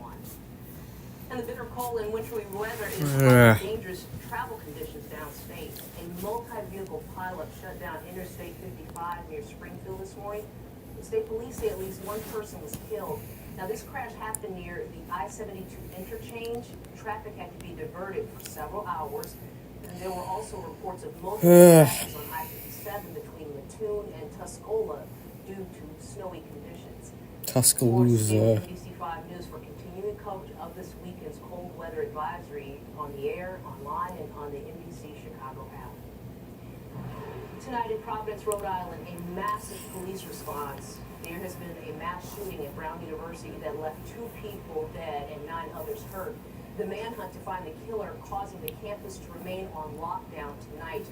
And the bitter cold and wintry weather is causing dangerous travel conditions downstate. A multi-vehicle pileup shut down Interstate 55 near Springfield this morning. The state police say at least one person was killed. Now, this crash happened near the I-72 interchange. Traffic had to be diverted for several hours. And there were also reports of multiple crashes on I-57 between Mattoon and Tuscola due to snowy conditions. Tuscaloosa. NBC5 News for continuing coverage of this weekend's cold weather advisory on the air, online, and on the NBC Chicago app. Tonight in Providence, Rhode Island, a massive police response. There has been a mass shooting at Brown University that left 2 people dead and 9 others hurt. The manhunt to find the killer causing the campus to remain on lockdown tonight.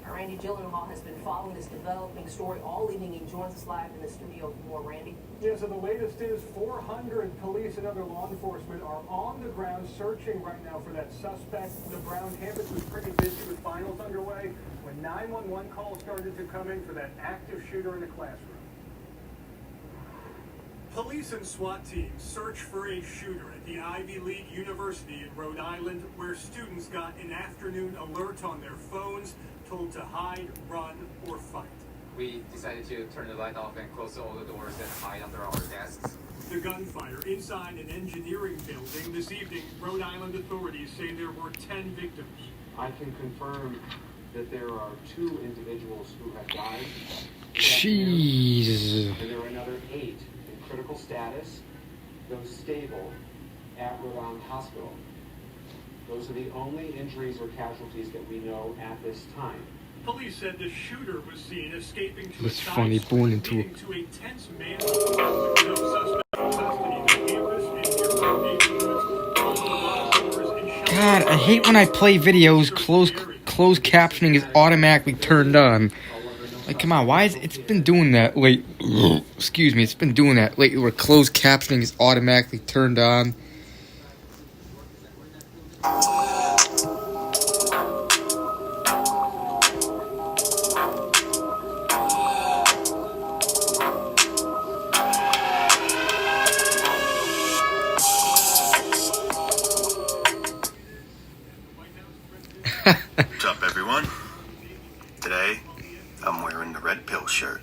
Randy Gyllenhaal has been following this developing story all evening. He joins us live in the studio for more. Randy? Yeah, so the latest is 400 police and other law enforcement are on the ground searching right now for that suspect. The Brown campus was pretty busy with finals underway when 911 calls started to come in for that active shooter in the classroom. Police and SWAT teams search for a shooter at the Ivy League University in Rhode Island, where students got an afternoon alert on their phones, told to hide, run, or fight. We decided to turn the light off and close all the doors and hide under our desks. The gunfire inside an engineering building this evening. Rhode Island authorities say there were 10 victims. I can confirm that there are 2 individuals who have died. Jeez. And there are another 8 in critical status, those stable at Rhode Island Hospital. Those are the only injuries or casualties that we know at this time. Police said the shooter was seen escaping to It's a funny, born into leading to a tense manhunt. No suspect in custody. The campus and nearby neighborhoods. God, I hate when I play videos, closed captioning is automatically turned on. Like, come on, why is it's been doing that late? Excuse me, it's been doing that lately where closed captioning is automatically turned on. What's up, everyone? Today, I'm wearing the red pill shirt.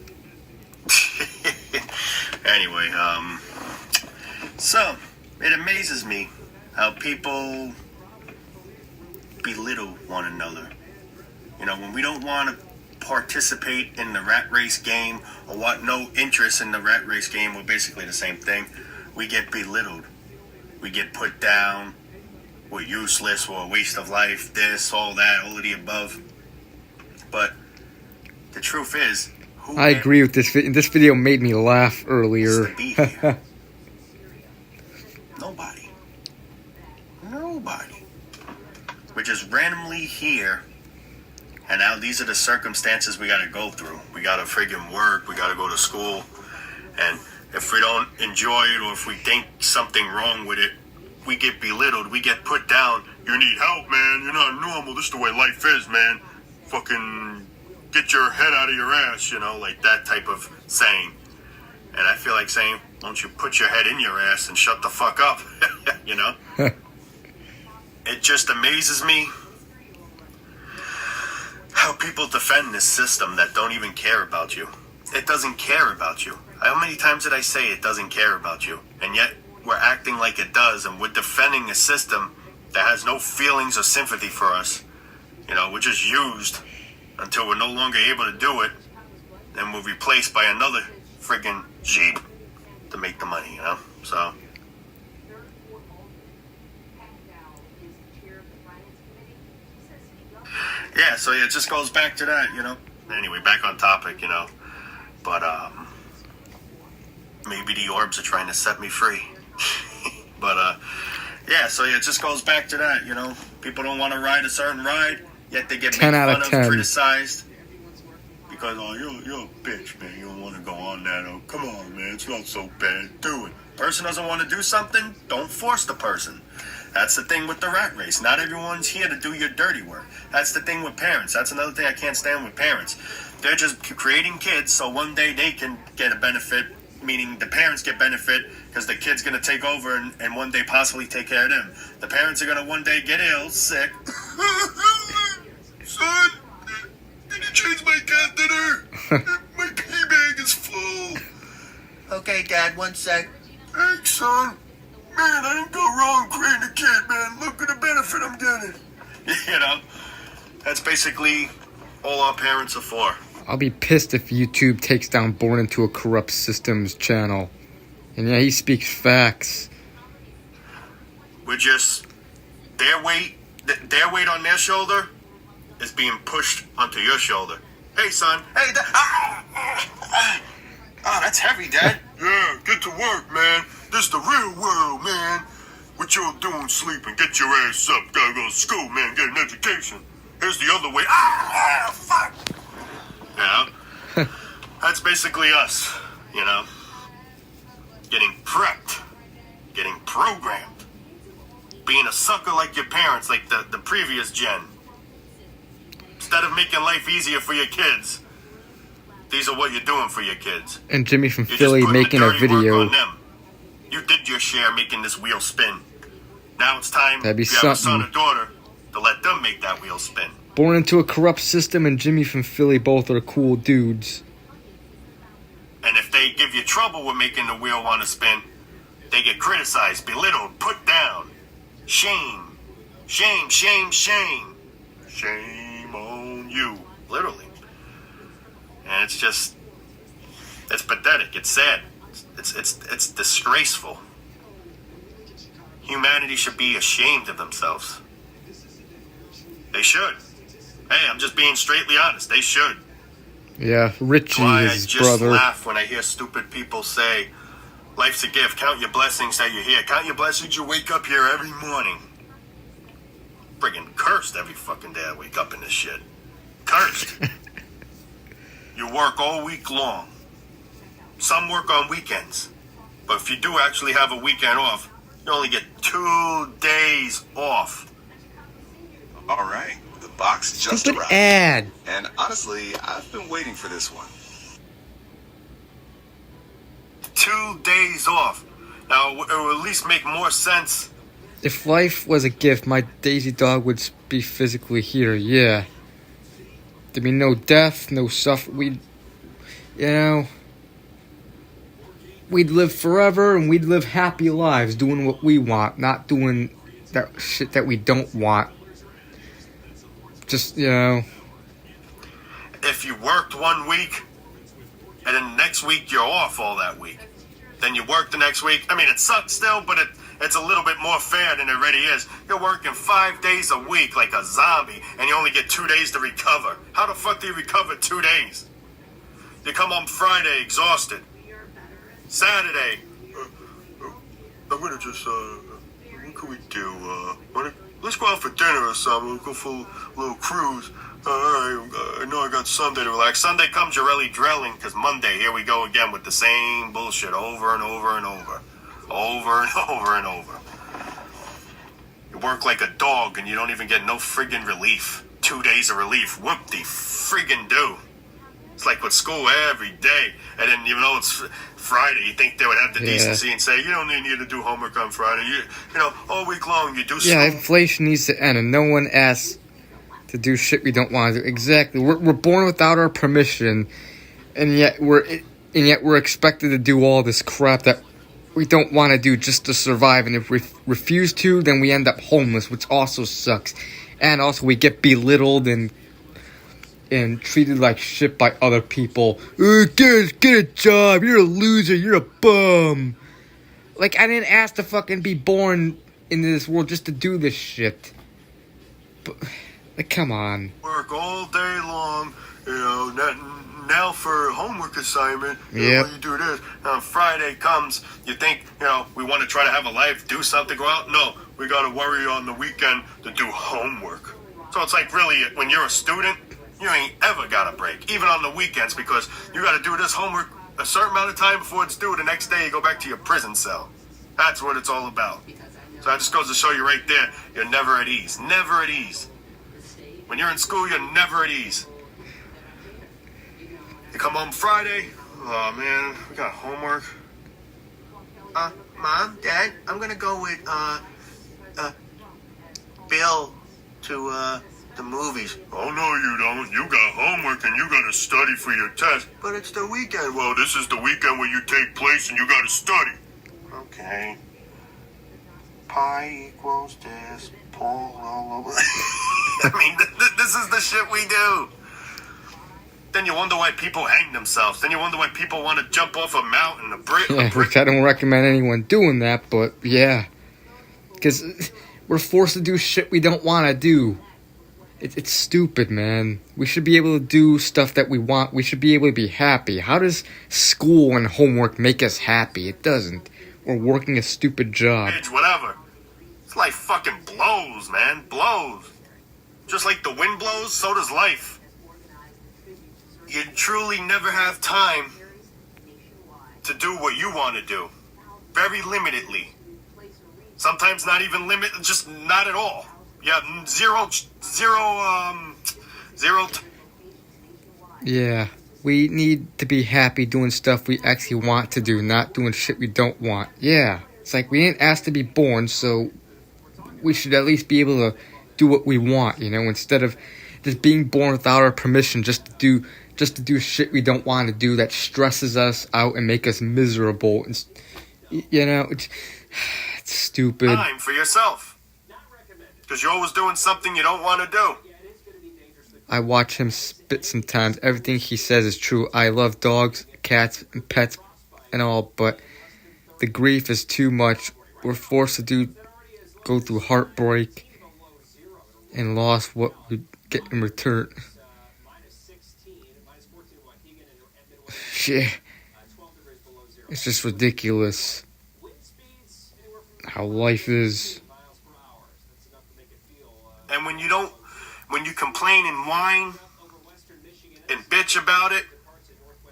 Anyway, so, it amazes me how people belittle one another. You know, when we don't want to participate in the rat race game or want no interest in the rat race game, we're basically the same thing. We get belittled. We get put down. We're useless, we're a waste of life, this, all that, all of the above. But the truth is, I agree with this video. This video made me laugh earlier. Nobody. Nobody. We're just randomly here, and now these are the circumstances we gotta go through. We gotta friggin' work, we gotta go to school, and if we don't enjoy it or if we think something wrong with it, we get belittled, we get put down. You need help, man. You're not normal. This is the way life is, man. Fucking get your head out of your ass, you know, like that type of saying. And I feel like saying, why don't you put your head in your ass and shut the fuck up, you know? It just amazes me how people defend this system that don't even care about you. It doesn't care about you. How many times did I say it doesn't care about you? And yet, we're acting like it does, and we're defending a system that has no feelings or sympathy for us. You know, we're just used until we're no longer able to do it, then we're replaced by another friggin' sheep to make the money, you know? So, yeah, so yeah, it just goes back to that, you know? Anyway, back on topic, you know? But, maybe the orbs are trying to set me free. But, yeah, so yeah, it just goes back to that, you know? People don't want to ride a certain ride, yet they get made fun of, criticized. Because, oh, you're a bitch, man. You don't want to go on that. Oh, come on, man. It's not so bad. Do it. Person doesn't want to do something, don't force the person. That's the thing with the rat race. Not everyone's here to do your dirty work. That's the thing with parents. That's another thing I can't stand with parents. They're just creating kids so one day they can get a benefit, meaning the parents get benefit because the kid's going to take over and one day possibly take care of them. The parents are going to one day get ill, sick. Son, can you change my catheter? My pee bag is full. Okay, Dad, 1 sec. Thanks, son. Man, I didn't go wrong creating a kid, man. Look at the benefit I'm getting. You know, that's basically all our parents are for. I'll be pissed if YouTube takes down Born Into a Corrupt Systems channel. And yeah, he speaks facts. We're just their weight on their shoulder is being pushed onto your shoulder. Hey, son. Hey, that's heavy, Dad. Yeah, get to work, man. This is the real world, man. What you're doing, sleeping. Get your ass up. Gotta go to school, man. Get an education. Here's the other way. Fuck. You know? That's basically us, you know? Getting prepped. Getting programmed. Being a sucker like your parents, like the previous gen. Instead of making life easier for your kids, these are what you're doing for your kids. And Jimmy from You're Philly just putting making the a dirty work video. on them. You did your share making this wheel spin. Now it's time, That'd be if you have a son something. or daughter, to let them make that wheel spin. Born Into a Corrupt System and Jimmy from Philly both are cool dudes. And if they give you trouble with making the wheel want to spin, they get criticized, belittled, put down. Shame. Shame, shame, shame. Shame on you. Literally. And it's just, it's pathetic. It's sad. It's disgraceful. Humanity should be ashamed of themselves. They should. Hey, I'm just being straightly honest. They should. Yeah, Richie, Why his I just brother. laugh when I hear stupid people say, life's a gift. Count your blessings that you're here. Count your blessings you wake up here every morning. Friggin' cursed every fucking day I wake up in this shit. Cursed. You work all week long. Some work on weekends. But if you do actually have a weekend off, you only get 2 days off. All right, the box just Stupid arrived. ad. And honestly, I've been waiting for this one. 2 days off. Now, it will at least make more sense. If life was a gift, my Daisy dog would be physically here, yeah. There'd be no death, no suffering. We'd live forever and we'd live happy lives doing what we want, not doing that shit that we don't want. Just, If you worked 1 week, and then the next week you're off all that week. Then you work the next week. I mean, it sucks still, but it's a little bit more fair than it already is. You're working 5 days a week like a zombie, and you only get 2 days to recover. How the fuck do you recover 2 days? You come home Friday exhausted. Saturday, I'm gonna just, what can we do? Let's go out for dinner or something. We'll go for a little cruise. Alright, I know I got Sunday to relax. Sunday comes, you're really drilling, because Monday, here we go again with the same bullshit over and over and over. Over and over and over. You work like a dog and you don't even get no friggin' relief. 2 days of relief. Whoop-de-friggin' do. It's like with school every day. And then, it's Friday. You think they would have the decency and say, you don't need to do homework on Friday. All week long you do school. yeah, inflation needs to end, and no one asks to do shit we don't want to do. Exactly. We're born without our permission, and yet we're expected to do all this crap that we don't want to do just to survive. And if we refuse to, then we end up homeless, which also sucks. And also we get belittled and treated like shit by other people. Get a job. You're a loser. You're a bum. Like, I didn't ask to fucking be born into this world just to do this shit. But, like, come on. Work all day long, now for a homework assignment, Yep. you do this. Now Friday comes, you think, we want to try to have a life, do something, go out. No, we got to worry on the weekend to do homework. So it's like, really, when you're a student, you ain't ever got a break, even on the weekends, because you got to do this homework a certain amount of time before it's due. The next day you go back to your prison cell. That's what it's all about. So that just goes to show you right there, you're never at ease. Never at ease. When you're in school, you're never at ease. You come home Friday, oh man, we got homework. Mom, Dad, I'm gonna go with, Bill to, the movies. Oh, no, you don't. You got homework and you got to study for your test. But it's the weekend. Well, this is the weekend where you take place and you got to study. Okay. Pi equals this, pull all over. I mean, this is the shit we do. Then you wonder why people hang themselves. Then you wonder why people want to jump off a mountain, a brick. Yeah, which I don't recommend anyone doing that, but yeah. Because we're forced to do shit we don't want to do. It's stupid, man. We should be able to do stuff that we want. We should be able to be happy. How does school and homework make us happy? It doesn't. We're working a stupid job. Whatever. This life fucking blows, man. Blows. Just like the wind blows, so does life. You truly never have time to do what you want to do. Very limitedly. Sometimes not even limited, just not at all. Yeah, zero. Yeah, we need to be happy doing stuff we actually want to do, not doing shit we don't want. Yeah, it's like we didn't ask to be born, so we should at least be able to do what we want, you know, instead of just being born without our permission just to do shit we don't want to do that stresses us out and make us miserable. It's, you know, it's stupid. Time for yourself. Because you're always doing something you don't want to do. I watch him spit sometimes. Everything he says is true. I love dogs, cats, and pets and all, but the grief is too much. We're forced to go through heartbreak and lost what we get in return. Shit. It's just ridiculous how life is. And when you complain and whine and bitch about it,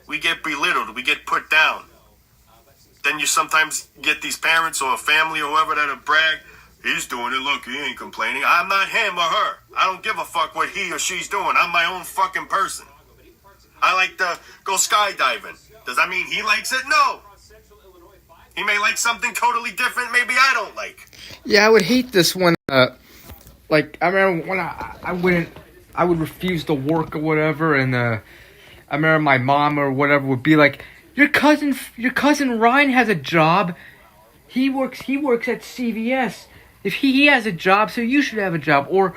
we get belittled, we get put down. Then you sometimes get these parents or a family or whoever that'll brag, he's doing it, look, he ain't complaining. I'm not him or her. I don't give a fuck what he or she's doing. I'm my own fucking person. I like to go skydiving. Does that mean he likes it? No. He may like something totally different maybe I don't like. Yeah, I would hate this when, like, I remember when I would refuse to work or whatever, and, I remember my mom or whatever would be like, your cousin Ryan has a job. He works at CVS. If he has a job, so you should have a job. Or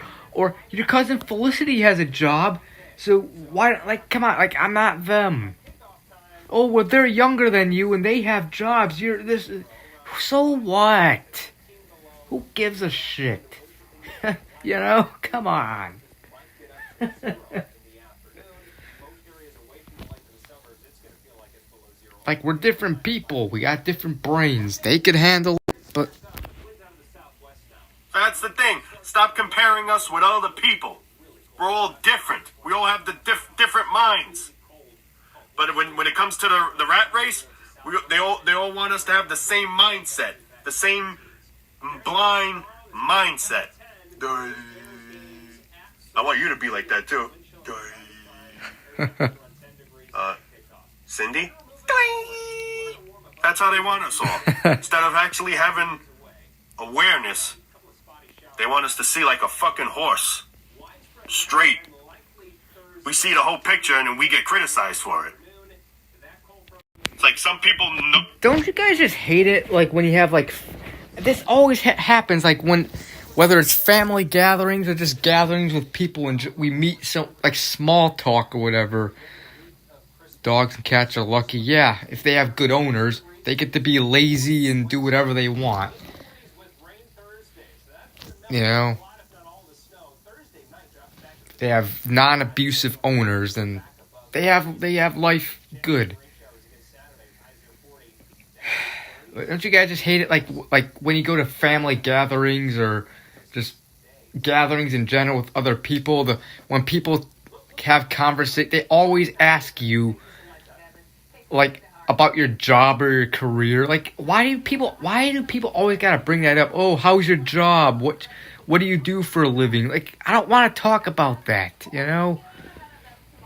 your cousin Felicity has a job, so why, like, come on, like, I'm not them. Oh, well, they're younger than you and they have jobs. So what? Who gives a shit? You know, come on. Like, we're different people. We got different brains. They could handle it, but... That's the thing. Stop comparing us with other people. We're all different. We all have the different minds. But when it comes to the rat race, they all want us to have the same mindset. The same blind mindset. I want you to be like that, too. Cindy? That's how they want us all. Instead of actually having awareness, they want us to see like a fucking horse. Straight. We see the whole picture and then we get criticized for it. It's like some people... Don't you guys just hate it? Like when you have like... This always happens like when... Whether it's family gatherings or just gatherings with people and we meet some... Like small talk or whatever. Dogs and cats are lucky. Yeah, if they have good owners, they get to be lazy and do whatever they want. You know? They have non-abusive owners and they have life good. Don't you guys just hate it? Like when you go to family gatherings or just gatherings in general with other people, when people have conversation, they always ask you like about your job or your career. Like why do people always gotta bring that up? Oh, how's your job? What do you do for a living? Like I don't want to talk about that, you know?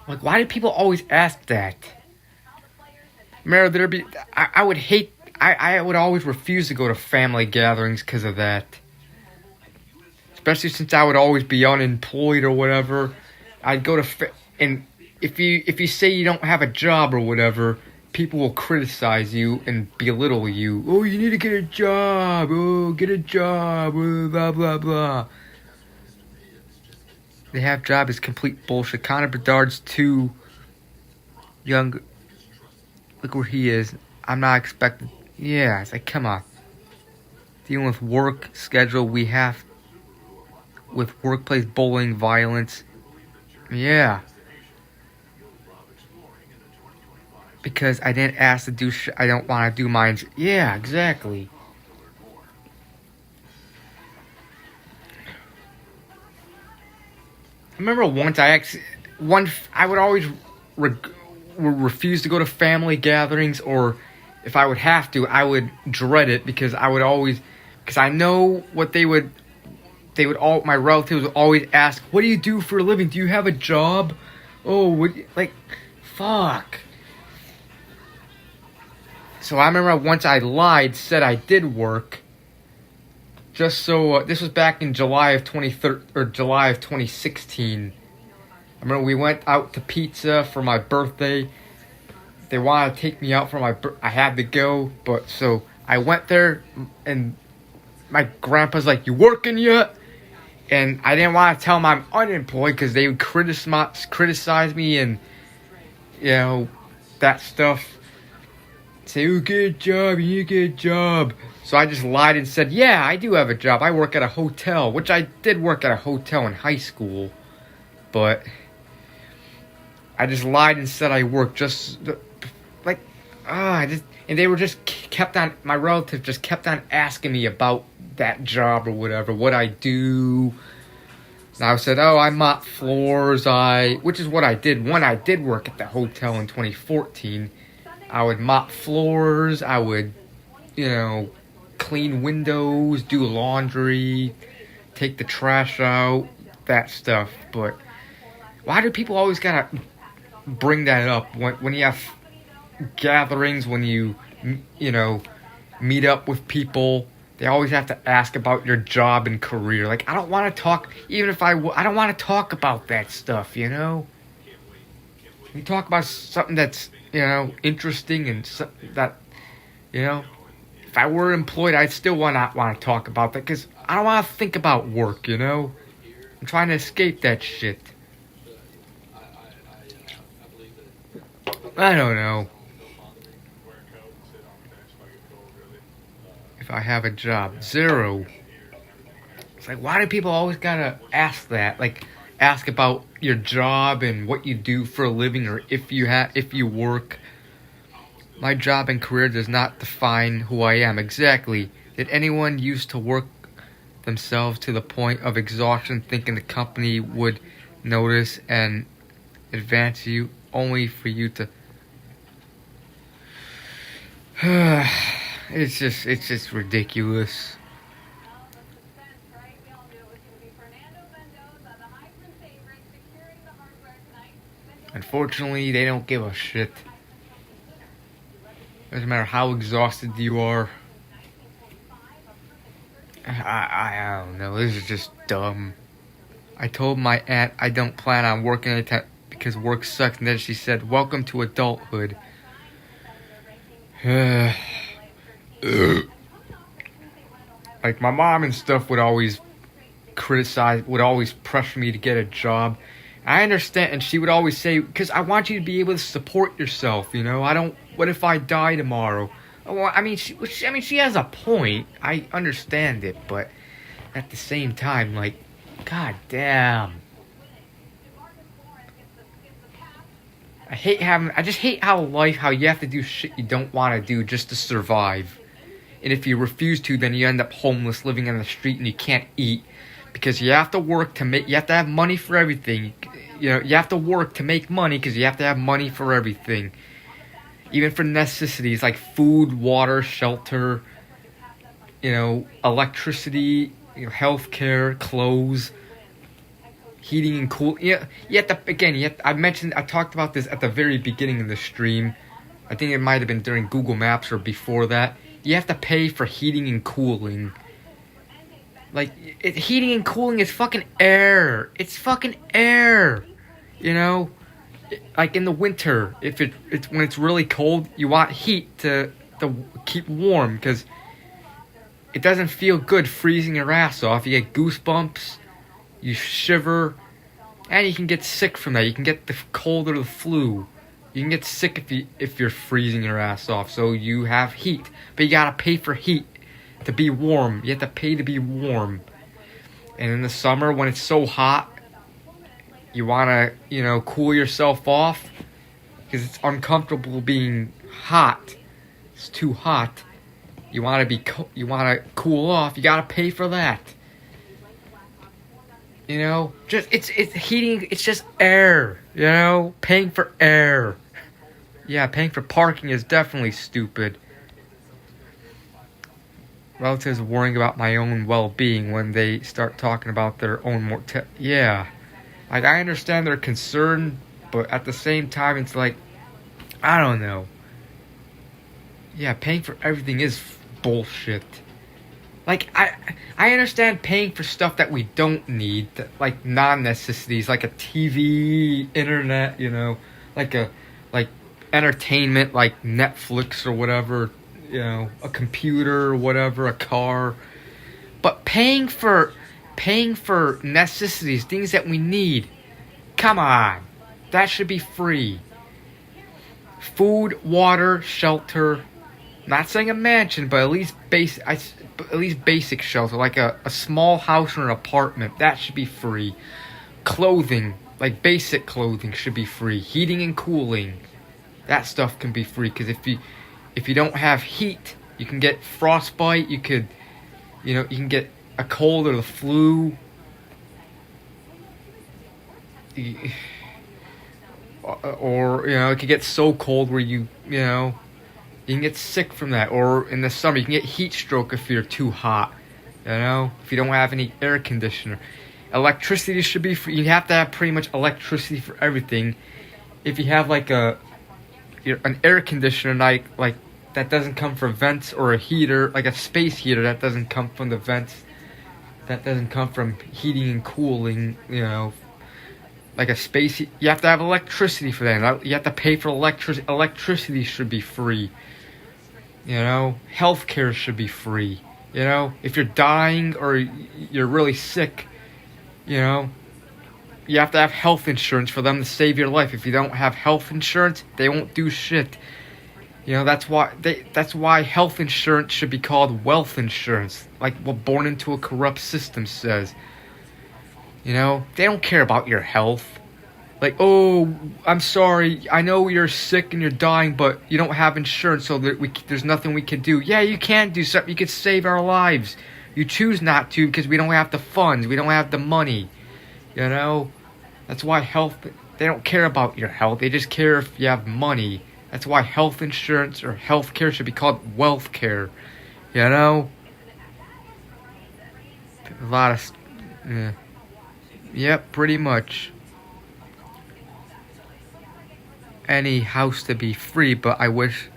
Like why do people always ask that? Remember, I would always refuse to go to family gatherings because of that. Especially since I would always be unemployed or whatever. I'd go to... And if you say you don't have a job or whatever, people will criticize you and belittle you. Oh, you need to get a job. Oh, get a job. Oh, blah, blah, blah. They have job is complete bullshit. Connor Bedard's too young. Look where he is. I'm not expected. Yeah, it's like, come on. Dealing with work schedule, we have with workplace bullying, violence. Yeah. Because I didn't ask to do I don't want to do mine. Yeah, exactly. I remember once I would always refuse to go to family gatherings, or if I would have to, I would dread it because I know what my relatives would always ask, what do you do for a living? Do you have a job? Oh, fuck. So I remember once I lied, said I did work, just so, this was back in July of 2016. I remember we went out to pizza for my birthday. They wanted to take me out for I had to go, but so I went there, and my grandpa's like, you working yet? And I didn't want to tell them I'm unemployed because they would criticize me and, that stuff. Say, you get a job, you get a job. So I just lied and said, yeah, I do have a job. I work at a hotel, which I did work at a hotel in high school. But I just lied and said I worked and they were my relatives just kept on asking me about that job or whatever, what I do. And I said, I mop floors, which is what I did when I did work at the hotel in 2014. I would mop floors, I would, clean windows, do laundry, take the trash out, that stuff. But why do people always gotta bring that up when you have gatherings, when you meet up with people? They always have to ask about your job and career. Like, I don't want to talk, even if I don't want to talk about that stuff, We talk about something that's, interesting and that, if I were employed, I'd still not want to talk about that because I don't want to think about work, I'm trying to escape that shit. I don't know. If I have a job. 0. It's like, why do people always gotta ask that? Like, ask about your job and what you do for a living, or if you work. My job and career does not define who I am. Exactly. Did anyone used to work themselves to the point of exhaustion, thinking the company would notice and advance you, only for you to... It's just ridiculous. Unfortunately, they don't give a shit. Doesn't matter how exhausted you are. I don't know. This is just dumb. I told my aunt I don't plan on working anytime because work sucks, and then she said, "Welcome to adulthood." Like, my mom and stuff would always pressure me to get a job. I understand, and she would always say, because I want you to be able to support yourself, what if I die tomorrow? Well, she has a point. I understand it, but at the same time, like, god damn. I just hate how you have to do shit you don't want to do just to survive. And if you refuse to, then you end up homeless, living on the street, and you can't eat. Because you have to work you have to have money for everything. You have to work to make money because you have to have money for everything. Even for necessities like food, water, shelter, electricity, healthcare, clothes, heating and cool. I talked about this at the very beginning of the stream. I think it might have been during Google Maps or before that. You have to pay for heating and cooling. Like, heating and cooling is fucking air. It's fucking air. Like in the winter, if it's when it's really cold, you want heat to keep warm because it doesn't feel good freezing your ass off. You get goosebumps, you shiver, and you can get sick from that. You can get the cold or the flu. You can get sick if you're freezing your ass off. So you have heat, but you gotta pay for heat to be warm. You have to pay to be warm. And in the summer when it's so hot, you wanna, cool yourself off because it's uncomfortable being hot. It's too hot. You wanna cool off. You gotta pay for that. It's heating. It's just air. Paying for air. Yeah, paying for parking is definitely stupid. Relatives worrying about my own well-being when they start talking about their own mortality. Yeah, like I understand their concern, but at the same time, it's like, I don't know. Yeah, paying for everything is bullshit. Like, I understand paying for stuff that we don't need, like non-necessities, like a TV, internet, like entertainment, like Netflix or whatever, a computer or whatever, a car. But paying for necessities, things that we need, come on, that should be free. Food, water, shelter. Not saying a mansion, but at least basic shelter, like a small house or an apartment. That should be free. Clothing, like basic clothing, should be free. Heating and cooling, that stuff can be free. Because if you don't have heat, you can get frostbite. You can get a cold or the flu. Or it could get so cold where you can get sick from that. Or in the summer, you can get heat stroke if you're too hot. If you don't have any air conditioner. Electricity should be free. You have to have pretty much electricity for everything. If you have like an air conditioner, like that doesn't come from vents, or a heater, like a space heater, that doesn't come from the vents. That doesn't come from heating and cooling, like a space. You have to have electricity for that. You have to pay for electricity. Electricity should be free. Healthcare should be free. If you're dying or you're really sick, you have to have health insurance for them to save your life. If you don't have health insurance, they won't do shit. That's why health insurance should be called wealth insurance, like what Born Into a Corrupt System says. They don't care about your health. Like, oh, I'm sorry, I know you're sick and you're dying, but you don't have insurance, so there's nothing we can do. Yeah, you can do something. You can save our lives. You choose not to because we don't have the funds. We don't have the money. That's why they don't care about your health. They just care if you have money. That's why health insurance or health care should be called wealth care. A lot of... Yep, pretty much. Any house to be free, but I wish...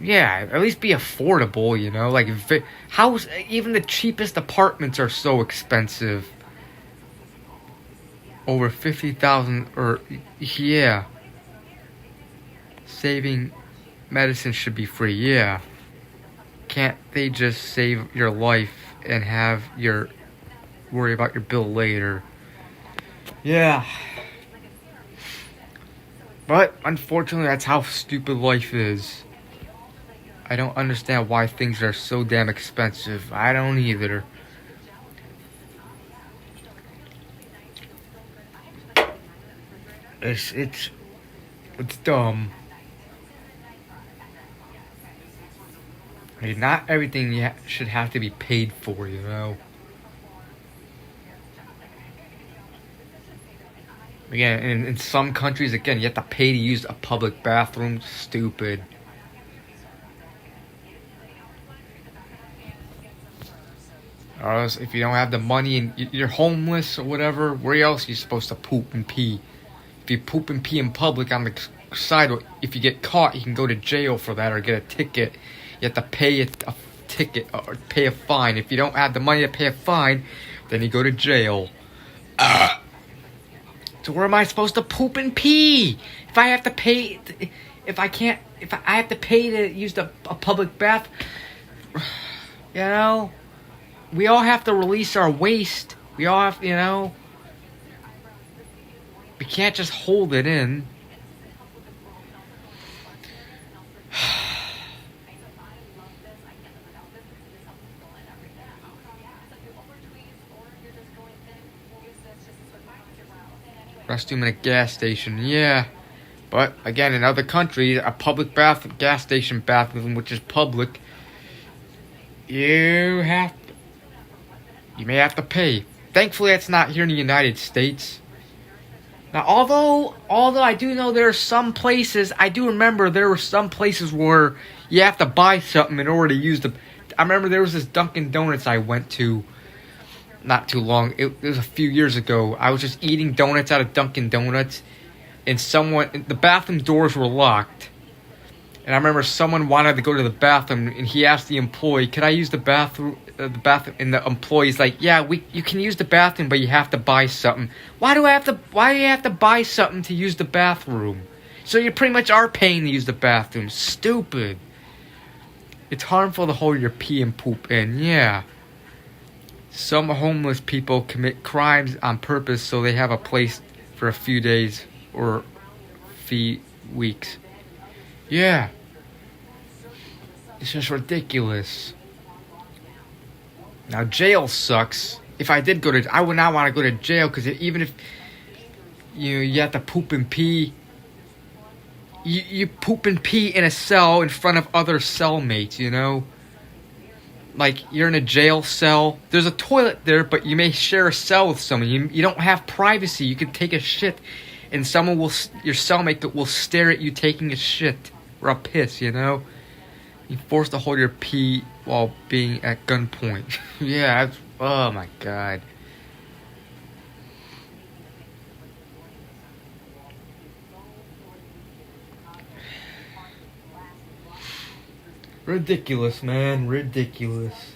Yeah, at least be affordable, Like, even the cheapest apartments are so expensive. Over 50,000, or... Yeah. Saving medicine should be free, yeah. Can't they just save your life and have your... worry about your bill later? Yeah. But unfortunately, that's how stupid life is. I don't understand why things are so damn expensive. I don't either. It's dumb. I mean, not everything should have to be paid for, Again, in some countries, again, you have to pay to use a public bathroom. Stupid. Or else, if you don't have the money and you're homeless or whatever, where else are you supposed to poop and pee? If you poop and pee in public on the sidewalk, if you get caught, you can go to jail for that or get a ticket. You have to pay a ticket or pay a fine. If you don't have the money to pay a fine, then you go to jail. So where am I supposed to poop and pee? If I have to pay, if I have to pay to use a public bath, we all have to release our waste. We all have, we can't just hold it in. Restroom in a gas station, yeah. But again, in other countries, a public gas station bathroom, which is public, you may have to pay. Thankfully, that's not here in the United States. Now, although I do know there are some places, I do remember there were some places where you have to buy something in order to use the. I remember there was this Dunkin' Donuts I went to not too long. It was a few years ago. I was just eating donuts out of Dunkin' Donuts, and the bathroom doors were locked. And I remember someone wanted to go to the bathroom, and he asked the employee, "Could I use the bathroom?" And the employee's like, "Yeah, you can use the bathroom, but you have to buy something." Why do you have to buy something to use the bathroom? So you pretty much are paying to use the bathroom. Stupid. It's harmful to hold your pee and poop in. Yeah. Some homeless people commit crimes on purpose so they have a place for a few days or few weeks. Yeah. It's just ridiculous. Now, jail sucks. If I did I would not want to go to jail, because even if you have to poop and pee, you poop and pee in a cell in front of other cellmates, you know? Like, you're in a jail cell. There's a toilet there, but you may share a cell with someone. You don't have privacy. You can take a shit, and your cellmate will stare at you taking a shit or a piss, you know? You're forced to hold your pee while being at gunpoint. Yeah, oh my god. Ridiculous, man. Ridiculous.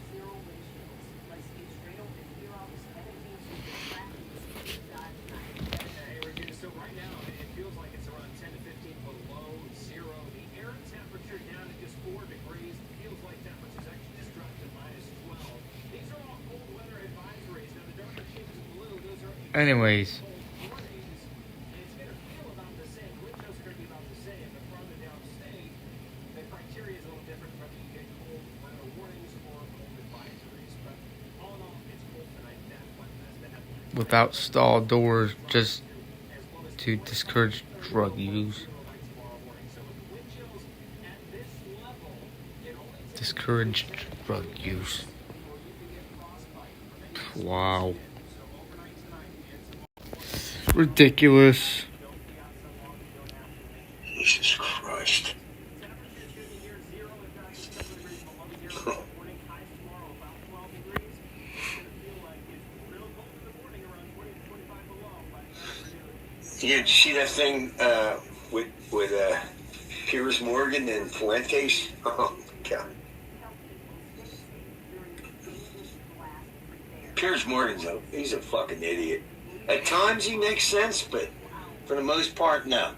Anyways. Without stall doors, just to discourage drug use. Discourage drug use. Wow. Ridiculous. Jesus Christ. Yeah, did you see that thing with Piers Morgan and Fuentes? Oh, God. Piers Morgan's he's a fucking idiot. At times he makes sense, but for the most part, no.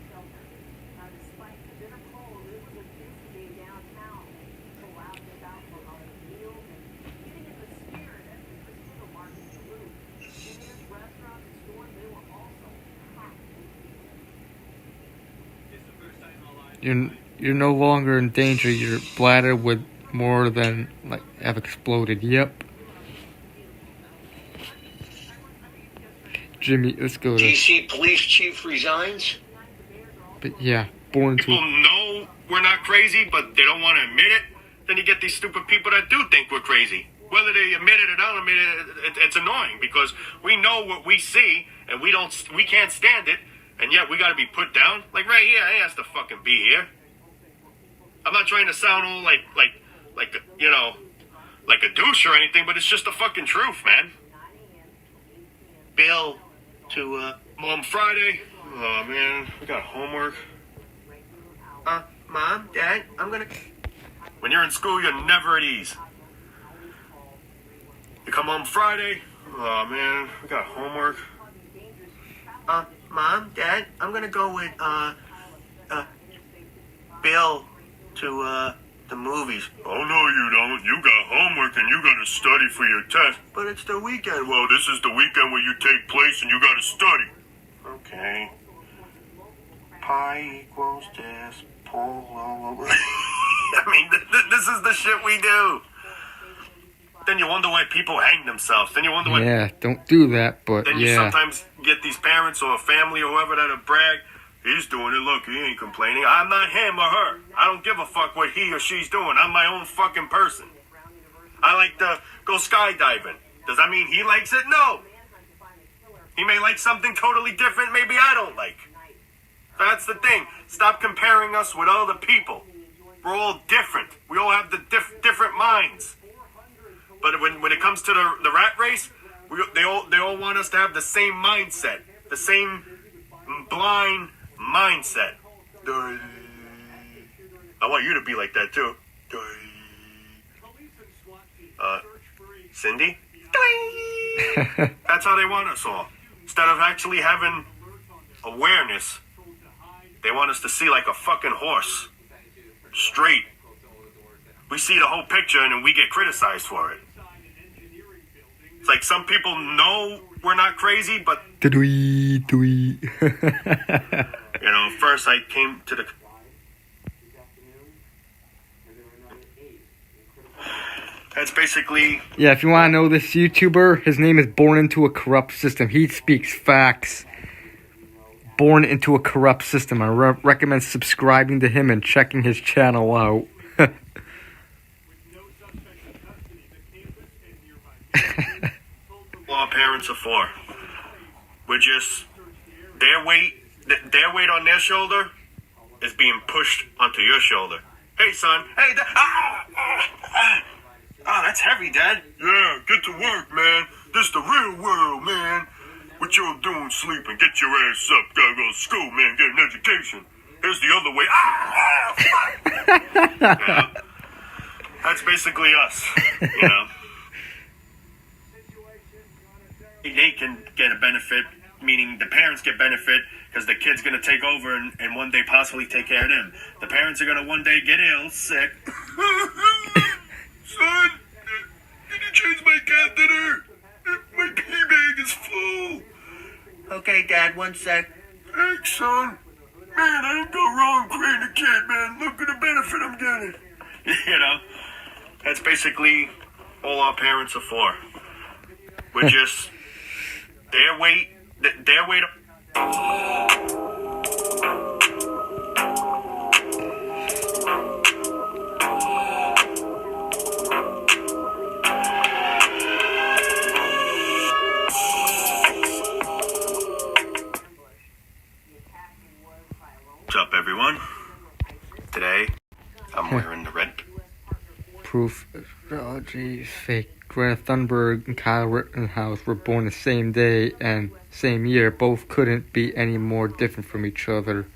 You're no longer in danger. Your bladder would more than have exploded. Yep. Jimmy, let's go to... DC police chief resigns? But yeah, born to... People know we're not crazy, but they don't want to admit it. Then you get these stupid people that do think we're crazy. Whether they admit it or don't admit it, it's annoying, because we know what we see, and we can't stand it, and yet we got to be put down. Like right here, I asked to fucking be here. I'm not trying to sound all like a douche or anything, but it's just the fucking truth, man. Bill to Mom Friday. Oh man, we got homework. Mom, Dad, I'm gonna... When you're in school, you're never at ease. You come home Friday. Oh man, we got homework. Mom, Dad, I'm gonna go with Bill to the movies. Oh no, you don't. You got homework and you gotta study for your test. But it's the weekend. Well, this is the weekend where you take place and you gotta study. Okay. Pi equals this, pull all over. I mean, this is the shit we do. then you wonder why people hang themselves. Then you wonder why. Yeah, don't do that, but Then you yeah. sometimes get these parents or a family or whoever that'll brag. He's doing it. Look, he ain't complaining. I'm not him or her. I don't give a fuck what he or she's doing. I'm my own fucking person. I like to go skydiving. Does that mean he likes it? No. He may like something totally different. Maybe I don't like. That's the thing. Stop comparing us with other people. We're all different. We all have the different minds. But when it comes to the rat race, they all want us to have the same mindset, the same blind mindset. I want you to be like that too. Cindy? That's how they want us all. Instead of actually having awareness, they want us to see like a fucking horse. Straight. We see the whole picture and then we get criticized for it. It's like some people know we're not crazy, but Dwee. First I came to the... That's basically... Yeah, if you want to know this YouTuber, his name is Born Into a Corrupt System. He speaks facts. Born Into a Corrupt System. I recommend subscribing to him and checking his channel out. All our parents are for. We're just... Their weight on their shoulder is being pushed onto your shoulder. Hey, son. Hey, that's heavy, Dad. Yeah, get to work, man. This the real world, man. What you're doing, sleeping. Get your ass up. Gotta go to school, man. Get an education. Here's the other way. Yeah. That's basically us, They can get a benefit, meaning the parents get benefit because the kid's going to take over and one day possibly take care of them. The parents are going to one day get ill, sick. Son, can you change my catheter? My pee bag is full. Okay, Dad, 1 sec. Thanks, son. Man, I didn't go wrong creating a kid, man. Look at the benefit I'm getting. That's basically all our parents are for. We're just... Their weight... What's up, everyone? Today, I'm wearing the red... Proof. Oh, geez. Fake. Greta Thunberg and Kyle Rittenhouse were born the same day and same year. Both couldn't be any more different from each other.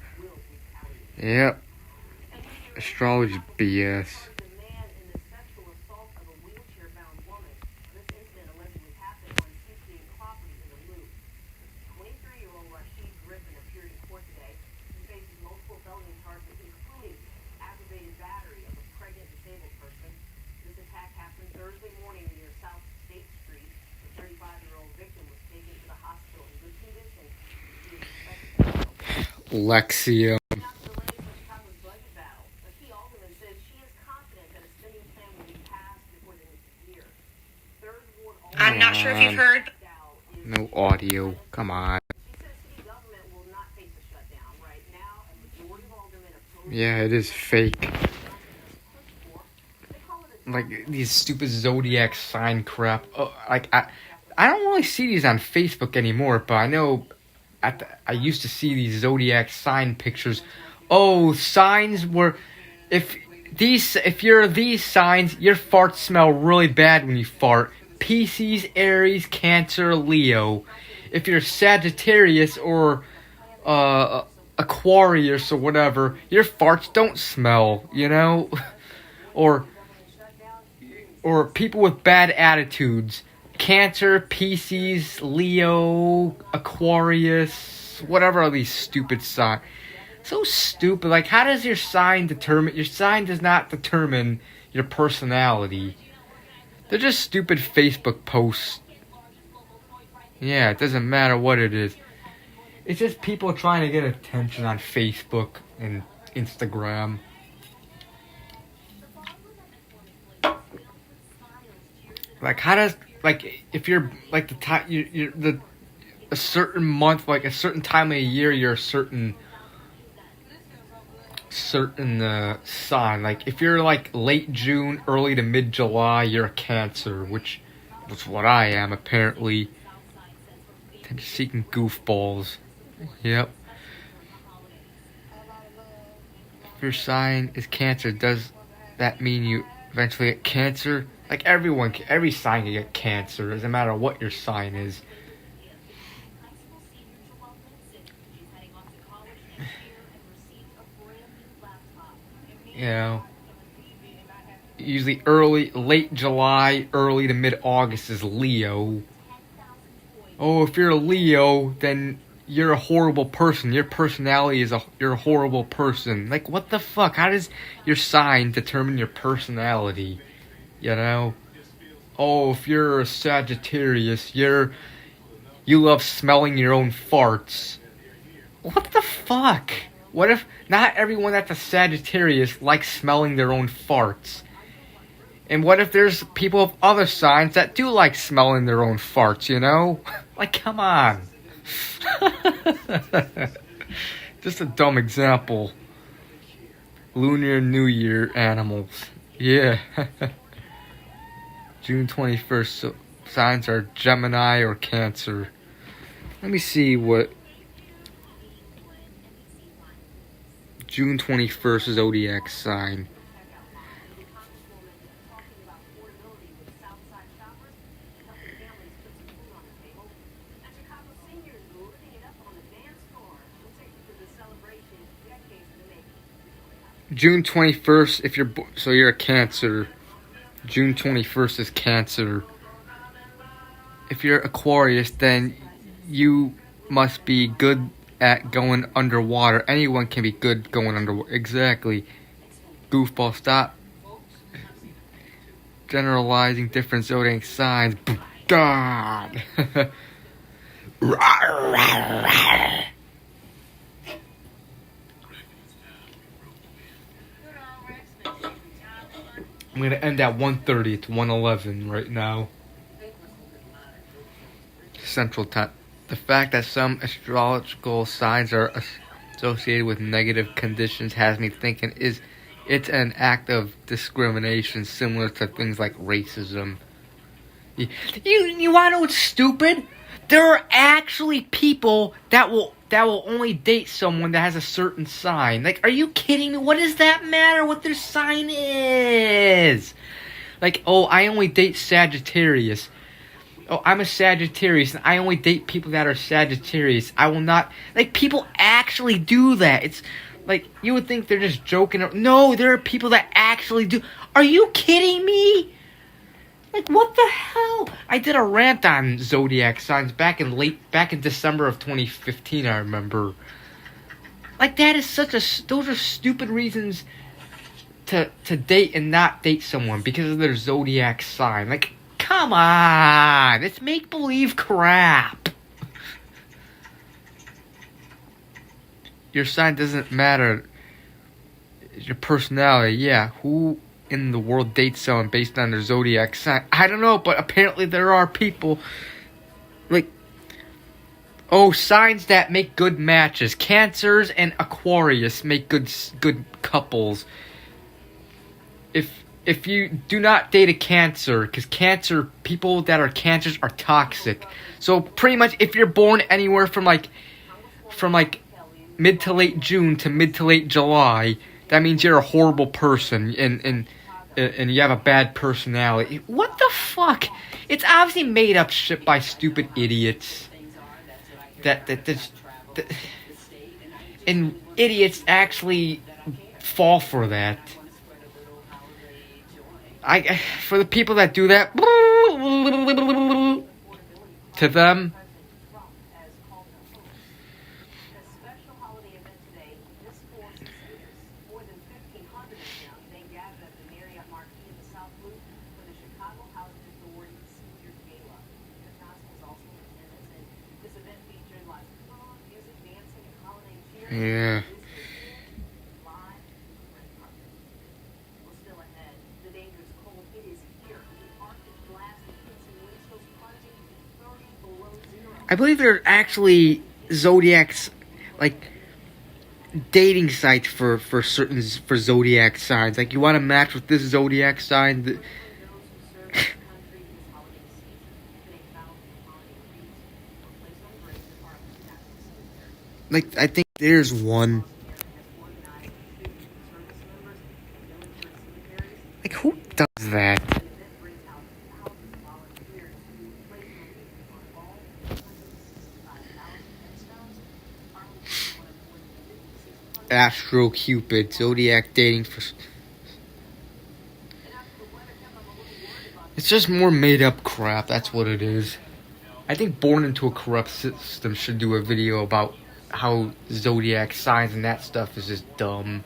Yep. Astrology BS. Lexia. I'm not sure if you've heard. No audio. Come on. Yeah, it is fake. Like these stupid zodiac sign crap. Oh, I don't really see these on Facebook anymore, but I know I used to see these zodiac sign pictures. Oh, signs were if you're these signs, your farts smell really bad when you fart. Pisces, Aries, Cancer, Leo. If you're Sagittarius or Aquarius or whatever, your farts don't smell, or people with bad attitudes. Cancer, Pisces, Leo, Aquarius, whatever are these stupid signs. So stupid. Like, how does your sign determine... Your sign does not determine your personality. They're just stupid Facebook posts. Yeah, it doesn't matter what it is. It's just people trying to get attention on Facebook and Instagram. Like, how does, like, if you're, like, the time, you're the, a certain month, like, a certain time of the year, you're a certain sign. Like, if you're, like, late June, early to mid-July, you're a Cancer, which is what I am, apparently. Seeking goofballs. Yep. If your sign is Cancer, does that mean you eventually get cancer? Like, every sign can get cancer, doesn't matter what your sign is. You know, usually late July, early to mid-August is Leo. Oh, if you're a Leo, then you're a horrible person. Your personality is you're a horrible person. Like, what the fuck? How does your sign determine your personality? You know? Oh, if you're a Sagittarius, you love smelling your own farts. What the fuck? What if not everyone that's a Sagittarius likes smelling their own farts? And what if there's people of other signs that do like smelling their own farts, you know? Like, come on. Just a dumb example. Lunar New Year animals. Yeah. June 21st. So signs are Gemini or Cancer. Let me see what June 21st zodiac sign. June 21st, if you're a Cancer. June 21st is Cancer. If you're Aquarius, then you must be good at going underwater. Anyone can be good going underwater. Exactly. Goofball, stop generalizing different zodiac signs. God. I'm going to end at 1:30. It's 1:11 right now. Central Time. The fact that some astrological signs are associated with negative conditions has me thinking it's an act of discrimination similar to things like racism. You want to know what's stupid? There are actually people that will only date someone that has a certain sign. Like, are you kidding me? What does that matter what their sign is? Like, oh, I only date Sagittarius. Oh, I'm a Sagittarius and I only date people that are Sagittarius. I will not... Like, people actually do that. It's like, you would think they're just joking. No, there are people that actually do. Are you kidding me? Like, what the hell? I did a rant on zodiac signs back in December of 2015, I remember. Like, that is those are stupid reasons to date and not date someone because of their zodiac sign. Like, come on! It's make-believe crap. Your sign doesn't matter. It's your personality, yeah. Who in the world dates someone based on their zodiac sign? I don't know, but apparently there are people. Like, oh, signs that make good matches. Cancers and Aquarius make good couples. If you do not date a Cancer, because people that are Cancers are toxic. So pretty much, if you're born anywhere from mid to late June to mid to late July, that means you're a horrible person and you have a bad personality. What the fuck? It's obviously made up shit by stupid idiots. And idiots actually fall for that. For the people that do that, to them, yeah. I believe there are actually zodiacs, like dating sites for zodiac signs. Like, you want to match with this zodiac sign. Like, I think there's one. Like, who does that? Astro Cupid, zodiac dating for. It's just more made up crap. That's what it is. I think Born Into a Corrupt System should do a video about how zodiac signs and that stuff is just dumb.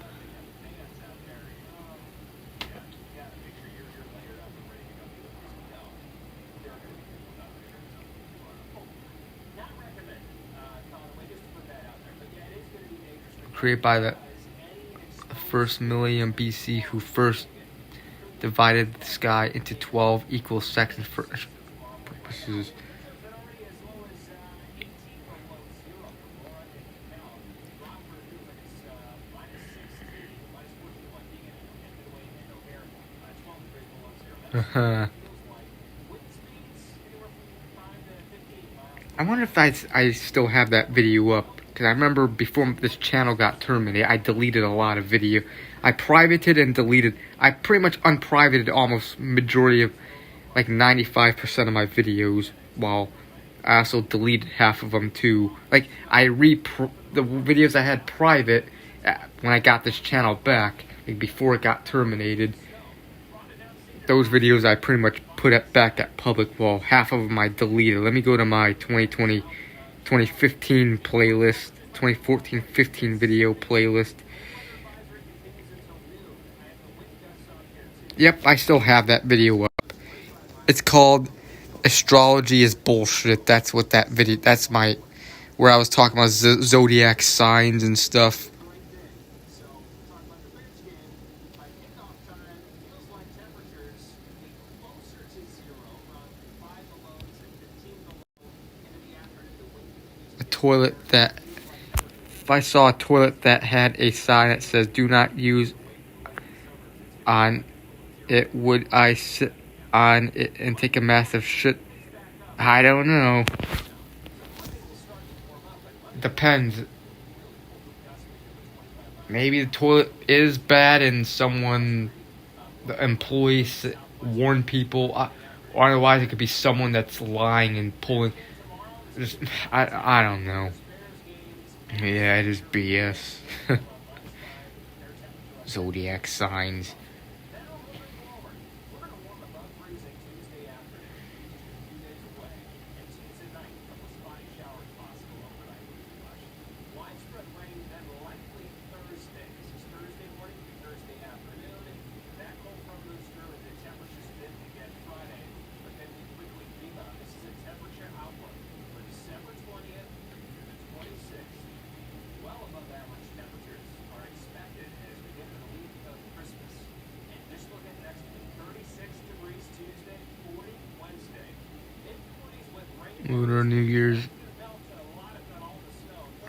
Created by the first millennium BC, who first divided the sky into 12 equal sections for purposes. I wonder if I still have that video up, because I remember before this channel got terminated, I deleted a lot of video. I privated and deleted. I pretty much unprivated almost majority of, like 95% of my videos, while I also deleted half of them too. Like, the videos I had private when I got this channel back, like before it got terminated. Those videos I pretty much put it back at public, while half of them I deleted. Let me go to my 2015 playlist, 2014-15 video playlist. Yep, I still have that video up. It's called Astrology is Bullshit. That's what that video, that's my, where I was talking about zodiac signs and stuff. Toilet that, if I saw a toilet that had a sign that says do not use on it, would I sit on it and take a massive shit? I don't know. Depends. Maybe the toilet is bad and the employees warn people, or otherwise it could be someone that's lying and pulling. Just, I don't know. Yeah, it is BS. Zodiac signs. Lunar New Year's.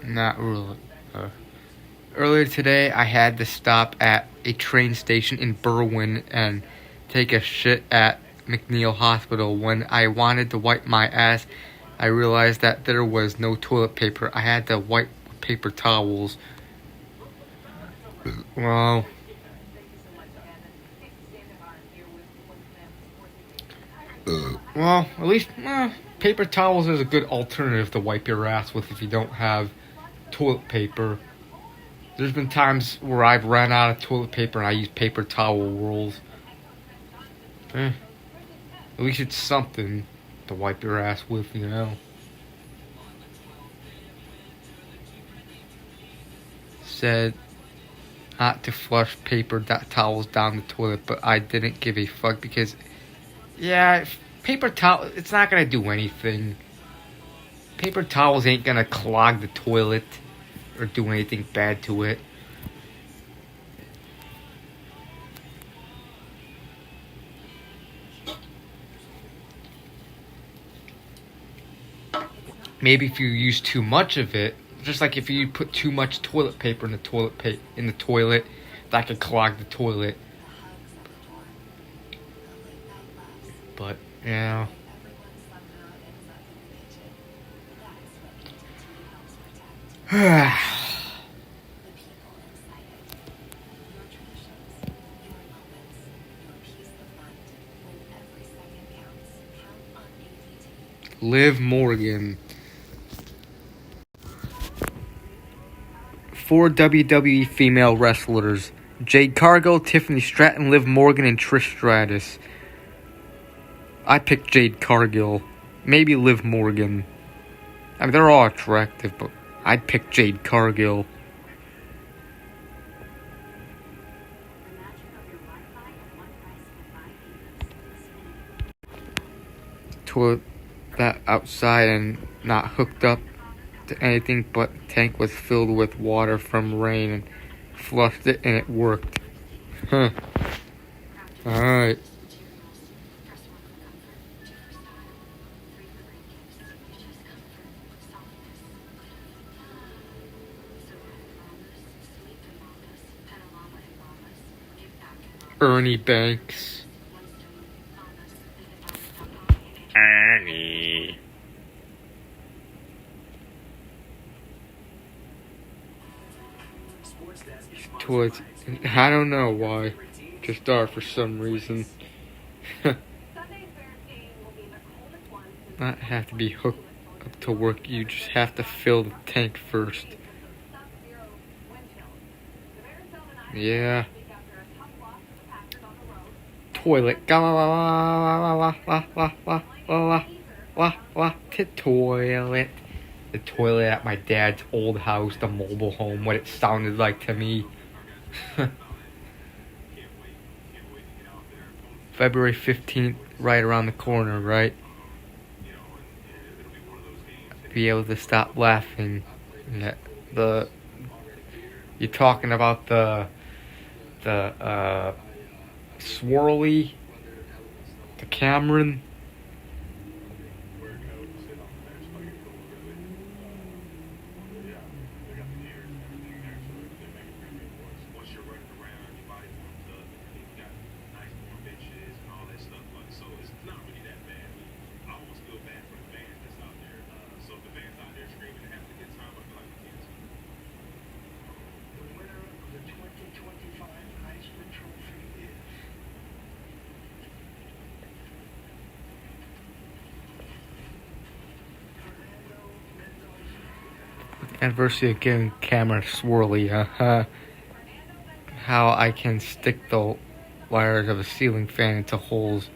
Not really. Earlier today, I had to stop at a train station in Berwyn and take a shit at McNeil Hospital. When I wanted to wipe my ass, I realized that there was no toilet paper. I had to wipe with paper towels. Well, at least paper towels is a good alternative to wipe your ass with if you don't have toilet paper. There's been times where I've ran out of toilet paper and I use paper towel rolls. At least it's something to wipe your ass with, you know. Said not to flush paper towels down the toilet, but I didn't give a fuck because, yeah, paper towel, it's not gonna do anything. Paper towels ain't gonna clog the toilet or do anything bad to it. maybe if you use too much of it, just like if you put too much toilet paper in the toilet, that could clog the toilet. But yeah. Liv Morgan. 4 WWE female wrestlers: Jade Cargill, Tiffany Stratton, Liv Morgan, and Trish Stratus. I picked Jade Cargill. Maybe Liv Morgan. I mean, they're all attractive, but I'd pick Jade Cargill. Toilet that outside and not hooked up to anything, but the tank was filled with water from rain and flushed it and it worked. Huh. Alright. Ernie Banks. Ernie. Towards, I don't know why. Just are for some reason. Not have to be hooked up to work. You just have to fill the tank first. Yeah. Toilet. Toilet. The toilet at my dad's old house, the mobile home, what it sounded like to me. February 15th, right around the corner, right? Be able to stop laughing. Yeah, you're talking about the swirly, the Cameron. Anniversary of getting camera swirly, how I can stick the wires of a ceiling fan into holes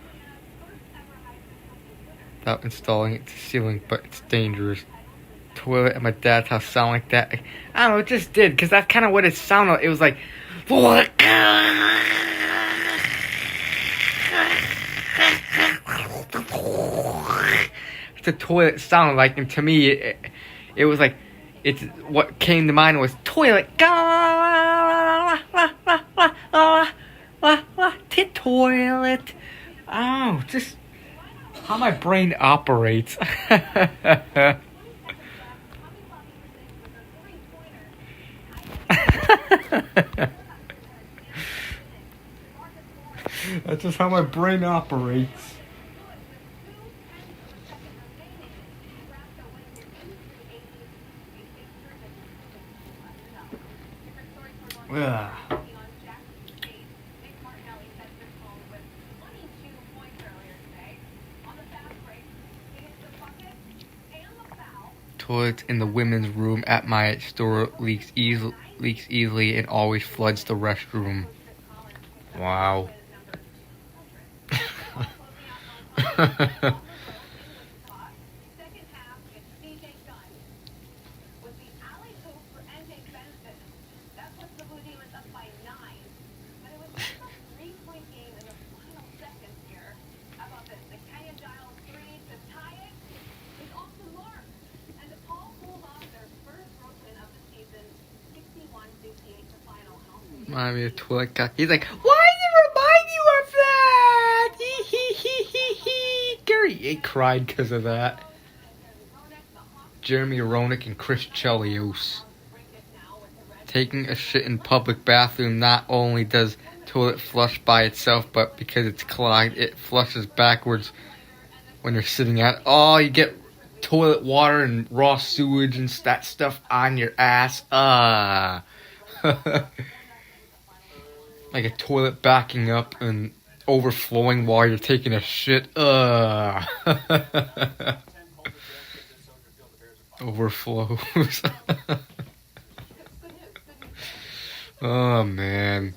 without installing it to ceiling, but it's dangerous. Toilet at my dad's house sound like that. I don't know, it just did, because that's kind of what it sounded like. It was like, the toilet sounded like, and to me, it was like, it's what came to mind was toilet. Toilet. Oh, just how my brain operates. That's just how my brain operates. Ugh. Toilet in the women's room at my store leaks easily and always floods the restroom. Wow. Remind me of toilet guy. He's like, why does it remind you of that? Gary, he cried because of that. Jeremy Roenick and Chris Chelios. Taking a shit in public bathroom, not only does toilet flush by itself, but because it's clogged, it flushes backwards when you're sitting at. Oh, you get toilet water and raw sewage and that stuff on your ass. Like a toilet backing up and overflowing while you're taking a shit. Overflows. Oh, man.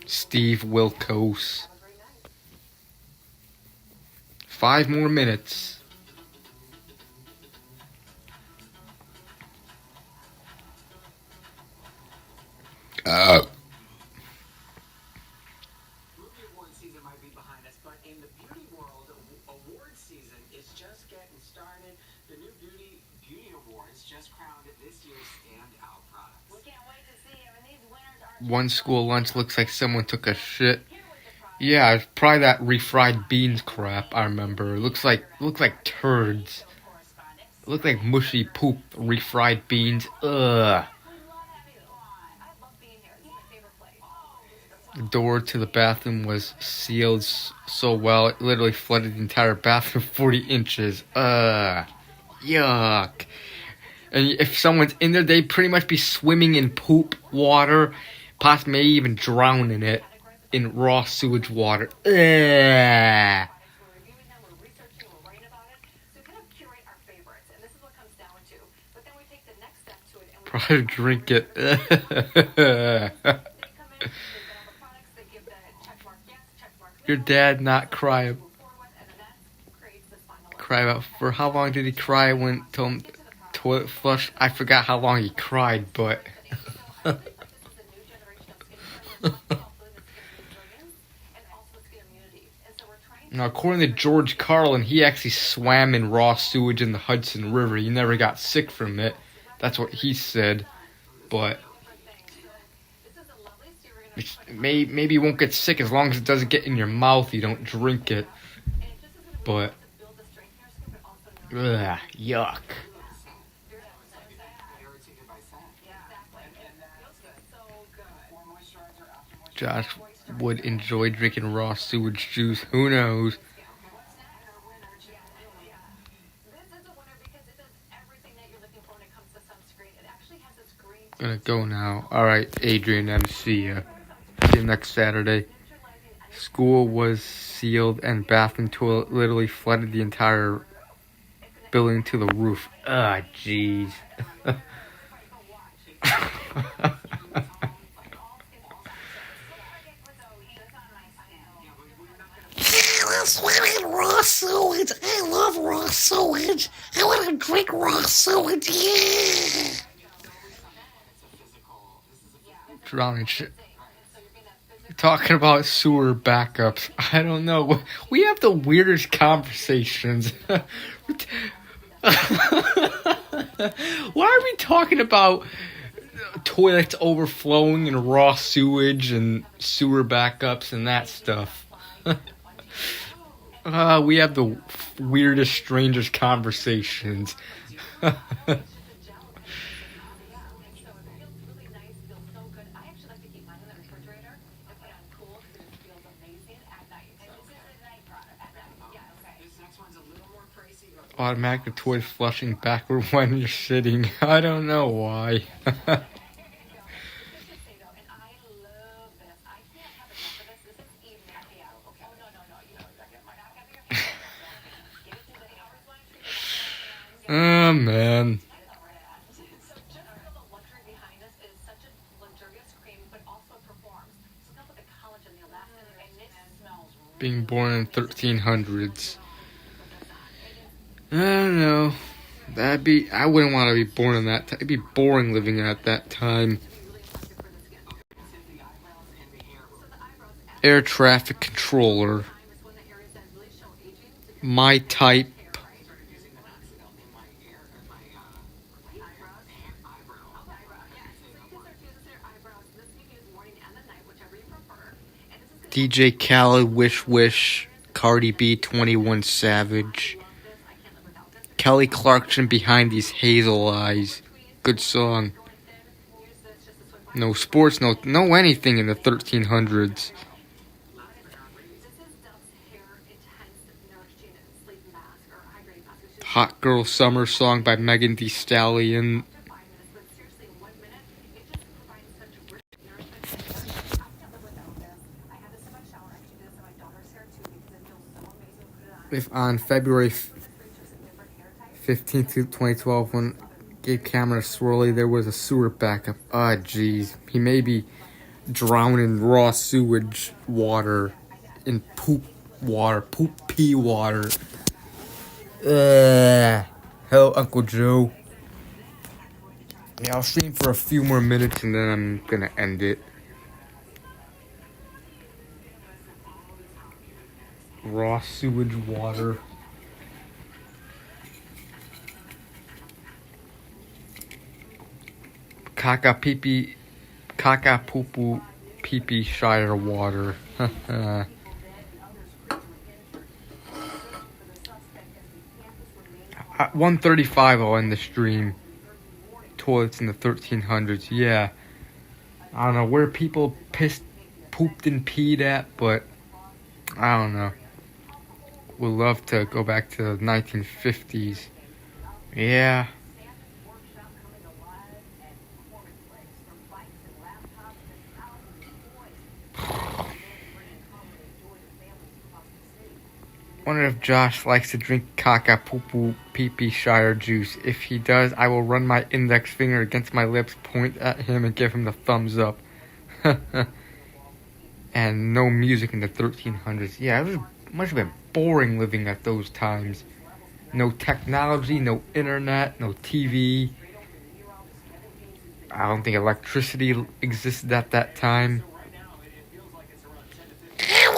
Steve Wilkos. 5 more minutes. Movie award season might be behind us, but in the beauty world, award season is just getting started. The new Beauty Awards just crowned this year's standout products. We can't wait to see them, and these winners are... One school lunch looks like someone took a shit. Yeah, it's probably that refried beans crap, I remember. It looks like turds. It looked like mushy poop, refried beans. Ugh. The door to the bathroom was sealed so well, it literally flooded the entire bathroom 40 inches. Yuck. And if someone's in there, they'd pretty much be swimming in poop water, possibly maybe even drown in it, in raw sewage water. Ugh. Probably drink it. Your dad not cry about, for how long did he cry when told him toilet flush? I forgot how long he cried, but now according to George Carlin, he actually swam in raw sewage in the Hudson River. He never got sick from it. That's what he said, but maybe you won't get sick as long as it doesn't get in your mouth. You don't drink it, but ugh, yuck. Josh would enjoy drinking raw sewage juice. Who knows? Gonna go now. Alright, Adrian, MC ya. See you next Saturday. School was sealed and bathroom toilet literally flooded the entire building to the roof. Ah, jeez. Raw sewage. I love raw sewage. I want to drink raw sewage. Yeah. Drowning shit. Talking about sewer backups. I don't know. We have the weirdest conversations. Why are we talking about toilets overflowing and raw sewage and sewer backups and that stuff? We have the weirdest, strangest conversations. Automatic toilet flushing backward when you're sitting. I don't know why. Oh, man. Being born in 1300s. I don't know. I wouldn't want to be born in that time. It'd be boring living at that time. Air traffic controller. My type. DJ Khaled, Wish Wish, Cardi B, 21 Savage. Kelly Clarkson behind these hazel eyes. Good song. No sports, no anything in the 1300s. Hot Girl Summer song by Megan Thee Stallion. If on February 15th, 2012, when gave Cameron a swirly, there was a sewer backup. Ah, jeez. He may be drowned in raw sewage water, in poop pee water. Hello, Uncle Joe. Yeah, I'll stream for a few more minutes and then I'm gonna end it. Raw sewage water. Caca poo poo pee pee Shire water. 1:35 I'll end the stream. Toilets in the 1300s. Yeah. I don't know where people pooped and peed at, but I don't know. Would love to go back to the 1950s. Yeah. Wonder if Josh likes to drink caca poo poo pee pee Shire juice. If he does, I will run my index finger against my lips, point at him, and give him the thumbs up. And no music in the 1300s. Yeah, it must have been boring living at those times. No technology, no internet, no TV. I don't think electricity existed at that time. I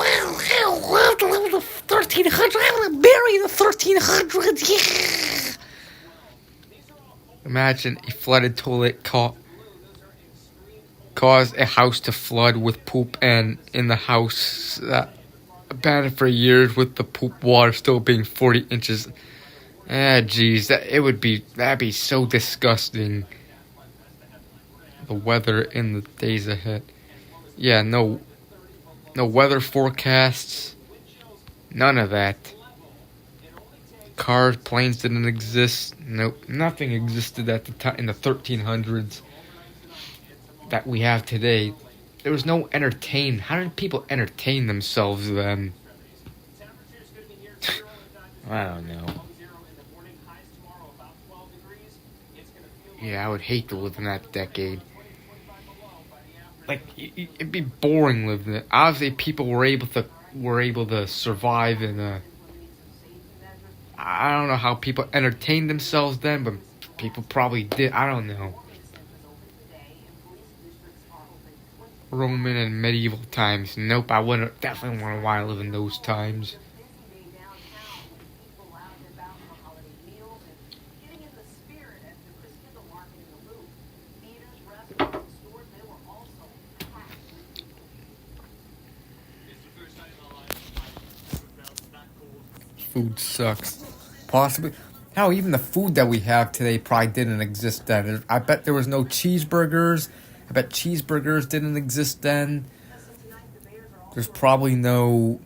want to live in the 1300s. I want to bury the 1300s. Yeah. Imagine a flooded toilet caused a house to flood with poop, and in the house that abandoned for years with the poop water still being 40 inches. Jeez, that'd be so disgusting. The weather in the days ahead. Yeah, no weather forecasts. None of that. Cars, planes didn't exist. Nope, nothing existed at the time in the 1300s that we have today. There was no entertainment. How did people entertain themselves then? I don't know. Yeah, I would hate to live in that decade. Like, it'd be boring living it. Obviously, people were able to survive in a. I don't know how people entertained themselves then, but people probably did. I don't know. Roman and medieval times. Nope, I wouldn't. Definitely want to live in those times. Food sucks. Possibly. Hell, even the food that we have today probably didn't exist then. I bet there was no cheeseburgers. I bet cheeseburgers didn't exist then. There's probably no.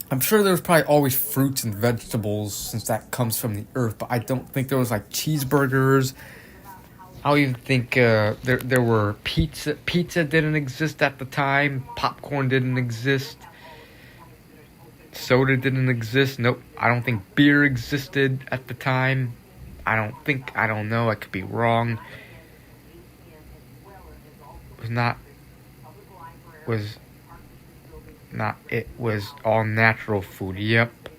I'm sure there's probably always fruits and vegetables since that comes from the earth, but I don't think there was like cheeseburgers. I don't even think there were pizza. Pizza didn't exist at the time. Popcorn didn't exist. Soda didn't exist. Nope. I don't think beer existed at the time. I don't know. I could be wrong. It was all natural food. Yep.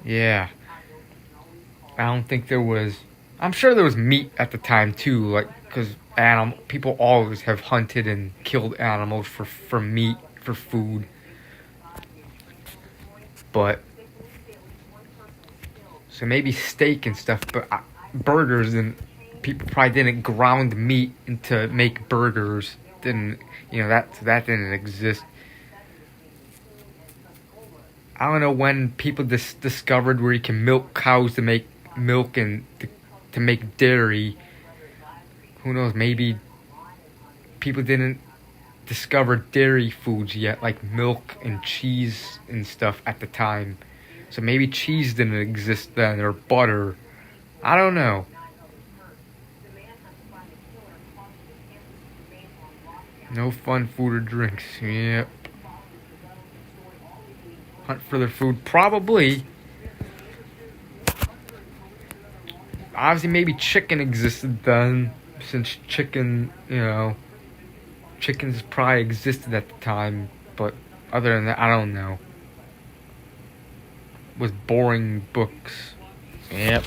Yeah. I don't think there was. I'm sure there was meat at the time too, like, because people always have hunted and killed animals for meat, for food. But so maybe steak and stuff, but burgers, and people probably didn't ground meat to make burgers. That didn't exist. I don't know when people discovered where you can milk cows to make milk and to make dairy. Who knows, maybe people didn't discover dairy foods yet, like milk and cheese and stuff at the time. So maybe cheese didn't exist then, or butter. I don't know. No fun food or drinks. Yep. Hunt for their food. Probably. Obviously, maybe chicken existed then. Since chicken, chickens probably existed at the time. But other than that, I don't know. With boring books. Yep.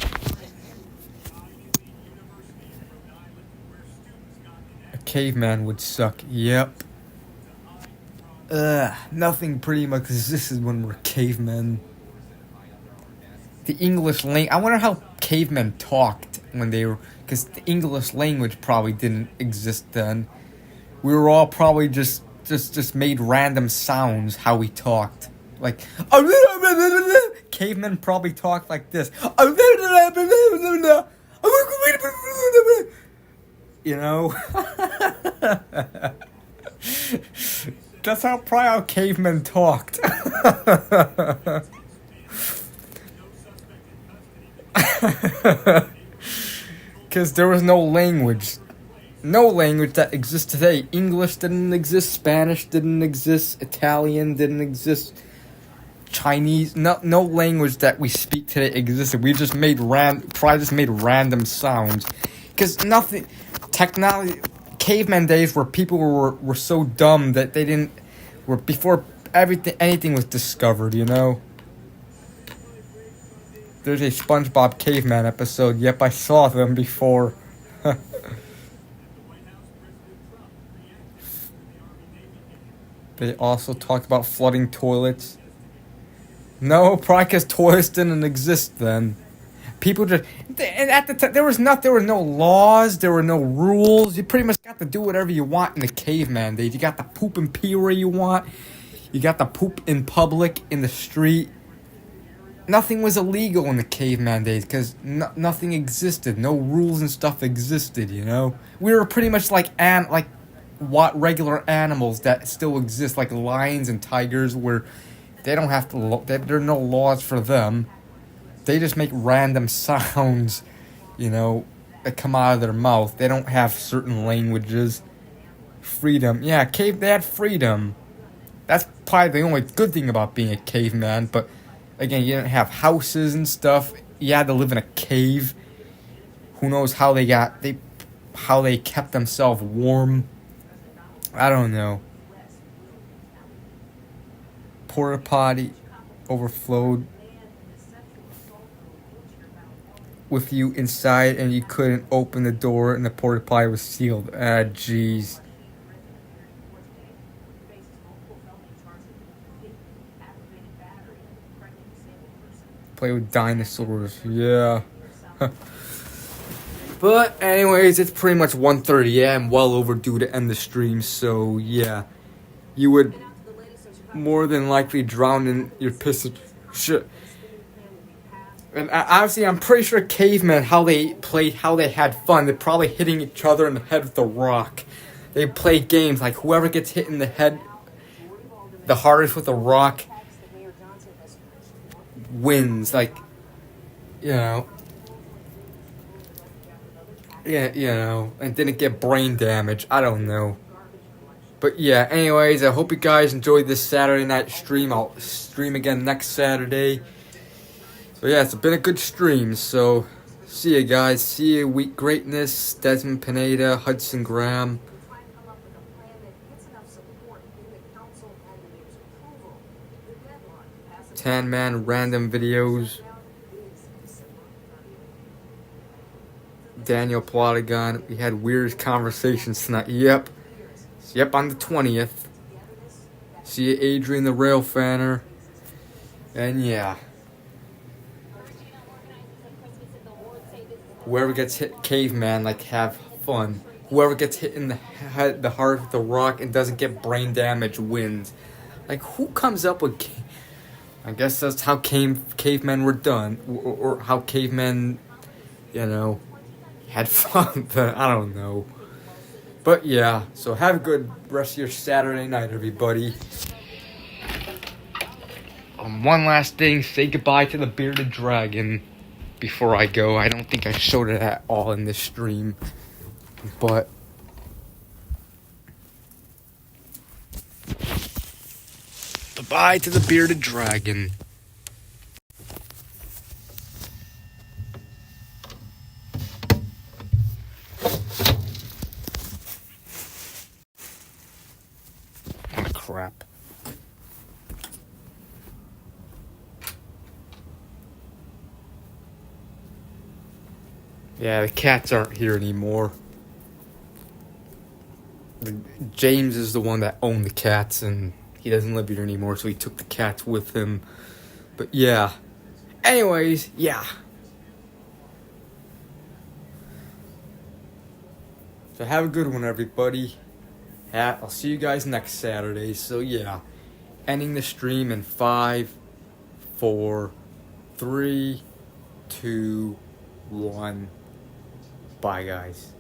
A caveman would suck. Yep. Nothing pretty much existed when we're cavemen. The English language. I wonder how cavemen talked when they were. Because the English language probably didn't exist then. We were all probably just made random sounds how we talked. Like. Cavemen probably talked like this. You know? That's probably how cavemen talked. Because there was no language. No language that exists today. English didn't exist. Spanish didn't exist. Italian didn't exist. Chinese. No language that we speak today existed. We just made random sounds. Because nothing... Technology... Caveman days where people were so dumb that they didn't... Before anything was discovered, you know? There's a SpongeBob Caveman episode. Yep, I saw them before. They also talked about flooding toilets. No, probably because toilets didn't exist then. People just... And at the time, there were no laws, there were no rules. You pretty much got to do whatever you want in the caveman days. You got to poop and pee where you want. You got to poop in public, in the street. Nothing was illegal in the caveman days because nothing existed. No rules and stuff existed, you know? We were pretty much like regular animals that still exist, like lions and tigers, where they don't have to... There are no laws for them. They just make random sounds, you know, that come out of their mouth. They don't have certain languages. Freedom. Yeah, they had freedom. That's probably the only good thing about being a caveman, but again, you didn't have houses and stuff. You had to live in a cave. Who knows how they kept themselves warm. I don't know. Porta potty overflowed with you inside and you couldn't open the door and the porta potty was sealed. Jeez. Play with dinosaurs, yeah. But anyways, it's pretty much 1:30. Yeah, I'm well overdue to end the stream, so yeah. You would more than likely drown in your piss of shit. And obviously, I'm pretty sure cavemen, how they had fun, they're probably hitting each other in the head with a rock. They play games like whoever gets hit in the head the hardest with a rock wins, like, you know. Yeah, you know, and didn't get brain damage. I don't know. But yeah, anyways, I hope you guys enjoyed this Saturday night stream. I'll stream again next Saturday. So yeah, it's been a good stream. So see you guys. See you, Week Greatness, Desmond Pineda, Hudson Graham, Tan Man, Random Videos, Daniel Plotagon. We had weird conversations tonight. Yep, on the 20th. See you, Adrian the Rail Fanner. And yeah. Whoever gets hit, caveman, like, have fun. Whoever gets hit in the head, the heart with the rock and doesn't get brain damage wins. Like, who comes up with... I guess that's how cavemen were done, or how cavemen, you know, had fun. I don't know. But yeah, so have a good rest of your Saturday night, everybody. One last thing, say goodbye to the bearded dragon before I go. I don't think I showed it at all in this stream, but goodbye to the bearded dragon. Oh, crap. Yeah, the cats aren't here anymore. James is the one that owned the cats, and he doesn't live here anymore, so he took the cats with him. But yeah. Anyways, yeah. So have a good one, everybody. I'll see you guys next Saturday. So yeah. Ending the stream in 5, 4, 3, 2, 1. Bye, guys.